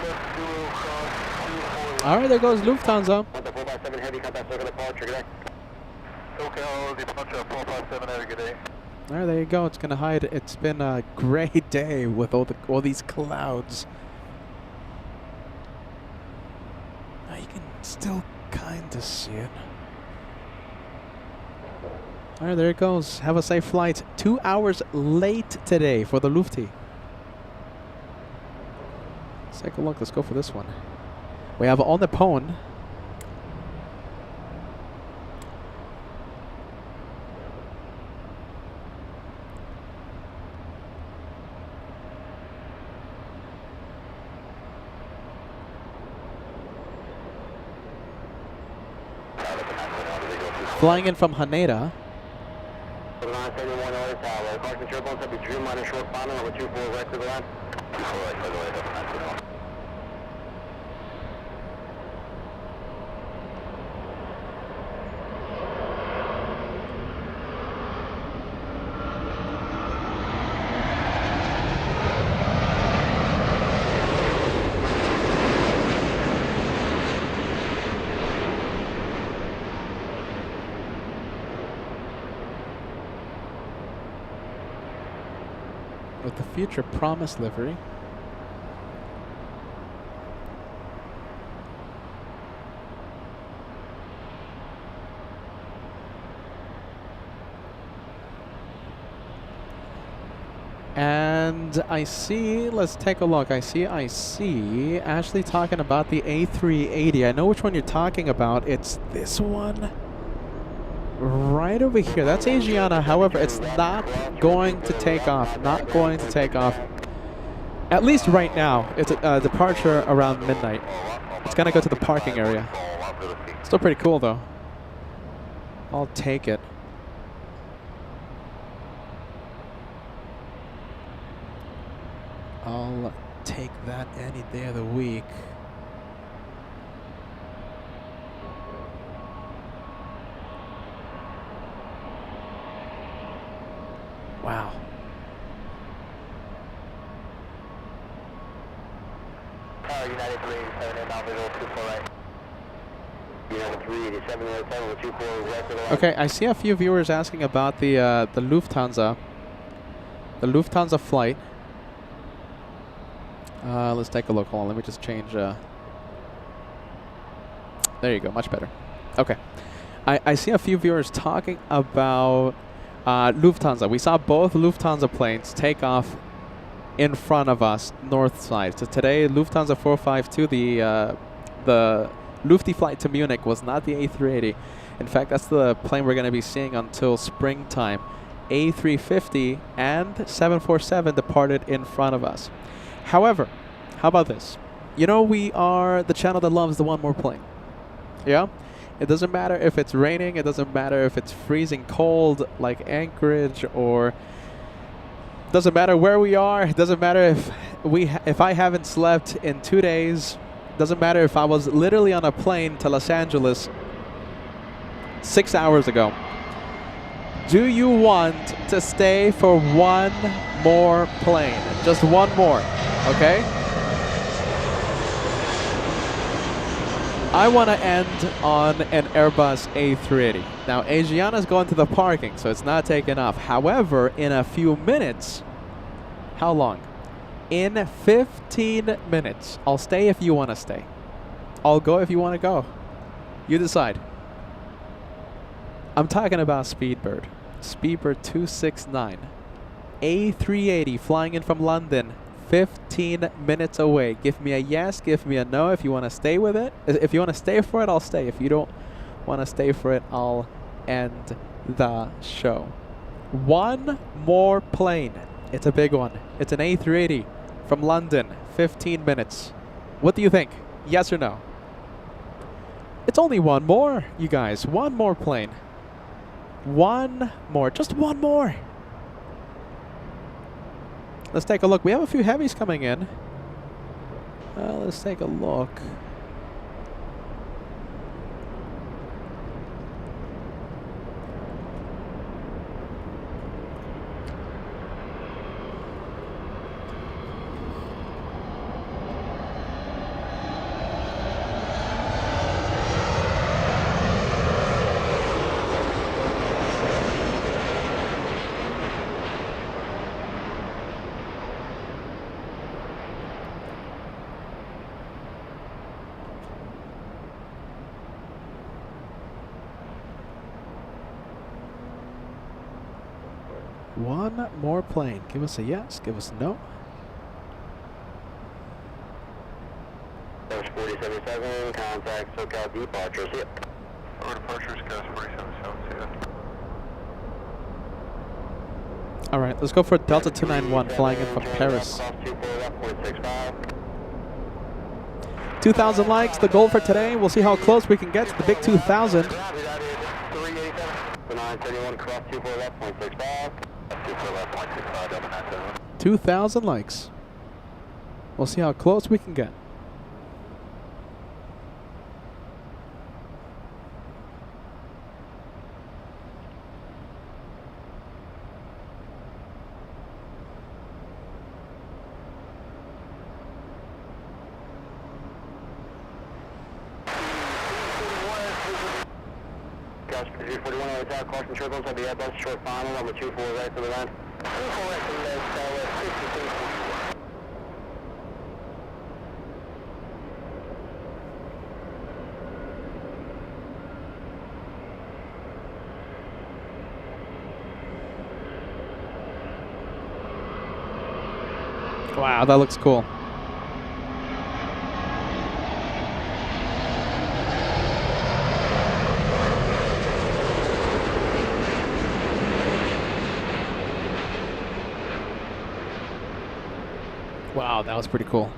left 0, cross 24 left. All right, there goes Lufthansa. 457 Heavy, contact circle departure, good day. Okay, all departure 457 Heavy, good day. All right, there you go. It's gonna hide. It's been a great day with all these clouds. Now you can still kind of see it. All right, there it goes. Have a safe flight. 2 hours late today for the Lufti. Let's take a look. Let's go for this one. We have on the Pone. Flying in from Haneda. Turbulence up between minor short final, number 24 right to the land. 24 right to the land, up 921. With the Future Promise livery. And And I see, let's take a look. I see Ashley talking about the A380. I know which one you're talking about. It's this one right over here. That's Asiana. However, it's not going to take off. Not going to take off. At least right now. It's a departure around midnight. It's going to go to the parking area. Still pretty cool, though. I'll take it. I'll take that any day of the week. Wow. United 387 inbound visual 24 right. United 387 hotel 24 west of the line. Okay, I see a few viewers asking about the Lufthansa. The Lufthansa flight. Let's take a look. Hold on, let me just change. There you go, much better. Okay. I see a few viewers talking about Lufthansa. We saw both Lufthansa planes take off in front of us, north side. So today, Lufthansa 452, the Lufty flight to Munich was not the A380. In fact, that's the plane we're going to be seeing until springtime. A350 and 747 departed in front of us. However, how about this? You know, we are the channel that loves the one more plane. Yeah? It doesn't matter if it's raining. It doesn't matter if it's freezing cold like Anchorage, or doesn't matter where we are. It doesn't matter if I haven't slept in 2 days. Doesn't matter if I was literally on a plane to Los Angeles 6 hours ago. Do you want to stay for one more plane? Just one more, okay? I want to end on an Airbus A380. Now, Asiana's going to the parking, so it's not taking off. However, in a few minutes, how long? In 15 minutes. I'll stay if you want to stay. I'll go if you want to go. You decide. I'm talking about Speedbird. Speedbird 269. A380 flying in from London. 15 minutes away. Give me a yes, give me a no if you want to stay with it. If you want to stay for it, I'll stay. If you don't want to stay for it, I'll end the show. One more plane. It's a big one. It's an A380 from London. 15 minutes. What do you think? Yes or no? It's only one more, you guys. One more plane. One more. Just one more. Let's take a look. We have a few heavies coming in. Let's take a look. One more plane. Give us a yes, give us a no. Coast 4077, contact SoCal departures, yep. Over departures, Coast 4077, see ya. All right, let's go for Delta 291 flying in from Paris. 2,000 likes, the goal for today. We'll see how close we can get to the big 2,000. 2,000 likes. We'll see how close we can get. Gus 341 Hotel, caution turbulence on the Airbus, short final, number 24 right to the land. 24 right to the land, Southwest 62. Wow, that looks cool. Wow, that was pretty cool.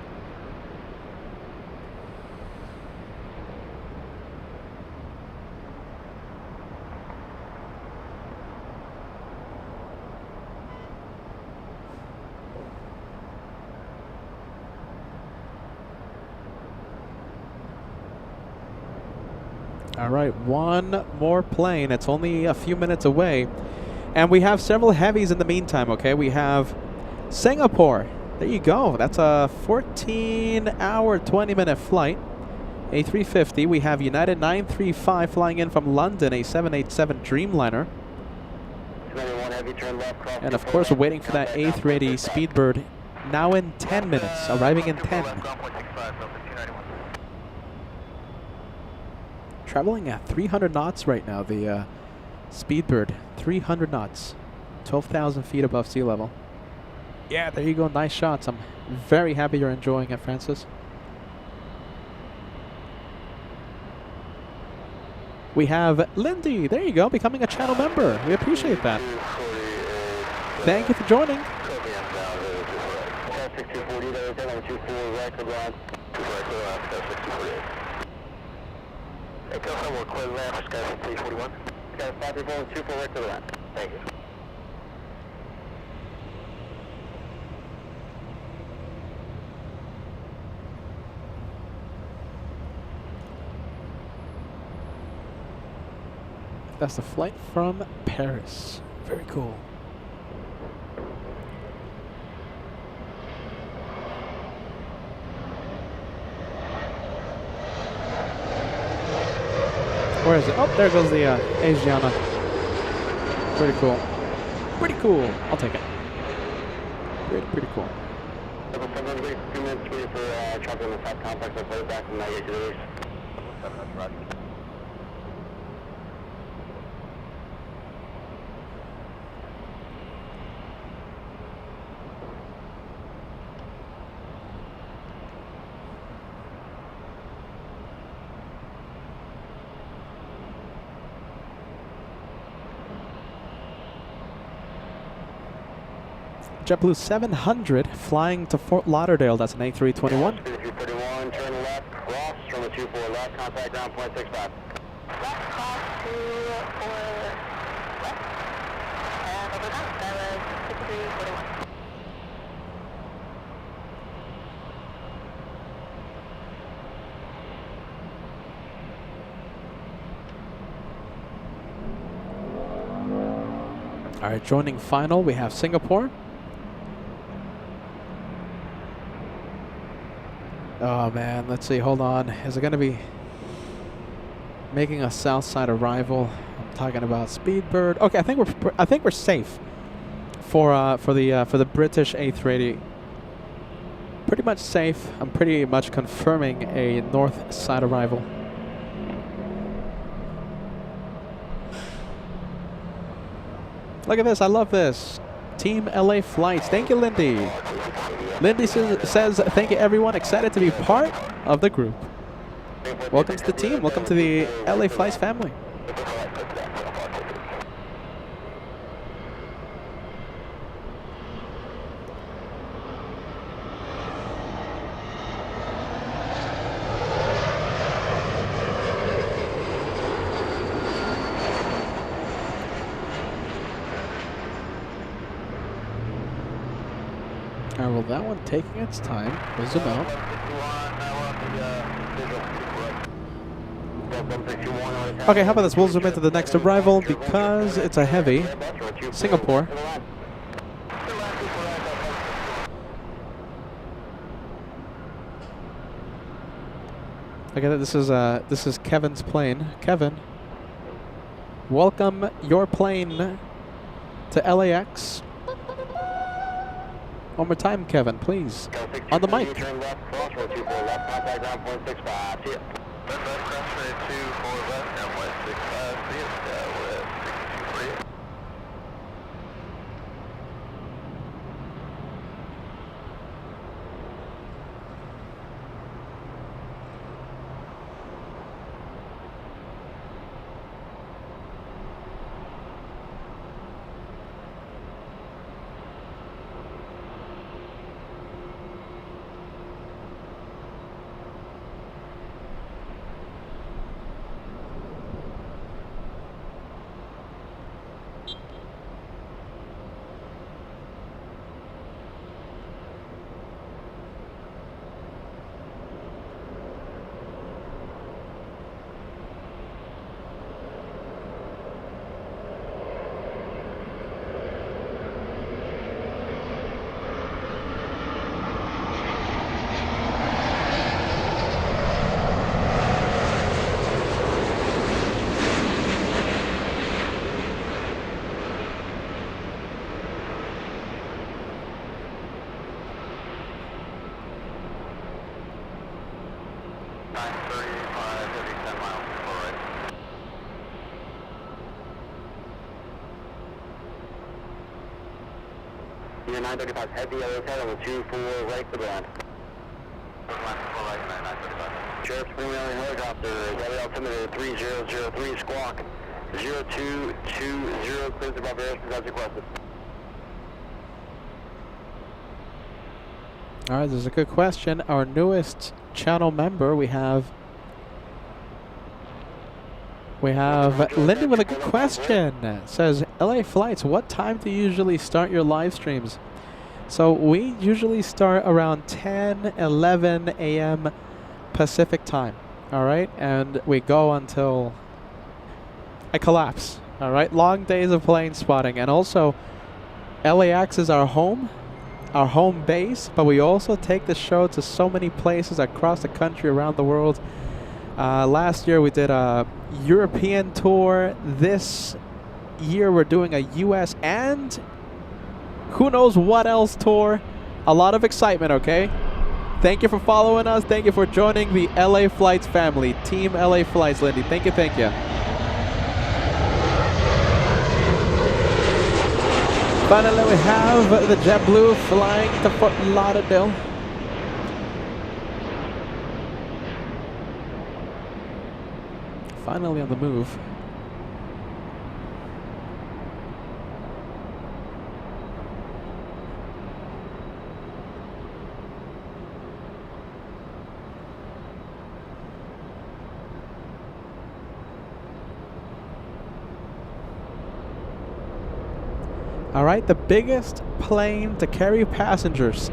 All right, one more plane. It's only a few minutes away. And we have several heavies in the meantime, okay? We have Singapore. There you go. That's a 14-hour, 20-minute flight. A350. We have United 935 flying in from London, a 787 Dreamliner. And of course, we're waiting for that A380 Speedbird now in 10 minutes, arriving in 10. Traveling at 300 knots right now, the Speedbird. 300 knots. 12,000 feet above sea level. Yeah, there you go. Nice shots. I'm very happy you're enjoying it, Francis. We have Lindy. There you go, becoming a channel member. We appreciate that. Thank you for joining. Thank you. That's the flight from Paris. Very cool. Where is it? Oh, there goes the Asiana. Pretty cool. Pretty cool. I'll take it. Pretty cool. JetBlue 700 flying to Fort Lauderdale. That's an A321. 341, turn left, cross from the 24 left, contact ground point 65. Left cross to 4 left. And over that, that was 6341. All right, joining final, we have Singapore. Oh man, let's see. Hold on. Is it going to be making a south side arrival? I'm talking about Speedbird. Okay, I think we're safe for the British A380. Pretty much safe. I'm pretty much confirming a north side arrival. Look at this. I love this. Team LA Flights. Thank you, Lindy. Lindy says, thank you, everyone. Excited to be part of the group. Welcome to the team. Welcome to the LA Flights family. Well, that one taking its time. We'll zoom out. Okay, how about this? We'll zoom into the next arrival because it's a heavy. Singapore. Okay, this is Kevin's plane. Kevin, welcome your plane to LAX. One more time, Kevin, please. On the mic. Turn left, cross road 24 left, contact ground point 65. See ya. Left, cross road 24 left, ground point 65. See ya. We're at 6248. 935, heavy 10 miles to the right. You're 935 heavy, LA Hotel on the 24 right for the land. Sheriff's Premier Island helicopter, LA altimeter 3003 squawk 0220, clears above airspace as requested. All right, this is a good question. Our newest channel member, we have Lindy with a good question. It says, LA Flights, what time do you usually start your live streams? So we usually start around 10, 11 a.m. Pacific time, all right? And we go until I collapse, all right? Long days of plane spotting. And also, LAX is our home base, but we also take the show to so many places across the country, around the world. Last year we did a European tour. This year we're doing a US and who knows what else tour. A lot of excitement, okay? Thank you for following us. Thank you for joining the LA Flights family. Team LA Flights, Lindy. Thank you, thank you. Finally, we have the JetBlue flying to Fort Lauderdale. Finally on the move. All right, the biggest plane to carry passengers.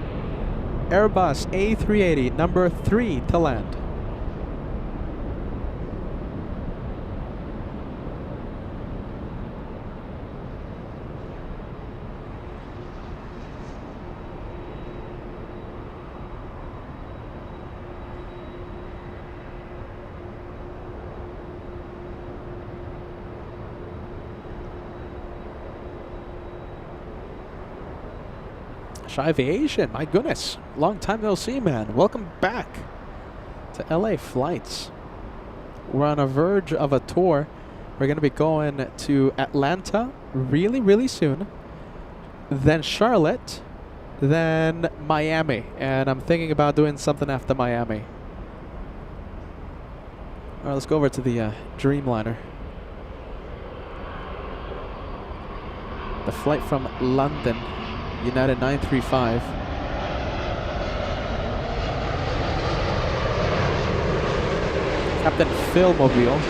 Airbus A380, number 3 to land. Aviation, my goodness, long time no see, man. Welcome back to LA Flights. We're on a verge of a tour. We're going to be going to Atlanta really soon, then Charlotte, then Miami, and I'm thinking about doing something after Miami. All right, let's go over to the Dreamliner. The flight from London, United 935. Captain Phil Mobile.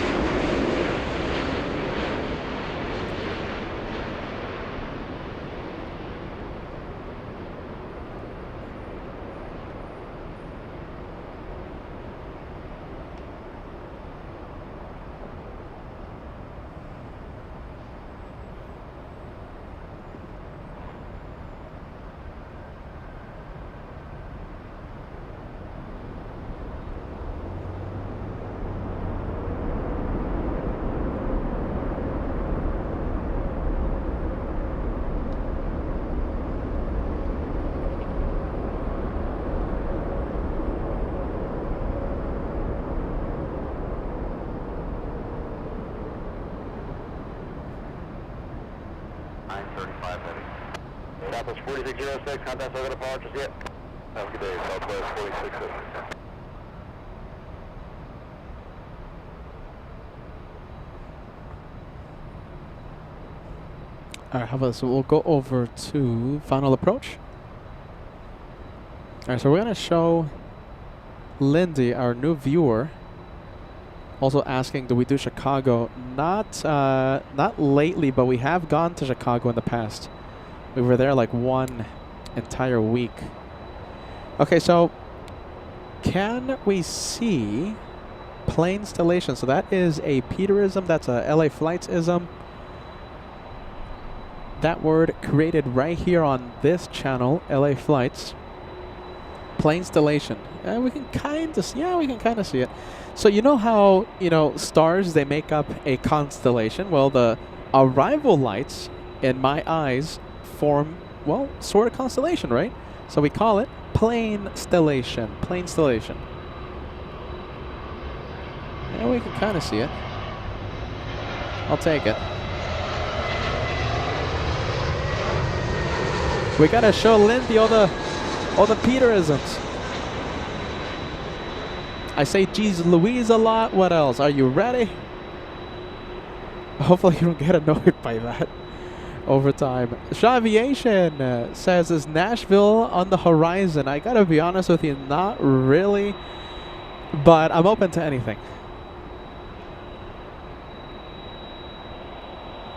Southwest 4606, contact over departures yet. Have a good day, Southwest 4606. All right, how about this? We'll go over to final approach. All right, so we're gonna show Lindy, our new viewer, also asking, do we do Chicago? Not lately, but we have gone to Chicago in the past. We were there like one entire week. Okay, so can we see plane installation? So that is a Peterism. That's a LA Flights-ism. That word created right here on this channel, LA Flights. Plane installation. We can kind of see, we can kind of see it. So you know how, stars, they make up a constellation? Well, the arrival lights, in my eyes, form, well, sort of constellation, right? So we call it plane stellation. Plane stellation. Yeah, we can kind of see it. I'll take it. We gotta show Lindy all the Peterisms. I say geez Louise a lot. What else? Are you ready? Hopefully you don't get annoyed by that over time. Aviation says, is Nashville on the horizon? I gotta be honest with you, not really. But I'm open to anything.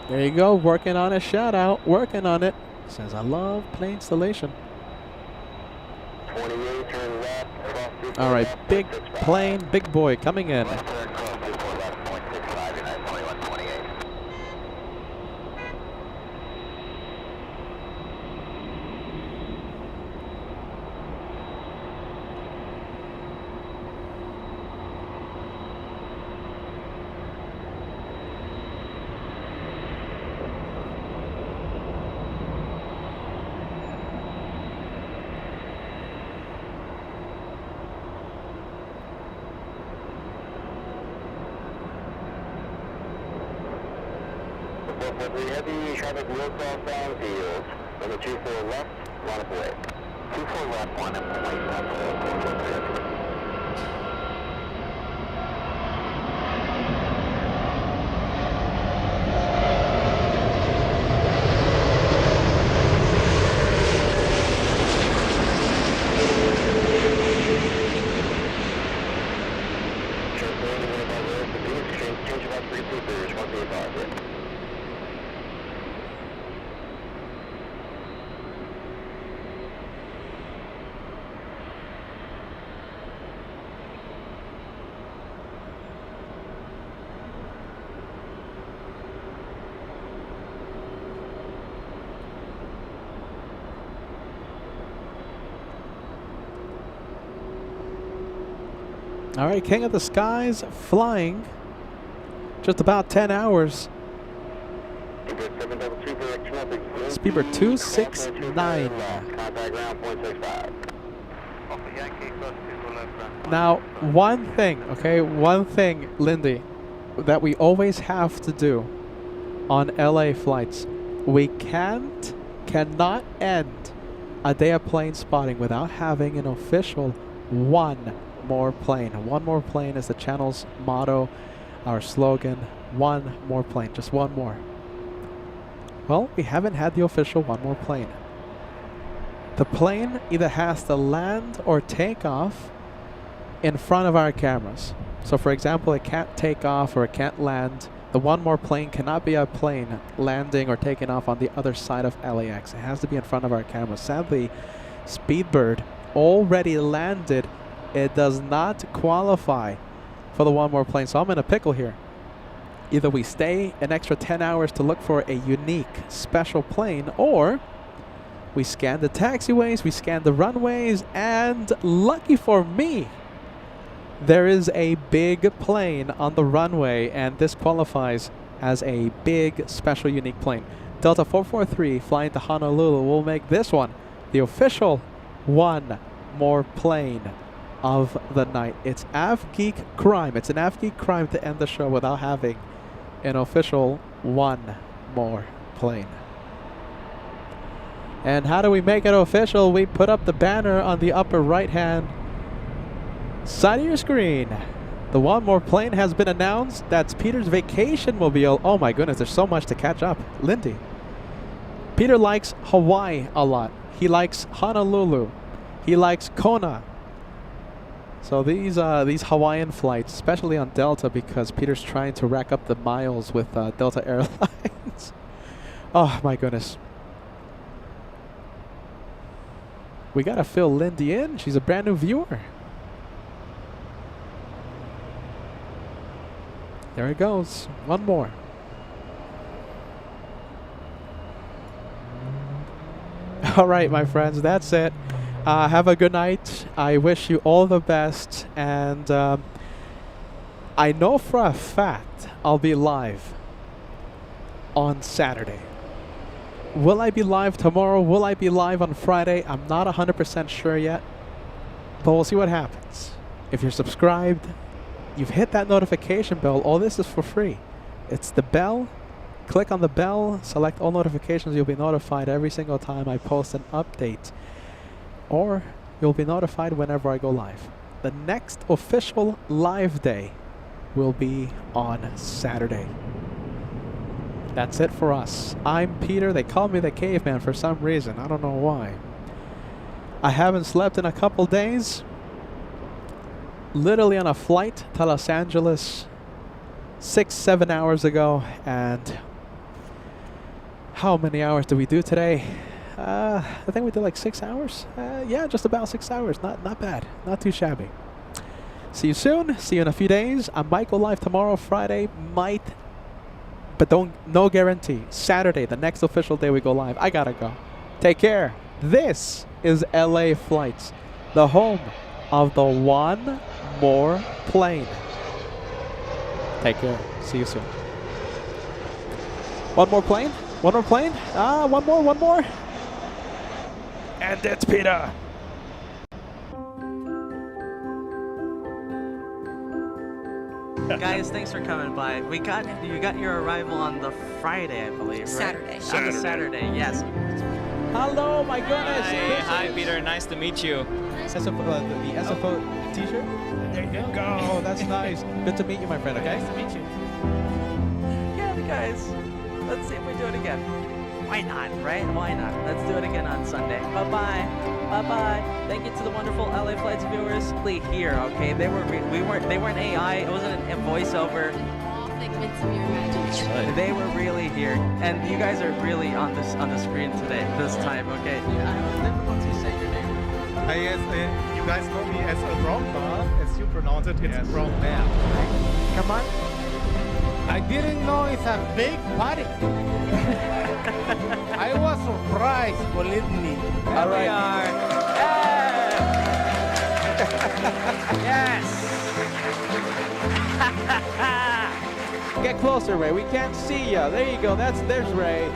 There you go, working on a shout out, working on it. Says, I love plane installation. 28, turn left, cross 24 All right, left, big 65. plane, big boy coming in. Left turn, cross 24 left, 0.65, United 2128. Heavy traffic will cross downfield. Number 24 left, line up away. 24 left, line up away. Change about 3 Coopers, 135. All right, King of the Skies flying just about 10 hours. Speedbird 269. Contact ground 0.65. Now, one thing, okay, one thing, Lindy, that we always have to do on LA flights, we cannot end a day of plane spotting without having an official one more plane. One more plane is the channel's motto, our slogan. One more plane, just one more. Well, we haven't had the official one more plane. The plane either has to land or take off in front of our cameras. So for example, it can't take off or it can't land. The one more plane cannot be a plane landing or taking off on the other side of LAX. It has to be in front of our cameras. Sadly, Speedbird already landed. It does not qualify for the one more plane. So I'm in a pickle here. Either we stay an extra 10 hours to look for a unique special plane, or we scan the taxiways, we scan the runways, and lucky for me, there is a big plane on the runway, and this qualifies as a big special unique plane. Delta 443 flying to Honolulu will make this one the official one more plane of the night. It's AvGeek crime. It's an AvGeek crime to end the show without having an official one more plane. And how do we make it official? We put up the banner on the upper right hand side of your screen. The one more plane has been announced. That's Peter's vacation mobile. Oh my goodness, there's so much to catch up. Lindy. Peter likes Hawaii a lot. He likes Honolulu. He likes Kona. So these Hawaiian flights, especially on Delta, because Peter's trying to rack up the miles with Delta Airlines. Oh my goodness. We gotta fill Lindy in. She's a brand new viewer. There it goes. One more. All right, my friends, that's it. Have a good night. I wish you all the best. And I know for a fact I'll be live on Saturday. Will I be live tomorrow? Will I be live on Friday? I'm not 100% sure yet. But we'll see what happens. If you're subscribed, you've hit that notification bell. All this is for free. It's the bell. Click on the bell, select all notifications. You'll be notified every single time I post an update. Or you'll be notified whenever I go live. The next official live day will be on Saturday. That's it for us. I'm Peter. They call me the caveman for some reason. I don't know why. I haven't slept in a couple days. Literally on a flight to Los Angeles 6-7 hours ago. And how many hours did we do today? I think we did like 6 hours. Yeah, just about 6 hours. Not bad. Not too shabby. See you soon. See you in a few days. I might go live tomorrow, Friday. Might. But no guarantee. Saturday, the next official day we go live. I gotta go. Take care. This is LA Flights, the home of the One More Plane. Take care. See you soon. One more plane? One more plane? One more. And it's Peter. Guys, thanks for coming by. You got your arrival on the Friday, I believe, right? Saturday. On the Saturday, yes. Hello, my goodness. Hi, Peter. Nice to meet you. The SFO t-shirt? There you go. Oh, that's nice. Good to meet you, my friend, okay? Nice to meet you. Yeah, guys. Let's see if we do it again. Why not, right? Why not? Let's do it again on Sunday. Bye-bye. Bye-bye. Thank you to the wonderful LA Flights viewers. Really here, okay? They weren't AI. It wasn't a voiceover. All figments of your imagination. They were really here, and you guys are really on the screen today, this time, okay? I have difficulty saying your name. You guys know me as a brown bar, as you pronounce it, it's brown bear. Come on. I didn't know it's a big party. I was surprised, believe me. There we are. Yes. Get closer, Ray. We can't see you. There you go. There's Ray.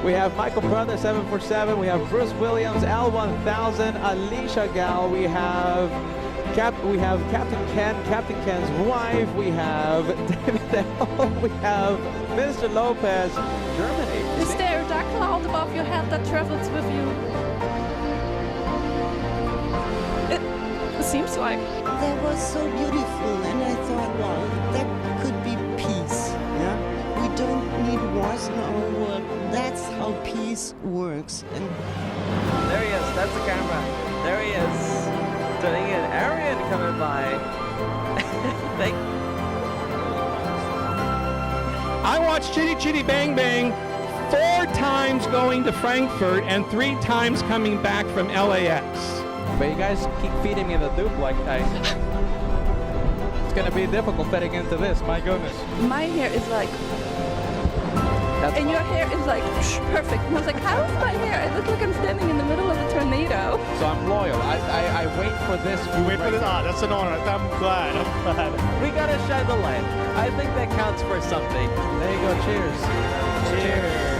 We have Michael Brother 747. We have Bruce Williams L1000. Alicia Gal. We have Captain Ken, Captain Ken's wife. We have David L. We have Mr. Lopez, Germany. Is there a dark cloud above your head that travels with you? It seems like. That was so beautiful, and I thought, wow, that could be peace. Yeah, we don't need wars in our world. That's how peace works. And There he is. That's the camera. There he is. Doing an Arian coming by. I watched Chitty Chitty Bang Bang 4 times going to Frankfurt and 3 times coming back from LAX. But you guys keep feeding me the dupe like I. It's gonna be difficult fitting into this. My goodness. My hair is like, and your hair is like perfect. And I was like, how is my hair? I look like I'm standing in the middle of a tornado. So I'm loyal. I wait for this. You wait for this? Ah, that's an honor. I'm glad. We gotta shine the light. I think that counts for something. There you go. Cheers. Cheers.